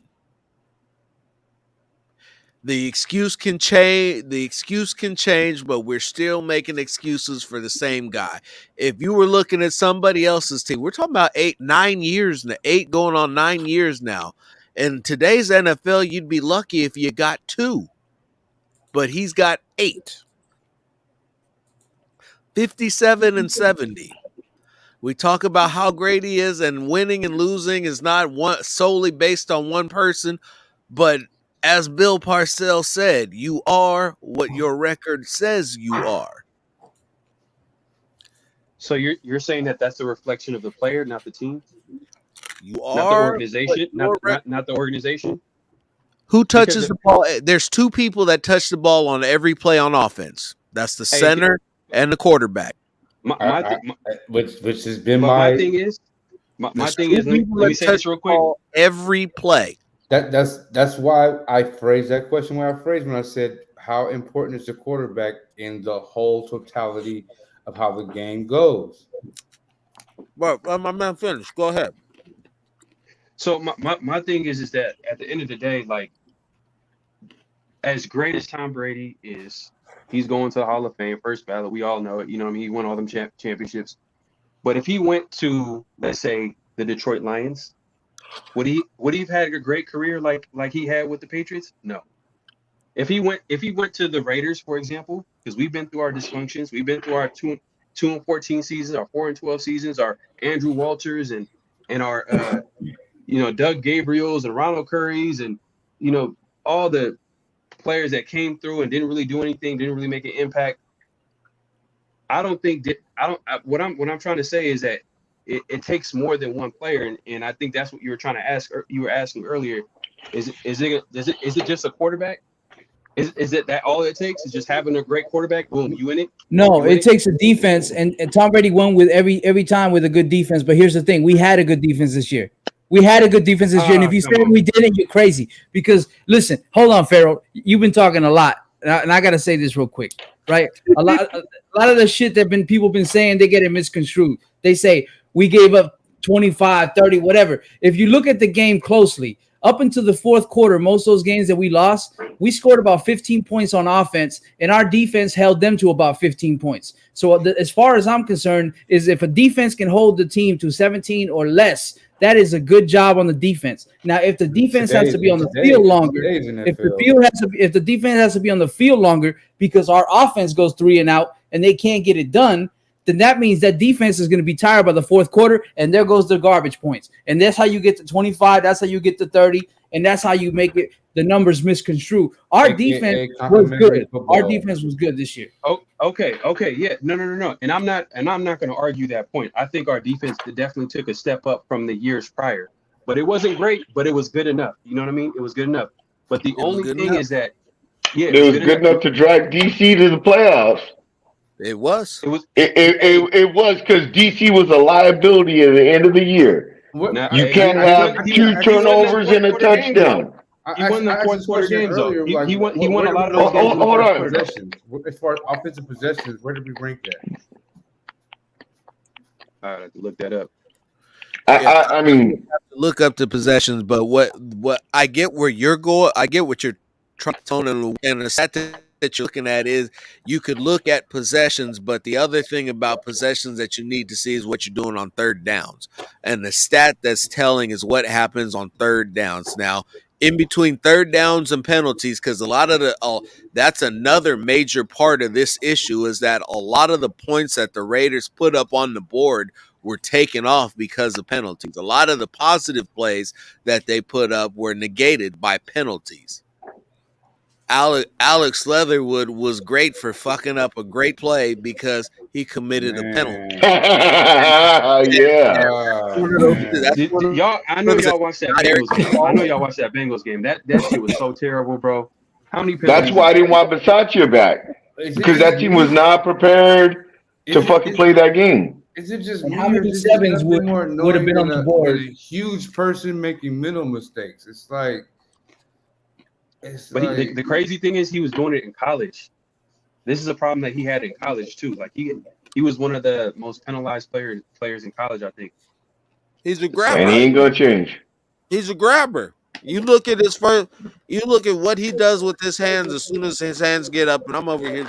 Speaker 2: The excuse can change, but we're still making excuses for the same guy. If you were looking at somebody else's team, we're talking about 9 years now, 8 going on 9 years now. In today's NFL, you'd be lucky if you got 2. But he's got 8. 57 and 70. We talk about how great he is, and winning and losing is not solely based on one person, but as Bill Parcells said, you are what your record says you are.
Speaker 7: So you're saying that that's a reflection of the player, not the team,
Speaker 2: You are
Speaker 7: not the organization,
Speaker 2: not
Speaker 7: not the organization.
Speaker 2: Who touches the ball? There's 2 people that touch the ball on every play on offense. That's the center and the quarterback.
Speaker 1: Which has been
Speaker 7: my thing is, my thing is, let me say this real quick.
Speaker 2: Every play.
Speaker 1: That's why I phrased that question when I said how important is the quarterback in the whole totality of how the game goes.
Speaker 2: Well, I'm not finished. Go ahead.
Speaker 7: So my thing is that at the end of the day, like, as great as Tom Brady is, he's going to the Hall of Fame, first ballot. We all know it. You know what I mean? He won all them championships. But if he went to, let's say, the Detroit Lions, would he have had a great career like he had with the Patriots? No. If he went to the Raiders, for example, because we've been through our dysfunctions, we've been through our 2-14 seasons, our 4-12 seasons, our Andrew Walters and our Doug Gabriels and Ronald Currys and all the players that came through and didn't really do anything, didn't really make an impact. What I'm trying to say is that it takes more than one player, and I think that's what you were trying to ask. You were asking earlier. Is it just a quarterback? Is it that all it takes is just having a great quarterback? Boom, you in it?
Speaker 8: No, it takes a defense, and Tom Brady won with every time with a good defense. But here's the thing: we had a good defense this year. We had a good defense this year, and if you say we didn't, you're crazy. Because listen, hold on, Farrell, you've been talking a lot, and I got to say this real quick, right? A lot of the shit that people been saying, they get it misconstrued. They say we gave up 25, 30, whatever. If you look at the game closely, up until the fourth quarter, most of those games that we lost, we scored about 15 points on offense, and our defense held them to about 15 points. So as far as I'm concerned, is if a defense can hold the team to 17 or less, that is a good job on the defense. Now, if the defense has to be on the field longer, if the defense has to be on the field longer because our offense goes 3 and out and they can't get it done, then that means that defense is going to be tired by the fourth quarter, and there goes the garbage points. And that's how you get to 25. That's how you get to 30, and that's how you make it the numbers misconstrue. Our defense was good. Our defense was good this year.
Speaker 7: Oh, okay, yeah, no. And I'm not going to argue that point. I think our defense definitely took a step up from the years prior, but it wasn't great. But it was good enough. You know what I mean? It was good enough. But the only thing is that,
Speaker 3: it was good enough to drag DC to the playoffs.
Speaker 2: It was
Speaker 3: because DC was a liability at the end of the year. You can't have 2 turnovers and a touchdown.
Speaker 7: He won the fourth quarter games though. He won a lot of those
Speaker 1: games.
Speaker 3: Hold on.
Speaker 1: As far as offensive possessions, where did we rank that?
Speaker 7: I have to look that up.
Speaker 3: I mean,
Speaker 2: look up the possessions, but what I get where you're going. I get what you're trying to, and the stat that you're looking at is you could look at possessions, but the other thing about possessions that you need to see is what you're doing on third downs. And the stat that's telling is what happens on third downs. Now, in between third downs and penalties, because a lot of that's another major part of this issue is that a lot of the points that the Raiders put up on the board were taken off because of penalties. A lot of the positive plays that they put up were negated by penalties. Alex Leatherwood was great for fucking up a great play because he committed a penalty.
Speaker 7: Y'all, I know y'all watched that Bengals game. I know y'all watched that Bengals game. That shit was so terrible, bro. How many penalties?
Speaker 3: That's why I didn't want Bisaccia back, because that team was not prepared to fucking play that game.
Speaker 1: Is it just
Speaker 8: how many sevens would have been on the board?
Speaker 1: A huge person making mental mistakes. It's like.
Speaker 7: But the crazy thing is, he was doing it in college. This is a problem that he had in college too. Like he was one of the most penalized players in college, I think.
Speaker 2: He's a grabber,
Speaker 3: and he ain't gonna change.
Speaker 2: He's a grabber. You look at his first. You look at what he does with his hands. As soon as his hands get up, and I'm over here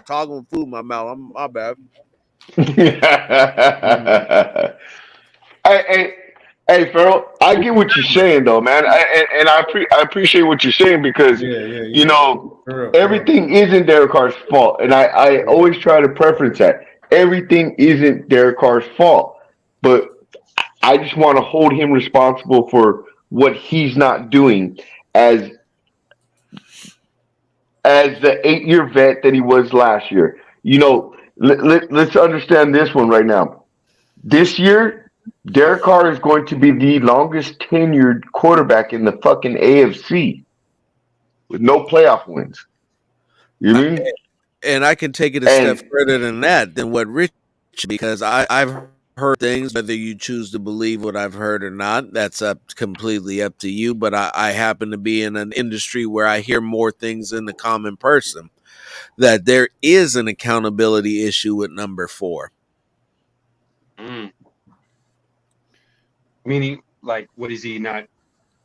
Speaker 2: talking with food in my mouth. My bad.
Speaker 3: Hey, Farrell, I get what you're saying, though, man. I appreciate what you're saying because, you know, everything isn't Derek Carr's fault. And I always try to preference that. Everything isn't Derek Carr's fault. But I just want to hold him responsible for what he's not doing as the 8-year vet that he was last year. You know, let's understand this one right now. This year, Derek Carr is going to be the longest tenured quarterback in the fucking AFC with no playoff wins. You mean?
Speaker 2: And I can take it a step further than that, than what Rich, because I've heard things, whether you choose to believe what I've heard or not, that's completely up to you. But I happen to be in an industry where I hear more things than the common person, that there is an accountability issue with number 4.
Speaker 7: Meaning, like, what is he not?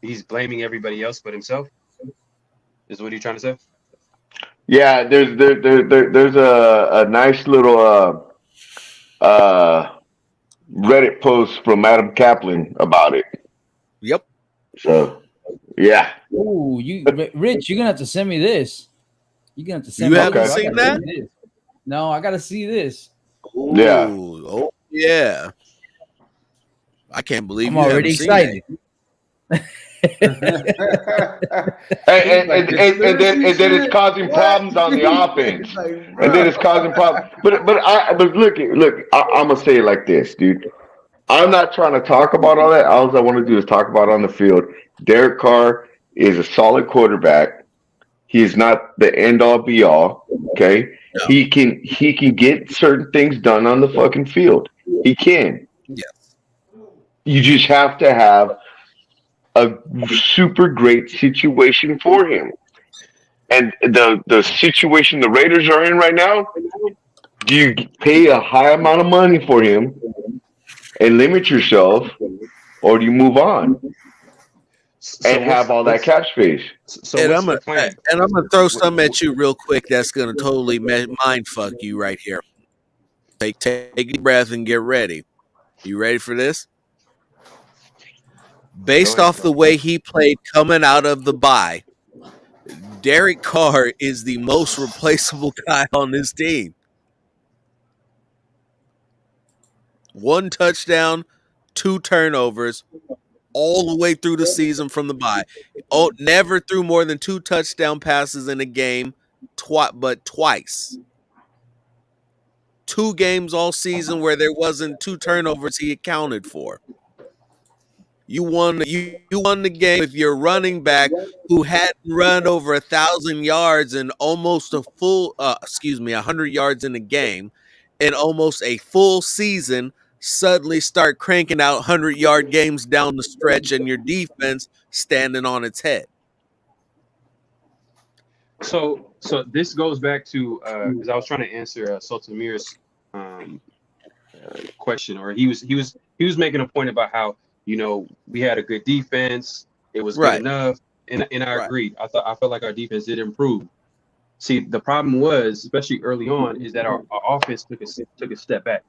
Speaker 7: He's blaming everybody else but himself. Is what he's trying to say?
Speaker 3: Yeah, there's a nice little Reddit post from Adam Kaplan about it.
Speaker 2: Yep.
Speaker 3: So, yeah.
Speaker 8: Ooh, Rich, you're gonna have to send me this. You're gonna have to send
Speaker 2: me.
Speaker 8: You
Speaker 2: haven't seen that?
Speaker 8: No, I gotta see this.
Speaker 2: Ooh,
Speaker 3: yeah.
Speaker 2: Oh yeah. I can't believe
Speaker 8: I'm
Speaker 2: you
Speaker 8: already excited.
Speaker 3: and then it's causing problems on the offense. And then it's causing problems. But look, I'm gonna say it like this, dude. I'm not trying to talk about all that. All I want to do is talk about on the field. Derek Carr is a solid quarterback. He is not the end all be all. Okay, no. He can get certain things done on the fucking field. He can.
Speaker 2: Yes.
Speaker 3: You just have to have a super great situation for him. And the situation the Raiders are in right now, do you pay a high amount of money for him and limit yourself, or do you move on
Speaker 7: So
Speaker 3: and have all that
Speaker 7: what's
Speaker 3: cap space?
Speaker 7: so
Speaker 2: And
Speaker 7: what's the plan?
Speaker 2: I'm gonna throw something at you real quick. That's gonna totally mind fuck you right here. Take a deep breath and get ready. You ready for this? Based
Speaker 7: Go ahead,
Speaker 2: off
Speaker 7: bro.
Speaker 2: the way he played coming out of the bye, Derek Carr is the most replaceable guy on this team. 1 touchdown, 2 turnovers, all the way through the season from the bye. Oh, never threw more than 2 touchdown passes in a game, but twice. 2 games all season where there wasn't 2 turnovers he accounted for. You won the game with your running back who hadn't run over 1,000 yards and almost 100 yards in a game, and almost a full season. Suddenly start cranking out 100-yard games down the stretch, and your defense standing on its head.
Speaker 7: So this goes back to because I was trying to answer Sultamir's question, or he was making a point about how we had a good defense, it was good enough, and I agreed. I felt like our defense did improve. See, the problem was, especially early on, is that our offense took a step back,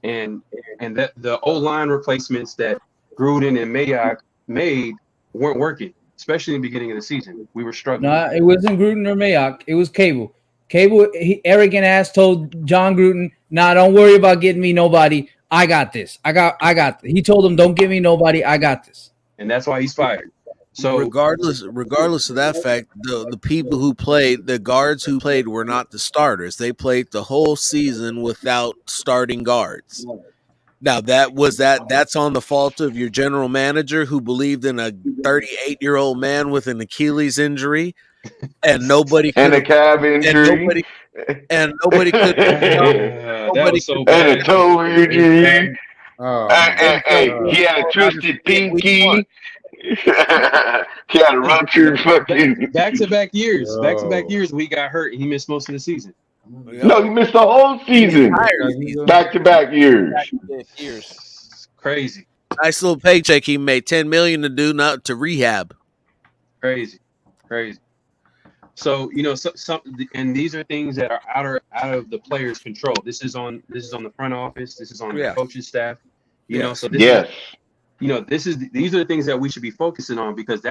Speaker 7: and that the O-line replacements that Gruden and Mayock made weren't working, especially in the beginning of the season. We were struggling.
Speaker 8: No, it wasn't Gruden or Mayock. It was Cable. Cable, arrogant ass told John Gruden, "Nah, don't worry about getting me nobody. I got this. I got this." He told him, "Don't give me nobody. I got this."
Speaker 7: And that's why he's fired. So
Speaker 2: regardless of that fact, the people who played, the guards who played, were not the starters. They played the whole season without starting guards. Now that's on the fault of your general manager who believed in a 38-year-old man with an Achilles injury, and nobody
Speaker 3: and a
Speaker 2: could,
Speaker 3: calf injury,
Speaker 2: and nobody could,
Speaker 7: that was so
Speaker 3: and
Speaker 7: bad.
Speaker 3: a toe injury.
Speaker 1: Oh,
Speaker 3: Hey, he had a twisted pinky. He had a ruptured fucking.
Speaker 7: Back-to-back years.
Speaker 1: Yo.
Speaker 7: Back-to-back years, we got hurt and he missed most of the season.
Speaker 3: No, he missed the whole season. Back-to-back years.
Speaker 7: Crazy.
Speaker 2: Nice little paycheck he made, $10 million to do not to rehab.
Speaker 7: Crazy. So and these are things that are out of the player's control. This is on the front office. This is on the coaching staff. So this is these are the things that we should be focusing on, because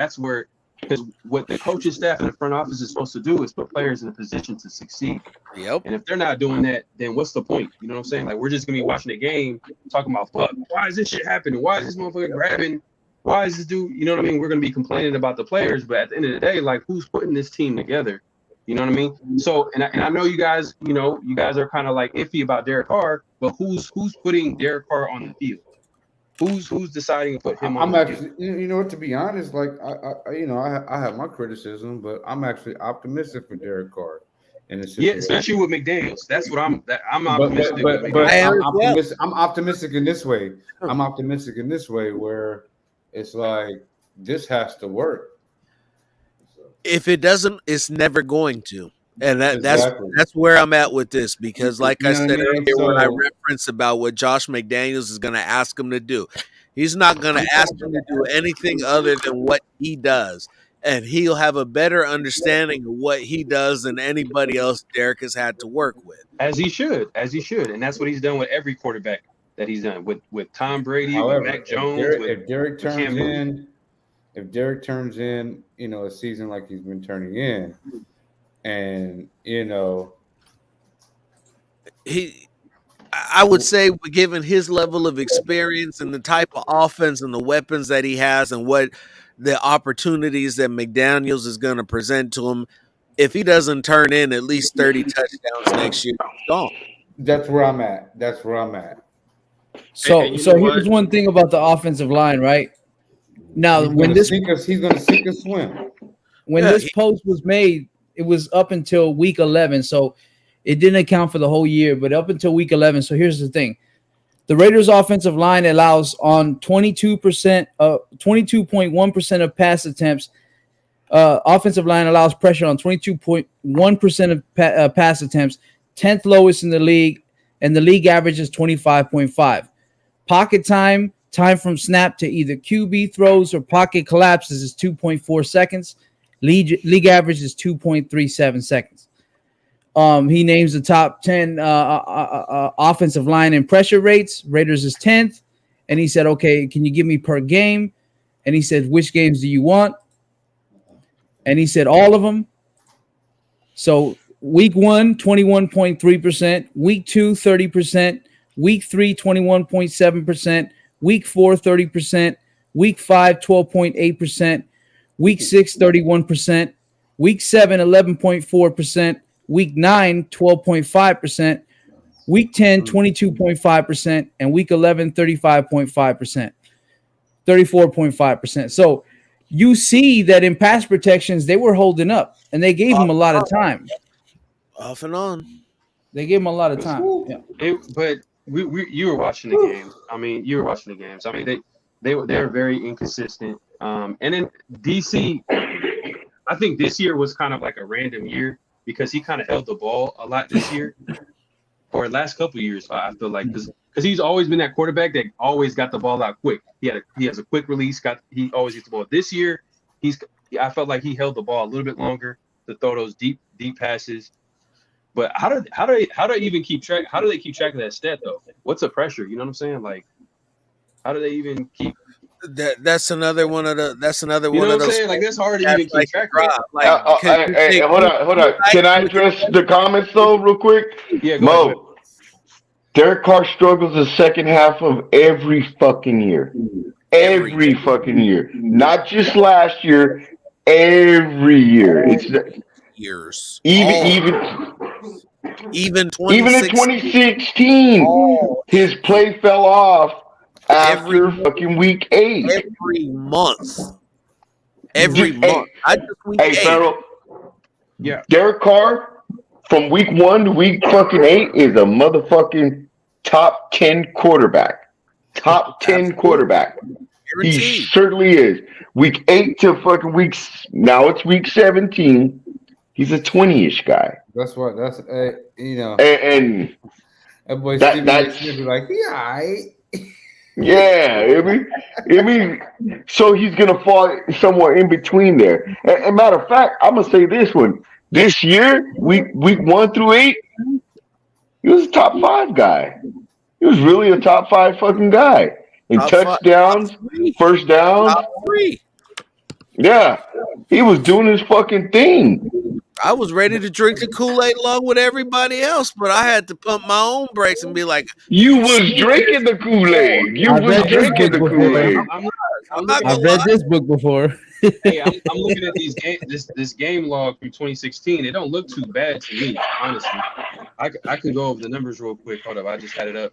Speaker 7: what the coaching staff and the front office is supposed to do is put players in a position to succeed.
Speaker 2: Yep.
Speaker 7: And if they're not doing that, then what's the point? You know what I'm saying? Like, we're just gonna be watching the game, talking about, fuck, why is this shit happening? Why is this motherfucker grabbing? Why is this dude? You know what I mean? We're gonna be complaining about the players, but at the end of the day, like, who's putting this team together? You know what I mean? So, and I know you guys are kind of like iffy about Derek Carr, but who's putting Derek Carr on the field? Who's deciding to put him on?
Speaker 1: I'm actually, you know what? To be honest, like I have my criticism, but I'm actually optimistic for Derek Carr in this situation.
Speaker 7: Yeah, especially with McDaniels. That's what I'm optimistic.
Speaker 1: But I'm optimistic in this way. I'm optimistic in this way where it's like this has to work.
Speaker 2: If it doesn't, it's never going to. And that's where I'm at with this, because like I said earlier, when I referenced about what Josh McDaniels is going to ask him to do, he's not going to ask him to do anything other than what he does. And he'll have a better understanding of what he does than anybody else Derek has had to work with.
Speaker 7: As he should. And that's what he's done with every quarterback that he's done with Tom Brady,
Speaker 1: However,
Speaker 7: with Mac Jones.
Speaker 1: If Derek turns in, a season like he's been turning in, and
Speaker 2: I would say, given his level of experience and the type of offense and the weapons that he has and what the opportunities that McDaniels is going to present to him, if he doesn't turn in at least 30 touchdowns next year, he's gone.
Speaker 1: That's where I'm at.
Speaker 8: So here's one thing about the offensive line, right? Now,
Speaker 1: he's going to sink or swim.
Speaker 8: When this post was made, it was up until week 11, so it didn't account for the whole year, but up until week 11. So here's the thing. The Raiders offensive line allows on 22.1% of pass attempts. Offensive line allows pressure on 22.1% of pass attempts, 10th lowest in the league, and the league average is 25.5. Pocket time from snap to either QB throws or pocket collapses is 2.4 seconds. League average is 2.37 seconds. He names the top 10 offensive line and pressure rates. Raiders is 10th. And he said, okay, can you give me per game? And he said, which games do you want? And he said, all of them. So week 1, 21.3%. Week 2, 30%. Week 3, 21.7%. Week 4, 30%. Week 5, 12.8%. Week 6, 31%. Week 7, 11.4%. Week 9, 12.5%. Week 10, 22.5%. And week 11, 35.5%. 34.5%. So you see that in pass protections, they were holding up, and they gave him a lot of time.
Speaker 2: Off and on.
Speaker 8: They gave him a lot of time. Yeah.
Speaker 7: But you were watching the games. I mean, they were very inconsistent. And then DC, I think this year was kind of like a random year because he kind of held the ball a lot this year, or last couple of years. I feel like because he's always been that quarterback that always got the ball out quick. He has a quick release. He always gets the ball. This year, I felt like he held the ball a little bit longer to throw those deep passes. But how do they even keep track? How do they keep track of that stat though? What's the pressure? You know what I'm saying? Like, how do they even keep?
Speaker 2: That's another one of the. That's another
Speaker 7: You
Speaker 2: one
Speaker 7: know
Speaker 2: of
Speaker 7: what I'm
Speaker 2: those.
Speaker 7: saying? Like that's hard to even keep track of.
Speaker 2: Like,
Speaker 3: Hey, hold on. Can I address the comments though, real quick?
Speaker 7: Yeah,
Speaker 3: Mo.
Speaker 7: go ahead.
Speaker 3: Derek Carr struggles the second half of every fucking year. Every fucking year. Not just last year, every year. It's
Speaker 2: years.
Speaker 3: even
Speaker 2: in
Speaker 3: 2016, his play fell off after fucking week 8.
Speaker 2: Every month. Every month.
Speaker 3: Hey, Farrell.
Speaker 7: Yeah.
Speaker 3: Derek Carr from week 1 to week fucking 8 is a motherfucking top 10 quarterback. Top 10 quarterback.
Speaker 2: Guaranteed.
Speaker 3: He certainly is. Week 8 to fucking now it's week 17. He's a 20-ish guy.
Speaker 1: That's what. That's you know.
Speaker 3: And
Speaker 1: that boy
Speaker 3: that's
Speaker 1: be like, yeah, right.
Speaker 3: Yeah, I mean, so he's gonna fall somewhere in between there. And matter of fact, I'm gonna say this one. This year, week 1 through 8, he was a top 5 guy. He was really a top 5 fucking guy in touchdowns, first downs.
Speaker 2: Top 3.
Speaker 3: Yeah, he was doing his fucking thing.
Speaker 2: I was ready to drink the Kool-Aid along with everybody else, but I had to pump my own brakes and be like,
Speaker 3: you was drinking the Kool-Aid. You was drinking the Kool-Aid.
Speaker 8: I've read this book before.
Speaker 7: Hey, I'm looking at these this game log from 2016. It don't look too bad to me, honestly. I could go over the numbers real quick. Hold up, I just had it up.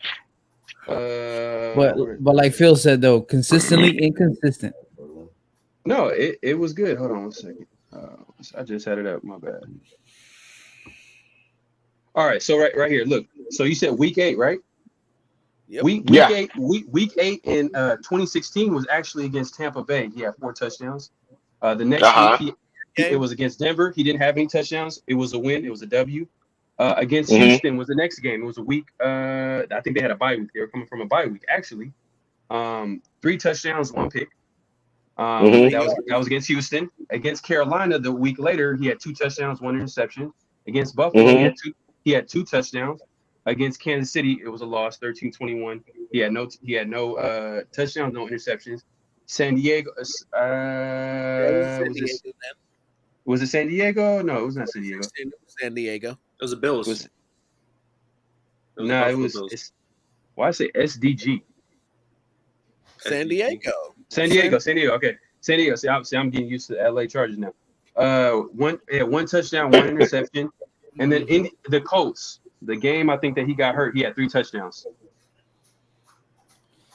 Speaker 8: But like Phil said though, consistently inconsistent.
Speaker 7: No, it was good. Hold on one second. I just had it up. My bad. All right, so right here, look. So you said week 8, right?
Speaker 2: Yep.
Speaker 7: Week 8 in 2016 was actually against Tampa Bay. He had 4 touchdowns. The next week it was against Denver. He didn't have any touchdowns. It was a win. It was a W. Against Houston was the next game. It was a week. I think they had a bye week. They were coming from a bye week, actually. 3 touchdowns, 1 pick. That was against Houston. Against Carolina, the week later, he had 2 touchdowns, 1 interception. Against Buffalo, he had 2 touchdowns. Against Kansas City, it was a loss, 13-21. He had no touchdowns, no interceptions. San Diego, was it San Diego? No, it was not San Diego.
Speaker 2: San Diego.
Speaker 10: It was the Bills.
Speaker 7: Why I say SDG?
Speaker 2: San Diego.
Speaker 7: San Diego. Okay, San Diego. See, I'm getting used to the LA Chargers now. One touchdown, 1 interception, and then in the Colts, the game I think that he got hurt, he had 3 touchdowns.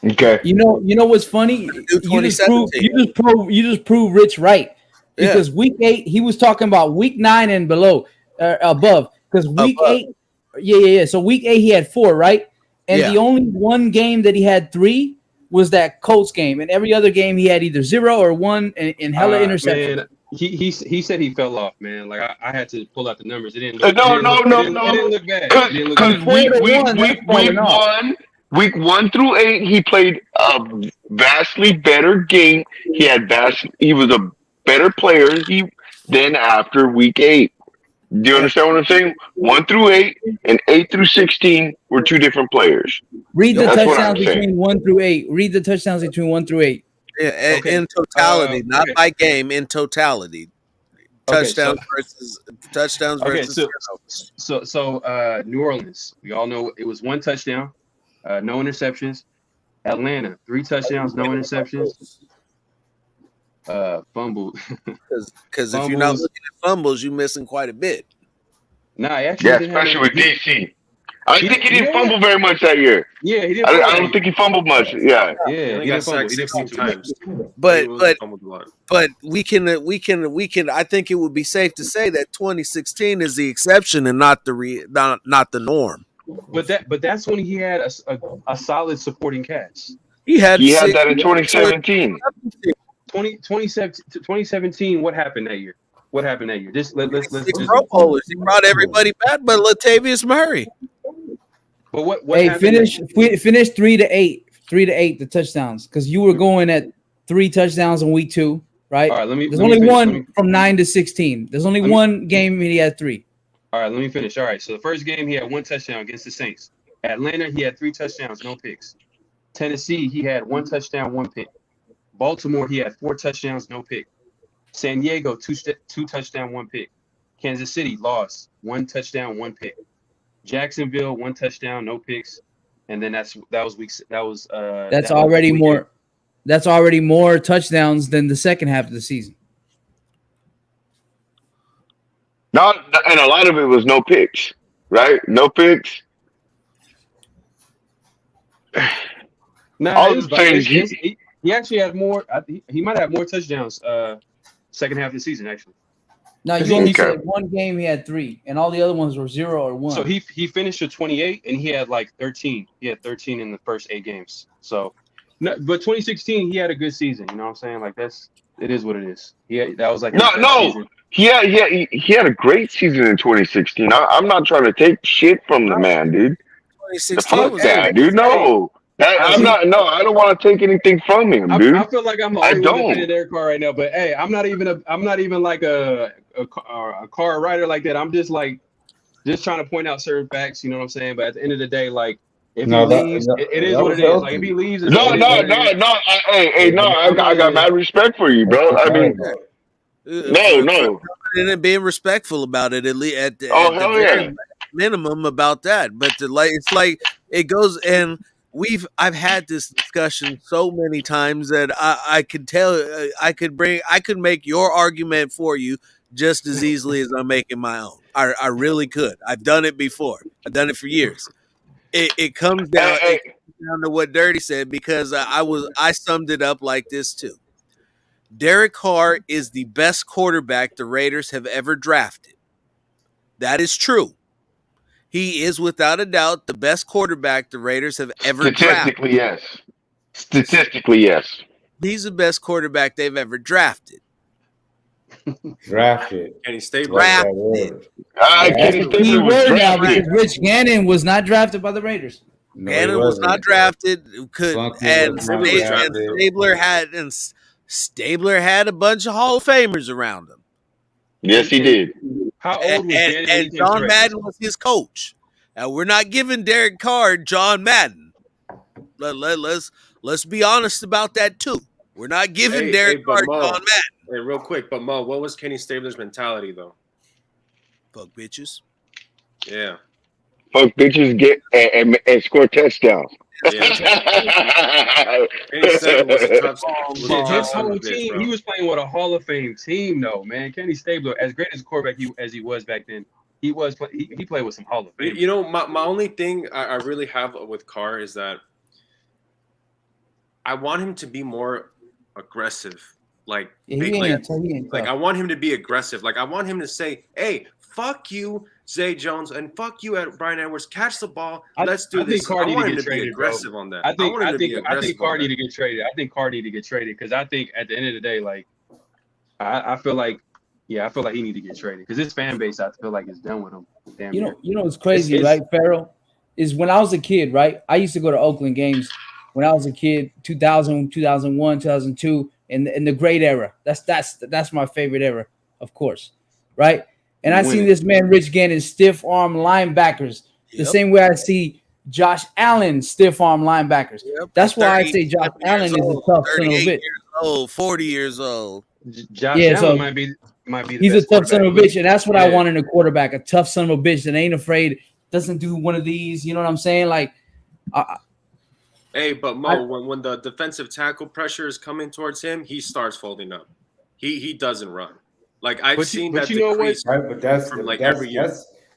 Speaker 3: Okay.
Speaker 8: You know what's funny? You just prove Rich right. Because week 8, he was talking about week 9 and above. Because week 8, yeah. So week 8 he had 4, right? And the only one game that he had 3 was that Colts game, and every other game he had either 0 or 1 and hella interceptions.
Speaker 7: Man, he said he fell off, man. Like I had to pull out the numbers. It didn't look.
Speaker 3: No.
Speaker 7: It didn't look bad.
Speaker 3: Because week 1, Week 1 through 8, he played a vastly better game. He was a better player than after week 8. Do you understand what I'm saying? 1 through 8 and 8 through 16 were two different players.
Speaker 8: Read the
Speaker 3: That's what I'm
Speaker 8: touchdowns
Speaker 3: saying.
Speaker 8: between 1 through 8. Read the touchdowns between 1 through 8.
Speaker 2: Yeah,
Speaker 7: Okay.
Speaker 2: in totality, not
Speaker 7: Okay.
Speaker 2: by game. In totality,
Speaker 7: Okay,
Speaker 2: touchdowns
Speaker 7: Okay,
Speaker 2: versus
Speaker 7: so New Orleans, we all know it was 1 touchdown, no interceptions. Atlanta, 3 touchdowns, no interceptions. Fumble.
Speaker 2: because if you're not
Speaker 7: Fumbles.
Speaker 2: looking at fumbles, you're missing quite a bit.
Speaker 7: Nah, he actually
Speaker 3: Yeah,
Speaker 7: didn't have
Speaker 3: especially
Speaker 7: no.
Speaker 3: with DC. I
Speaker 7: He
Speaker 3: think he
Speaker 7: didn't-
Speaker 3: didn't
Speaker 7: yeah.
Speaker 3: fumble very much that year.
Speaker 7: Yeah, he didn't.
Speaker 3: I
Speaker 7: fumble.
Speaker 3: don't think he fumbled much. Yeah.
Speaker 7: Yeah,
Speaker 10: He
Speaker 7: he
Speaker 10: only
Speaker 7: didn't
Speaker 10: got
Speaker 7: fumble.
Speaker 10: sacked
Speaker 7: He didn't
Speaker 10: 16
Speaker 7: fumble.
Speaker 10: times.
Speaker 2: But
Speaker 10: He
Speaker 2: but
Speaker 10: fumbled a lot.
Speaker 2: but we can I think it would be safe to say that 2016 is the exception and not the norm.
Speaker 7: But that's when he had a solid supporting cast.
Speaker 2: He had
Speaker 3: that in 2017.
Speaker 7: 2017, what happened that year? What happened that year? Just let's
Speaker 2: six
Speaker 7: just.
Speaker 2: Pro Bowlers. He brought everybody back, but Latavius Murray.
Speaker 7: But what
Speaker 8: Hey,
Speaker 7: happened?
Speaker 8: finish 3 to 8. 3 to 8 the touchdowns, because you were going at 3 touchdowns in week 2, right?
Speaker 7: All right,
Speaker 8: There's
Speaker 7: let me
Speaker 8: only
Speaker 7: finish.
Speaker 8: one from 9 to 16. There's only one game he had 3.
Speaker 7: All right, let me finish. All right, so the first game he had 1 touchdown against the Saints. Atlanta, he had 3 touchdowns, no picks. Tennessee, he had 1 touchdown, 1 pick. Baltimore, he had 4 touchdowns, no pick. San Diego, 2 touchdown, 1 pick. Kansas City lost, 1 touchdown, 1 pick. Jacksonville, 1 touchdown, no picks. And then that's
Speaker 8: already more. That's already more touchdowns than the second half of the season.
Speaker 3: And a lot of it was no picks, right? No picks.
Speaker 7: No,
Speaker 3: All I'm saying is
Speaker 7: he actually had more. He might have more touchdowns. Second half of the season, actually.
Speaker 8: No, you only said one game he had 3, and all the other ones were 0 or 1.
Speaker 7: So he finished with 28, and he had like 13. He had 13 in the first 8 games. So, no, but 2016 he had a good season. You know what I'm saying? Like it is what it is. That was like
Speaker 3: no. He had a great season in 2016. I'm not trying to take shit from the man, dude.
Speaker 2: 2016
Speaker 3: was that, dude? No. I don't want to take anything from him, dude.
Speaker 7: I feel like I'm the only one defending Derek Carr right now, but hey, I'm not even like a car writer like that. I'm just trying to point out certain facts, you know what I'm saying? But at the end of the day, like if he leaves, it is what it is. Like if he leaves,
Speaker 3: no. I got mad respect for you, bro. I mean, no.
Speaker 2: And being respectful about it at least at the very minimum about that. But it's like it goes and. I've had this discussion so many times that I could tell I could make your argument for you just as easily as I'm making my own. I really could. I've done it before. I've done it for years. It comes down to what Dirty said because I summed it up like this too. Derek Carr is the best quarterback the Raiders have ever drafted. That is true. He is without a doubt the best quarterback the Raiders have ever
Speaker 3: drafted. Statistically, yes.
Speaker 2: He's the best quarterback they've ever drafted.
Speaker 1: Drafted.
Speaker 10: Kenny Stabler.
Speaker 2: Drafted.
Speaker 3: Kenny Stabler was drafted.
Speaker 8: Now because Rich Gannon was not drafted by the Raiders.
Speaker 2: Gannon was not drafted. Stabler had a bunch of Hall of Famers around him.
Speaker 3: Yes, he did.
Speaker 7: How old was Gannon?
Speaker 2: And John Madden was his coach. And we're not giving Derek Carr John Madden. Let's be honest about that too. We're not giving Derek Carr John Madden.
Speaker 10: Hey, real quick, but Mo, what was Kenny Stabler's mentality though?
Speaker 2: Fuck bitches.
Speaker 10: Yeah.
Speaker 3: Fuck bitches, get and score touchdowns.
Speaker 10: Yeah. Kenny Stabler was a tough
Speaker 7: his whole team. He was playing with a Hall of Fame team, though, man. Kenny Stabler, as great as a quarterback as he was back then, he played with some Hall of Fame.
Speaker 10: You know, my only thing I really have with Carr is that I want him to be more aggressive. Like I want him to be aggressive. Like I want him to say, "Hey, fuck you, Zay Jones, and fuck you, Brian Edwards. Catch the ball. Let's do this." I want him to be aggressive on that.
Speaker 7: I think Carr need to get traded. I think Carr need to get traded because I think at the end of the day, like I feel like he need to get traded because his fan base, I feel like, is done with him.
Speaker 8: Damn, you know what's crazy, right, Farrell? is when I was a kid, right? I used to go to Oakland games when I was a kid, 2000, 2001, 2002, in the great era. That's my favorite era, of course, right? And I seen
Speaker 7: Winning.
Speaker 8: this man, Rich Gannon, stiff arm linebackers the
Speaker 2: Yep.
Speaker 8: same way I see Josh Allen stiff arm linebackers.
Speaker 2: Yep.
Speaker 8: That's why I
Speaker 2: 30
Speaker 8: say Josh Allen
Speaker 2: years
Speaker 8: is a
Speaker 2: old,
Speaker 8: tough son of a
Speaker 2: 38
Speaker 8: bitch.
Speaker 2: years old, 40 years old.
Speaker 7: Josh
Speaker 8: Yeah,
Speaker 7: Allen
Speaker 8: so
Speaker 7: might be the
Speaker 8: he's a
Speaker 7: best
Speaker 8: tough son of a
Speaker 7: quarterback.
Speaker 8: bitch, and that's what I
Speaker 7: Yeah.
Speaker 8: want in a quarterback—a tough son of a bitch that ain't afraid, doesn't do one of these. You know what I'm saying? Like,
Speaker 10: Hey, but Mo, when the defensive tackle pressure is coming towards him, he starts folding up. He doesn't run. Like I've seen
Speaker 7: But
Speaker 10: that
Speaker 7: you know what?
Speaker 10: decrease
Speaker 1: Right, but that's
Speaker 10: from like
Speaker 1: that's
Speaker 10: every year.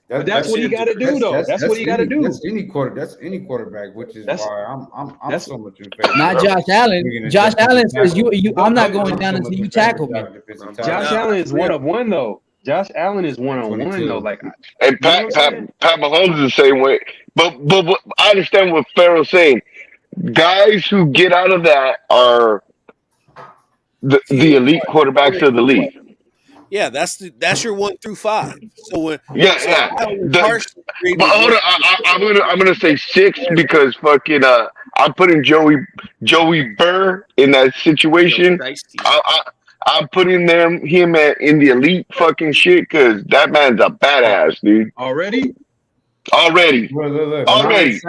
Speaker 7: But that's
Speaker 10: I've
Speaker 7: what
Speaker 10: seen
Speaker 7: he
Speaker 10: him
Speaker 7: got to
Speaker 10: decrease.
Speaker 7: do, though. That's what he got to do.
Speaker 1: That's any quarterback, which is
Speaker 7: That's-
Speaker 1: why I'm
Speaker 7: that's-
Speaker 1: so much in favor.
Speaker 8: not
Speaker 1: of
Speaker 8: Josh Allen.
Speaker 1: bringing in
Speaker 8: Josh
Speaker 1: defensive
Speaker 8: Allen says
Speaker 1: tackle.
Speaker 8: I'm not
Speaker 1: I'm
Speaker 8: going
Speaker 1: so
Speaker 8: down
Speaker 1: much
Speaker 8: until
Speaker 1: in
Speaker 8: you
Speaker 1: favor
Speaker 8: tackle
Speaker 1: of
Speaker 8: me.
Speaker 1: defensive
Speaker 10: I'm
Speaker 1: tackle.
Speaker 7: Josh
Speaker 10: Yeah.
Speaker 7: Allen is
Speaker 10: Yeah.
Speaker 7: 1-of-1 though. Josh Allen is 1-on-1 though.
Speaker 1: 22.
Speaker 7: Like,
Speaker 3: And
Speaker 7: you know what I'm saying?
Speaker 3: Pat Mahomes is the same way. But what, I understand what Farrell's saying. Guys who get out of that are the elite quarterbacks of the league.
Speaker 2: Yeah, that's your 1 through 5. So
Speaker 3: Yeah.
Speaker 2: I would
Speaker 3: The-
Speaker 2: partially agree
Speaker 3: But
Speaker 2: with
Speaker 3: hold on, I'm gonna say 6 because fucking I'm putting Joey Burr in that situation. I'm putting him in the elite fucking shit because that man's a badass, dude.
Speaker 7: Already?
Speaker 3: Already.
Speaker 1: Look.
Speaker 3: Already.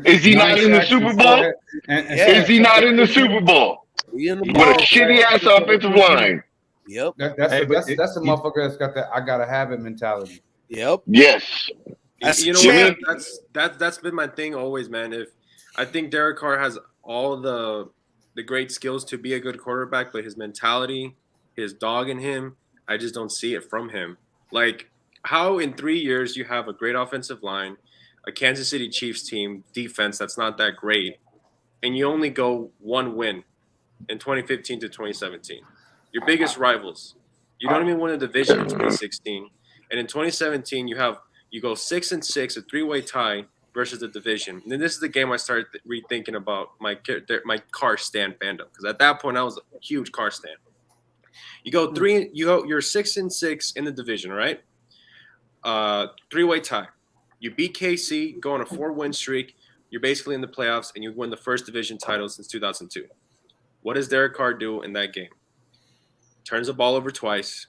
Speaker 3: Is he not in the Super Bowl? Is he not in the Super Bowl?
Speaker 2: We in the
Speaker 3: With
Speaker 2: ball.
Speaker 3: a shitty ass offensive line.
Speaker 2: Yep.
Speaker 1: That's
Speaker 7: Hey, but
Speaker 1: a motherfucker that's got that I gotta have it mentality.
Speaker 2: Yep.
Speaker 3: Yes.
Speaker 2: That's
Speaker 10: You know
Speaker 2: champ.
Speaker 10: what? That's been my thing always, man. If I think Derek Carr has all the great skills to be a good quarterback, but his mentality, his dog in him, I just don't see it from him. Like how in 3 years you have a great offensive line, a Kansas City Chiefs team defense that's not that great, and you only go one win in 2015 to 2017. Your biggest rivals. You don't even win a division in 2016, and in 2017 you go 6-6, a 3-way tie versus the division. And then this is the game I started rethinking about my car stand fandom because at that point I was a huge car stand. You're 6-6 in the division, right? 3-way tie. You beat KC, go on a 4-win streak. You're basically in the playoffs, and you win the first division title since 2002. What does Derek Carr do in that game? Turns the ball over twice.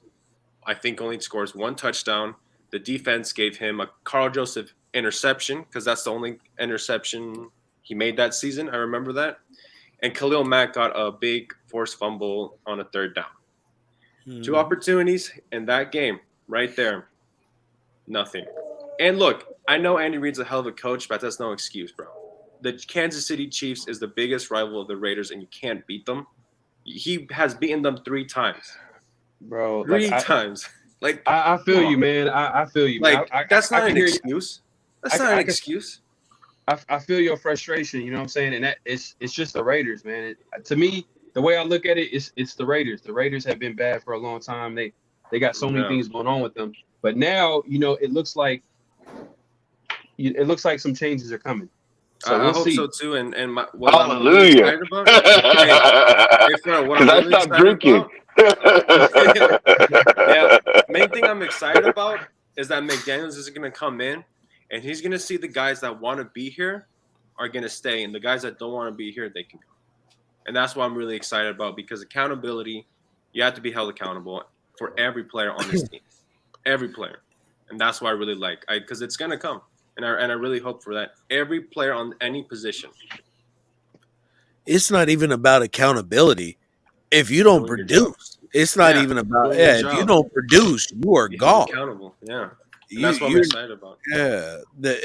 Speaker 10: I think only scores 1 touchdown. The defense gave him a Carl Joseph interception because that's the only interception he made that season. I remember that. And Khalil Mack got a big forced fumble on a 3rd down. 2 opportunities in that game right there. Nothing. And look, I know Andy Reid's a hell of a coach, but that's no excuse, bro. The Kansas City Chiefs is the biggest rival of the Raiders, and you can't beat them. He has beaten them 3 times.
Speaker 7: Bro,
Speaker 10: Three times. Like
Speaker 7: I feel you, man. I feel you.
Speaker 10: Like
Speaker 7: man.
Speaker 10: that's not
Speaker 7: can
Speaker 10: an
Speaker 7: hear you.
Speaker 10: excuse. That's not an excuse.
Speaker 7: I feel your frustration. You know what I'm saying? And that it's just the Raiders, man. To me, the way I look at it, it's the Raiders. The Raiders have been bad for a long time. They got so many things going on with them. But now, it looks like some changes are coming. So
Speaker 10: I
Speaker 7: we'll
Speaker 10: hope
Speaker 7: see.
Speaker 10: so too. And what I'm
Speaker 3: Hallelujah.
Speaker 10: really excited about. Hey, Fred, what I'm
Speaker 3: Because I
Speaker 10: really
Speaker 3: stopped
Speaker 10: excited
Speaker 3: drinking.
Speaker 10: about. Yeah, main thing I'm excited about is that McDaniels is going to come in, and he's going to see the guys that want to be here are going to stay, and the guys that don't want to be here, they can go. And that's what I'm really excited about because accountability, you have to be held accountable for every player on this team, every player, and that's what I really like because it's going to come, and I really hope for that. Every player on any position.
Speaker 2: It's not even about accountability. If you don't produce, it's not even about if you don't produce, you are gone.
Speaker 10: Accountable, yeah. And that's what I'm excited about.
Speaker 2: Yeah,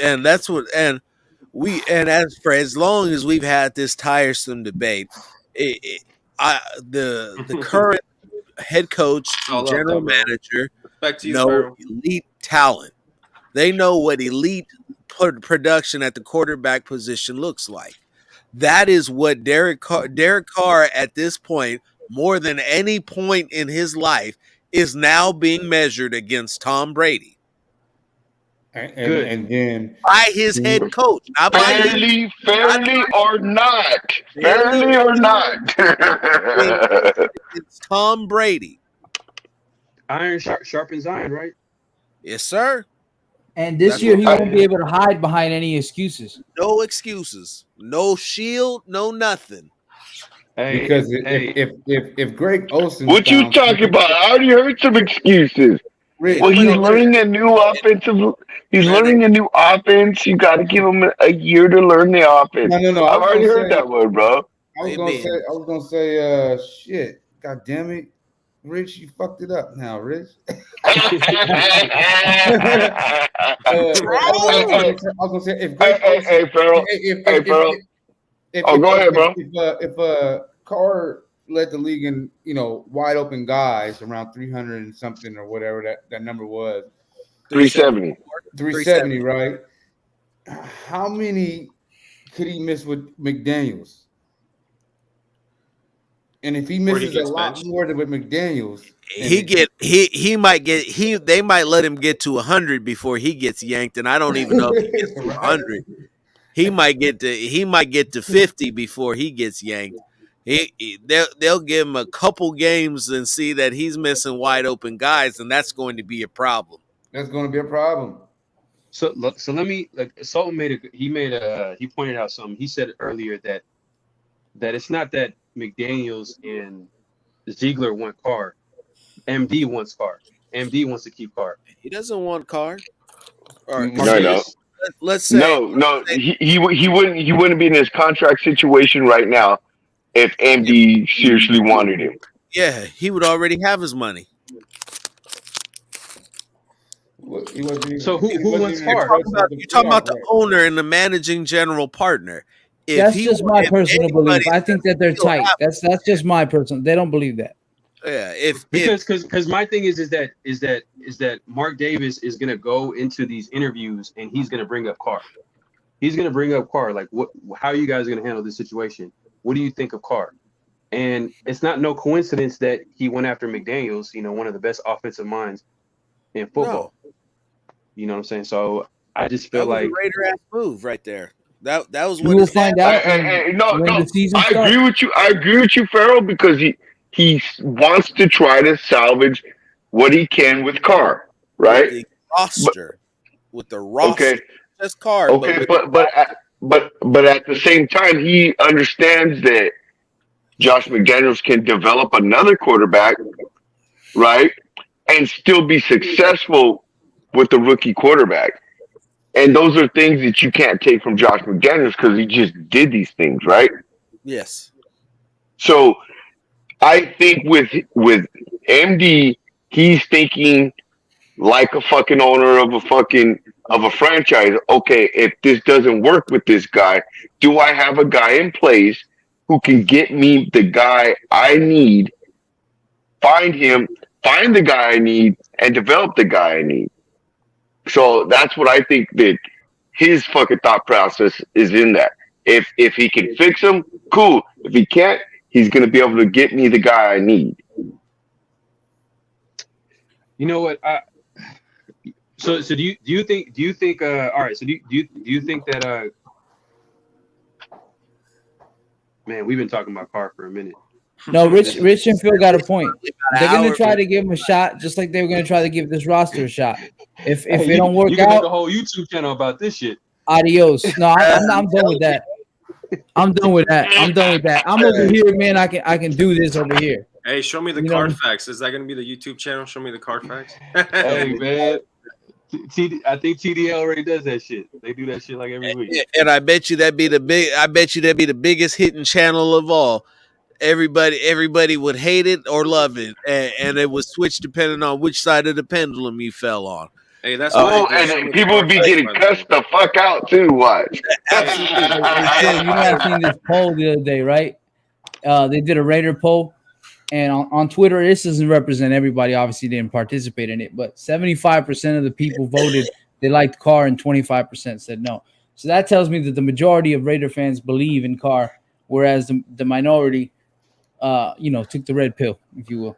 Speaker 2: and that's what and as for as long as we've had this tiresome debate, the current head coach and general manager know elite talent. They know what elite production at the quarterback position looks like. That is what Derek Carr at this point, more than any point in his life, is now being measured against Tom Brady.
Speaker 1: And then
Speaker 2: by his head coach, not by
Speaker 3: fairly or not. Fairly or not.
Speaker 2: It's Tom Brady.
Speaker 7: Iron sharpens iron, right?
Speaker 2: Yes, sir.
Speaker 8: And this
Speaker 2: That's
Speaker 8: year,
Speaker 2: what
Speaker 8: he won't be able to hide behind any excuses.
Speaker 2: no excuses, no shield, no nothing.
Speaker 7: Hey,
Speaker 1: Because
Speaker 7: hey,
Speaker 1: if Greg Olson's
Speaker 3: What you
Speaker 1: found,
Speaker 3: talking about? I already heard some excuses.
Speaker 1: Rich,
Speaker 3: Well, he's
Speaker 1: no, Rich,
Speaker 3: learning a new offensive. He's
Speaker 2: Man,
Speaker 3: learning a new offense. You got to give him a year to learn the offense.
Speaker 1: no.
Speaker 3: I've already heard that word, bro.
Speaker 2: I mean,
Speaker 1: I was gonna say, shit. God damn it, Rich, you fucked it up now, Rich.
Speaker 3: Hey,
Speaker 1: I was gonna say if
Speaker 3: hey,
Speaker 1: Greg
Speaker 3: hey,
Speaker 1: Olson,
Speaker 3: hey, Farrell. Hey, Farrell. Oh, go ahead, bro.
Speaker 1: if Carr led the league in wide open guys around 300 and something or whatever that number was,
Speaker 3: 370.
Speaker 1: 370, right? How many could he miss with McDaniels? And if he
Speaker 10: Or he
Speaker 1: misses a
Speaker 10: gets
Speaker 1: lot
Speaker 10: benched.
Speaker 1: more than with McDaniels,
Speaker 2: he might get they might let him get to 100 before he gets yanked, and I don't even know if he gets to
Speaker 1: right?
Speaker 2: 100. He might get to 50 before he gets yanked. They'll give him a couple games and see that he's missing wide open guys, and that's going to be a problem.
Speaker 1: That's going to be a problem.
Speaker 7: so let me like Sultan he pointed out something. He said earlier that it's not that McDaniels and Ziegler want Carr. MD wants Carr. MD wants to keep Carr.
Speaker 2: He doesn't want Carr. Or
Speaker 3: No,
Speaker 2: say,
Speaker 3: no,
Speaker 7: Marquez.
Speaker 2: let's say,
Speaker 3: no. He wouldn't be in his contract situation right now if MD seriously wanted him.
Speaker 2: yeah, he would already have his money.
Speaker 1: He wasn't
Speaker 7: So
Speaker 1: even,
Speaker 7: who wants
Speaker 1: in the
Speaker 7: Carr?
Speaker 1: process of the
Speaker 2: You're talking about
Speaker 1: playoff
Speaker 2: the
Speaker 1: race.
Speaker 2: owner and the managing general partner.
Speaker 8: That's just my personal belief. I think that they're
Speaker 2: still
Speaker 8: tight. That's just my personal. They don't believe that.
Speaker 2: Yeah, if
Speaker 7: Because my thing is that Mark Davis is gonna go into these interviews and he's gonna bring up Carr. He's gonna bring up Carr. Like, how are you guys gonna handle this situation? What do you think of Carr? And it's not no coincidence that he went after McDaniels, one of the best offensive minds in football. You know what I'm saying? So I just feel
Speaker 2: that was
Speaker 7: like
Speaker 2: a Raider ass move right there. That was
Speaker 8: We
Speaker 2: what
Speaker 8: will
Speaker 2: his
Speaker 8: find
Speaker 2: dad.
Speaker 8: out when the season
Speaker 3: I
Speaker 8: starts.
Speaker 3: agree with you. I agree with you, Farrell, because he wants to try to salvage what he can with Carr,
Speaker 2: With
Speaker 3: right?
Speaker 2: the
Speaker 3: But
Speaker 2: roster, with the
Speaker 3: okay,
Speaker 2: roster, just Carr, but
Speaker 3: okay,
Speaker 2: with the
Speaker 3: but at the same time, he understands that Josh McDaniels can develop another quarterback, right, and still be successful with the rookie quarterback. And those are things that you can't take from Josh McDaniels because he just did these things, right?
Speaker 2: yes,
Speaker 3: So I think with MD, he's thinking like a fucking owner of a franchise. Okay, if this doesn't work with this guy, do I have a guy in place who can get me the guy I need, find him, find the guy I need, and develop the guy I need? So that's what I think that his fucking thought process is in that. If he can fix him, cool. If he can't, he's gonna be able to get me the guy I need.
Speaker 7: you know what so do you think all right, so do you think that man, we've been talking about Carr for a minute.
Speaker 8: No, Rich and Phil got a point. They're gonna
Speaker 2: hour,
Speaker 8: try to give him a shot, just like they were gonna try to give this roster a shot. If
Speaker 7: Hey,
Speaker 8: it don't work
Speaker 7: you can make
Speaker 8: out,
Speaker 7: a whole YouTube channel about this shit.
Speaker 8: adios. No, I'm done with that. I'm done with that. I'm over here, man. I can do this over here.
Speaker 10: Hey, show me the
Speaker 8: You know-
Speaker 10: card facts. Is that going to be the YouTube channel? Show me the card facts.
Speaker 7: Hey man, I think TDL already does that shit. They do that shit like every week.
Speaker 2: and I bet you that'd be the biggest hitting channel of all. Everybody would hate it or love it, and it would switch depending on which side of the pendulum you fell on.
Speaker 10: Hey, that's
Speaker 3: Oh,
Speaker 10: why. Show me
Speaker 3: and
Speaker 10: the
Speaker 3: people would
Speaker 10: card
Speaker 3: be
Speaker 10: facts,
Speaker 3: getting
Speaker 10: by the
Speaker 3: cussed
Speaker 10: way.
Speaker 3: the fuck out too. Watch.
Speaker 2: Absolutely.
Speaker 8: Phil, you know, I seen this poll the other day, right? They did a Raider poll, and on Twitter, this doesn't represent everybody. Obviously, didn't participate in it, but 75% of the people voted they liked Carr, and 25% said no. So that tells me that the majority of Raider fans believe in Carr, whereas the minority, took the red pill, if you will.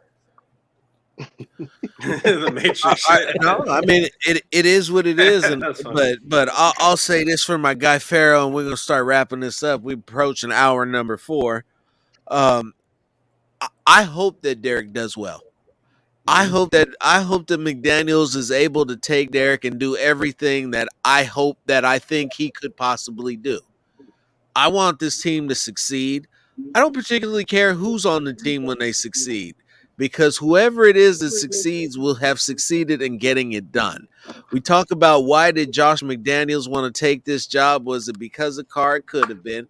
Speaker 10: The Matrix.
Speaker 2: No, I mean it is what it is, and
Speaker 10: That's funny.
Speaker 2: but I'll say this for my guy Pharaoh, and we're gonna start wrapping this up. We approaching hour number 4. I hope that Derek does well. I hope that McDaniels is able to take Derek and do everything that I think he could possibly do. I want this team to succeed. I don't particularly care who's on the team when they succeed, because whoever it is that succeeds will have succeeded in getting it done. We talk about why did Josh McDaniels want to take this job? Was it because of Carr? It could have been.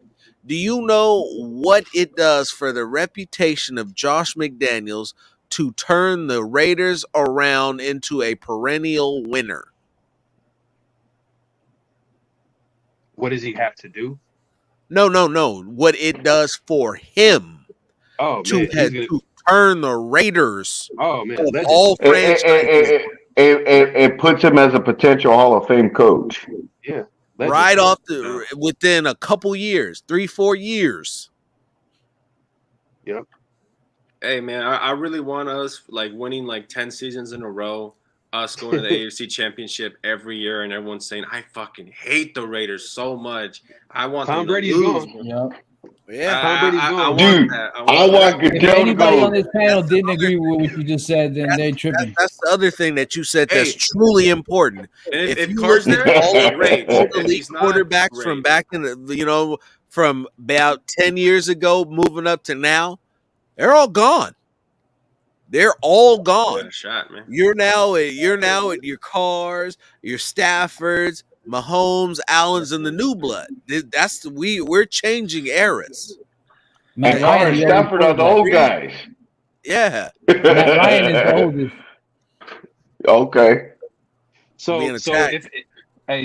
Speaker 2: Do you know what it does for the reputation of Josh McDaniels to turn the Raiders around into a perennial winner?
Speaker 7: What does he have to do?
Speaker 2: No. What it does for him
Speaker 7: Oh
Speaker 2: to
Speaker 7: man, he's gonna.
Speaker 2: to turn the Raiders
Speaker 7: Oh man,
Speaker 2: of
Speaker 7: legend.
Speaker 2: all franchises
Speaker 3: It puts him as a potential Hall of Fame coach.
Speaker 7: Yeah, legend.
Speaker 2: right off within a couple years, 3-4 years.
Speaker 7: Yep.
Speaker 10: Hey man, I really want us like winning like 10 seasons in a row, us going to the AFC Championship every year, and everyone's saying I fucking hate the Raiders so much. I want
Speaker 7: Tom
Speaker 10: them to
Speaker 7: Brady's
Speaker 10: lose.
Speaker 7: gone.
Speaker 8: Yep.
Speaker 2: Yeah,
Speaker 7: Tom Brady's gone.
Speaker 3: Dude, I want
Speaker 8: If
Speaker 3: Goodell to
Speaker 8: anybody on
Speaker 3: go.
Speaker 8: this panel didn't agree with what you just said, then they're tripping.
Speaker 2: that's the other thing that you said that's
Speaker 10: Hey.
Speaker 2: truly important.
Speaker 10: And if
Speaker 2: you
Speaker 10: Carr's
Speaker 2: look at
Speaker 10: there,
Speaker 2: all
Speaker 10: great.
Speaker 2: the
Speaker 10: If
Speaker 2: elite
Speaker 10: he's not,
Speaker 2: quarterbacks from
Speaker 10: great.
Speaker 2: back in the, from about 10 years ago, moving up to now, they're all gone. They're all gone.
Speaker 10: Yeah, shot, man.
Speaker 2: You're now at your Cars, your Staffords, Mahomes, Allens, and the new blood. We're changing eras.
Speaker 8: Matt
Speaker 3: And Carr
Speaker 8: Ryan
Speaker 3: and
Speaker 8: is the oldest
Speaker 3: Stafford are the
Speaker 8: quarterback.
Speaker 3: old guys.
Speaker 2: Yeah.
Speaker 8: Matt Ryan is the oldest.
Speaker 3: Okay.
Speaker 7: So
Speaker 2: Being
Speaker 7: so
Speaker 2: attacked.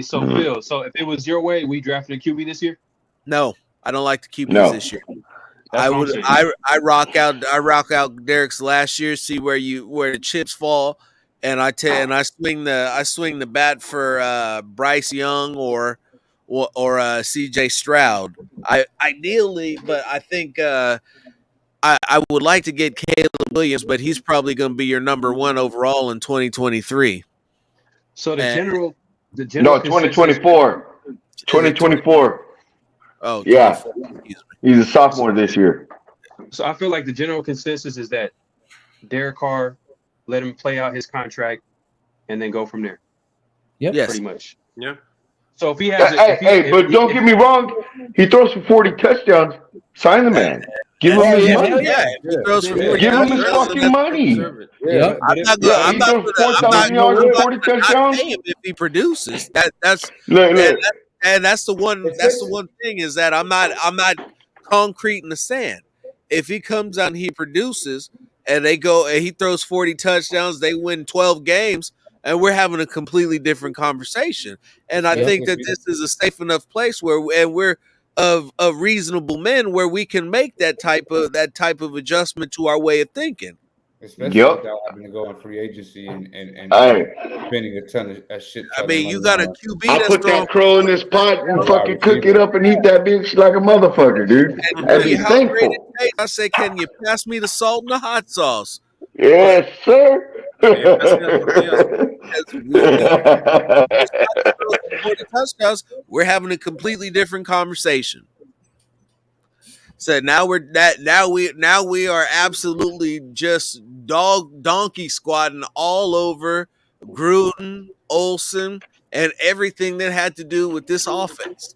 Speaker 7: so Phil, so if it was your way, we drafted a QB this year.
Speaker 2: No, I don't like the QBs
Speaker 3: No.
Speaker 2: this year.
Speaker 7: That's what I'm saying.
Speaker 2: I rock out Derek's last year, see where the chips fall, and I swing the bat for Bryce Young or CJ Stroud. Ideally, but I think I would like to get Caleb Williams, but he's probably going to be your number 1 overall in 2023.
Speaker 7: So the general
Speaker 3: No,
Speaker 7: consensus-
Speaker 3: 2024. 2024.
Speaker 2: Oh,
Speaker 3: Yeah.
Speaker 2: 24, excuse me.
Speaker 3: He's a sophomore this year.
Speaker 7: So I feel like the general consensus is that Derek Carr, let him play out his contract, and then go from there.
Speaker 8: Yep.
Speaker 2: Yes.
Speaker 7: Pretty much.
Speaker 10: Yeah.
Speaker 7: So if he has,
Speaker 3: But don't get me wrong. He throws for 40 touchdowns. Sign the man. Give him his
Speaker 2: Hell
Speaker 3: money.
Speaker 2: yeah. He throws for 40
Speaker 3: Give him his
Speaker 2: touchdowns,
Speaker 3: fucking money.
Speaker 8: Yep.
Speaker 2: I'm not
Speaker 3: Yeah,
Speaker 2: going.
Speaker 3: he throws 4,000 yards and 40 touchdowns.
Speaker 2: Pay him if he produces. That's
Speaker 3: Look.
Speaker 2: and that's the one. That's the one thing is that I'm not concrete in the sand. If he comes out and he produces, and he throws 40 touchdowns, they win 12 games, and we're having a completely different conversation. And I think that this is a safe enough place where we're of reasonable men where we can make that type of adjustment to our way of thinking.
Speaker 1: Especially without having to go on free agency and spending a ton of shit.
Speaker 2: I mean, you got a QB
Speaker 3: I
Speaker 2: that's
Speaker 3: put
Speaker 2: throwing.
Speaker 3: that crow in this pot and fucking cook it up and eat that bitch like a motherfucker, dude. And be
Speaker 2: How great
Speaker 3: thankful.
Speaker 2: it tastes. I say, can you pass me the salt and the hot sauce?
Speaker 3: Yes, sir.
Speaker 2: Touchdowns, we're having a completely different conversation. So now we are absolutely just donkey squatting all over Gruden, Olsen, and everything that had to do with this offense.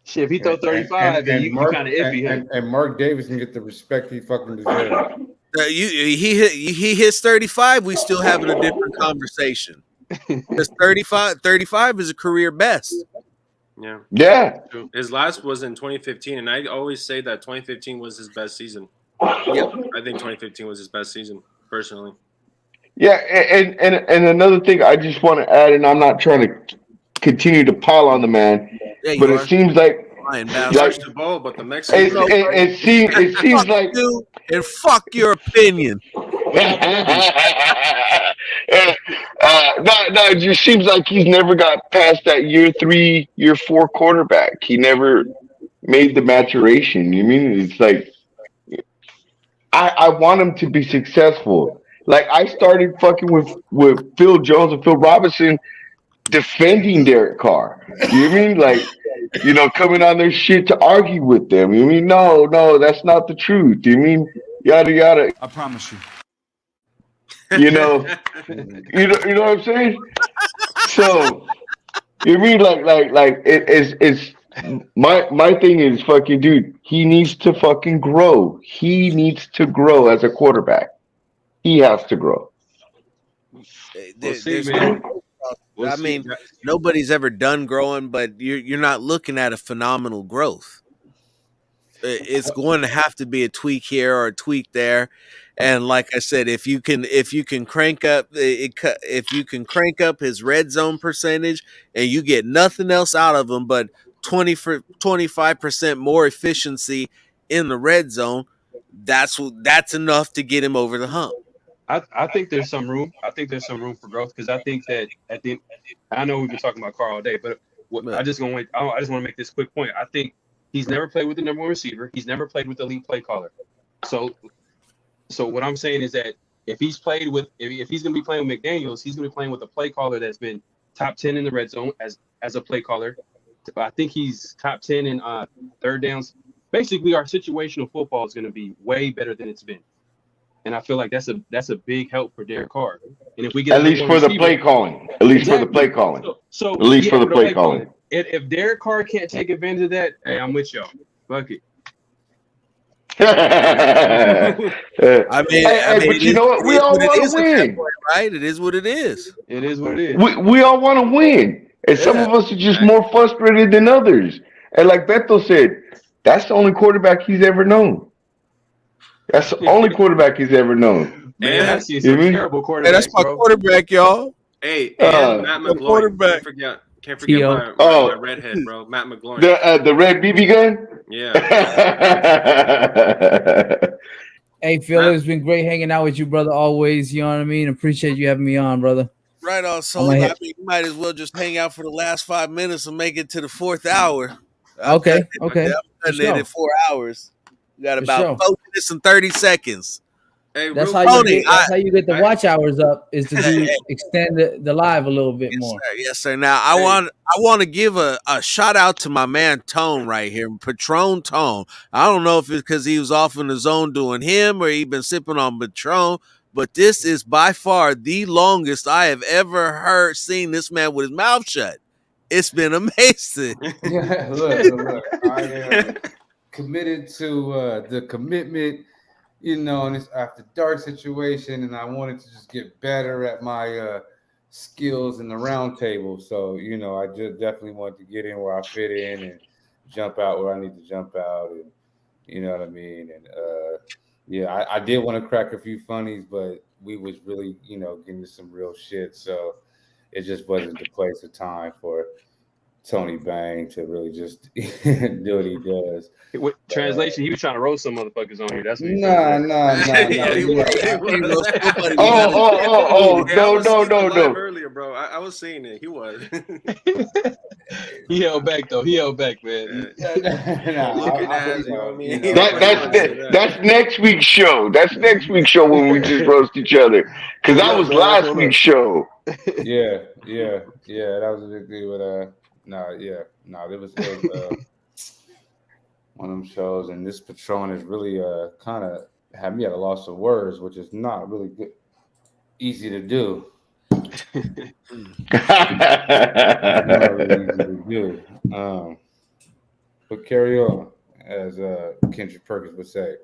Speaker 7: Shit, if he throw 35, then you kind of iffy.
Speaker 1: And Mark Davis can get the respect he fucking deserves.
Speaker 2: He hits 35, we still having a different conversation. Because 35 is a career best.
Speaker 10: Yeah.
Speaker 3: Yeah.
Speaker 10: His last was in 2015, and I always say that 2015 was his best season.
Speaker 2: Yep.
Speaker 10: I think 2015 was his best season, personally.
Speaker 3: Yeah, and another thing I just want to add, and I'm not trying to continue to pile on the man, but it seems like
Speaker 10: the ball, but the Mexicans.
Speaker 3: it seems like
Speaker 2: you and fuck your opinion.
Speaker 3: No, it just seems like he's never got past that year 3, year 4 quarterback. He never made the maturation. You mean it's like I want him to be successful. Like I started fucking with Phil Jones and Phil Robinson defending Derek Carr. You mean like coming on their shit to argue with them? You mean no, that's not the truth. You mean yada yada?
Speaker 11: I promise you.
Speaker 3: You know, you know what I'm saying? So you mean like it's my thing is fucking dude. He needs to fucking grow. He needs to grow as a quarterback. He has to grow.
Speaker 7: We'll see,
Speaker 2: There's
Speaker 7: man.
Speaker 2: no.
Speaker 7: We'll
Speaker 2: I
Speaker 7: see.
Speaker 2: mean, nobody's ever done growing, but you're not looking at a phenomenal growth. It's going to have to be a tweak here or a tweak there, and like I said, if you can crank up if you can crank up his red zone percentage and you get nothing else out of him but 25% more efficiency in the red zone, that's enough to get him over the hump.
Speaker 7: I think there's some room. I think there's some room for growth because I think that at the I know we've been talking about Carr all day, but what I just want to make this quick point. I think he's never played with the number one receiver. He's never played with the lead play caller. So what I'm saying is that if he's played with if he's going to be playing with McDaniels, he's going to be playing with a play caller that's been top 10 in the red zone as a play caller. I think he's top 10 in third downs. Basically, our situational football is going to be way better than it's been. And I feel like that's a big help for Derek Carr. And if we get
Speaker 3: At least for the play calling. At least for the play calling.
Speaker 7: So
Speaker 3: at least for the play calling.
Speaker 7: If Derek Carr can't take advantage of that, hey, I'm with y'all. Fuck it.
Speaker 2: I mean,
Speaker 3: but you know what? We all want to win,
Speaker 2: right? It is what it is.
Speaker 7: It is what it is.
Speaker 3: We all want to win, and some of us are just more frustrated than others. And like Beto said, that's the only quarterback he's ever known. That's the only quarterback he's ever known.
Speaker 7: Man, I see some terrible quarterbacks.
Speaker 2: Hey, that's my quarterback, y'all.
Speaker 10: Hey, and Matt McGloin. Can't forget my redhead, bro. Matt McGloin.
Speaker 3: The red BB gun?
Speaker 10: Yeah.
Speaker 8: Hey, Phil, it's been great hanging out with you, brother, always. You know what I mean? Appreciate you having me on, brother.
Speaker 2: Right on. So I mean, you might as well just hang out for the last 5 minutes and make it to the fourth hour.
Speaker 8: Okay.
Speaker 2: I'm done in 4 hours. We got about 4 minutes and 30 seconds.
Speaker 10: Hey,
Speaker 8: that's how you get the watch hours up, is to extend the live a little bit more.
Speaker 2: Yes, sir. Now I want to give a shout out to my man Tone right here, Patron Tone. I don't know if it's because he was off in the zone doing him or he been sipping on Patron, but this is by far the longest I have ever seen this man with his mouth shut. It's been amazing.
Speaker 1: Yeah, look. I am committed to the commitment. You know, in this after dark situation, and I wanted to just get better at my skills in the round table. So, you know, I just definitely wanted to get in where I fit in and jump out where I need to jump out, and you know what I mean. And yeah, I did want to crack a few funnies, but we was really, you know, getting to some real shit. So it just wasn't the place or time for Tony Bang to really just do what he does.
Speaker 7: Translation, he was trying to roast some motherfuckers on here. That's what
Speaker 1: nah.
Speaker 10: No. Earlier, bro. I was seeing it. He was.
Speaker 7: He held back, though. He held back, man.
Speaker 3: That's next week's show. That's next week's show when we just roast each other. Because that was last week's show.
Speaker 1: Yeah. That was a big deal with it was one of them shows, and this Patron is really kind of had me at a loss of words, which is not really easy to do. Not really easy to do. But carry on, as Kendrick Perkins would say.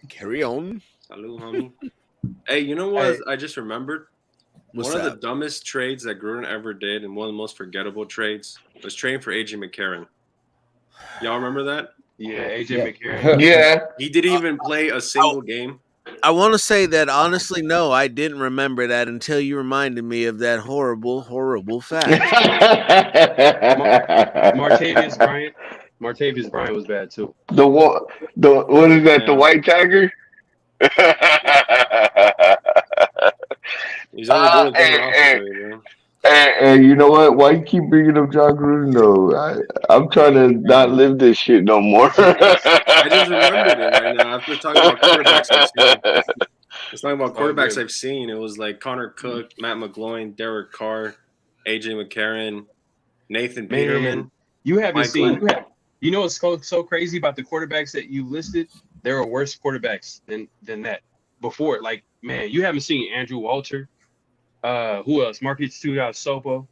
Speaker 2: Carry on.
Speaker 10: Salud, homie. Hey, you know what? I just remembered. One of the dumbest trades that Gruden ever did, and one of the most forgettable trades, was trading for AJ McCarron. Y'all remember that?
Speaker 7: Yeah, AJ McCarron.
Speaker 3: Yeah.
Speaker 10: He didn't even play a single game.
Speaker 2: I want to say that honestly, no, I didn't remember that until you reminded me of that horrible, horrible fact.
Speaker 7: Martavius Bryant was bad too.
Speaker 3: What is that? The white tiger?
Speaker 10: He's only doing
Speaker 3: and you know what? Why you keep bringing up John Gruden though? I'm trying to not live this shit no more.
Speaker 10: I just remembered it right now. After talking about quarterbacks I've seen. It's talking about quarterbacks I've seen. It was like Connor Cook, Matt McGloin, Derek Carr, AJ McCarron, Nathan Peterman.
Speaker 7: You haven't seen. You know what's so crazy about the quarterbacks that you listed? There are worse quarterbacks than that. before. Like, man, you haven't seen Andrew Walter. Who else? Marcus Sopo.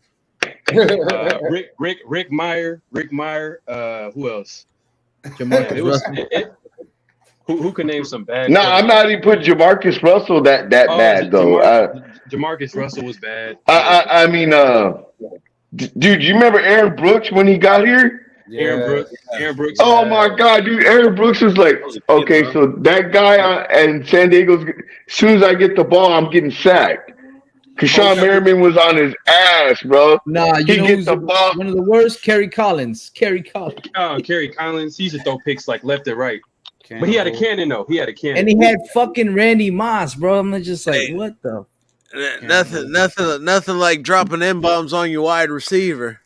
Speaker 7: Rick Meyer. Who else?
Speaker 8: Jamarcus
Speaker 7: It was
Speaker 8: Russell.
Speaker 7: who could name some bad
Speaker 3: No, I'm not even put Jamarcus Russell that bad though.
Speaker 7: Jamarcus Russell was bad.
Speaker 3: I mean, dude, you remember Aaron Brooks when he got here?
Speaker 7: Aaron Brooks.
Speaker 3: Oh my God, dude! Aaron Brooks was like, okay, so that guy in San Diego's. As soon as I get the ball, I'm getting sacked. Cause Sean Merriman was on his ass, bro.
Speaker 8: Nah, you know who's
Speaker 3: the ball.
Speaker 8: one of the worst? Kerry Collins.
Speaker 7: Oh, Kerry Collins. He used to throw picks like left and right. But he had a cannon though.
Speaker 8: And he had fucking Randy Moss, bro. I'm just like, what the?
Speaker 2: Nothing like dropping M-bombs on your wide receiver.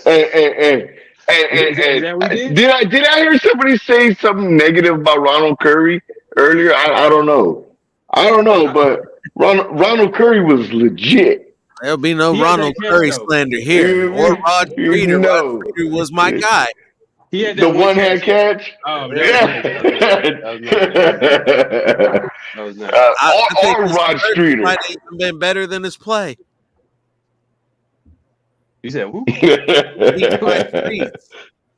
Speaker 3: Did I hear somebody say something negative about Ronald Curry earlier? I don't know. But Ronald Curry was legit.
Speaker 2: There'll be no Ronald Curry slander here. Or Rod Streeter.
Speaker 3: No.
Speaker 2: Rod Streeter was my guy.
Speaker 7: He had
Speaker 3: the one-hand catch.
Speaker 7: Oh,
Speaker 3: yeah.
Speaker 7: That was nice.
Speaker 2: I think
Speaker 3: Rod Streeter
Speaker 2: might have even been better than his play.
Speaker 7: You said who?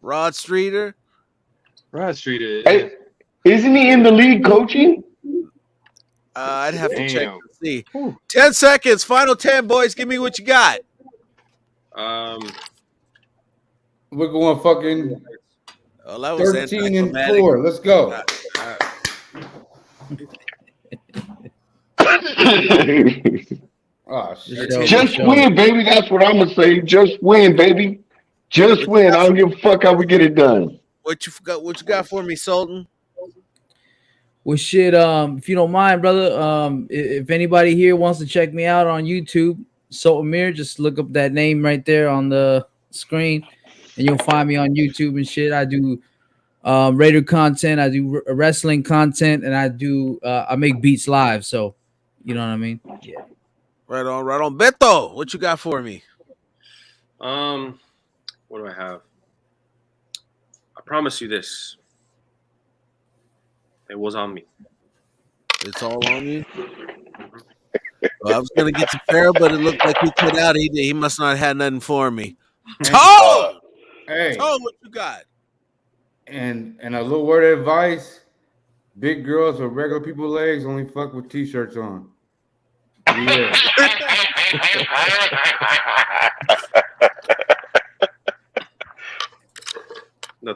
Speaker 2: Rod Streeter.
Speaker 3: Hey, isn't he in the league coaching?
Speaker 2: I'd have to check and see. 10 seconds. Final 10, boys. Give me what you got.
Speaker 1: We're going fucking 13-4. Let's go.
Speaker 3: Oh, shit. Just win, baby. That's what I'm gonna say. Just win, baby. Just win. I don't give a fuck how we get it done.
Speaker 2: What you got for me, Sultan?
Speaker 8: Well, shit. If you don't mind, brother. If anybody here wants to check me out on YouTube, Sultan Mir, just look up that name right there on the screen, and you'll find me on YouTube and shit. I do Raider content, I do wrestling content, and I make beats live. So, you know what I mean? Yeah.
Speaker 2: Right on. Beto, what you got for me?
Speaker 10: What do I have? I promise you this. It was on me.
Speaker 2: It's all on you? Well, I was going to get to Farrell, but it looked like he cut out. He must not have had nothing for me. Toe!
Speaker 1: Hey.
Speaker 2: Toe, what you got?
Speaker 1: And a little word of advice: big girls with regular people legs only fuck with t-shirts on. Yeah.
Speaker 10: The